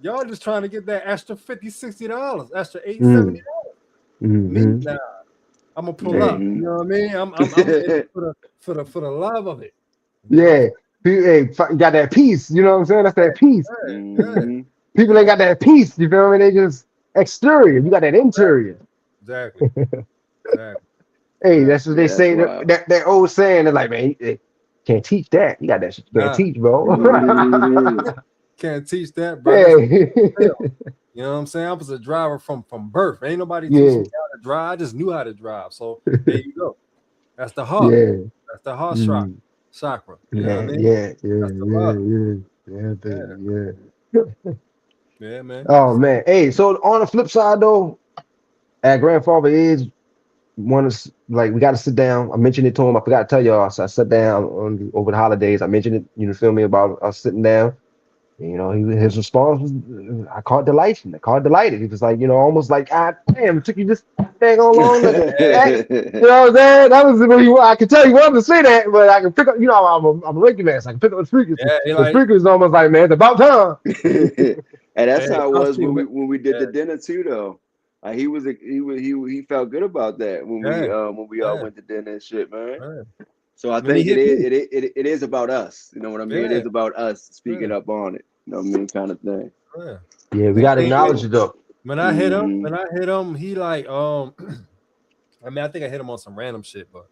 Y'all just trying to get that extra $50, $60, extra $80, $70. Me, nah. I'm gonna pull up. You know what I mean? I'm for the love of it. Yeah. Hey, got that peace. You know what I'm saying? That's that peace. People ain't got that peace. You feel me? They just exterior. You got that interior. Exactly. Hey, that's what they say. That old saying. They're like, man, you can't teach that. You got that shit. You can't teach, bro. Can't teach that, bro. You know what I'm saying? I was a driver from birth. Ain't nobody teaching me how to drive. I just knew how to drive. So there you go. That's the heart. That's the heart chakra. You know what I mean? Yeah, man. Oh man. Hey, so on the flip side though, at grandfather age, we got to sit down. I mentioned it to him. I forgot to tell y'all. So I sat down over the holidays. I mentioned it. You know, feel me, about us sitting down. You know, his response was, I called delighted. He was like, you know, almost like, damn, it took you this dang on long. You know what I'm saying? That was the I can tell you wanted to say that, but I can pick up, you know, I'm a regular ass. I can pick up the speakers. The speakers almost like, man, it's about time. And that's how it was when we did the dinner too, though. He felt good about that when we all went to dinner and shit, man. So I think it is about us. You know what I mean? It is about us speaking up on it. You know what I mean? Kind of thing. Yeah, we gotta acknowledge it though. When I hit him, he like I mean, I think I hit him on some random shit, but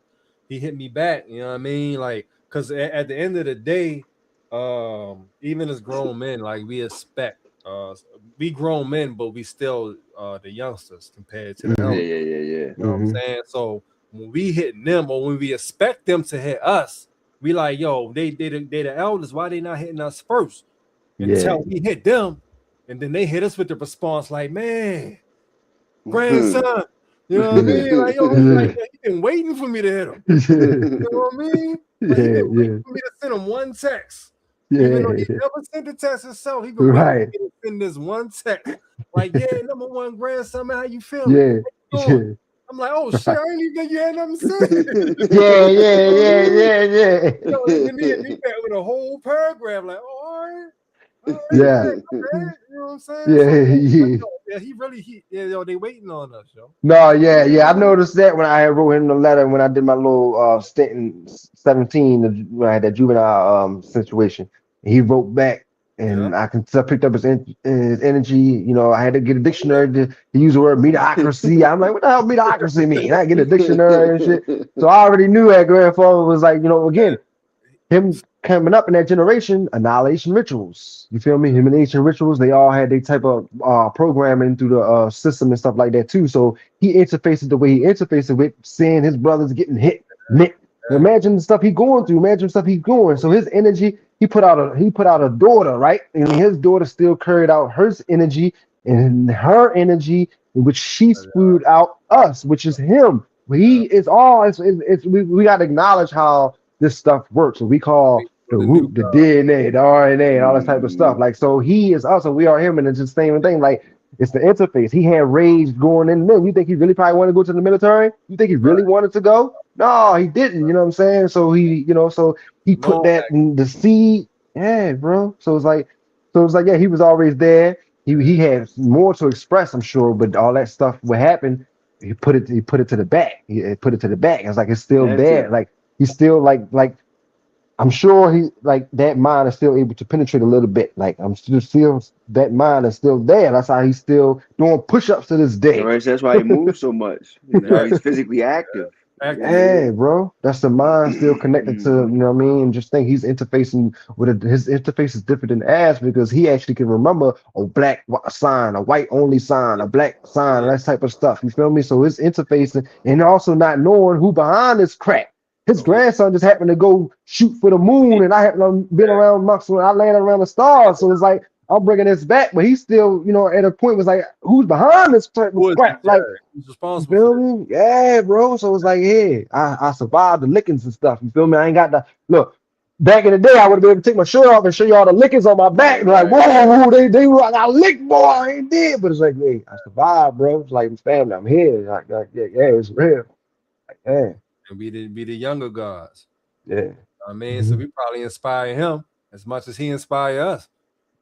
he hit me back. You know what I mean? Like, cause at the end of the day, even as grown men, like we expect we grown men, but we still the youngsters compared to the elders. Yeah. You know what I'm saying? So when we hitting them, or when we expect them to hit us, we like, yo, they the elders. Why they not hitting us first? until we hit them, and then they hit us with the response like, man, grandson. You know what I mean? Like, yo, it's like, yeah, he been waiting for me to hit him. You know what I mean? Like, he been waiting for me to send him one text. Even though he never sent the text himself, he been waiting for me to send this one text. Like, yeah, number one grandson, man, how you feeling? I'm like, oh shit, I ain't even think you had nothing to say. yeah. Yo, and then he met with a whole paragraph, like, oh, all right. Yeah. You know what I'm saying? Yeah, they waiting on us, yo. No, I noticed that when I wrote him the letter when I did my little stint in 17 when I had that juvenile situation. He wrote back, and I picked up his energy. You know, I had to get a dictionary to use the word mediocrity. I'm like, what the hell mediocrity mean? I get a dictionary and shit. So I already knew that grandfather was like, you know, again, him coming up in that generation, annihilation rituals. You feel me? Annihilation rituals, they all had their type of programming through the system and stuff like that too. So he interfaces the way he interfaces with seeing his brothers getting hit. Imagine the stuff he's going through. Imagine the stuff he's going. So his energy, he put out a daughter, right? And his daughter still carried out her energy and her energy, which she spewed out us, which is him. He is all. We got to acknowledge how this stuff works. So we call the root, the DNA, the RNA, and all this type of stuff. Like, so he is us and we are him, and it's the same thing. Like, it's the interface. He had rage going in there. You think he really probably wanted to go to the military? You think he really wanted to go? No, he didn't. You know what I'm saying? So he put that in the seed. Yeah, bro. So it's like, yeah, he was always there. He had more to express, I'm sure, but all that stuff what happened, he put it to the back. He put it to the back. It's like it's still there. Like he's still like I'm sure he like that mind is still able to penetrate a little bit. Like I'm still that mind is still there. That's how he's still doing push-ups to this day. Right, that's why he moves so much. You know, he's physically active. Yeah, bro. That's the mind still connected to, you know what I mean? Just think he's interfacing with his interface is different than ass because he actually can remember a black sign, a white only sign, a black sign, that type of stuff. You feel me? So his interface and also not knowing who behind this crap. His grandson just happened to go shoot for the moon, and I haven't been around muscle, and I landed around the stars. So it's like I'm bringing this back, but he's still, you know, at a point was like, who's behind this type of crap? Like, who's responsible? You feel me? Yeah, bro. So it's like, hey, I survived the lickings and stuff. You feel me? I ain't got the look. Back in the day, I would have been able to take my shirt off and show you all the lickings on my back. And like, whoa, they I got licked, boy. I ain't dead, but it's like, hey, I survived, bro. It's like, family, I'm here. Like yeah, it's real. Like, yeah. And be the younger gods. Yeah. I mean, so we probably inspire him as much as he inspire us.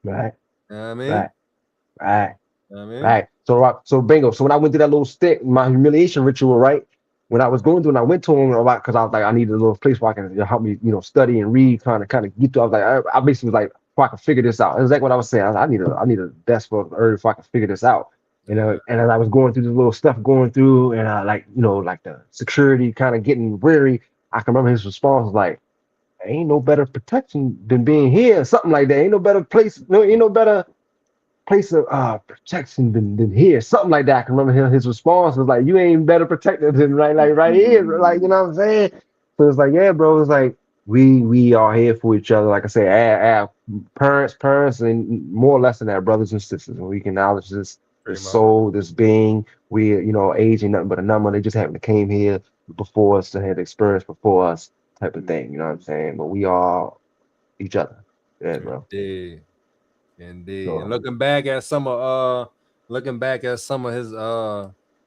Right. You know what I mean? Right. You know what I mean? Right. So bingo. So when I went through that little stick, my humiliation ritual, right? When I was going through and I went to him a lot because I was like, I needed a little place where I can help me, you know, study and read, kind of get through. I was like, I basically was like, if I can figure this out. It was like what I was saying. I need a desk for earth if I can figure this out. You know, and as I was going through this little stuff going through, and I like, you know, like the security kind of getting weary, I can remember his response was like, ain't no better protection than being here, something like that. Ain't no better place, ain't no better place of protection than here, something like that. I can remember his response was like, you ain't better protected than right here, like, you know what I'm saying? So it's like, yeah, bro, it's like we are here for each other. Like I say, our parents, and more or less than that, brothers and sisters, and we can acknowledge this soul, this being. We, you know, age ain't nothing but a number. They just happen to came here before us, to have experience before us, type of thing. You know what I'm saying? But we are each other. Yeah, bro. Indeed. So, and looking back at some of his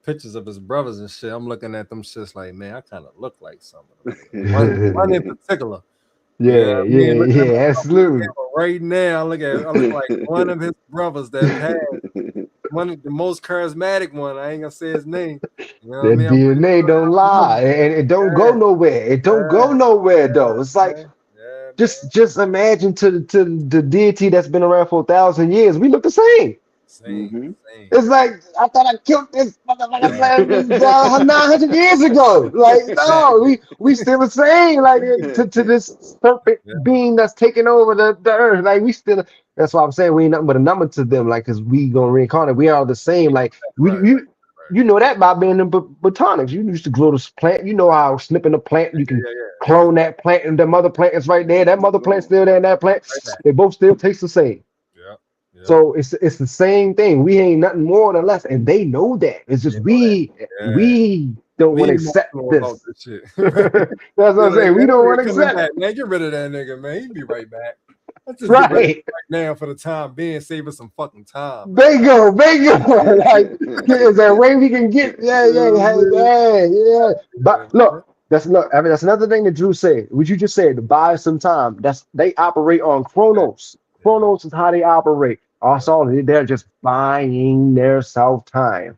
pictures of his brothers and shit, I'm looking at them shits like, man, I kind of look like some of them. One in particular. Yeah, absolutely. Right now, I look like one of his brothers that passed. One of the most charismatic one. I ain't gonna say his name. You know that DNA don't lie, and it don't go nowhere. It don't go nowhere though. It's like just imagine to the deity that's been around for 1,000 years. We look the same. Same. It's like I thought I killed this motherfucker 900 years ago. Like, no, we still the same. Like to this perfect being that's taking over the earth. Like we still. That's why I'm saying we ain't nothing but a number to them. Like, cause we gonna reincarnate. We are the same. Like you know that by being in botanics. You used to grow this plant. You know how snipping a plant, you can clone that plant, and the mother plant is right there. That mother plant's still there, and that plant, they both still taste the same. So it's the same thing. We ain't nothing more than less, and they know that. It's just You know that. Yeah. we don't want We to accept emotional about this. this shit. That's what You're I'm like, saying. We man, that don't want nigga to coming accept back, it. man. Get rid of that nigga, man. He'll be right back. Let's just get rid of him Right. right now for the time being. Save us some fucking time. Bingo. Like, is there a way we can get? Yeah, yeah. But look, that's another thing that Drew said. What you just said, to buy some time. They operate on Chronos. Yeah. Chronos is how they operate. Also, they're just buying their self time,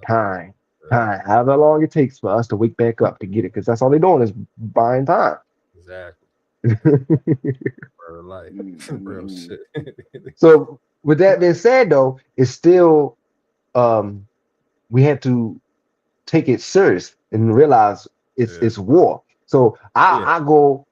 time, time. However long it takes for us to wake back up to get it, because that's all they're doing is buying time. Exactly. Real life. Real Mm-hmm. shit. So, with that being said, though, it's still we have to take it serious and realize it's war. So I go.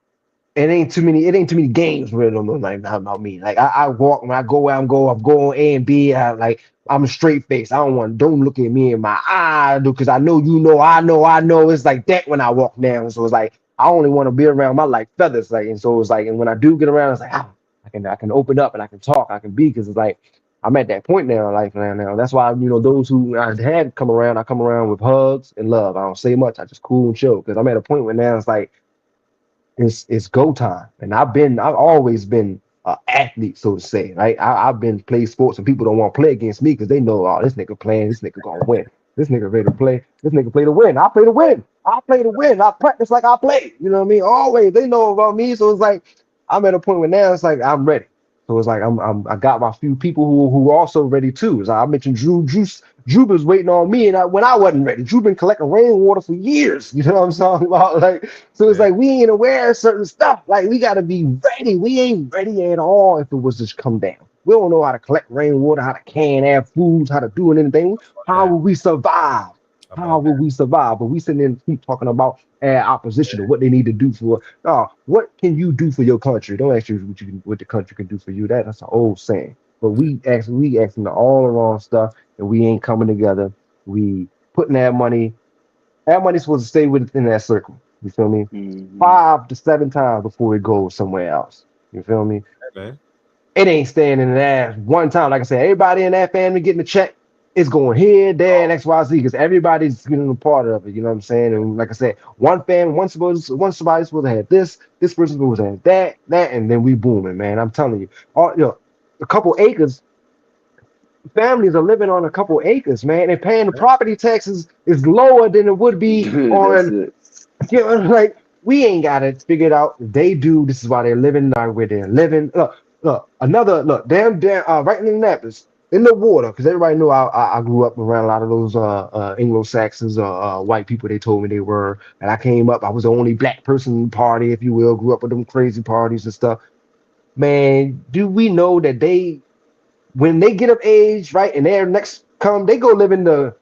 It ain't too many games with them like about me. Like I walk when I go where I'm going A and B. I'm straight face. I don't look at me in my eye because I know you know I know it's like that when I walk down. So it's like I only want to be around my like feathers. Like, and so it's like, and when I do get around, it's like I can open up and I can talk, I can be, because it's like I'm at that point now in life now. That's why those who I had come around, I come around with hugs and love. I don't say much. I just cool and chill, because I'm at a point where now it's like it's go time. And I've always been an athlete, so to say, right? I've been play sports, and people don't want to play against me because they know, oh, this nigga playing, this nigga gonna win. This nigga ready to play. This nigga play to win. I play to win. I play to win. I practice like I play. You know what I mean? Always. They know about me. So it's like I'm at a point where now it's like I'm ready. So it's like I got my few people who also ready too. As I mentioned, Drew was waiting on me, and when I wasn't ready, Drew been collecting rainwater for years. You know what I'm talking about? Like, so it's like we ain't aware of certain stuff. Like, we gotta be ready. We ain't ready at all if it was just come down. We don't know how to collect rainwater, how to can our foods, how to do anything. How will we survive? How will we survive? But we sitting there and keep talking about opposition and what they need to do for. What can you do for your country? Don't ask you what the country can do for you. That's an old saying. But we asking all the wrong stuff, and we ain't coming together. We putting that money. That money's supposed to stay within that circle. You feel me? Mm-hmm. 5 to 7 times before it goes somewhere else. You feel me? Hey, man. It ain't staying in that one time. Like I said, everybody in that family getting a check. It's going here, there, and XYZ, because everybody's getting a part of it. You know what I'm saying? And like I said, one family, somebody's supposed to have this person's supposed to have that, and then we booming, man. I'm telling you, a couple acres. Families are living on a couple acres, man, and paying the property taxes is lower than it would be That's on. it. Like, we ain't got it figured out. They do. This is why they're living where they're living. Look, damn, right in Indianapolis, in the water, because everybody knew I grew up around a lot of those Anglo-Saxons, white people. They told me they were, and I came up. I was the only black person in the party, if you will. Grew up with them crazy parties and stuff. Man, do we know that when they get of age, right, and they're next come, they go live in the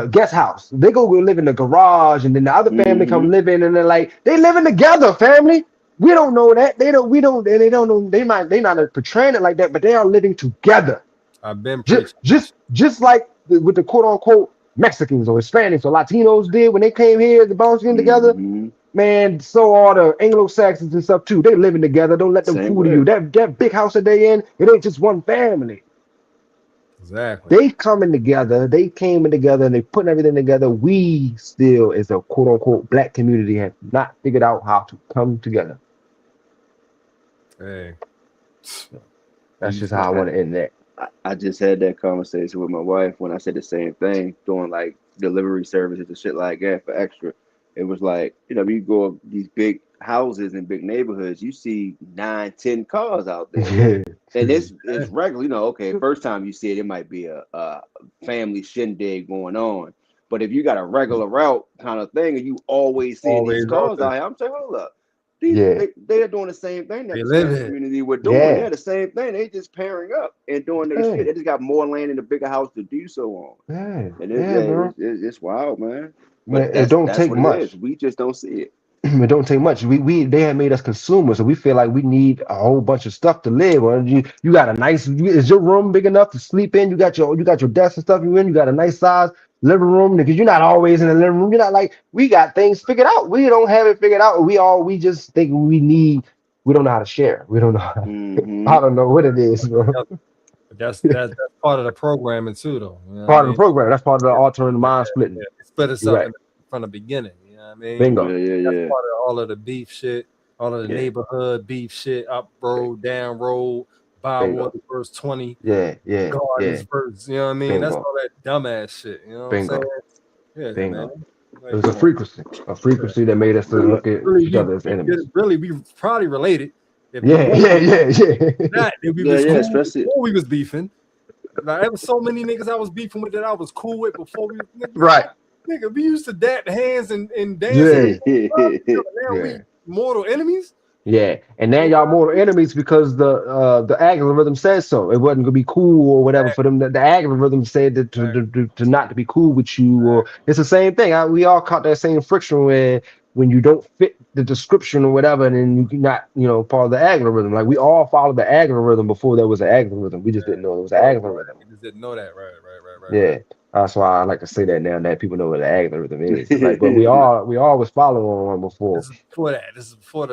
guest house. They go live in the garage, and then the other family come live in, and they're like, they living together, family. We don't know that. They don't know. They not portraying it like that, but they are living together. I've been Just preaching. just like with the quote unquote Mexicans or Hispanics or Latinos did when they came here, the bouncing together. Mm-hmm. Man, so are the Anglo-Saxons and stuff too. They living together. Don't let them Same fool way. you. That big house that they in, it ain't just one family. Exactly. They coming together, they came in together, and they putting everything together. We still, as a quote unquote black community, have not figured out how to come together. Hey. That's just how I want to end that. I just had that conversation with my wife when I said the same thing, doing like delivery services and shit like that for extra. It was like, you go up these big houses and big neighborhoods, you see 9, 10 cars out there. Yeah. And it's regular, okay, first time you see it, it might be a family shindig going on. But if you got a regular route kind of thing and you always seeing these cars out here, I'm saying, hold up. They are doing the same thing that the Spanish community were doing. Yeah. They're the same thing. They just pairing up and doing their shit. They just got more land in a bigger house to do so on. And Bro. it's wild, man. Man, But it don't that's take what much. it is. We just don't see it. It don't take much. They have made us consumers, so we feel like we need a whole bunch of stuff to live. Or you got a nice. Is your room big enough to sleep in? You got your desk and stuff you in. You got a nice size living room, because you're not always in the living room. You're not like, we got things figured out. We don't have it figured out. We just think we don't know how to share. We don't know. I don't know what it is, bro. But that's part of the programming too, though. You know what Part I of the mean? program. That's part of the Yeah, altering the mind splitting. yeah. They split us You're up right. from the beginning. You know what I mean? Bingo. That's Yeah. part of all of the beef shit, all of the Yeah. neighborhood beef shit, up road, down road, Bingo. Bywater verse 20, Yeah. Gardens verse. You know what I mean? That's Bingo. all that dumbass shit. You know what I'm Bingo. saying? Yeah, man. Bingo. It Like, was a come on. frequency that made us to look at each other as enemies. Really, we probably related. If Yeah. not, if we Yeah, was yeah, cool especially- before we was beefing. Like, there was so many niggas I was beefing with that I was cool with before we nigga, Right. Nigga, we used to dap hands and dance. Yeah. Now Yeah. we mortal enemies. Yeah, and now y'all mortal enemies because the algorithm says so. It wasn't gonna be cool or whatever for them. The algorithm said that to not to be cool with you, or it's the same thing. We all caught that same friction where when you don't fit the description or whatever, and then you not part of the algorithm. Like we all followed the algorithm before there was an algorithm. We just didn't know it was an algorithm. We just didn't know that. Right. Yeah. That's why I like to say that now that people know what the algorithm is. Like, but we all was following one before. This is before that. This is before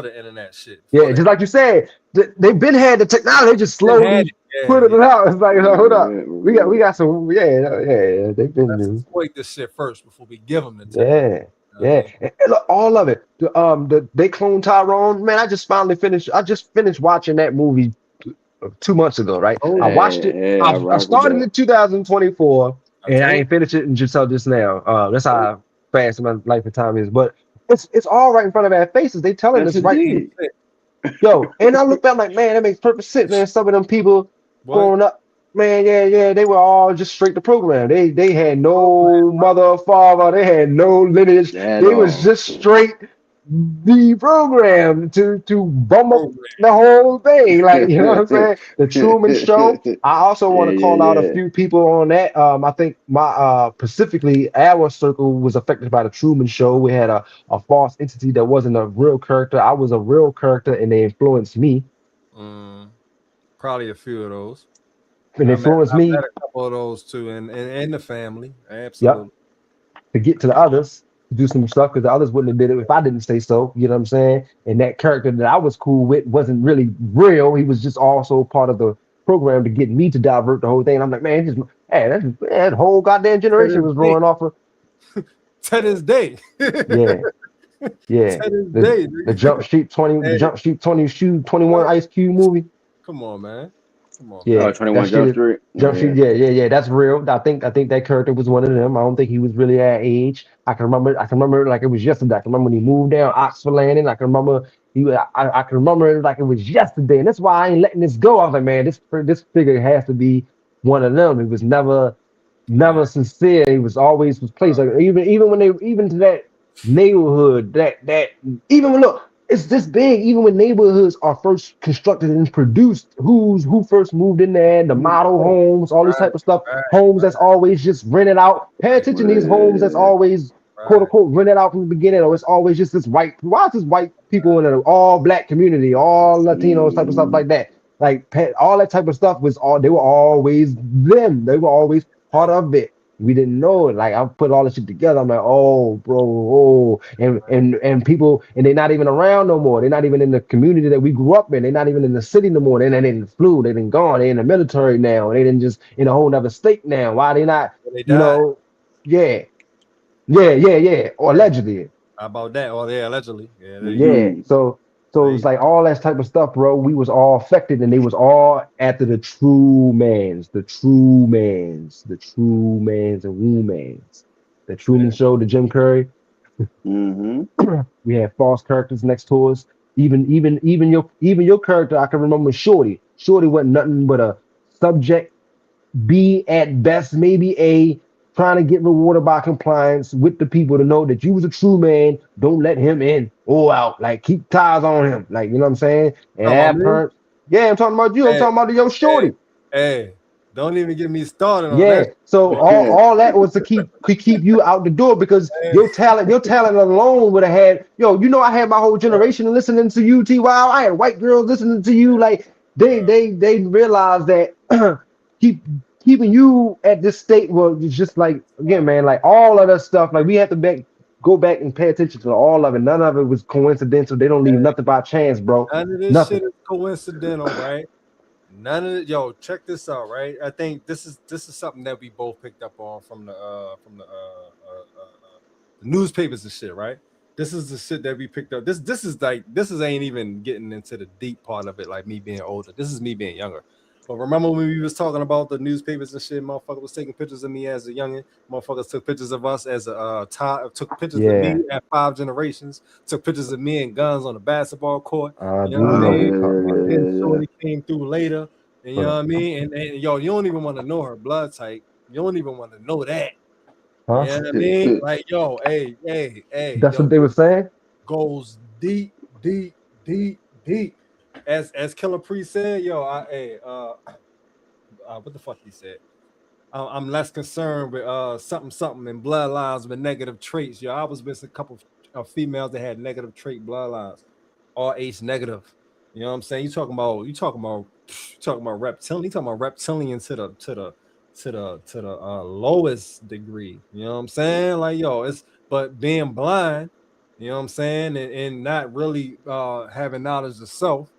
the internet shit. Yeah, just like you said, they've been had the technology, they just slowly put it out. It's like, hold up, we got some, they've been Let's new. exploit this shit first before we give them the technology. Yeah. And look, all of it. They cloned Tyrone. Man, I just finished watching that movie 2 months ago, right? I watched it. I started in 2024, and I ain't finished it until just now. That's how fast my life and time is. But it's all right in front of our faces. They telling us right. Yo, and I look back like, man, that makes perfect sense, man. Some of them people growing up, man, yeah, they were all just straight to program. They had no mother or father, they had no lineage. They was just straight the program to bum up the whole thing. Like, you know what I'm saying? The Truman Show. I also want to call out a few people on that. I think my specifically our circle was affected by the Truman Show. We had a false entity that wasn't a real character. I was a real character, and they influenced me. Probably a few of those. And influenced me. I met a couple of those too, and the family. Absolutely. Yep. To get to the others, to do some stuff, because the others wouldn't have did it if I didn't say so. You know what I'm saying? And that character that I was cool with wasn't really real. He was just also part of the program to get me to divert the whole thing. And I'm like, man, that whole goddamn generation was growing off of. To this day. Yeah. The Jump Street 21 Ice Cube movie. Come on, man. Yeah, 21 Jump Street. Jump Street. Yeah. That's real. I think that character was one of them. I don't think he was really our age. I can remember like it was yesterday. I can remember when he moved down Oxford Landing. I can remember I can remember it like it was yesterday. And that's why I ain't letting this go. I was like, man, this figure has to be one of them. He was never sincere. He was always placed like even to that neighborhood that even when look. It's this big, even when neighborhoods are first constructed and produced, who first moved in there, the model homes, all this type of stuff, homes that's always just rented out. Pay attention to these homes that's always quote unquote rented out from the beginning, or it's always just this white. Why is this white people in an all black community, all Latinos type of stuff like that? Like all that type of stuff they were always them. They were always part of it. We didn't know it. Like I put all this shit together. I'm like, oh, bro, and people, and they're not even around no more. They're not even in the community that we grew up in. They're not even in the city no more. They didn't flew. They didn't gone. They in the military now. They didn't just in a whole nother state now. Why they not? Yeah. Or allegedly. How about that? Oh, yeah, allegedly. Yeah. So it was like all that type of stuff, bro. We was all affected, and they was all after the true mans and womans. The Truman Show, the Jim Carrey. We had false characters next to us. Even your character, I can remember Shorty. Shorty wasn't nothing but a subject B at best, maybe A, trying to get rewarded by compliance with the people to know that you was a true man. Don't let him in or out. Like keep ties on him. Like you know what I'm saying? And I'm talking about you. I'm talking about your Shorty. Hey, don't even get me started on that. that. So all that was to keep you out the door because your talent alone would have had, I had my whole generation listening to you, T. Wow. I had white girls listening to you. Like they realized that keeping you at this state was just like, again, man, like all of that stuff, like we have to go back and pay attention to all of it. None of it was coincidental. They don't leave nothing by chance, bro. None of this shit is coincidental, right? None of it. Yo, check this out, right? I think this is something that we both picked up on from the newspapers and shit, right? This is the shit that we picked up. This is like this is ain't even getting into the deep part of it, like me being older. This is me being younger. But remember when we was talking about the newspapers and shit, motherfucker was taking pictures of me as a youngin. Motherfuckers took pictures of us as a time, took pictures of Yeah, me at 5 generations, took pictures of me and guns on the basketball court. I You do know what I know what mean? you're talking about. Then Yeah. Shorty came through later, and you Hold know on. what I mean? And yo, you don't even want to know her blood type. You don't even want to know that. Huh? You know what I mean? Like, yo, hey, That's yo, what they were saying? goes deep, deep, deep, deep. As Killer Priest said, yo, what the fuck he said? I'm less concerned with something and bloodlines with negative traits. Yo, I was with a couple of females that had negative trait bloodlines, all H negative. You know what I'm saying? You talking about reptilian. You talking about reptilian to the lowest degree. You know what I'm saying? Like, yo, it's but being blind. You know what I'm saying, and not really having knowledge of self,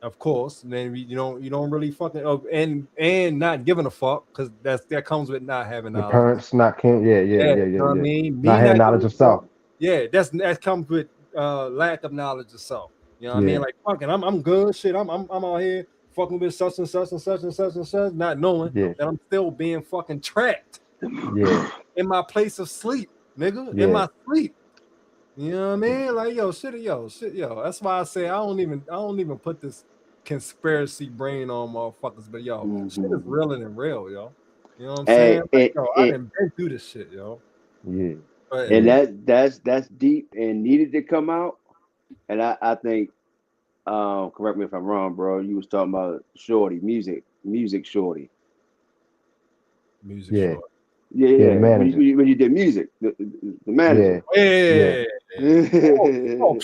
of course. Then you don't really fucking and not giving a fuck because that comes with not having The knowledge. parents not can. Yeah, yeah, Yeah, yeah, you yeah, know what I yeah. mean. Not Me having not knowledge giving of a fuck. self. Yeah, that comes with lack of knowledge of self. You know what I mean? Yeah, Like fucking, I'm good. Shit, I'm out here fucking with such and such and such and such and such, not knowing yeah, that I'm still being fucking trapped yeah, in my place of sleep, nigga, in yeah. my sleep. You know what I mean? Like yo. That's why I say I don't even put this conspiracy brain on motherfuckers, but yo, shit is Mhm. realer than real, yo. You know what I'm saying? Hey, Like, yo, I didn't been through this shit, yo. Yeah, But and yeah. that's deep and needed to come out. And I think, correct me if I'm wrong, bro. You was talking about Shorty, music Shorty. music Yeah, short. Yeah, yeah, the yeah. When manager. you did music, the Yeah, manager. yeah. Yeah. Oh,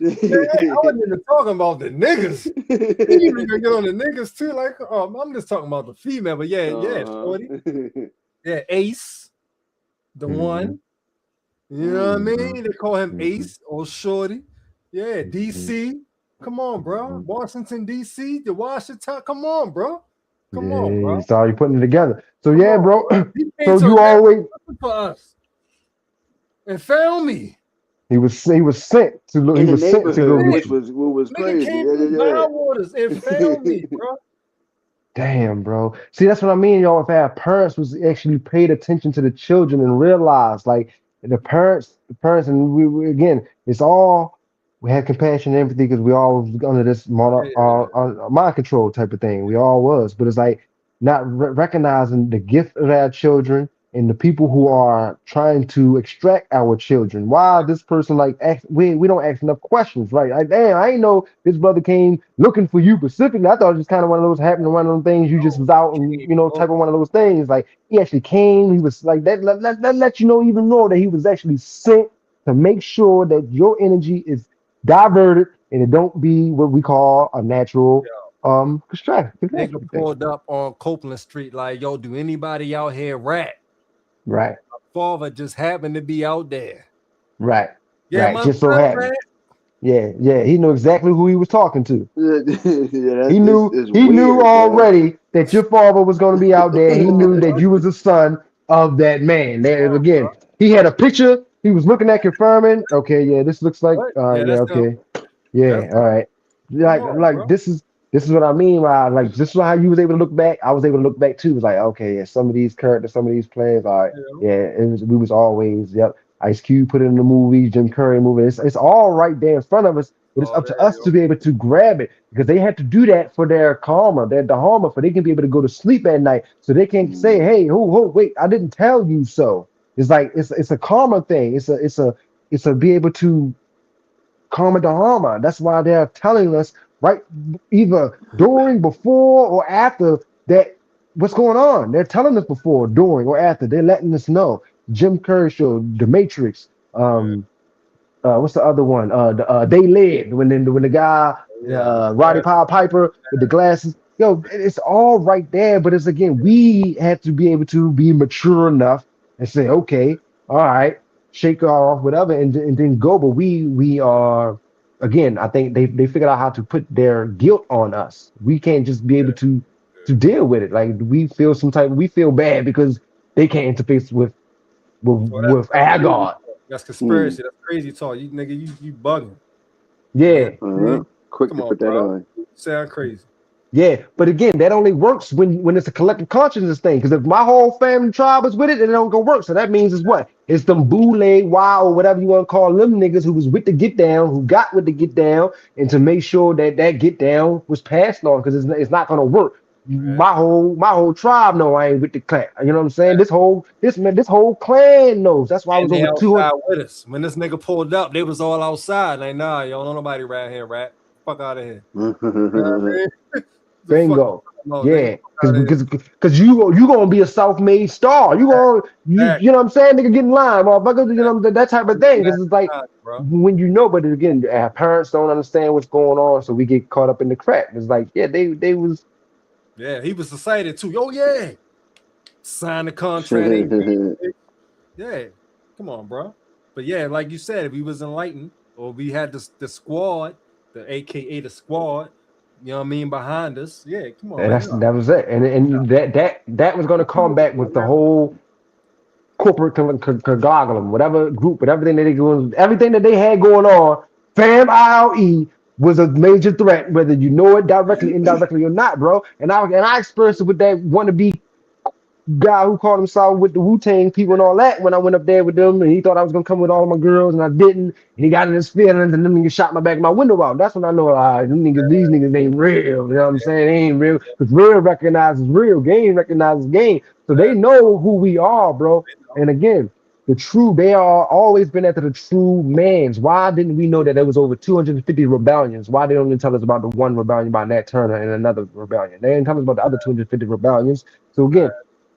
man, I wasn't even talking about the niggas. We even gonna get on the niggas too. Like, I'm just talking about the female, but yeah, Uh-huh. shorty. Yeah, Ace, the Mm-hmm, one. You know what I mm-hmm, mean? They call him mm-hmm, Ace or Shorty. Yeah, mm-hmm, DC. Come on, bro. mm-hmm. Washington, DC, the Washington. Come on, bro. Come on, Yeah, bro. it's already putting it together. So Come yeah, on, bro. bro. He came So to you America always looking for us and found me. he was sent to look. He In the was sent to go neighborhood, get which you. was what was Nigga crazy. came Yeah, through yeah, Bywaters and found me, yeah. bro. Damn, bro. See, that's what I mean, y'all. If our parents was actually paid attention to the children and realized, like the parents, and we again, it's all we had compassion and empathy because we all was under this Yeah. mind control type of thing. We all was, but it's like not recognizing the gift of our children and the people who are trying to extract our children. Why this person like we don't ask enough questions, right? Like, damn, I ain't know this brother came looking for you specifically. I thought it was just kind of one of those happening, one of those things you just No, was out he and came type of looking. one of those things. Like he actually came, he was like that let you know even more that he was actually sent to make sure that your energy is diverted and it don't be what we call a natural Nigga catastrophe thing. pulled up on Copeland Street like, yo, do anybody out here rap? Right, Father just happened to be out there. right, Yeah, right. my Just so son happened. rap. Yeah, yeah. He knew exactly who he was talking to. Yeah, He that's knew it's he knew weird, man. already that your father was going to be out there. Come He on, knew that bro. you was the son of that man. Come There on, bro. again, he had a picture. He was looking at confirming. Okay, yeah, this looks like. What? All right, Yeah, yeah, that's him. okay, That's yeah, all him. right. Come Like, on, like bro. this is what I mean by like this is how you was able to look back. I was able to look back too. It was like, okay, yeah, some of these characters, some of these players, all right, Yeah, yeah, we was always, yep. Ice Cube put it in the movie, Jim Curry movie. It's all right there in front of us, but it's oh, up to there you us to go. be able to grab it because they have to do that for their karma, their dharma, for they can be able to go to sleep at night. So they can say, Mm. hey, wait, I didn't tell you so. It's like it's a karma thing. It's a be able to karma dharma. That's why they're telling us right either during, before, or after that what's going on. They're telling us before, during, or after. They're letting us know. Jim Kerr show, The Matrix. Yeah, What's the other one? They Lived when the guy, yeah, with the Roddy glass. Piper with the glasses. Yo, it's all right there, but it's again, we have to be able to be mature enough and say, okay, all right, shake off whatever, and then go. But we are again, I think they figured out how to put their guilt on us. We can't just be able to deal with it. Like we feel bad because they can't interface with That's crazy. Ggod. That's conspiracy. That's crazy talk. You nigga, you bugging. Yeah. Quick Come to on, put that bro. on. You sound crazy. Yeah, but again, that only works when it's a collective consciousness thing. Because if my whole family tribe is with it, then it don't go work. So that means it's what? It's them boule, wow, or whatever you want to call them niggas who was with the get down, who got with the get down, and to make sure that that get down was passed on. Because it's not gonna work. My whole tribe know I ain't with the clan. You know what I'm saying? This whole clan knows. That's why I was And they over 200. outside with us. When this nigga pulled up, they was all outside. Like, nah, y'all don't nobody around here, rat. Fuck out of here. You know what I mean? Bingo. No, Yeah, because you gonna be a self-made star. You know what I'm saying? Nigga, get in line, motherfucker. You know that type of thing. Because it's like when you know, but again, our parents don't understand what's going on, so we get caught up in the crap. It's like, yeah, they was. Yeah, he was excited too. Oh yeah, sign the contract. Yeah, come on, bro. But yeah, like you said, if we was enlightened or we had the squad, the AKA the squad, you know what I mean, behind us. Yeah, come on, man. That was it, and that was going to come back with the whole corporate conglomerate, whatever group, whatever thing that they doing, everything that they had going on. Fam ILE was a major threat, whether you know it directly, indirectly, or not, bro. And I experienced it with that wannabe guy who called himself with the Wu-Tang people and all that when I went up there with them, and he thought I was gonna come with all of my girls and I didn't, and he got in his feelings and them niggas shot my back my window out. That's when I know these niggas ain't real. You know what I'm saying? They ain't real because real recognizes real, game recognizes game. So they know who we are, bro. And again, they are always been after the true mans. Why didn't we know that there was over 250 rebellions? Why they don't even tell us about the one rebellion by Nat Turner and another rebellion? They didn't tell us about the other 250 rebellions. So again,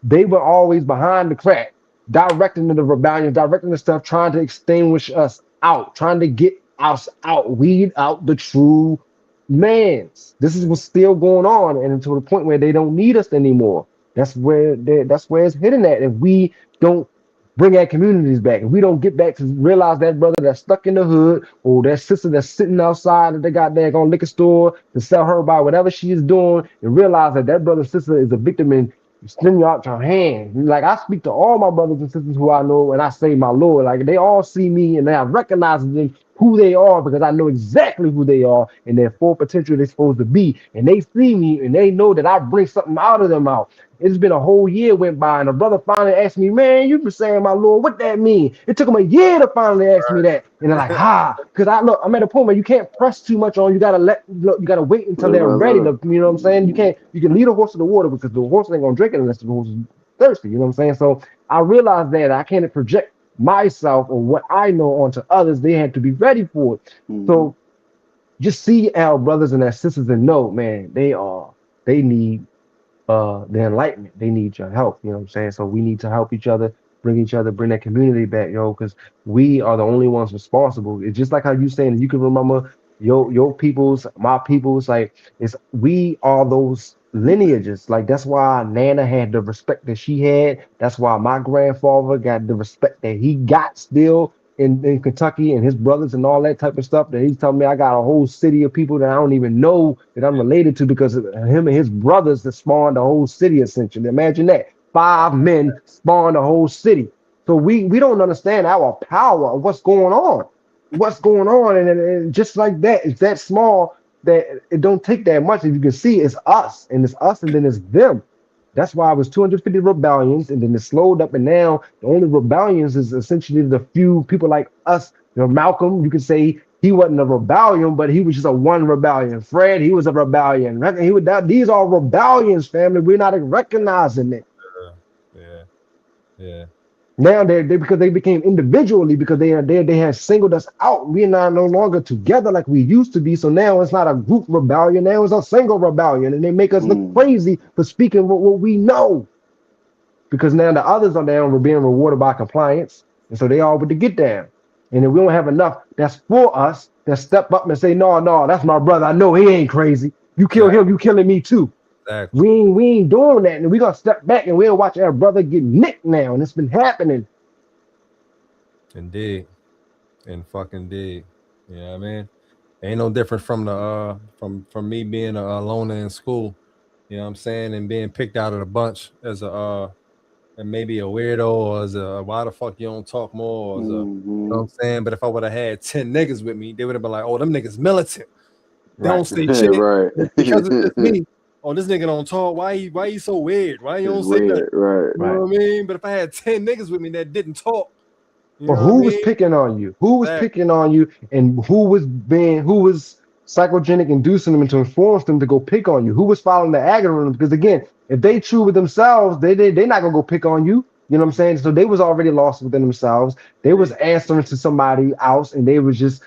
they were always behind the crack, directing the rebellion, directing the stuff, trying to extinguish us out, trying to get us out, weed out the true mans. This is what's still going on, and to the point where they don't need us anymore. That's where it's hitting at. If we don't bring our communities back, if we don't get back to realize that brother that's stuck in the hood or that sister that's sitting outside at the goddamn liquor store to sell her by whatever she is doing, and realize that brother sister is a victim and extend you out your hand. Like I speak to all my brothers and sisters who I know, and I say, my Lord, like they all see me and I recognize them who they are because I know exactly who they are and their full potential they're supposed to be. And they see me and they know that I bring something out of them out. It's been a whole year went by, and a brother finally asked me, "Man, you been saying my Lord, what that mean?" It took him a year to finally ask me that, and they're like, because I'm at a point where you can't press too much on. You gotta wait until they're ready to. You know what I'm saying? You can lead a horse to the water because the horse ain't gonna drink it unless the horse is thirsty. You know what I'm saying? So I realized that I can't project myself or what I know onto others. They had to be ready for it. So just see our brothers and our sisters and know, man, they need the enlightenment. They need your help. You know what I'm saying? So we need to help each other, bring that community back, yo, because we are the only ones responsible. It's just like how you saying you can remember your people's, my people's, like we are those lineages. Like that's why Nana had the respect that she had. That's why my grandfather got the respect that he got still in Kentucky, and his brothers and all that type of stuff. That he's telling me I got a whole city of people that I don't even know that I'm related to because of him and his brothers that spawned the whole city essentially. Imagine that. 5 men spawned the whole city. So we don't understand our power of what's going on. And just like that, it's that small that it don't take that much. If you can see, it's us, and then it's them. That's why it was 250 rebellions, and then it slowed up, and now the only rebellions is essentially the few people like us. You know, Malcolm, you could say he wasn't a rebellion, but he was just a one rebellion. Fred, he was a rebellion. These are rebellions, family. We're not recognizing it. Yeah. Now they because they became individually because they had singled us out. We're not no longer together like we used to be. So now it's not a group rebellion. Now it's a single rebellion, and they make us look crazy for speaking what we know. Because now the others are down, we're being rewarded by compliance, and so they all with the get down. And if we don't have enough that's for us, that step up and say, no, that's my brother. I know he ain't crazy. You kill him, you killing me too. Exactly. We ain't doing that, and we're gonna step back and we'll watch our brother get nicked now, and it's been happening. Indeed. And fucking did. You know what I mean? Ain't no different from the from me being a loner in school. You know what I'm saying? And being picked out of the bunch as a and maybe a weirdo or as a why the fuck you don't talk more or as a you know what I'm saying? But if I would have had 10 niggas with me, they would have been like, oh, them niggas militant. They Right. don't say shit. Right. But because it's just me. Oh, this nigga don't talk. Why he so weird? Why you It's don't say nothing? weird, right? You know what I mean? But if I had 10 niggas with me that didn't talk, you But know what I who was mean? picking on you? Who was Exactly. picking on you, and who was psychogenic inducing them and to influence them to go pick on you? Who was following the algorithm? Because again, if they true with themselves, they're not gonna go pick on you. You know what I'm saying? So they was already lost within themselves. They was answering to somebody else, and they was just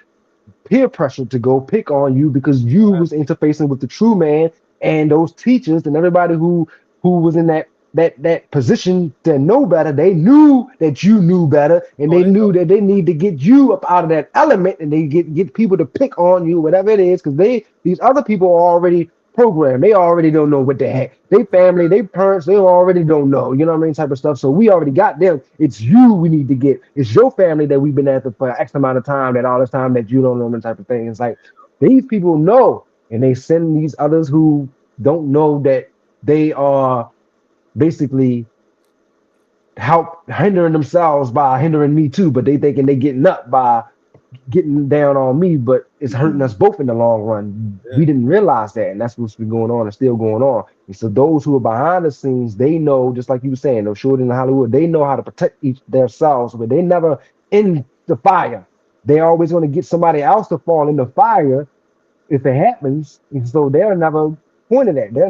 peer pressure to go pick on you because you was interfacing with the true man and those teachers and everybody who was in that position to know better. They knew that you knew better, and Oh, they they knew that they need to get you up out of that element, and they get people to pick on you, whatever it is, because these other people are already programmed. They already don't know what the heck. They family, they parents, they already don't know. You know what I mean? Type of stuff. So we already got them. It's you we need to get. It's your family that we've been after for X amount of time, that all this time that you don't know them type of thing. It's like these people know, and they send these others who don't know that they are basically help hindering themselves by hindering me too, but they thinking they getting up by getting down on me, but it's hurting us both in the long run. yeah. We didn't realize that, and that's what's been going on and still going on. And so those who are behind the scenes, they know, just like you were saying, those short in Hollywood, they know how to protect themselves, but they never in the fire. They always want to get somebody else to fall in the fire if it happens. And so they're never pointed at. They're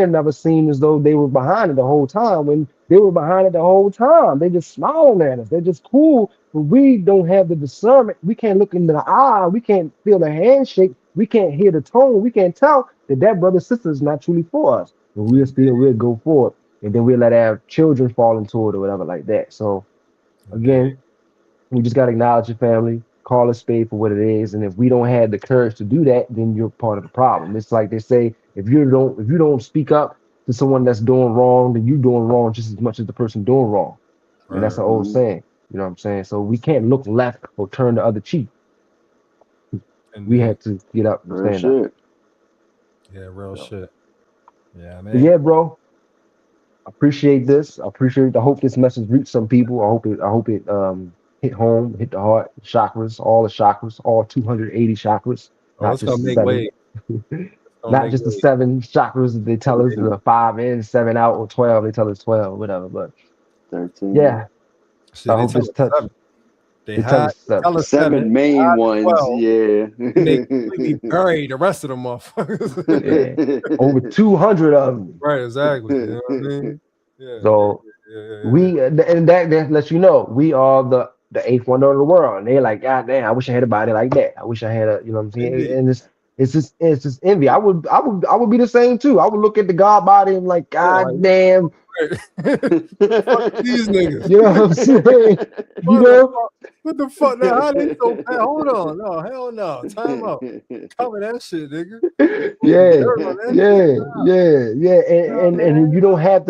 never seen as though they were behind it the whole time when they were behind it the whole time. They just smiling at us. They're just cool. But we don't have the discernment. We can't look into the eye. We can't feel the handshake. We can't hear the tone. We can't tell that brother sister is not truly for us. But we'll go forward. And then we'll let our children fall into it or whatever like that. So Indeed. again, we just got to acknowledge your family, call a spade for what it is, and if we don't have the courage to do that, then you're part of the problem. It's like they say, if you don't speak up to someone that's doing wrong, then you're doing wrong just as much as the person doing wrong. And that's Right. an old saying. You know what I'm saying? So we can't look left or turn the other cheek. We Indeed. had to get up and Real stand up. shit. Yeah, real So, shit. Yeah, but man. yeah, bro, I appreciate this. I hope this message reached some people. I hope it hit home, hit the heart, chakras, all 280 chakras, Oh, not it's gonna just the make seven, waves. It's gonna not make just the waves. seven chakras that they tell us, Indeed. the 5 in, 7 out, or 12. They tell us 12, whatever. But 13. yeah, Shit, I they hope tell this us touched. seven. They They tell hide. us They 7. tell us seven. Seven They main hide the ones, 12, yeah. and they completely bury the rest of the motherfuckers. Yeah, over 200 of them. Right. Exactly. You know what I mean? Yeah. Yeah. So Yeah. Yeah. Yeah. Yeah. we and that lets you know we are the eighth wonder of the world, and they're like, God damn, I wish I had a body like that. I wish I had a, you know what I'm saying? Indeed. And it's just envy. I would be the same too. I would look at the God body and like, Yeah. Like, God damn, right. The fuck are these niggas? you know what I'm saying? You What the know? fuck? What the fuck? Now, how they so bad? Hold on. No, hell no. Time out. Cover that shit, nigga. Put some Yeah, dirt on that shit. yeah. You know And what I mean? you don't have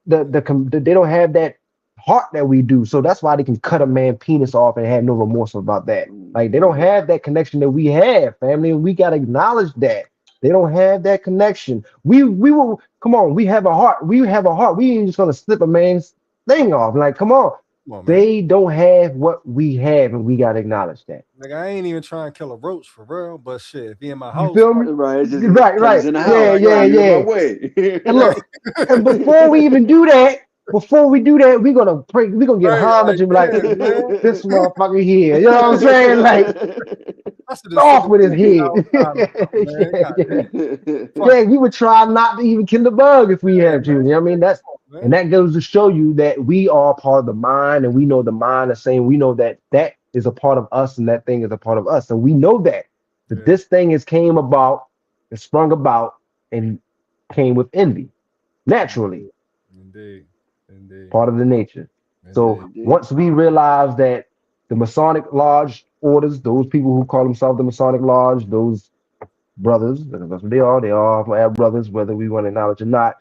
they don't have that heart that we do. So that's why they can cut a man penis off and have no remorse about that. Like they don't have that connection that we have, family, and we gotta acknowledge that. They don't have that connection. We will come on, we have a heart. We have a heart. We ain't just gonna slip a man's thing off. Like, come on. Come on, man. They don't have what we have, and we gotta acknowledge that. Like, I ain't even trying to kill a roach for real, but shit, if he in my You house, feel me? Right, it's just because Right. he's in the Yeah, house. like, Right, you in my yeah. way. And look, and before we even do that, we're gonna pray, we're gonna get right, homage like, and be like, damn, man. this motherfucker here. You know what I'm saying? Like, I should have sent off the with his cookies head. outside or something, man. God damn. Fuck, Yeah, we would try not to even kill the bug if we yeah, have to. man. You know what I mean? That's Come on, and man. that goes to show you that we are part of the mind, and we know the mind is saying we know that that is a part of us, and that thing is a part of us, and we know that Yeah, this thing has came about, it sprung about, and came with envy naturally, indeed, indeed, part of the nature. So indeed. once we realize that the Masonic Lodge orders, those people who call themselves the Masonic Lodge, those brothers, and that's what they are our brothers, whether we want to acknowledge or not.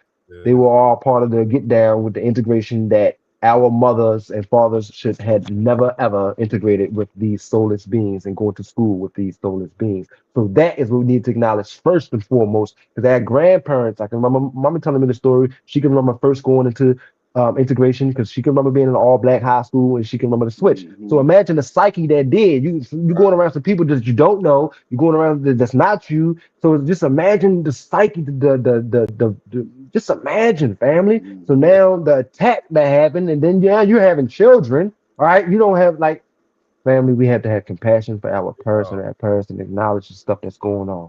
They Yeah, were all part of the get down with the integration that our mothers and fathers should had never ever integrated with these soulless beings and going to school with these soulless beings. So that is what we need to acknowledge first and foremost. Because our grandparents, I can remember mama telling me the story. She can remember first going into integration because she can remember being in an all-black high school and she can remember the switch. So imagine the psyche that did. You going around some people that you don't know. You're going around that's not you. So just imagine the psyche, just imagine, family. So now the attack that happened, and then yeah, you're having children. All right, you don't have like family. We have to have compassion for our person, that person, acknowledge the stuff that's going on.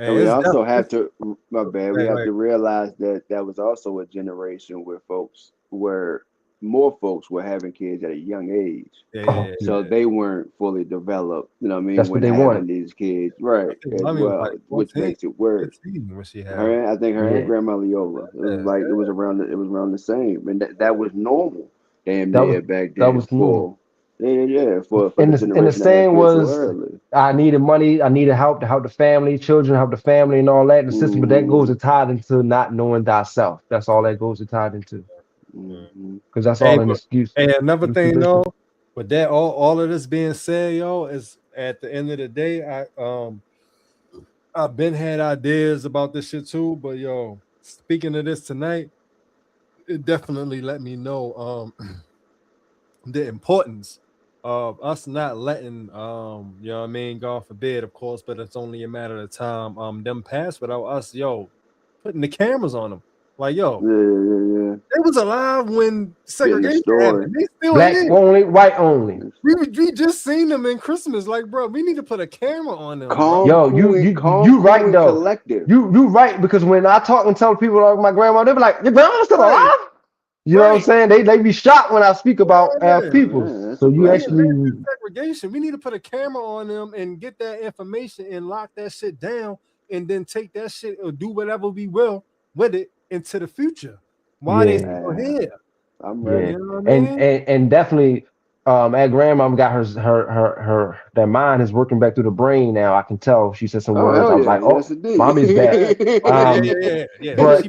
And we also have to, my bad, we have to realize that that was also a generation where more folks were having kids at a young age. So they weren't fully developed, you know what I mean? That's when what they having wanted. these kids, right? As well, which makes it worse. I think her and Grandma Leola, it was like it was around the same, and that was normal. Damn near back then. That was normal. For the and generation the saying that was, so early. I needed money, I needed help to help the family, children help the family, and all that in the system. But that goes tied into not knowing thyself. That's all that goes tied into. Because that's all an excuse. And another thing, though, with that, all of this being said, yo, is at the end of the day, I've been had ideas about this shit too. But yo, speaking of this tonight, it definitely let me know the importance of us not letting you know what I mean, God forbid, of course, but it's only a matter of time them pass without us putting the cameras on them. Like they was alive when segregation happened. They still black here. only, white only. We just seen them in Christmas. Like, bro, we need to put a camera on them. You right though. Collective. You right, because when I talk and tell people like my grandma, they be like, your grandma's still alive? You know what I'm saying? They be shocked when I speak about our people. So you actually segregation. We need to put a camera on them and get that information and lock that shit down, and then take that shit or do whatever we will with it into the future. Why they still here? I'm ready. You know what I mean? And definitely our grandmom got her that mind is working back through the brain now. I can tell. She said some words. I was like, oh, mommy's back. But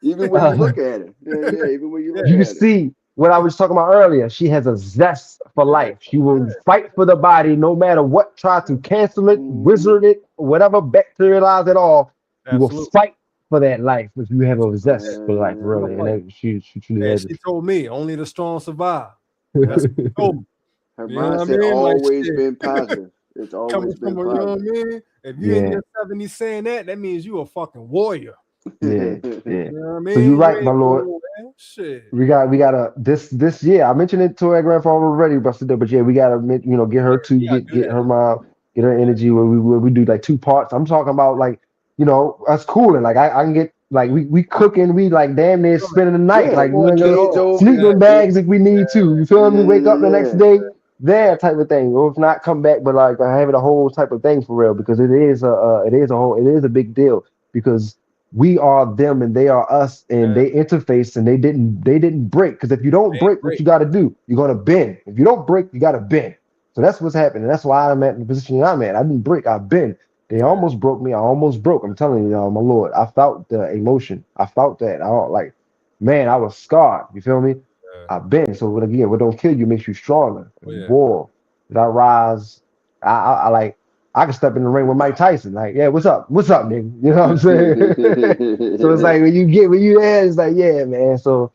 even when you look at it, even when you look you at can see what I was talking about earlier. She has a zest for life. She will fight for the body no matter what, try to cancel it, wizard it, whatever, bacterialize it all. You will fight for that life if you have a zest for life, really. And she truly has. She told me only the strong survive. That's what she told me. Her mindset always been positive. It's always been positive. You know what I mean? If you're in your 70s saying that means you a fucking warrior. You know what I mean? So you're right, my lord. Shit. We gotta this year. I mentioned it to our grandfather already, but yeah, we gotta get her to get her mom, get her energy where we do like 2 parts. I'm talking about like us cooling. Like I can get like we cooking, we like damn near spending the night, like sleeping bags if we need to. You feel me? Wake up the next day, type of thing. Or if not, come back, but like I have it a whole type of thing for real, because it is a big deal, because we are them and they are us, and they interface, and they didn't break. Because if you don't break, what you got to do, you're gonna bend. If you don't break, you got to bend. So that's what's happening. That's why I'm at the position that I'm at. I didn't break, I bend. They almost broke me. I almost broke. I'm telling you, my lord. I felt the emotion. I felt that. I was scarred. You feel me? I've been. So again, what don't kill you makes you stronger. War. Did I rise? I can step in the ring with Mike Tyson. Like, yeah, what's up? What's up, nigga? You know what I'm saying? So it's like when you there, it's like, yeah, man. So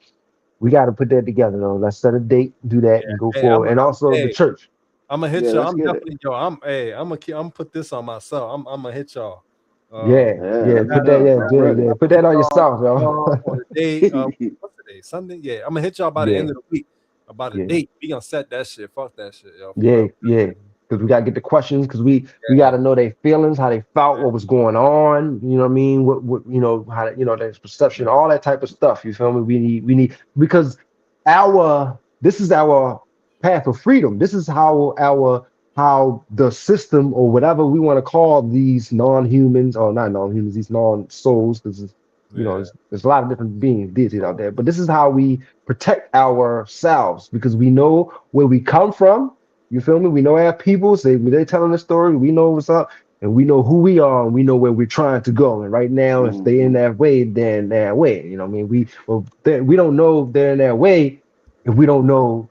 we got to put that together, though. Let's set a date, do that, and go forward. And also the church. I'm gonna hit y'all. I'm definitely I'm gonna put this on myself. I'm gonna hit y'all. Put that on yourself, yo. On the day, what's the day? Sunday. Yeah, I'm gonna hit y'all by the end of the week about a date. We gonna set that shit. Fuck that shit, yo. Because we gotta get the questions. Because we gotta know their feelings, how they felt, what was going on. You know what I mean? What how there's perception, all that type of stuff. You feel me? We need because this is our path of freedom. This is how the system, or whatever we want to call these non-humans, or not non-humans, these non-souls, because there's a lot of different beings, deities out there. But this is how we protect ourselves, because we know where we come from. You feel me? We know our people. They're telling the story. We know what's up, and we know who we are, and we know where we're trying to go. And right now, if they're in that way, they're in that way. You know what I mean? We don't know if they're in that way. if we don't know,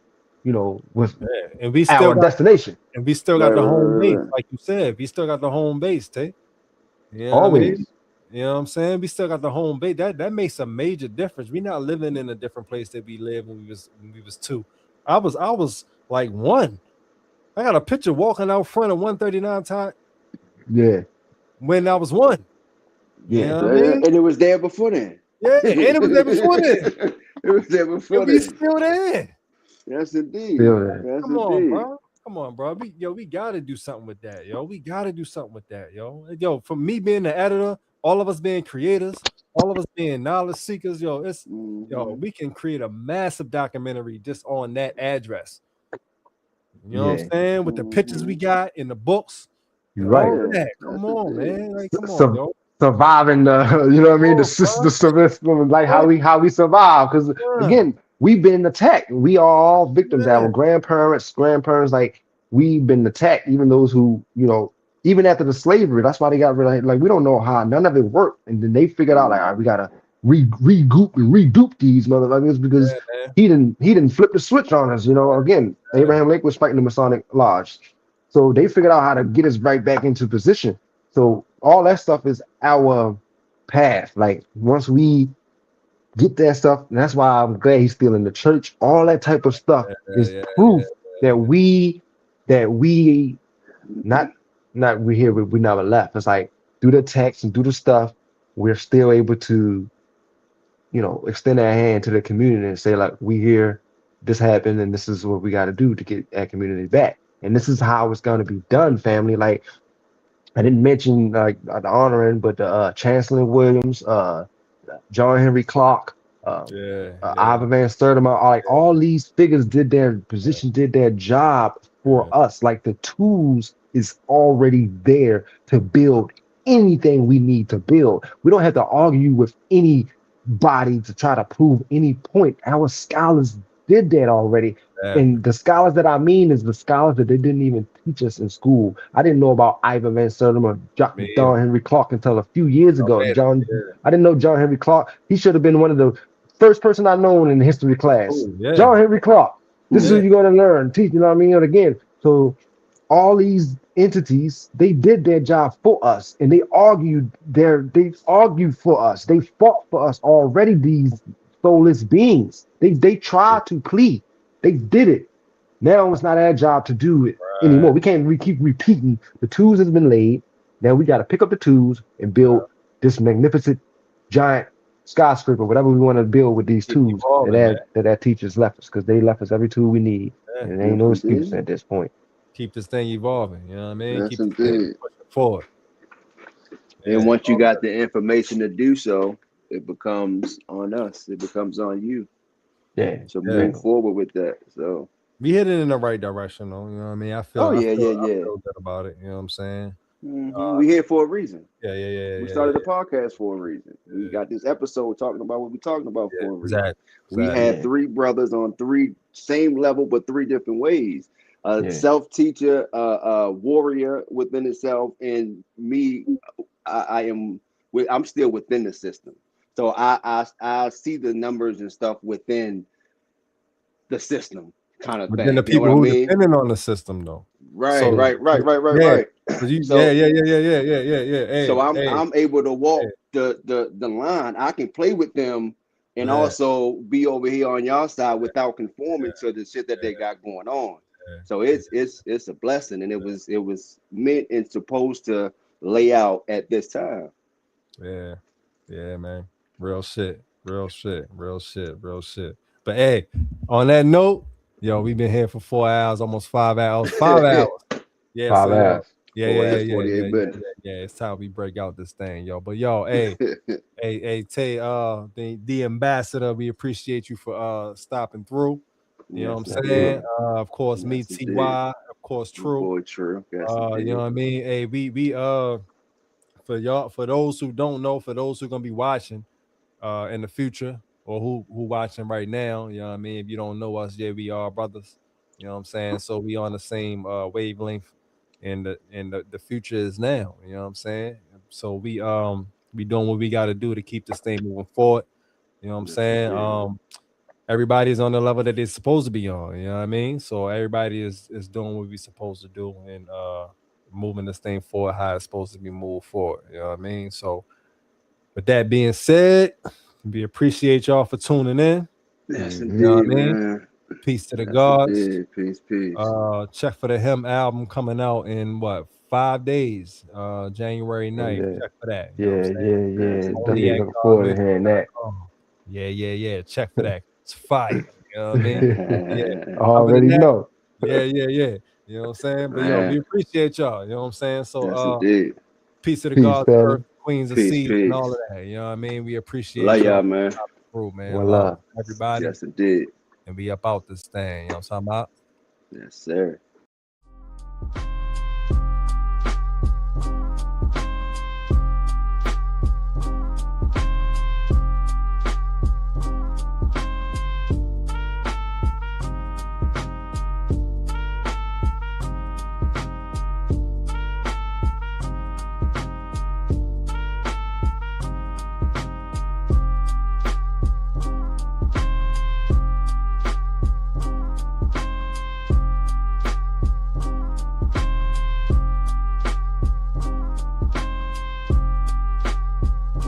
what's and we still our destination. And we still got the home base, like you said. We still got the home base, Tay. You know what I mean? You know what I'm saying? We still got the home base. That makes a major difference. We not living in a different place that we lived when we was 2. I was like 1. I got a picture walking out front of 139 time. Yeah. When I was 1. Yeah. You know what I mean? And it was there before then. Yeah, and it was there before then. It was there before and then. we still there. Yes, indeed. Yes, Come on, bro. Come on, bro. We gotta do something with that, yo. We gotta do something with that, yo. Yo, for me being the editor, all of us being creators, all of us being knowledge seekers, yo, we can create a massive documentary just on that address. You know what I'm saying? With the pictures we got in the books. You're right. All that. Come on, man. Like, come on, yo. Surviving you know what I mean? The system, like how we survive. Because again, we've been attacked. We are all victims. Our grandparents, like we've been attacked. Even those who, even after the slavery, that's why they got rid of, like, we don't know how none of it worked. And then they figured out, like, all right, we gotta redupe these motherfuckers because he didn't flip the switch on us. Again, Abraham Lincoln was fighting the Masonic Lodge. So they figured out how to get us right back into position. So all that stuff is our path. Like, once we get that stuff, and that's why I'm glad he's still in the church. All that type of stuff is proof that we not we here, we never left. It's like through the text and through the stuff, we're still able to, extend our hand to the community and say, like, we here, this happened, and this is what we got to do to get that community back. And this is how it's going to be done, family. Like, I didn't mention like the honoring, but the Chancellor Williams, John Henry Clark, Ivan Van Sertima, like all these figures did their position, did their job for us. Like, the tools is already there to build anything we need to build. We don't have to argue with anybody to try to prove any point. Our scholars did that already. And the scholars that I mean is the scholars that they didn't even teach us in school. I didn't know about Ivan Van Sertima, John Henry Clark until a few years ago. I didn't know John Henry Clark. He should have been one of the first person I known in the history class. John Henry Clark. This is who you're going to learn, teach. You know what I mean? And again, so all these entities, they did their job for us, and they argued for us. They fought for us already. These soulless beings, they tried to plead. They did it. Now it's not our job to do it anymore. We can't keep repeating. The tools has been laid. Now we got to pick up the tools and build this magnificent giant skyscraper, whatever we want to build with these tools that teachers left us, because they left us every tool we need. And there ain't no excuse at this point. Keep this thing evolving. You know what I mean? Yes, keep this thing pushing forward. And once you got the information to do so, it becomes on us. It becomes on you. So move forward with that. So we headed in the right direction, though. You know what I mean? I feel I feel good about it. You know what I'm saying? We here for a reason. We started the podcast for a reason. We got this episode talking about what we're talking about for a reason. We had 3 brothers on 3 same level, but 3 different ways. Self-teacher, warrior within itself, and me. I'm still within the system. So I see the numbers and stuff within the system, kind of but thing. Then the people who depending on the system, though. Right. So, Right. So I'm able to walk the line. I can play with them and also be over here on y'all side without conforming to the shit that they got going on. So it's a blessing, and it was meant and supposed to lay out at this time. Yeah, man. Real shit. But hey, on that note, yo, we've been here for 4 hours, almost 5 hours. 5 hours. Yeah, 5 hours. Yeah. It's time we break out this thing, yo. But yo, hey, Tay, the ambassador, we appreciate you for stopping through. You know what I'm saying? Of course, me, TY, of course, True. Boy, True. You know what I mean? Hey, we for y'all, for those who don't know, for those who are gonna be watching in the future, or who watching right now, you know what I mean? If you don't know us, we are brothers. You know what I'm saying? So we on the same wavelength, and the future is now. You know what I'm saying? So we doing what we got to do to keep this thing moving forward. You know what I'm saying? everybody's on the level that they're supposed to be on. You know what I mean? So everybody is doing what we're supposed to do and moving this thing forward how it's supposed to be moved forward. You know what I mean? So with that being said, we appreciate y'all for tuning in. Yes, Mhm. You know what I indeed, mean? man. Peace to the Yes, gods. indeed. Peace, peace. Check for the Him album coming out in what 5 days? January 9th. Yeah. Check for that. You know Yeah, what I'm saying? yeah, Yes, yeah. Only Definitely indeed. at looking forward to hearing that. godmusic.com. Yeah. Check for that. It's fire. You know what I mean? Yeah. I Other than already that, know. yeah. You know what I'm saying? But yo, we Man. appreciate y'all. You know what I'm saying? Yes, So indeed. peace to the Peace, gods, family. earth, queens of Peace, seas, and all of peace. that. You know what I mean? We appreciate Love y'all y'all, man. through, man. One Love love. everybody. Yes, indeed. And we up out this thing. You know what I'm talking about? Yes, sir.